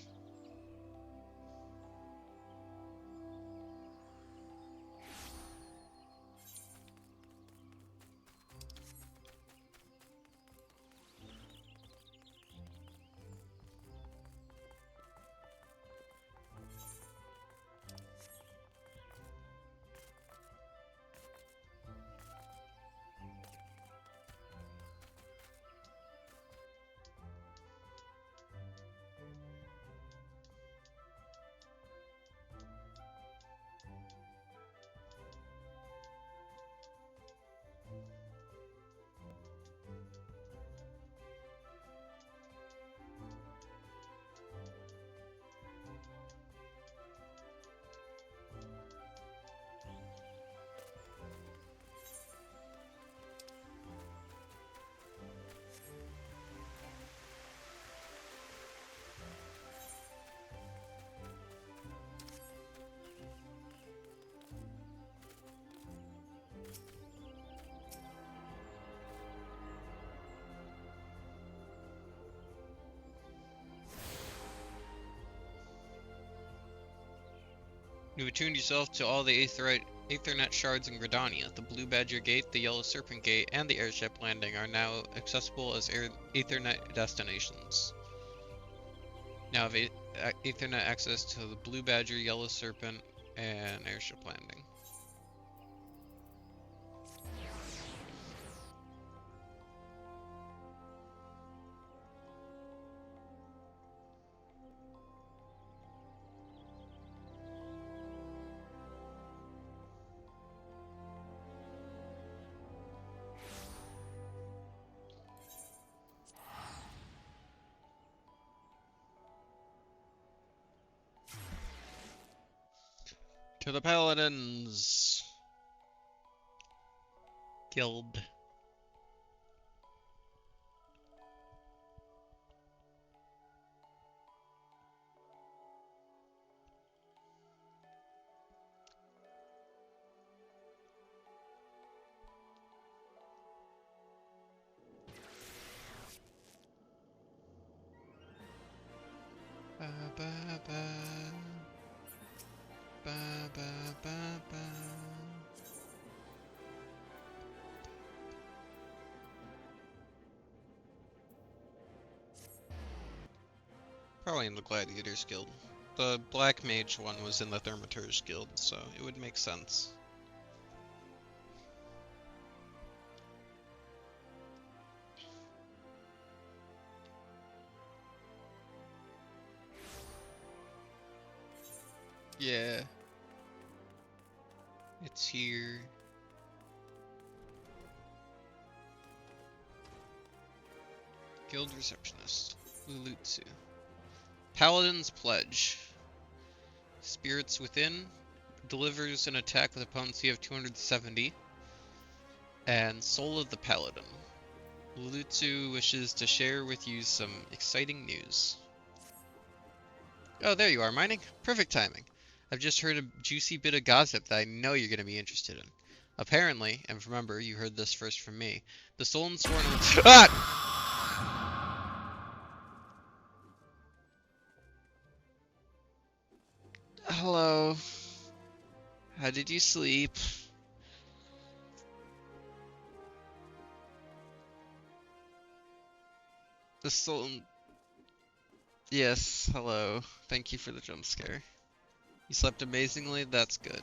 You've attuned yourself to all the Aethernet shards in Gridania. The Blue Badger Gate, the Yellow Serpent Gate, and the airship landing are now accessible as Aethernet destinations. Now have Aethernet access to the Blue Badger, Yellow Serpent, and airship landing. To the Paladins Guild. Ba, ba, ba. Ba, ba, ba, ba. Probably in the Gladiators Guild. The Black Mage one was in the Thermaturge Guild, so it would make sense. Yeah. It's here. Guild Receptionist. Lulutsu. Paladin's Pledge. Spirits Within. Delivers an attack with a potency of 270. And Soul of the Paladin. Lulutsu wishes to share with you some exciting news. Oh, there you are, Mining. Perfect timing. I've just heard a juicy bit of gossip that I know you're going to be interested in. Apparently, and remember, you heard this first from me, the Stolen Sworn... Hello. How did you sleep? The Stolen... Yes, hello. Thank you for the jump scare. You slept amazingly? That's good.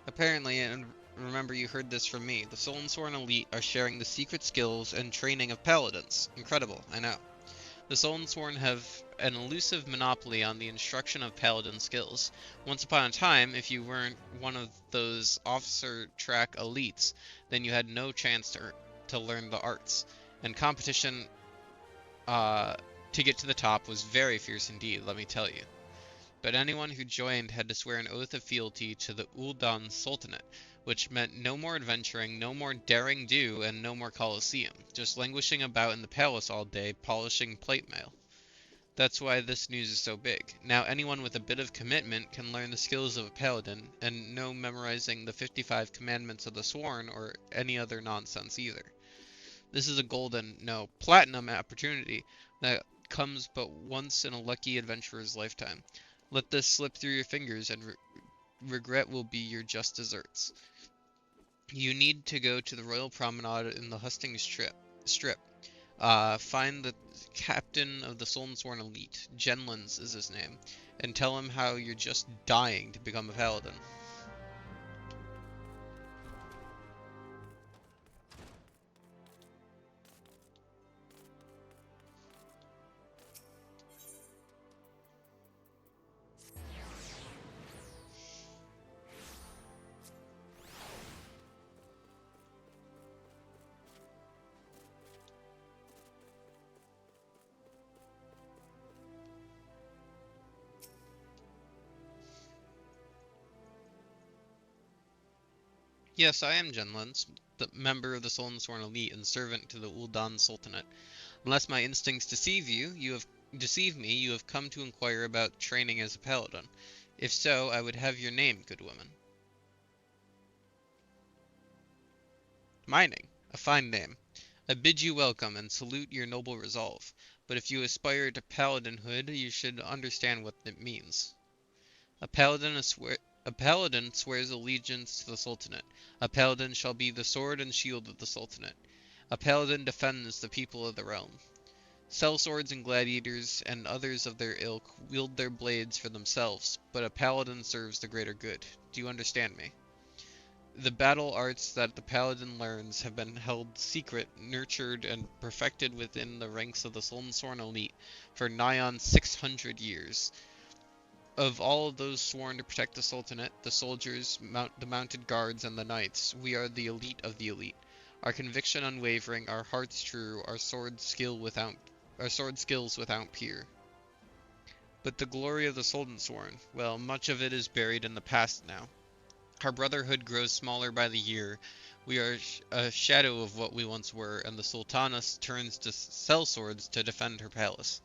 Apparently, and remember you heard this from me, the Stolen Sworn Elite are sharing the secret skills and training of Paladins. Incredible, I know. The Stolen Sworn have an elusive monopoly on the instruction of Paladin skills. Once upon a time, if you weren't one of those officer track elites, then you had no chance to learn the arts. And competition to get to the top was very fierce indeed, let me tell you. But anyone who joined had to swear an oath of fealty to the Ul'dan Sultanate, which meant no more adventuring, no more daring do, and no more Colosseum, just languishing about in the palace all day, polishing plate mail. That's why this news is so big. Now anyone with a bit of commitment can learn the skills of a paladin, and no memorizing the 55 commandments of the Sworn or any other nonsense either. This is a golden, no, platinum opportunity that comes but once in a lucky adventurer's lifetime. Let this slip through your fingers and regret will be your just desserts. You need to go to the Royal Promenade in the Hustings Strip. Find the captain of the Sworn Elite, Genlins is his name, and tell him how you're just dying to become a paladin. Yes, I am Genlins, the member of the Sworn Elite and servant to the Ul'dan Sultanate. Unless my instincts deceive me, you have come to inquire about training as a paladin. If so, I would have your name, good woman. My name, a fine name. I bid you welcome and salute your noble resolve. But if you aspire to paladinhood, you should understand what it means. A paladin swears allegiance to the Sultanate. A paladin shall be the sword and shield of the Sultanate. A paladin defends the people of the realm. Sellswords and gladiators and others of their ilk wield their blades for themselves, but a paladin serves the greater good. Do you understand me? The battle arts that the paladin learns have been held secret, nurtured, and perfected within the ranks of the Sworn Elite for nigh on 600 years. Of all of those sworn to protect the Sultanate, the soldiers, the mounted guards, and the knights, we are the elite of the elite. Our conviction unwavering, our hearts true, our sword skills without peer. But the glory of the Sworn, well, much of it is buried in the past now. Our brotherhood grows smaller by the year. We are a shadow of what we once were, and the Sultaness turns to sellswords to defend her palace.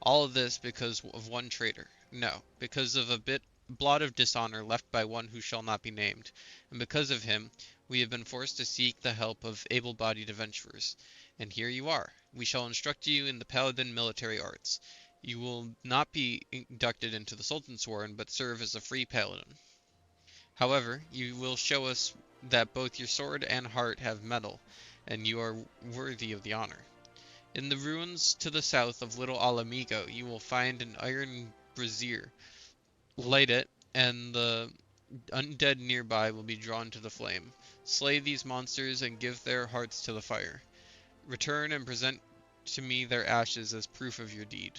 All of this because of one traitor. No, because of a blot of dishonor left by one who shall not be named. And because of him, we have been forced to seek the help of able-bodied adventurers. And here you are. We shall instruct you in the paladin military arts. You will not be inducted into the Sworn, but serve as a free paladin. However, you will show us that both your sword and heart have metal, and you are worthy of the honor. In the ruins to the south of Little Alamigo, you will find an iron brazier. Light it, and the undead nearby will be drawn to the flame. Slay these monsters and give their hearts to the fire. Return and present to me their ashes as proof of your deed.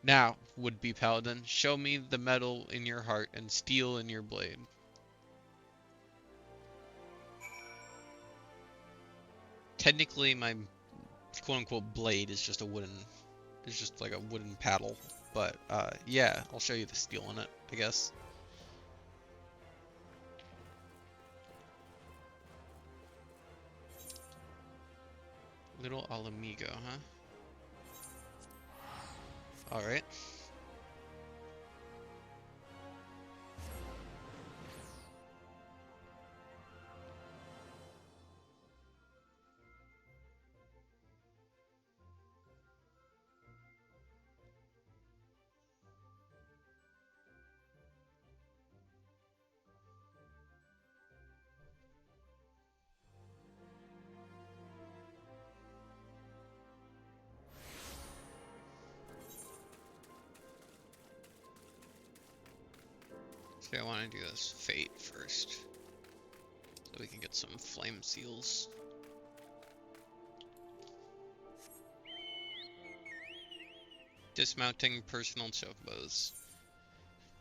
Now, would-be paladin, show me the metal in your heart and steel in your blade. Technically, my quote-unquote blade is just like a wooden paddle. But, yeah, I'll show you the steel in it, I guess. Little Alamigo, huh? Alright. Okay, I want to do this fate first, so we can get some flame seals. Dismounting personal chocobos.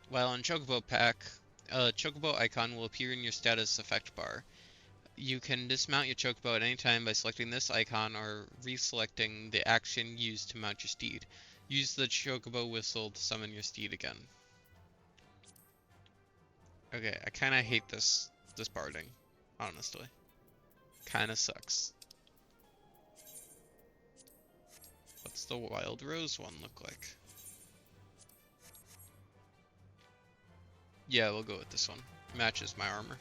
While on Chocobo Pack, a Chocobo icon will appear in your status effect bar. You can dismount your Chocobo at any time by selecting this icon or reselecting the action used to mount your steed. Use the Chocobo whistle to summon your steed again. Okay, I kinda hate this parting, honestly. Kinda sucks. But What's the wild rose one look like? Yeah, we'll go with this one. Matches my armor.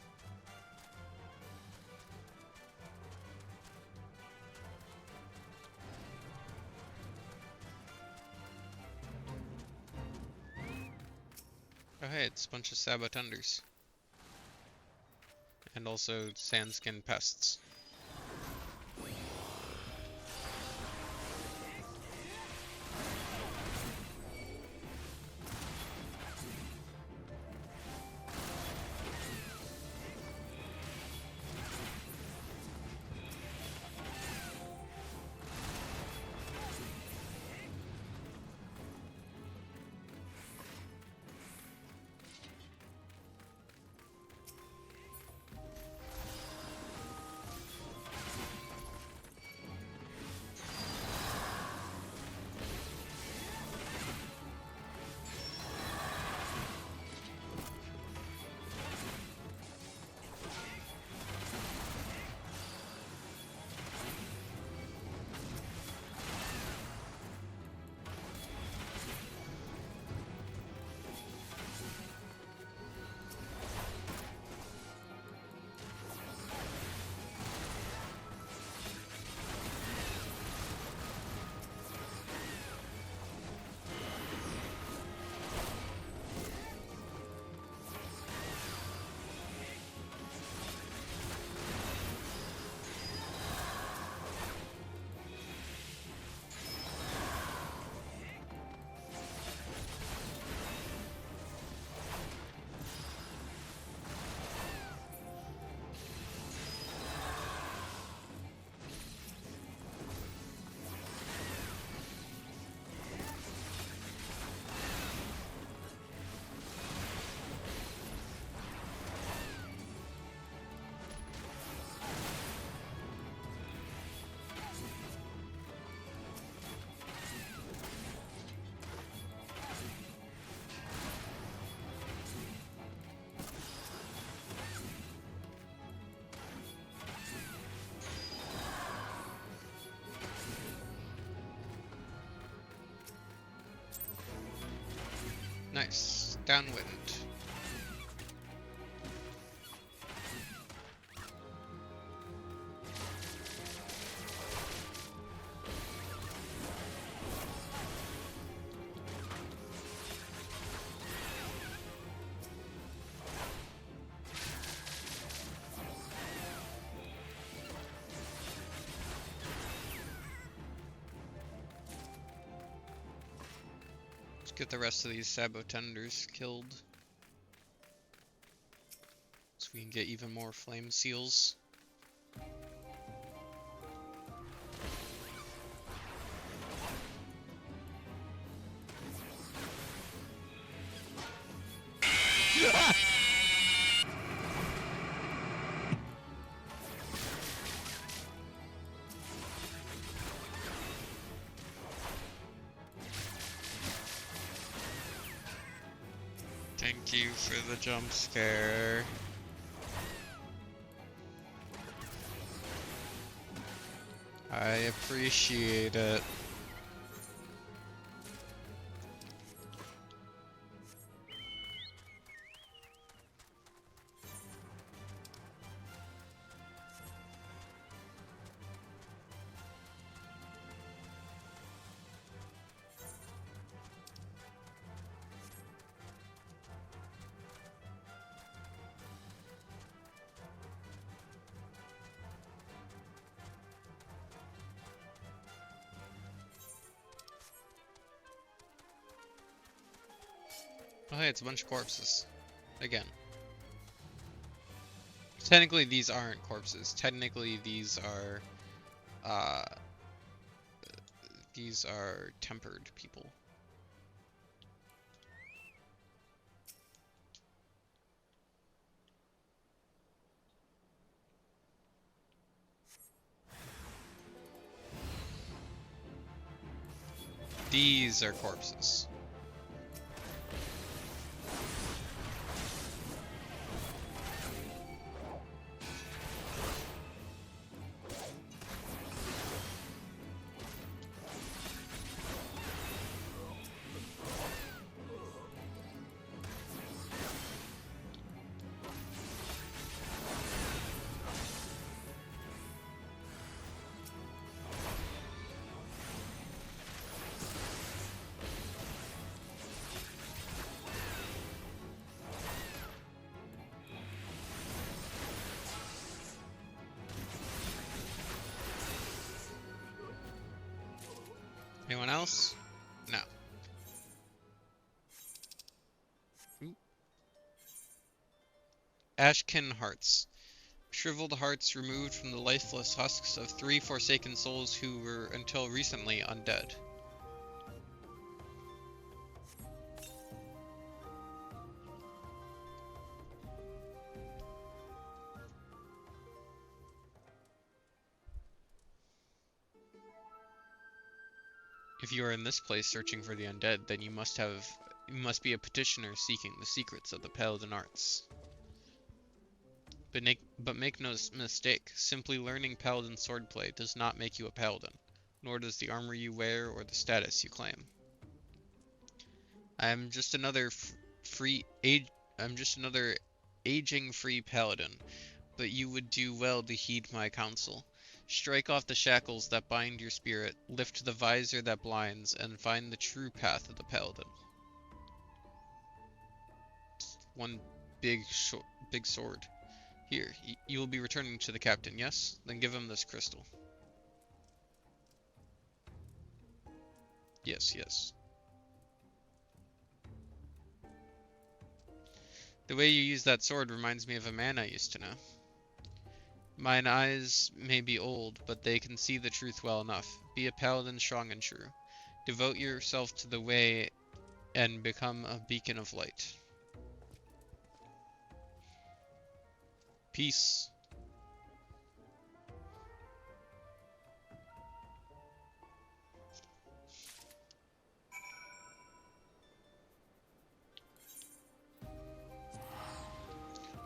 Oh hey, it's a bunch of Sabotunders. And also Sandskin Pests. Nice. Downwind. Get the rest of these Sabotunders killed, so we can get even more flame seals. Thank you for the jump scare. I appreciate it. Oh hey, it's a bunch of corpses. Again. Technically these aren't corpses. Technically these are tempered people. These are corpses. Anyone else? No. Ooh. Ashkin hearts. Shriveled hearts removed from the lifeless husks of 3 forsaken souls who were until recently undead. If you are in this place searching for the undead, then you must be a petitioner seeking the secrets of the Paladin arts. But make no mistake, simply learning Paladin swordplay does not make you a Paladin, nor does the armor you wear or the status you claim. I am just another aging free Paladin, but you would do well to heed my counsel. Strike off the shackles that bind your spirit, lift the visor that blinds, and find the true path of the Paladin. One big sword. Here, you will be returning to the captain, yes? Then give him this crystal. Yes, yes. The way you use that sword reminds me of a man I used to know. Mine eyes may be old, but they can see the truth well enough. Be a paladin strong and true. Devote yourself to the way and become a beacon of light. Peace.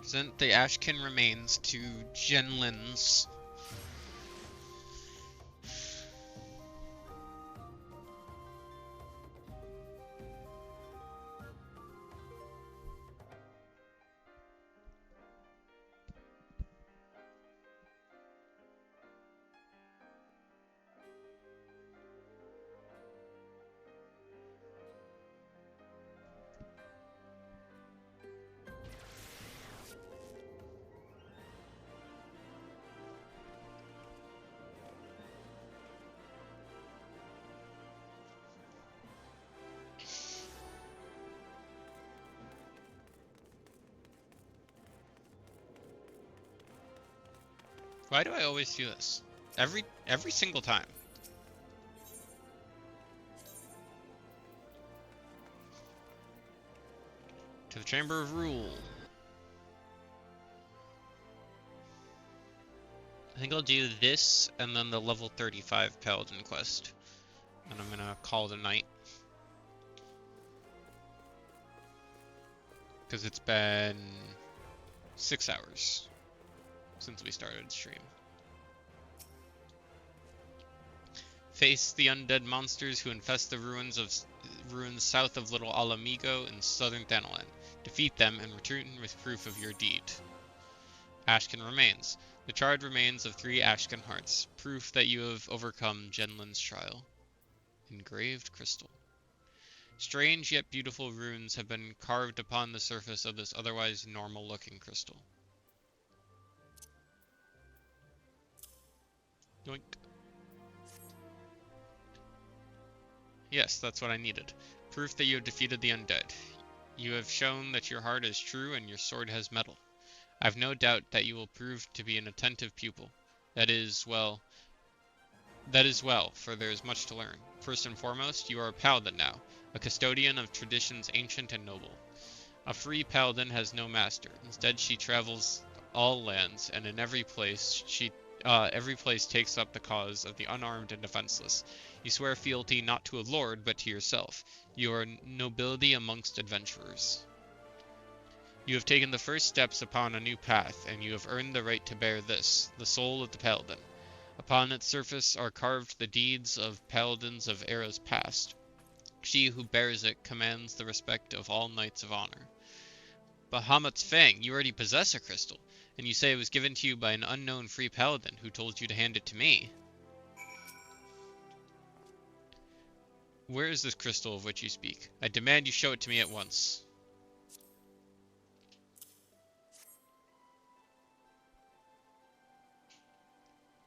Present the Ashkin remains to Genlins. Why do I always do this? Every single time. To the Chamber of Rule. I think I'll do this and then the level 35 Paladin quest. And I'm gonna call it a night. Because it's been 6 hours since we started stream. Face the undead monsters who infest the ruins south of Little Alamigo in southern Thanalan. Defeat them and return with proof of your deed. Ashkin remains. The charred remains of 3 Ashkin hearts. Proof that you have overcome Genlin's trial. Engraved crystal. Strange yet beautiful runes have been carved upon the surface of this otherwise normal-looking crystal. Yoink. Yes, that's what I needed. Proof that you have defeated the undead. You have shown that your heart is true and your sword has metal. I have no doubt that you will prove to be an attentive pupil. That is well, for there is much to learn. First and foremost, you are a paladin now, a custodian of traditions ancient and noble. A free paladin has no master. Instead, she travels all lands, and in every place takes up the cause of the unarmed and defenseless. You swear fealty not to a lord, but to yourself. You are nobility amongst adventurers. You have taken the first steps upon a new path, and you have earned the right to bear this, the soul of the paladin. Upon its surface are carved the deeds of paladins of eras past. She who bears it commands the respect of all knights of honor. Bahamut's Fang, you already possess a crystal, and you say it was given to you by an unknown free paladin who told you to hand it to me. Where is this crystal of which you speak? I demand you show it to me at once.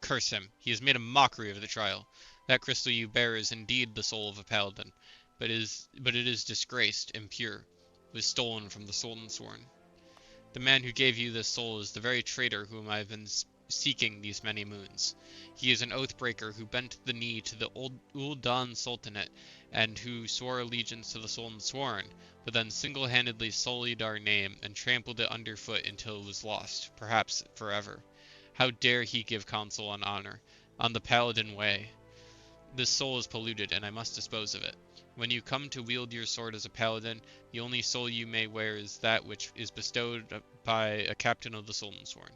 Curse him. He has made a mockery of the trial. That crystal you bear is indeed the soul of a paladin, but it is disgraced, impure. It was stolen from the Sultansworn. The man who gave you this soul is the very traitor whom I have been seeking these many moons. He is an oath-breaker who bent the knee to the Ul'dan Sultanate, and who swore allegiance to the Sultansworn, but then single-handedly sullied our name and trampled it underfoot until it was lost, perhaps forever. How dare he give counsel on honor, on the Paladin way? This soul is polluted, and I must dispose of it. When you come to wield your sword as a paladin, the only soul you may wear is that which is bestowed by a captain of the Sultansworn.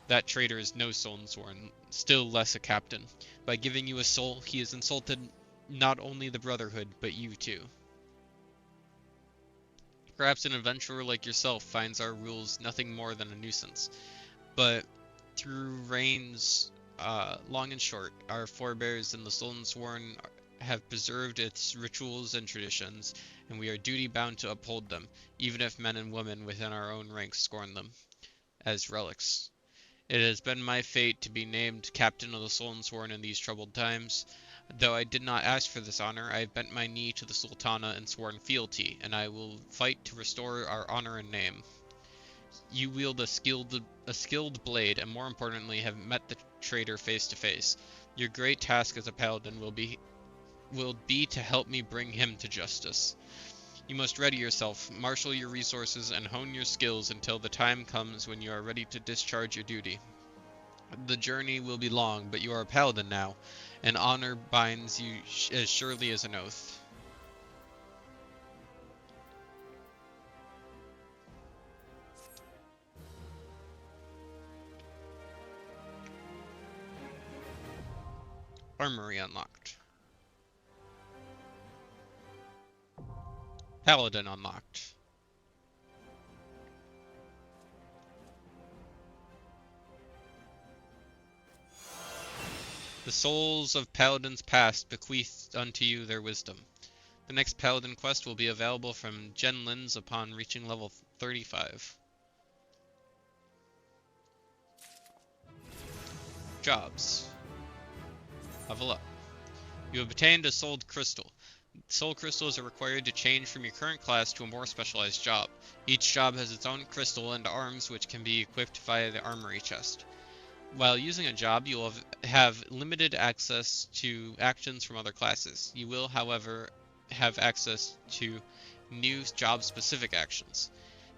That traitor is no Sultansworn, still less a captain. By giving you a soul, he has insulted not only the Brotherhood, but you too. Perhaps an adventurer like yourself finds our rules nothing more than a nuisance, but through reigns long and short, our forebears in the Sultansworn have preserved its rituals and traditions, and we are duty-bound to uphold them, even if men and women within our own ranks scorn them as relics. It has been my fate to be named Captain of the Sultansworn in these troubled times. Though I did not ask for this honor, I have bent my knee to the Sultana and sworn fealty, and I will fight to restore our honor and name. You wield a skilled blade, and more importantly, have met the traitor face to face. Your great task as a paladin will be to help me bring him to justice. You must ready yourself, marshal your resources, and hone your skills until the time comes when you are ready to discharge your duty. The journey will be long, but you are a paladin now, and honor binds you as surely as an oath. Armory unlocked. Paladin unlocked. The souls of paladins past bequeathed unto you their wisdom. The next paladin quest will be available from Jen Lins upon reaching level 35. Jobs. Level up. You have obtained a souled crystal. Soul crystals are required to change from your current class to a more specialized job. Each job has its own crystal and arms which can be equipped via the armory chest. While using a job, you will have limited access to actions from other classes. You will, however, have access to new job-specific actions.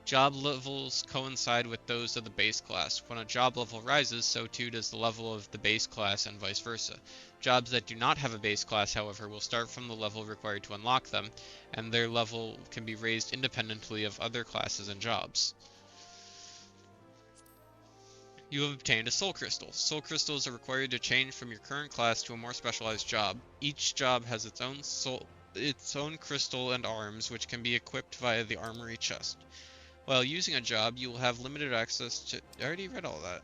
Job levels coincide with those of the base class. When a job level rises, so too does the level of the base class and vice versa. Jobs that do not have a base class, however, will start from the level required to unlock them, and their level can be raised independently of other classes and jobs. You have obtained a soul crystal. Soul crystals are required to change from your current class to a more specialized job. Each job has its own crystal and arms, which can be equipped via the armory chest. While using a job, you will have limited access to... I already read all that.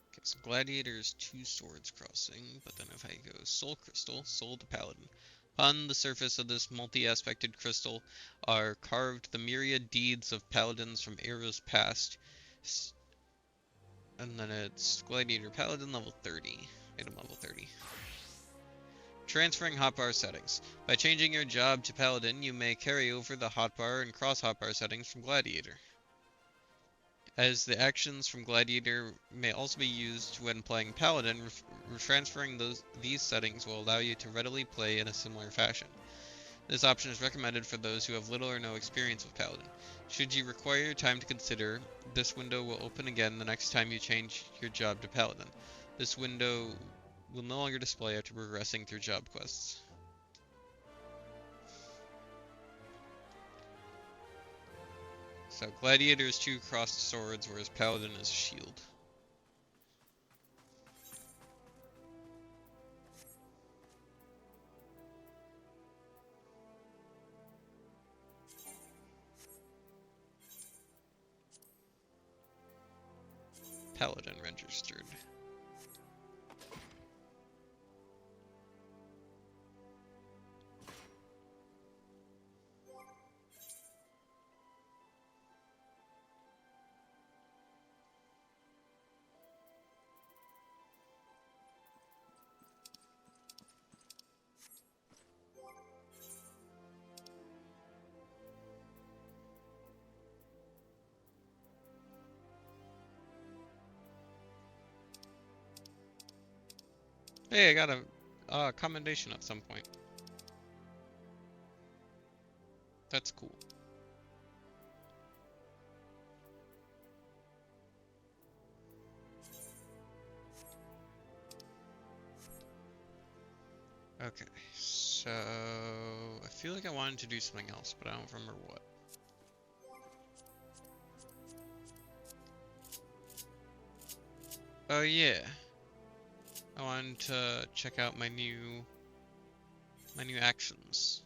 Okay, so Gladiator's 2 swords crossing, but then if I go Soul Crystal, Soul to Paladin. On the surface of this multi-aspected crystal are carved the myriad deeds of paladins from eras past. And then it's Gladiator Paladin level 30. Item level 30. Transferring hotbar settings. By changing your job to Paladin, you may carry over the hotbar and cross hotbar settings from Gladiator. As the actions from Gladiator may also be used when playing Paladin, transferring these settings will allow you to readily play in a similar fashion. This option is recommended for those who have little or no experience with Paladin. Should you require time to consider, this window will open again the next time you change your job to Paladin. This window will no longer display after progressing through job quests. So Gladiator is 2 crossed swords, whereas Paladin is a shield. Paladin registered. Hey, I got a commendation at some point. That's cool. Okay, so I feel like I wanted to do something else, but I don't remember what. Oh yeah, I wanted to check out my new actions.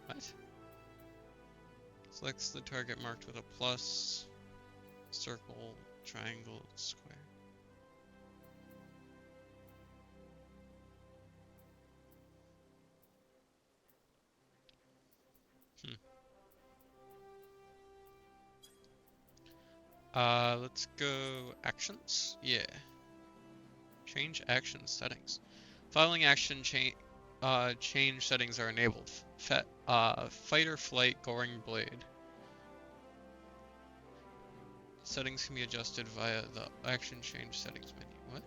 What? Selects the target marked with a plus, circle, triangle, square. Let's go actions. Yeah. Change action settings. Following action change settings are enabled. Fight or flight, goring blade. Settings can be adjusted via the action change settings menu. What?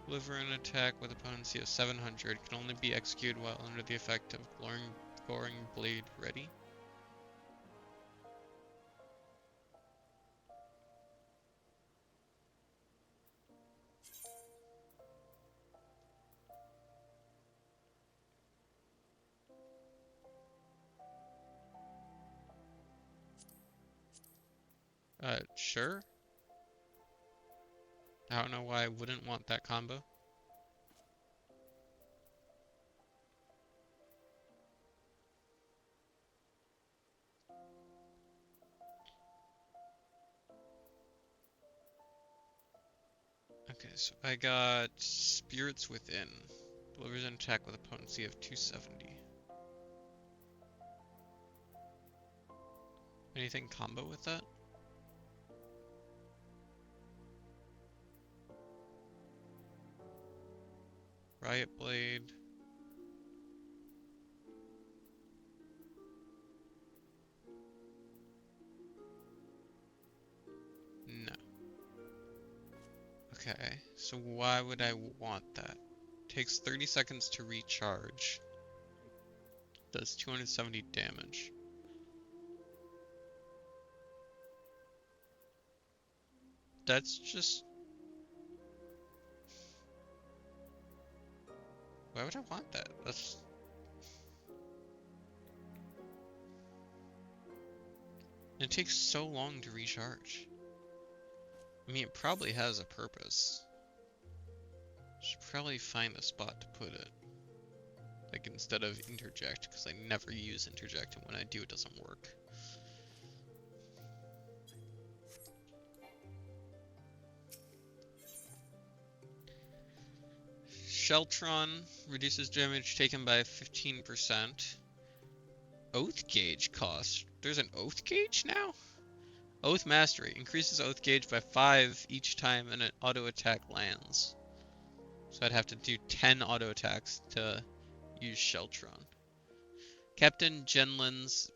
Deliver an attack with a potency of 700 can only be executed while under the effect of goring blade ready. Sure. I don't know why I wouldn't want that combo. Okay, so I got Spirits Within. Delivers an attack with a potency of 270. Anything combo with that? Riot Blade. No. Okay, so why would I want that? Takes 30 seconds to recharge. Does 270 damage. That's just... Why would I want that? That's... It takes so long to recharge. I mean, it probably has a purpose. Should probably find a spot to put it. Like, instead of interject, because I never use interject, and when I do, it doesn't work. Sheltron reduces damage taken by 15%. Oath gauge cost. There's an oath gauge now? Oath mastery increases oath gauge by 5 each time an auto attack lands. So I'd have to do 10 auto attacks to use Sheltron. Captain Genlins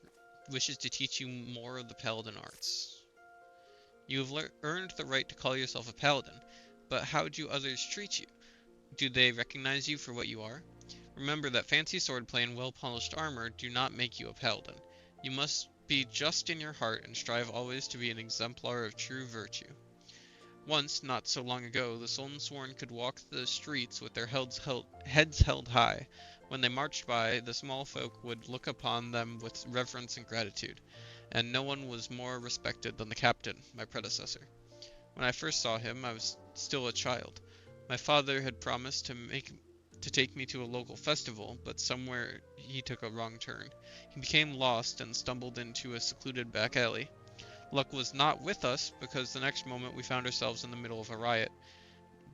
wishes to teach you more of the Paladin arts. You have earned the right to call yourself a Paladin, but how do others treat you? Do they recognize you for what you are? Remember that fancy swordplay and well-polished armor do not make you a Paladin. You must be just in your heart and strive always to be an exemplar of true virtue. Once, not so long ago, the Solnsworn could walk the streets with their heads held high. When they marched by, the small folk would look upon them with reverence and gratitude, and no one was more respected than the captain, my predecessor. When I first saw him, I was still a child. My father had promised to take me to a local festival, but somewhere he took a wrong turn. He became lost and stumbled into a secluded back alley. Luck was not with us, because the next moment we found ourselves in the middle of a riot.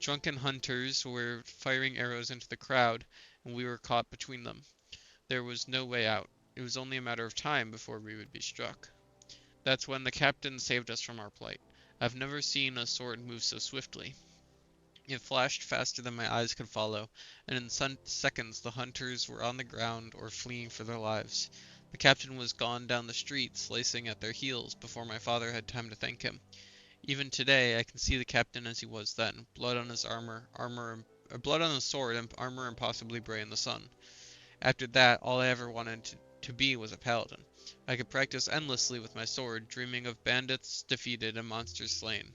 Drunken hunters were firing arrows into the crowd, and we were caught between them. There was no way out. It was only a matter of time before we would be struck. That's when the captain saved us from our plight. I've never seen a sword move so swiftly. It flashed faster than my eyes could follow, and in seconds the hunters were on the ground or fleeing for their lives. The captain was gone down the street, slicing at their heels, before my father had time to thank him. Even today, I can see the captain as he was then, blood on his blood on his sword, and armor impossibly gray in the sun. After that, all I ever wanted to be was a paladin. I could practice endlessly with my sword, dreaming of bandits defeated and monsters slain.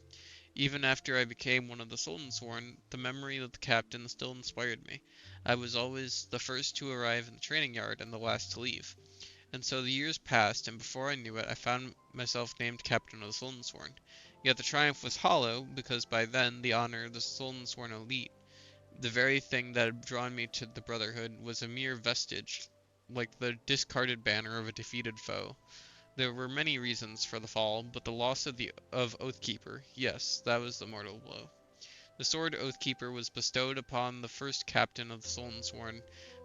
Even after I became one of the Sultansworn, the memory of the captain still inspired me. I was always the first to arrive in the training yard and the last to leave. And so the years passed, and before I knew it, I found myself named captain of the Sultansworn. Yet the triumph was hollow, because by then the honor of the Sultansworn elite, the very thing that had drawn me to the Brotherhood, was a mere vestige, like the discarded banner of a defeated foe. There were many reasons for the fall, but the loss of Oathkeeper, yes, that was the mortal blow. The sword Oathkeeper was bestowed upon the first captain of the Sultansworn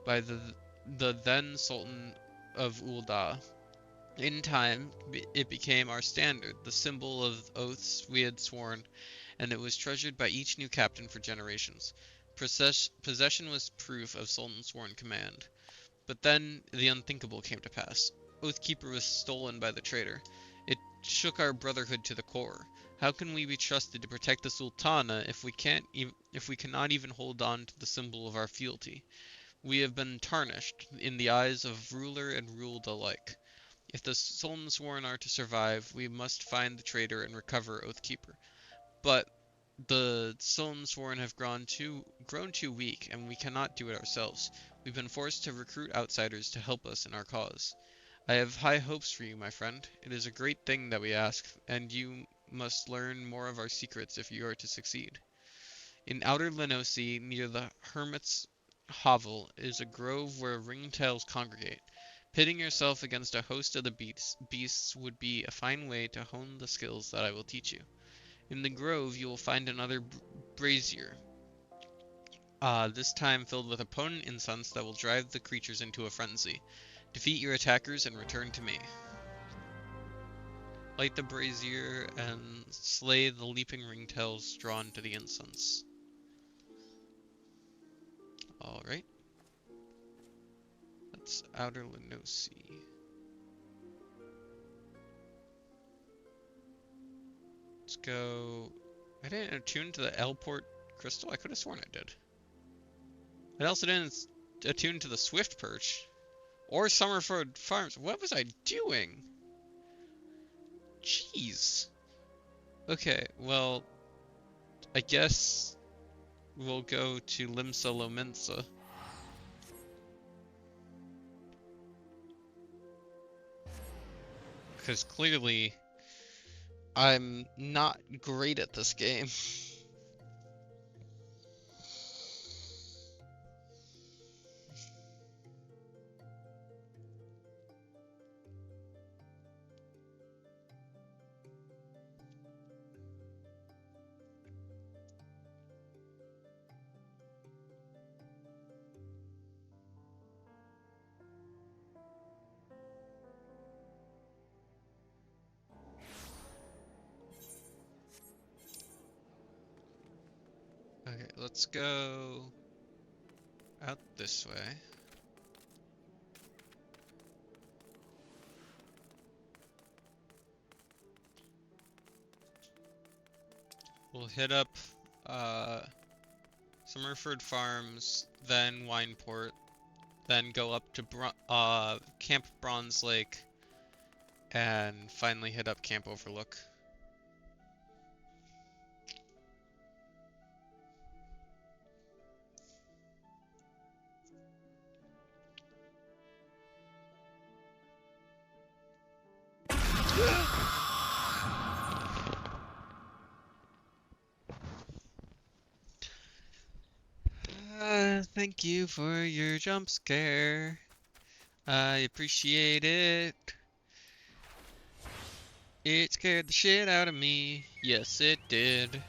by the then Sultan of Ul'dah. In time, it became our standard, the symbol of oaths we had sworn, and it was treasured by each new captain for generations. Possession was proof of Sultansworn command. But then the unthinkable came to pass. Oathkeeper was stolen by the traitor. It shook our brotherhood to the core. How can we be trusted to protect the Sultana if we cannot even hold on to the symbol of our fealty? We have been tarnished in the eyes of ruler and ruled alike. If the Sultansworn are to survive, we must find the traitor and recover Oathkeeper. But the Sultansworn have grown too weak, and we cannot do it ourselves. We've been forced to recruit outsiders to help us in our cause. I have high hopes for you, my friend. It is a great thing that we ask, and you must learn more of our secrets if you are to succeed. In outer Lenosi, near the Hermit's Hovel, is a grove where ringtails congregate. Pitting yourself against a host of the beasts would be a fine way to hone the skills that I will teach you. In the grove, you will find another brazier, this time filled with a potent incense that will drive the creatures into a frenzy. Defeat your attackers and return to me. Light the brazier and slay the leaping ringtails drawn to the incense. Alright. That's Outer Lenosi. Let's go... I didn't attune to the Elport crystal? I could have sworn I did. I also didn't attune to the Swift Perch. Or Summerford Farms. What was I doing? Jeez. Okay, well... I guess... we'll go to Limsa Lominsa. Because clearly... I'm not great at this game. Okay, let's go out this way. We'll hit up Summerford Farms, then Wineport, then go up to Camp Bronze Lake, and finally hit up Camp Overlook. Thank you for your jump scare. I appreciate it. It scared the shit out of me. Yes, it did.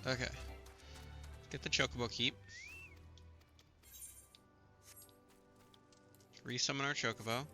Okay. Get the chocobo keep. Resummon our chocobo.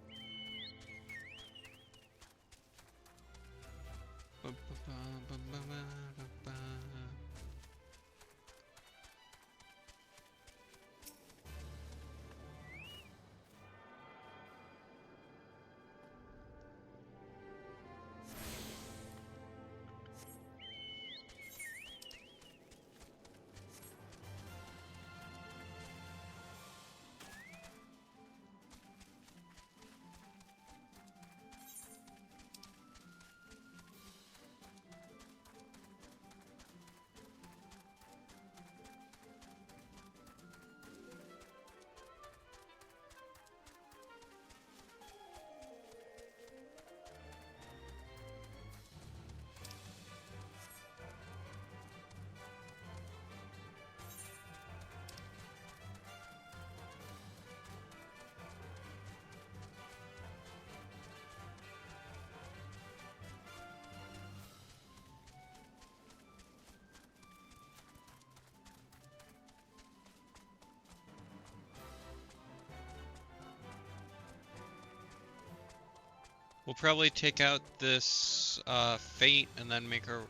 We'll probably take out this fate and then make our...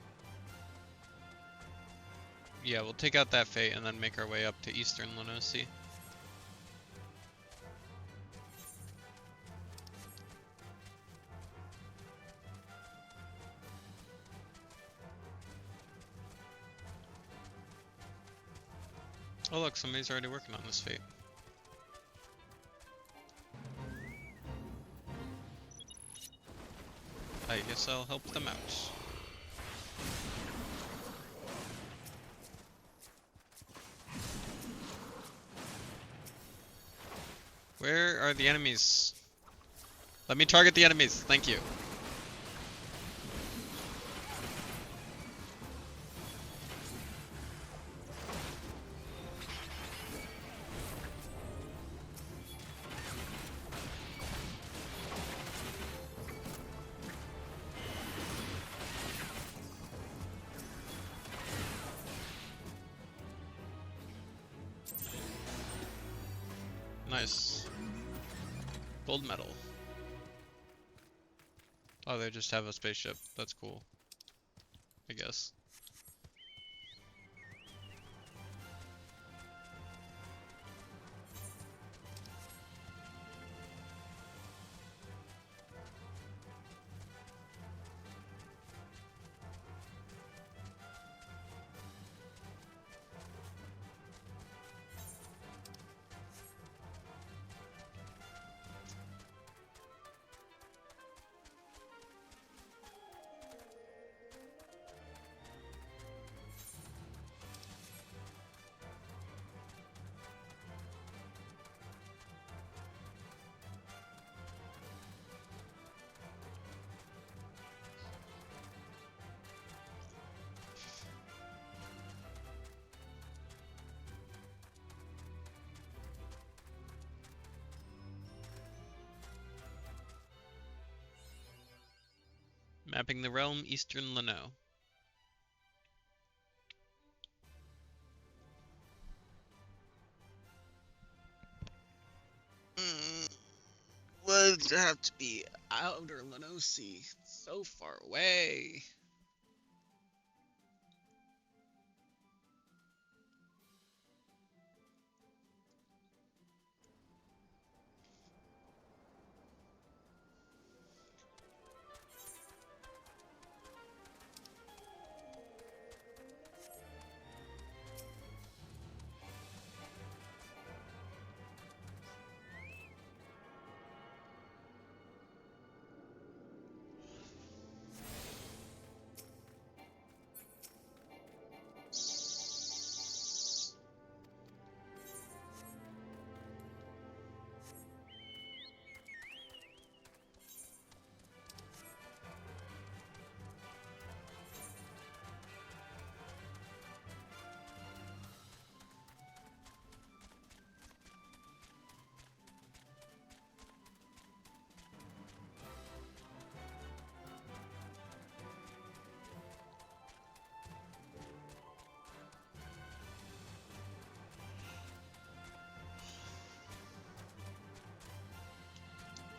Yeah, we'll take out that fate and then make our way up to Eastern Lenosi. Oh look, somebody's already working on this fate. I guess I'll help them out. Where are the enemies? Let me target the enemies, thank you. Nice. Gold medal. Oh, they just have a spaceship. That's cool. I guess. Mapping the realm, Eastern Leno. Would have to be outer Lenosi. So far away.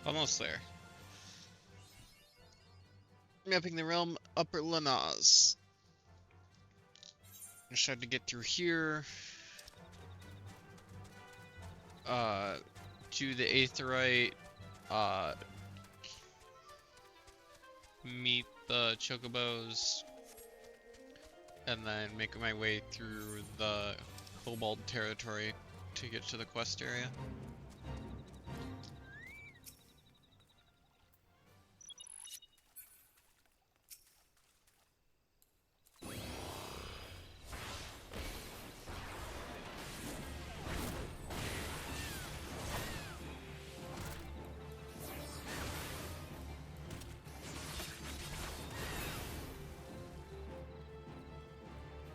Almost there. Mapping the realm, Upper Lanaz. Just had to get through here. To the Aetheryte. Meet the Chocobos. And then make my way through the Kobold territory to get to the quest area.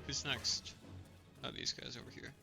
Who's next? Oh, these guys over here.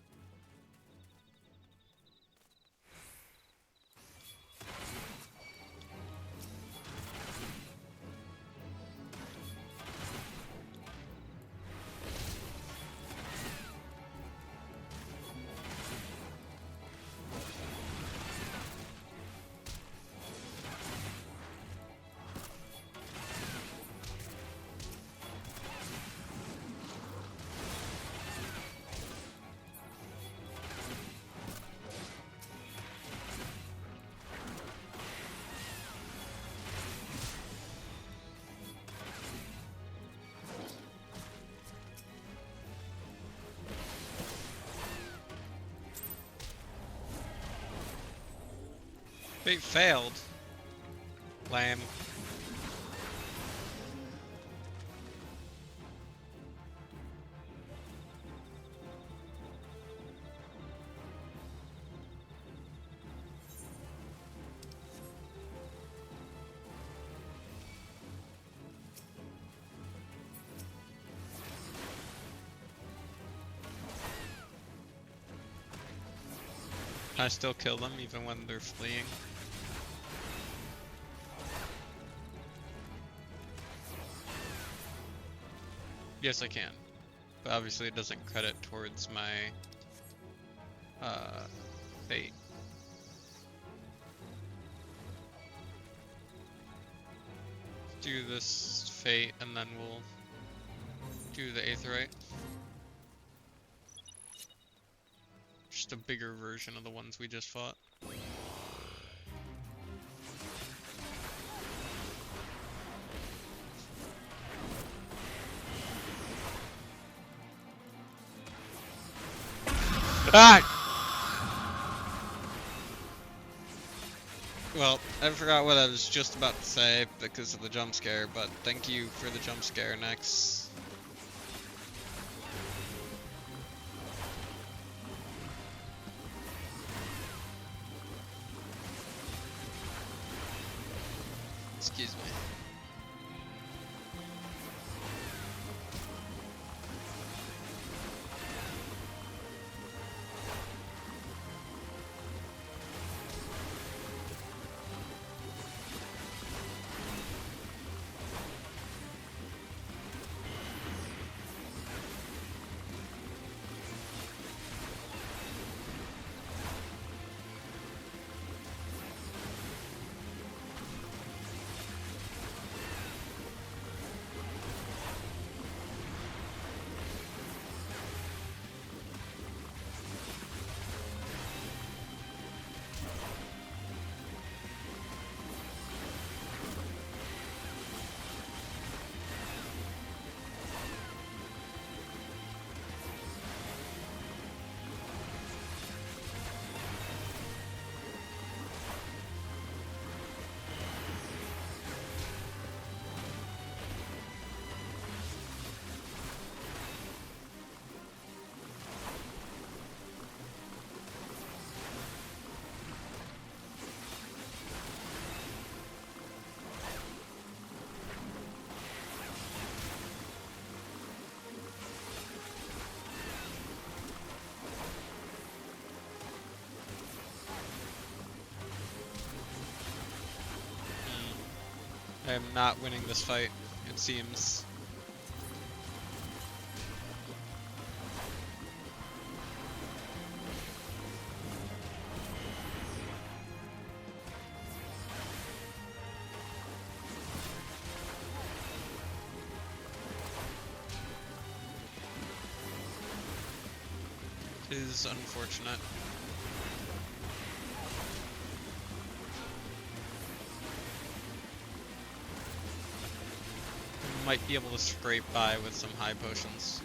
They failed. Lame. I still kill them even when they're fleeing. Yes, I can, but obviously it doesn't credit towards my fate. Do this fate and then we'll do the Aetheryte. Just a bigger version of the ones we just fought. Ah! Well, I forgot what I was just about to say because of the jump scare, but thank you for the jump scare, Nex. Excuse me. I am not winning this fight, it seems. is unfortunate. Might be able to scrape by with some high potions.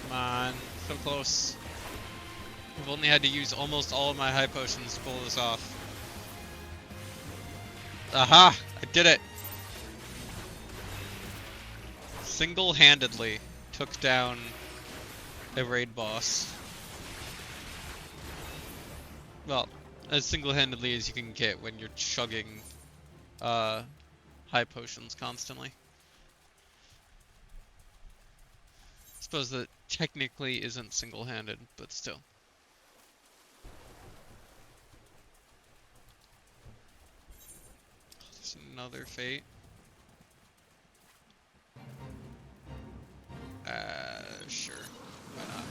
Come on, so close. I've only had to use almost all of my high potions to pull this off. Aha! I did it! Single-handedly took down a raid boss. Well, as single-handedly as you can get when you're chugging high potions constantly. I suppose that technically isn't single-handed, but still. There's another fate. Sure. Why not?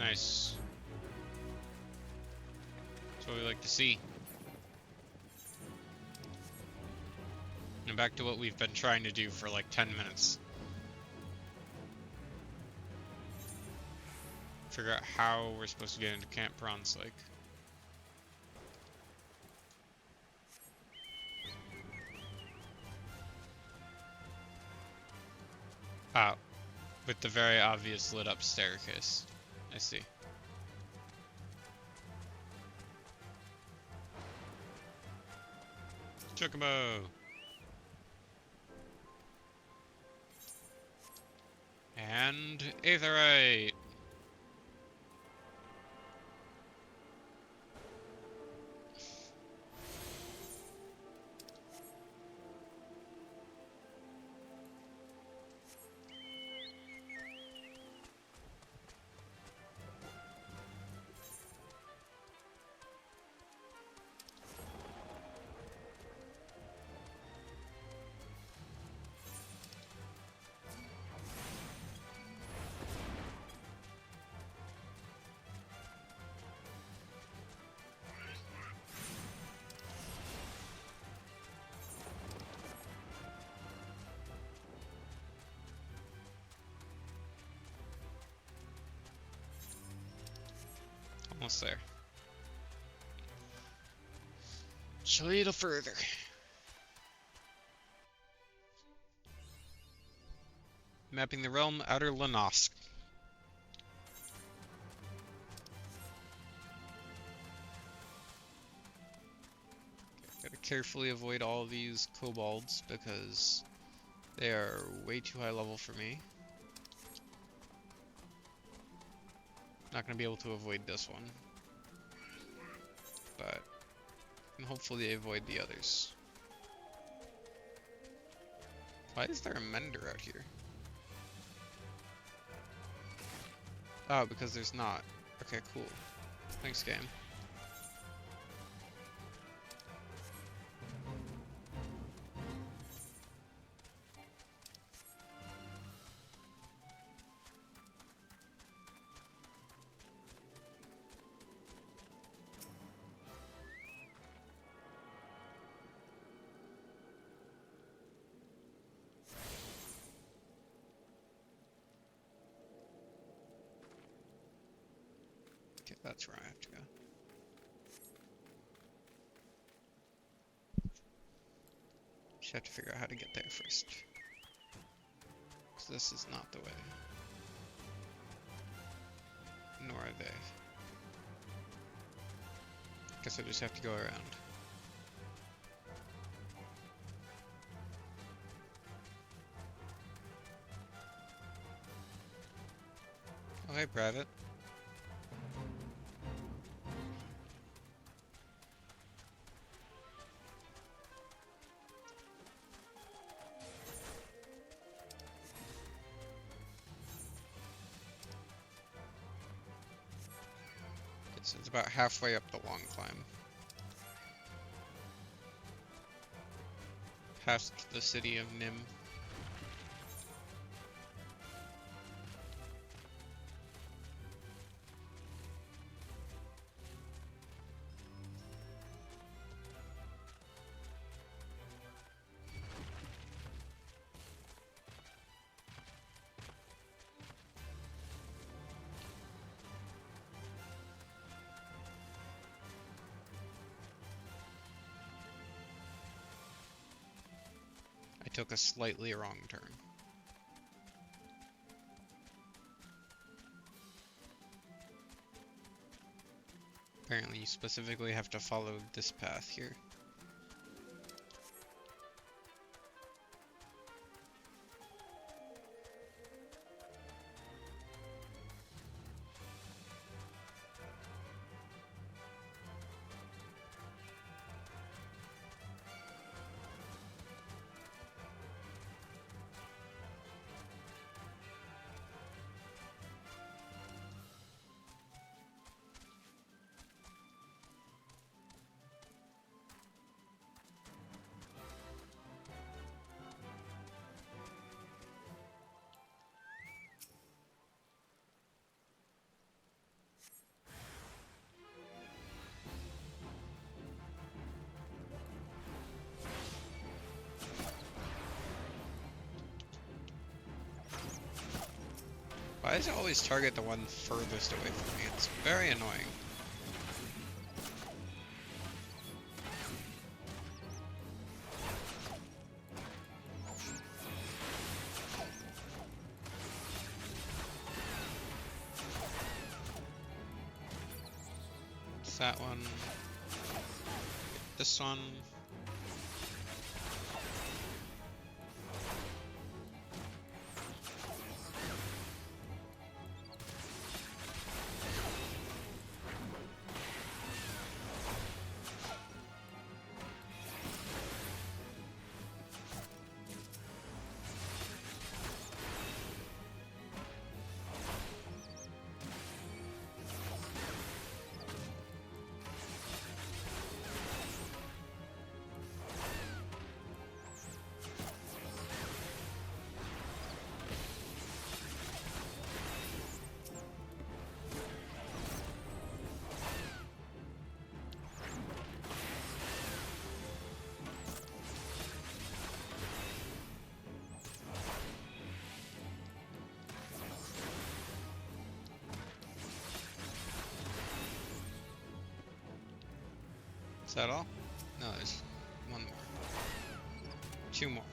Nice. That's what we like to see. And back to what we've been trying to do for like 10 minutes. Figure out how we're supposed to get into Camp Bronze Lake. Oh, with the very obvious lit up staircase. I see. Chocobo! And Aetherite! Almost there. Just a little further. Mapping the realm, Outer Lanosk. Gotta carefully avoid all these kobolds because they are way too high level for me. Not gonna be able to avoid this one, but can hopefully avoid the others. Why is there a mender out here? Oh, because there's not. Okay, cool. Thanks, game. That's where I have to go. Just have to figure out how to get there first. Because this is not the way. Nor are they. Guess I just have to go around. Oh, hey, Private. It's about halfway up the long climb. Past the city of Nim. I took a slightly wrong turn. Apparently you specifically have to follow this path here. Why does it always target the one furthest away from me? It's very annoying. It's that one. This one. Is that all? No, there's one more. Two more.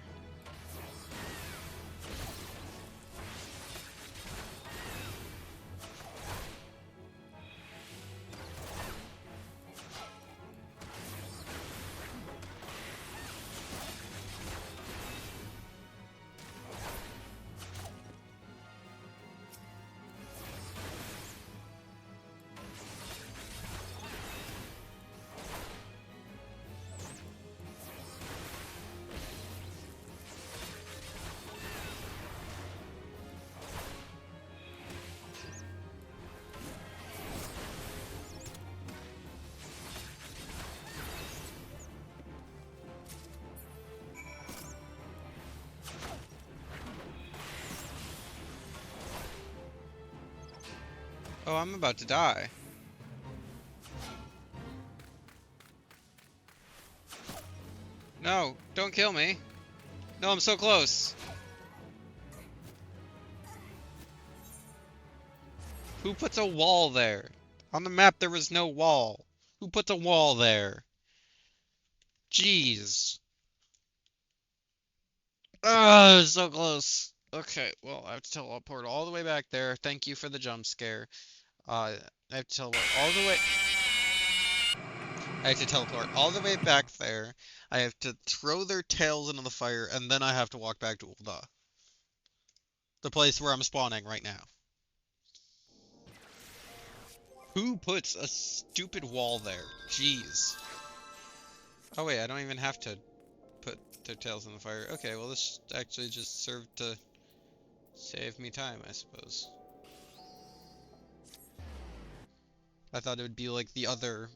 Oh, I'm about to die. No, don't kill me. No, I'm so close. Who puts a wall there? On the map there was no wall. Who puts a wall there? Jeez. Ah, so close. Okay, well, I have to teleport all the way back there. Thank you for the jump scare. I have to teleport all the way. I have to teleport all the way back there. I have to throw their tails into the fire, and then I have to walk back to Ul'dah. The place where I'm spawning right now. Who puts a stupid wall there? Jeez. Oh wait, I don't even have to put their tails in the fire. Okay, well this actually just served to save me time, I suppose. I thought it would be like the other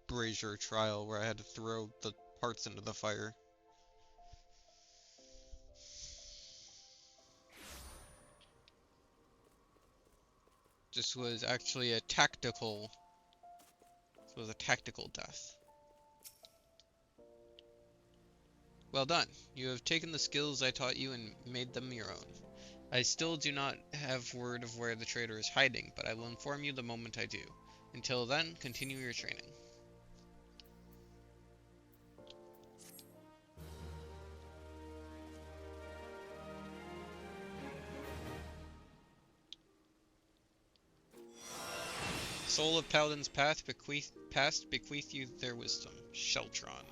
Brazier trial where I had to throw the parts into the fire. This was actually a tactical. This was a tactical death. Well done. You have taken the skills I taught you and made them your own. I still do not have word of where the traitor is hiding, but I will inform you the moment I do. Until then, continue your training. Soul of Paladin's past bequeath you their wisdom. Sheltron.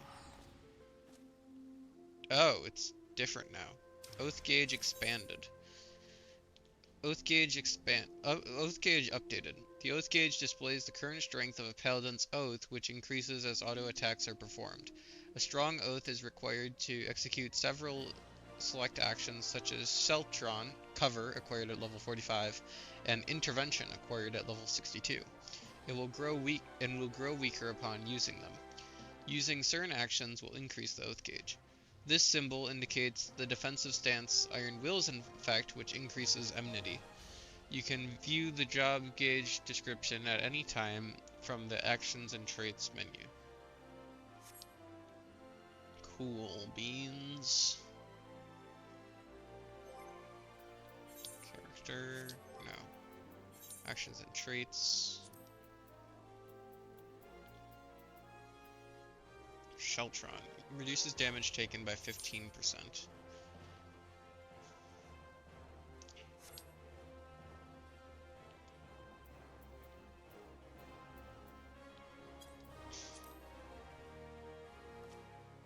Oh, it's different now. Oath gauge expanded. Oath gauge updated. The oath gauge displays the current strength of a paladin's oath, which increases as auto attacks are performed. A strong oath is required to execute several select actions such as Sheltron, cover, acquired at level 45, and intervention, acquired at level 62. It will grow weaker upon using them. Using certain actions will increase the oath gauge. This symbol indicates the defensive stance Iron Will's effect, which increases enmity. You can view the job gauge description at any time from the Actions and Traits menu. Cool beans. Character, no. Actions and traits. Sheltron. Reduces damage taken by 15%.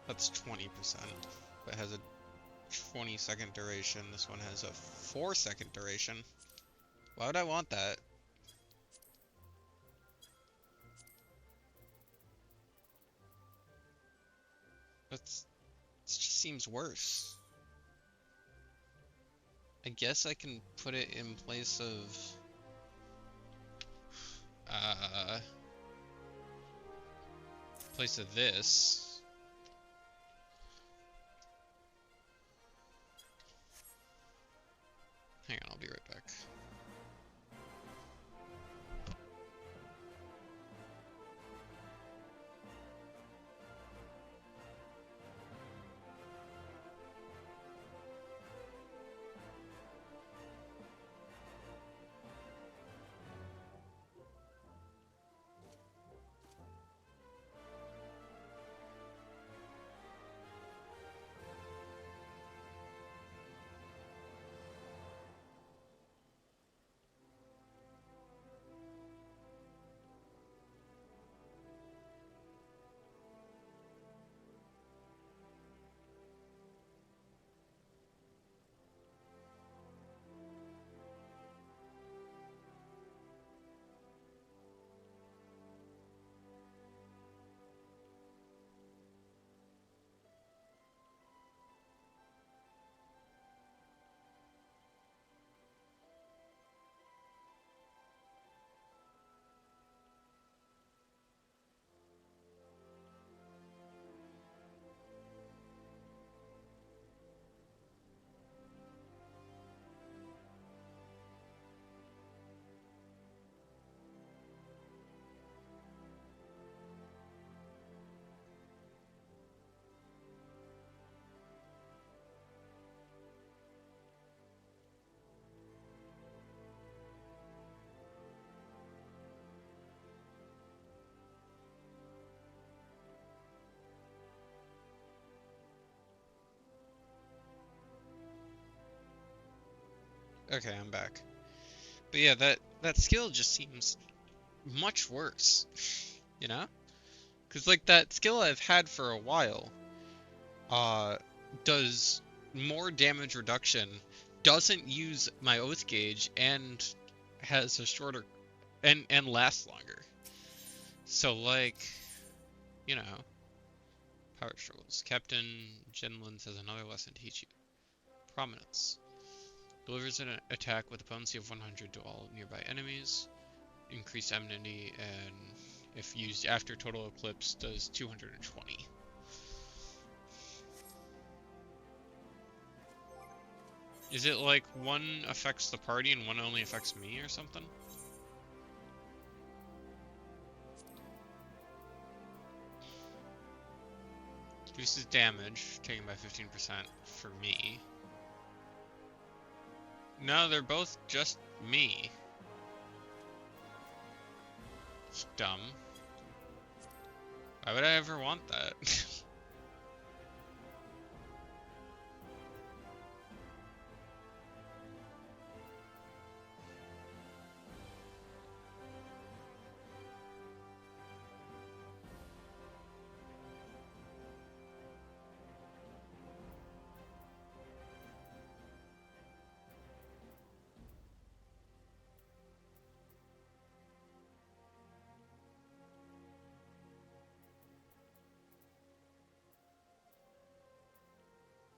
That's 20%, but has a 20-second duration. This one has a 4-second duration. Why would I want that? It just seems worse. I guess I can put it in place of this. Hang on, I'll be right back. Okay, I'm back. But yeah, that skill just seems much worse, you know? Because, like, that skill I've had for a while, does more damage reduction, doesn't use my oath gauge, and has a shorter, and lasts longer. So, like, you know, power struggles. Captain Genlins has another lesson to teach you. Prominence. Delivers an attack with a potency of 100 to all nearby enemies. Increased enmity, and if used after total eclipse, does 220. Is it like one affects the party and one only affects me or something? Reduces damage taken by 15% for me. No, they're both just me. It's dumb. Why would I ever want that?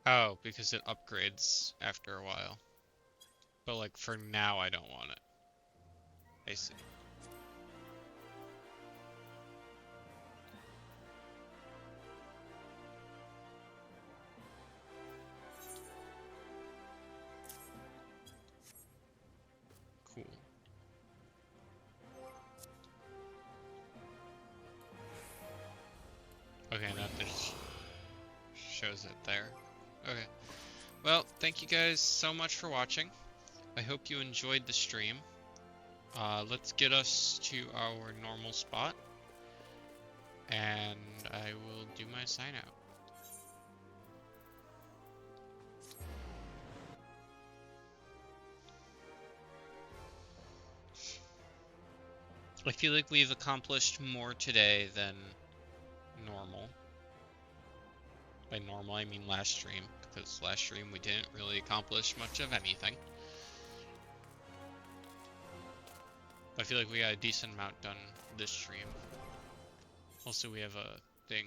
Oh, because it upgrades after a while. But like for now I don't want it. I see. Cool. Okay, that just shows it there. Okay. Well, thank you guys so much for watching. I hope you enjoyed the stream. Let's get us to our normal spot, and I will do my sign out. I feel like we've accomplished more today than normal. By normal, I mean last stream, because last stream we didn't really accomplish much of anything. I feel like we got a decent amount done this stream. Also, we have a thing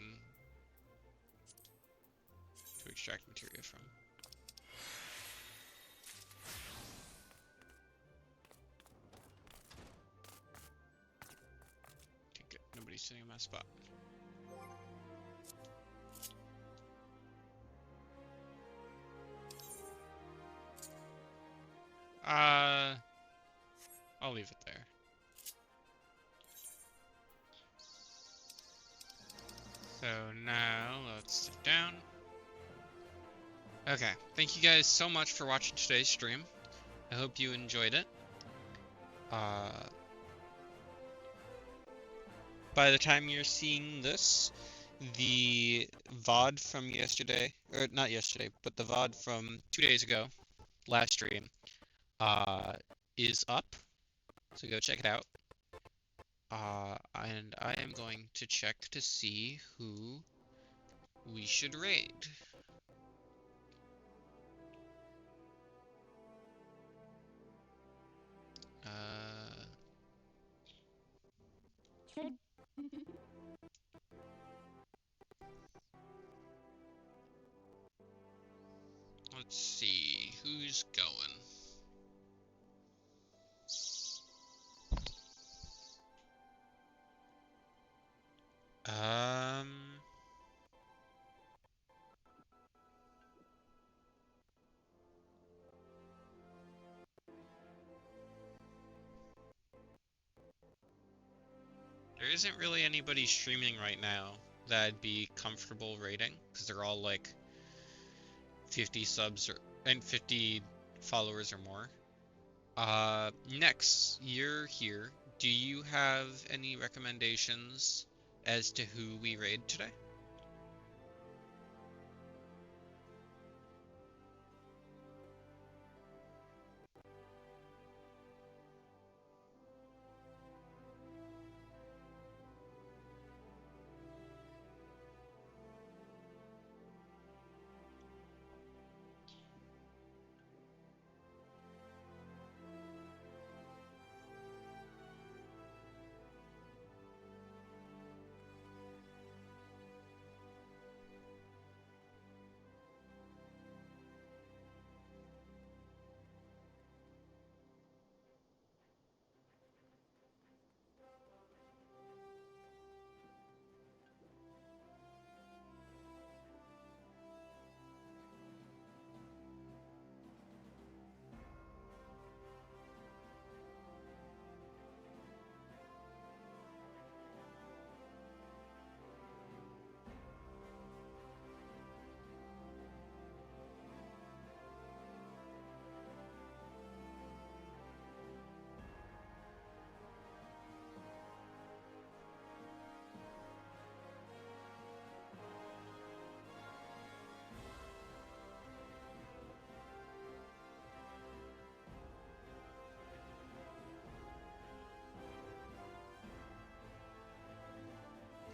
to extract materia from. Okay, good. Nobody's sitting in my spot. I'll leave it there. So now let's sit down. Okay, thank you guys so much for watching today's stream. I hope you enjoyed it. By the time you're seeing this, the VOD from yesterday, or not yesterday, but the VOD from 2 days ago, last stream, is up. So go check it out. And I am going to check to see who we should raid. Let's see who's going. There isn't really anybody streaming right now that I'd be comfortable rating, because they're all like 50 subs and 50 followers or more. Next, you're here. Do you have any recommendations as to who we raid today?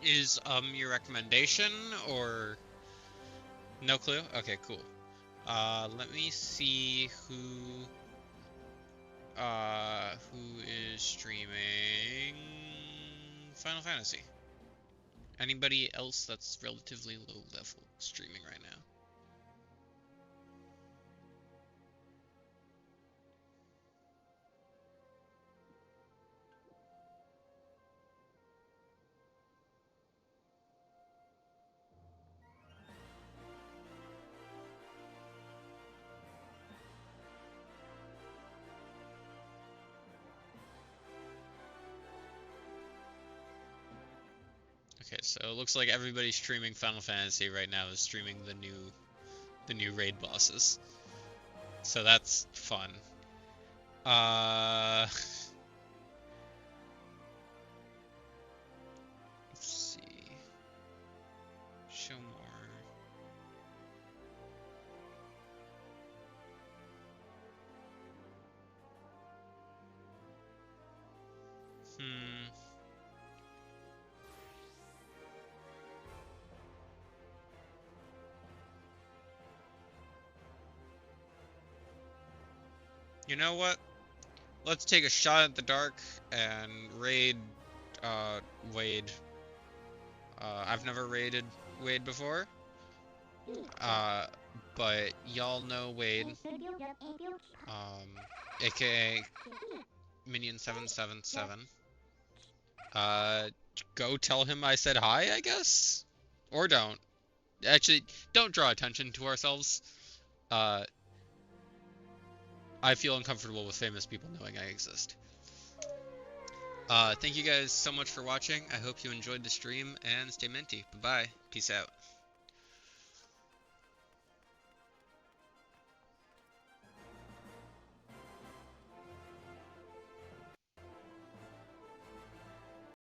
Is your recommendation or no clue? Okay, cool. Let me see who is streaming Final Fantasy. Anybody else that's relatively low level streaming right now? Okay, so it looks like everybody streaming Final Fantasy right now is streaming the new raid bosses. So that's fun. show more. You know what? Let's take a shot at the dark and raid Wade. I've never raided Wade before. But y'all know Wade. AKA Minion777. Go tell him I said hi, I guess? Or don't. Actually, don't draw attention to ourselves. I feel uncomfortable with famous people knowing I exist. Thank you guys so much for watching. I hope you enjoyed the stream, and stay minty. Bye-bye. Peace out.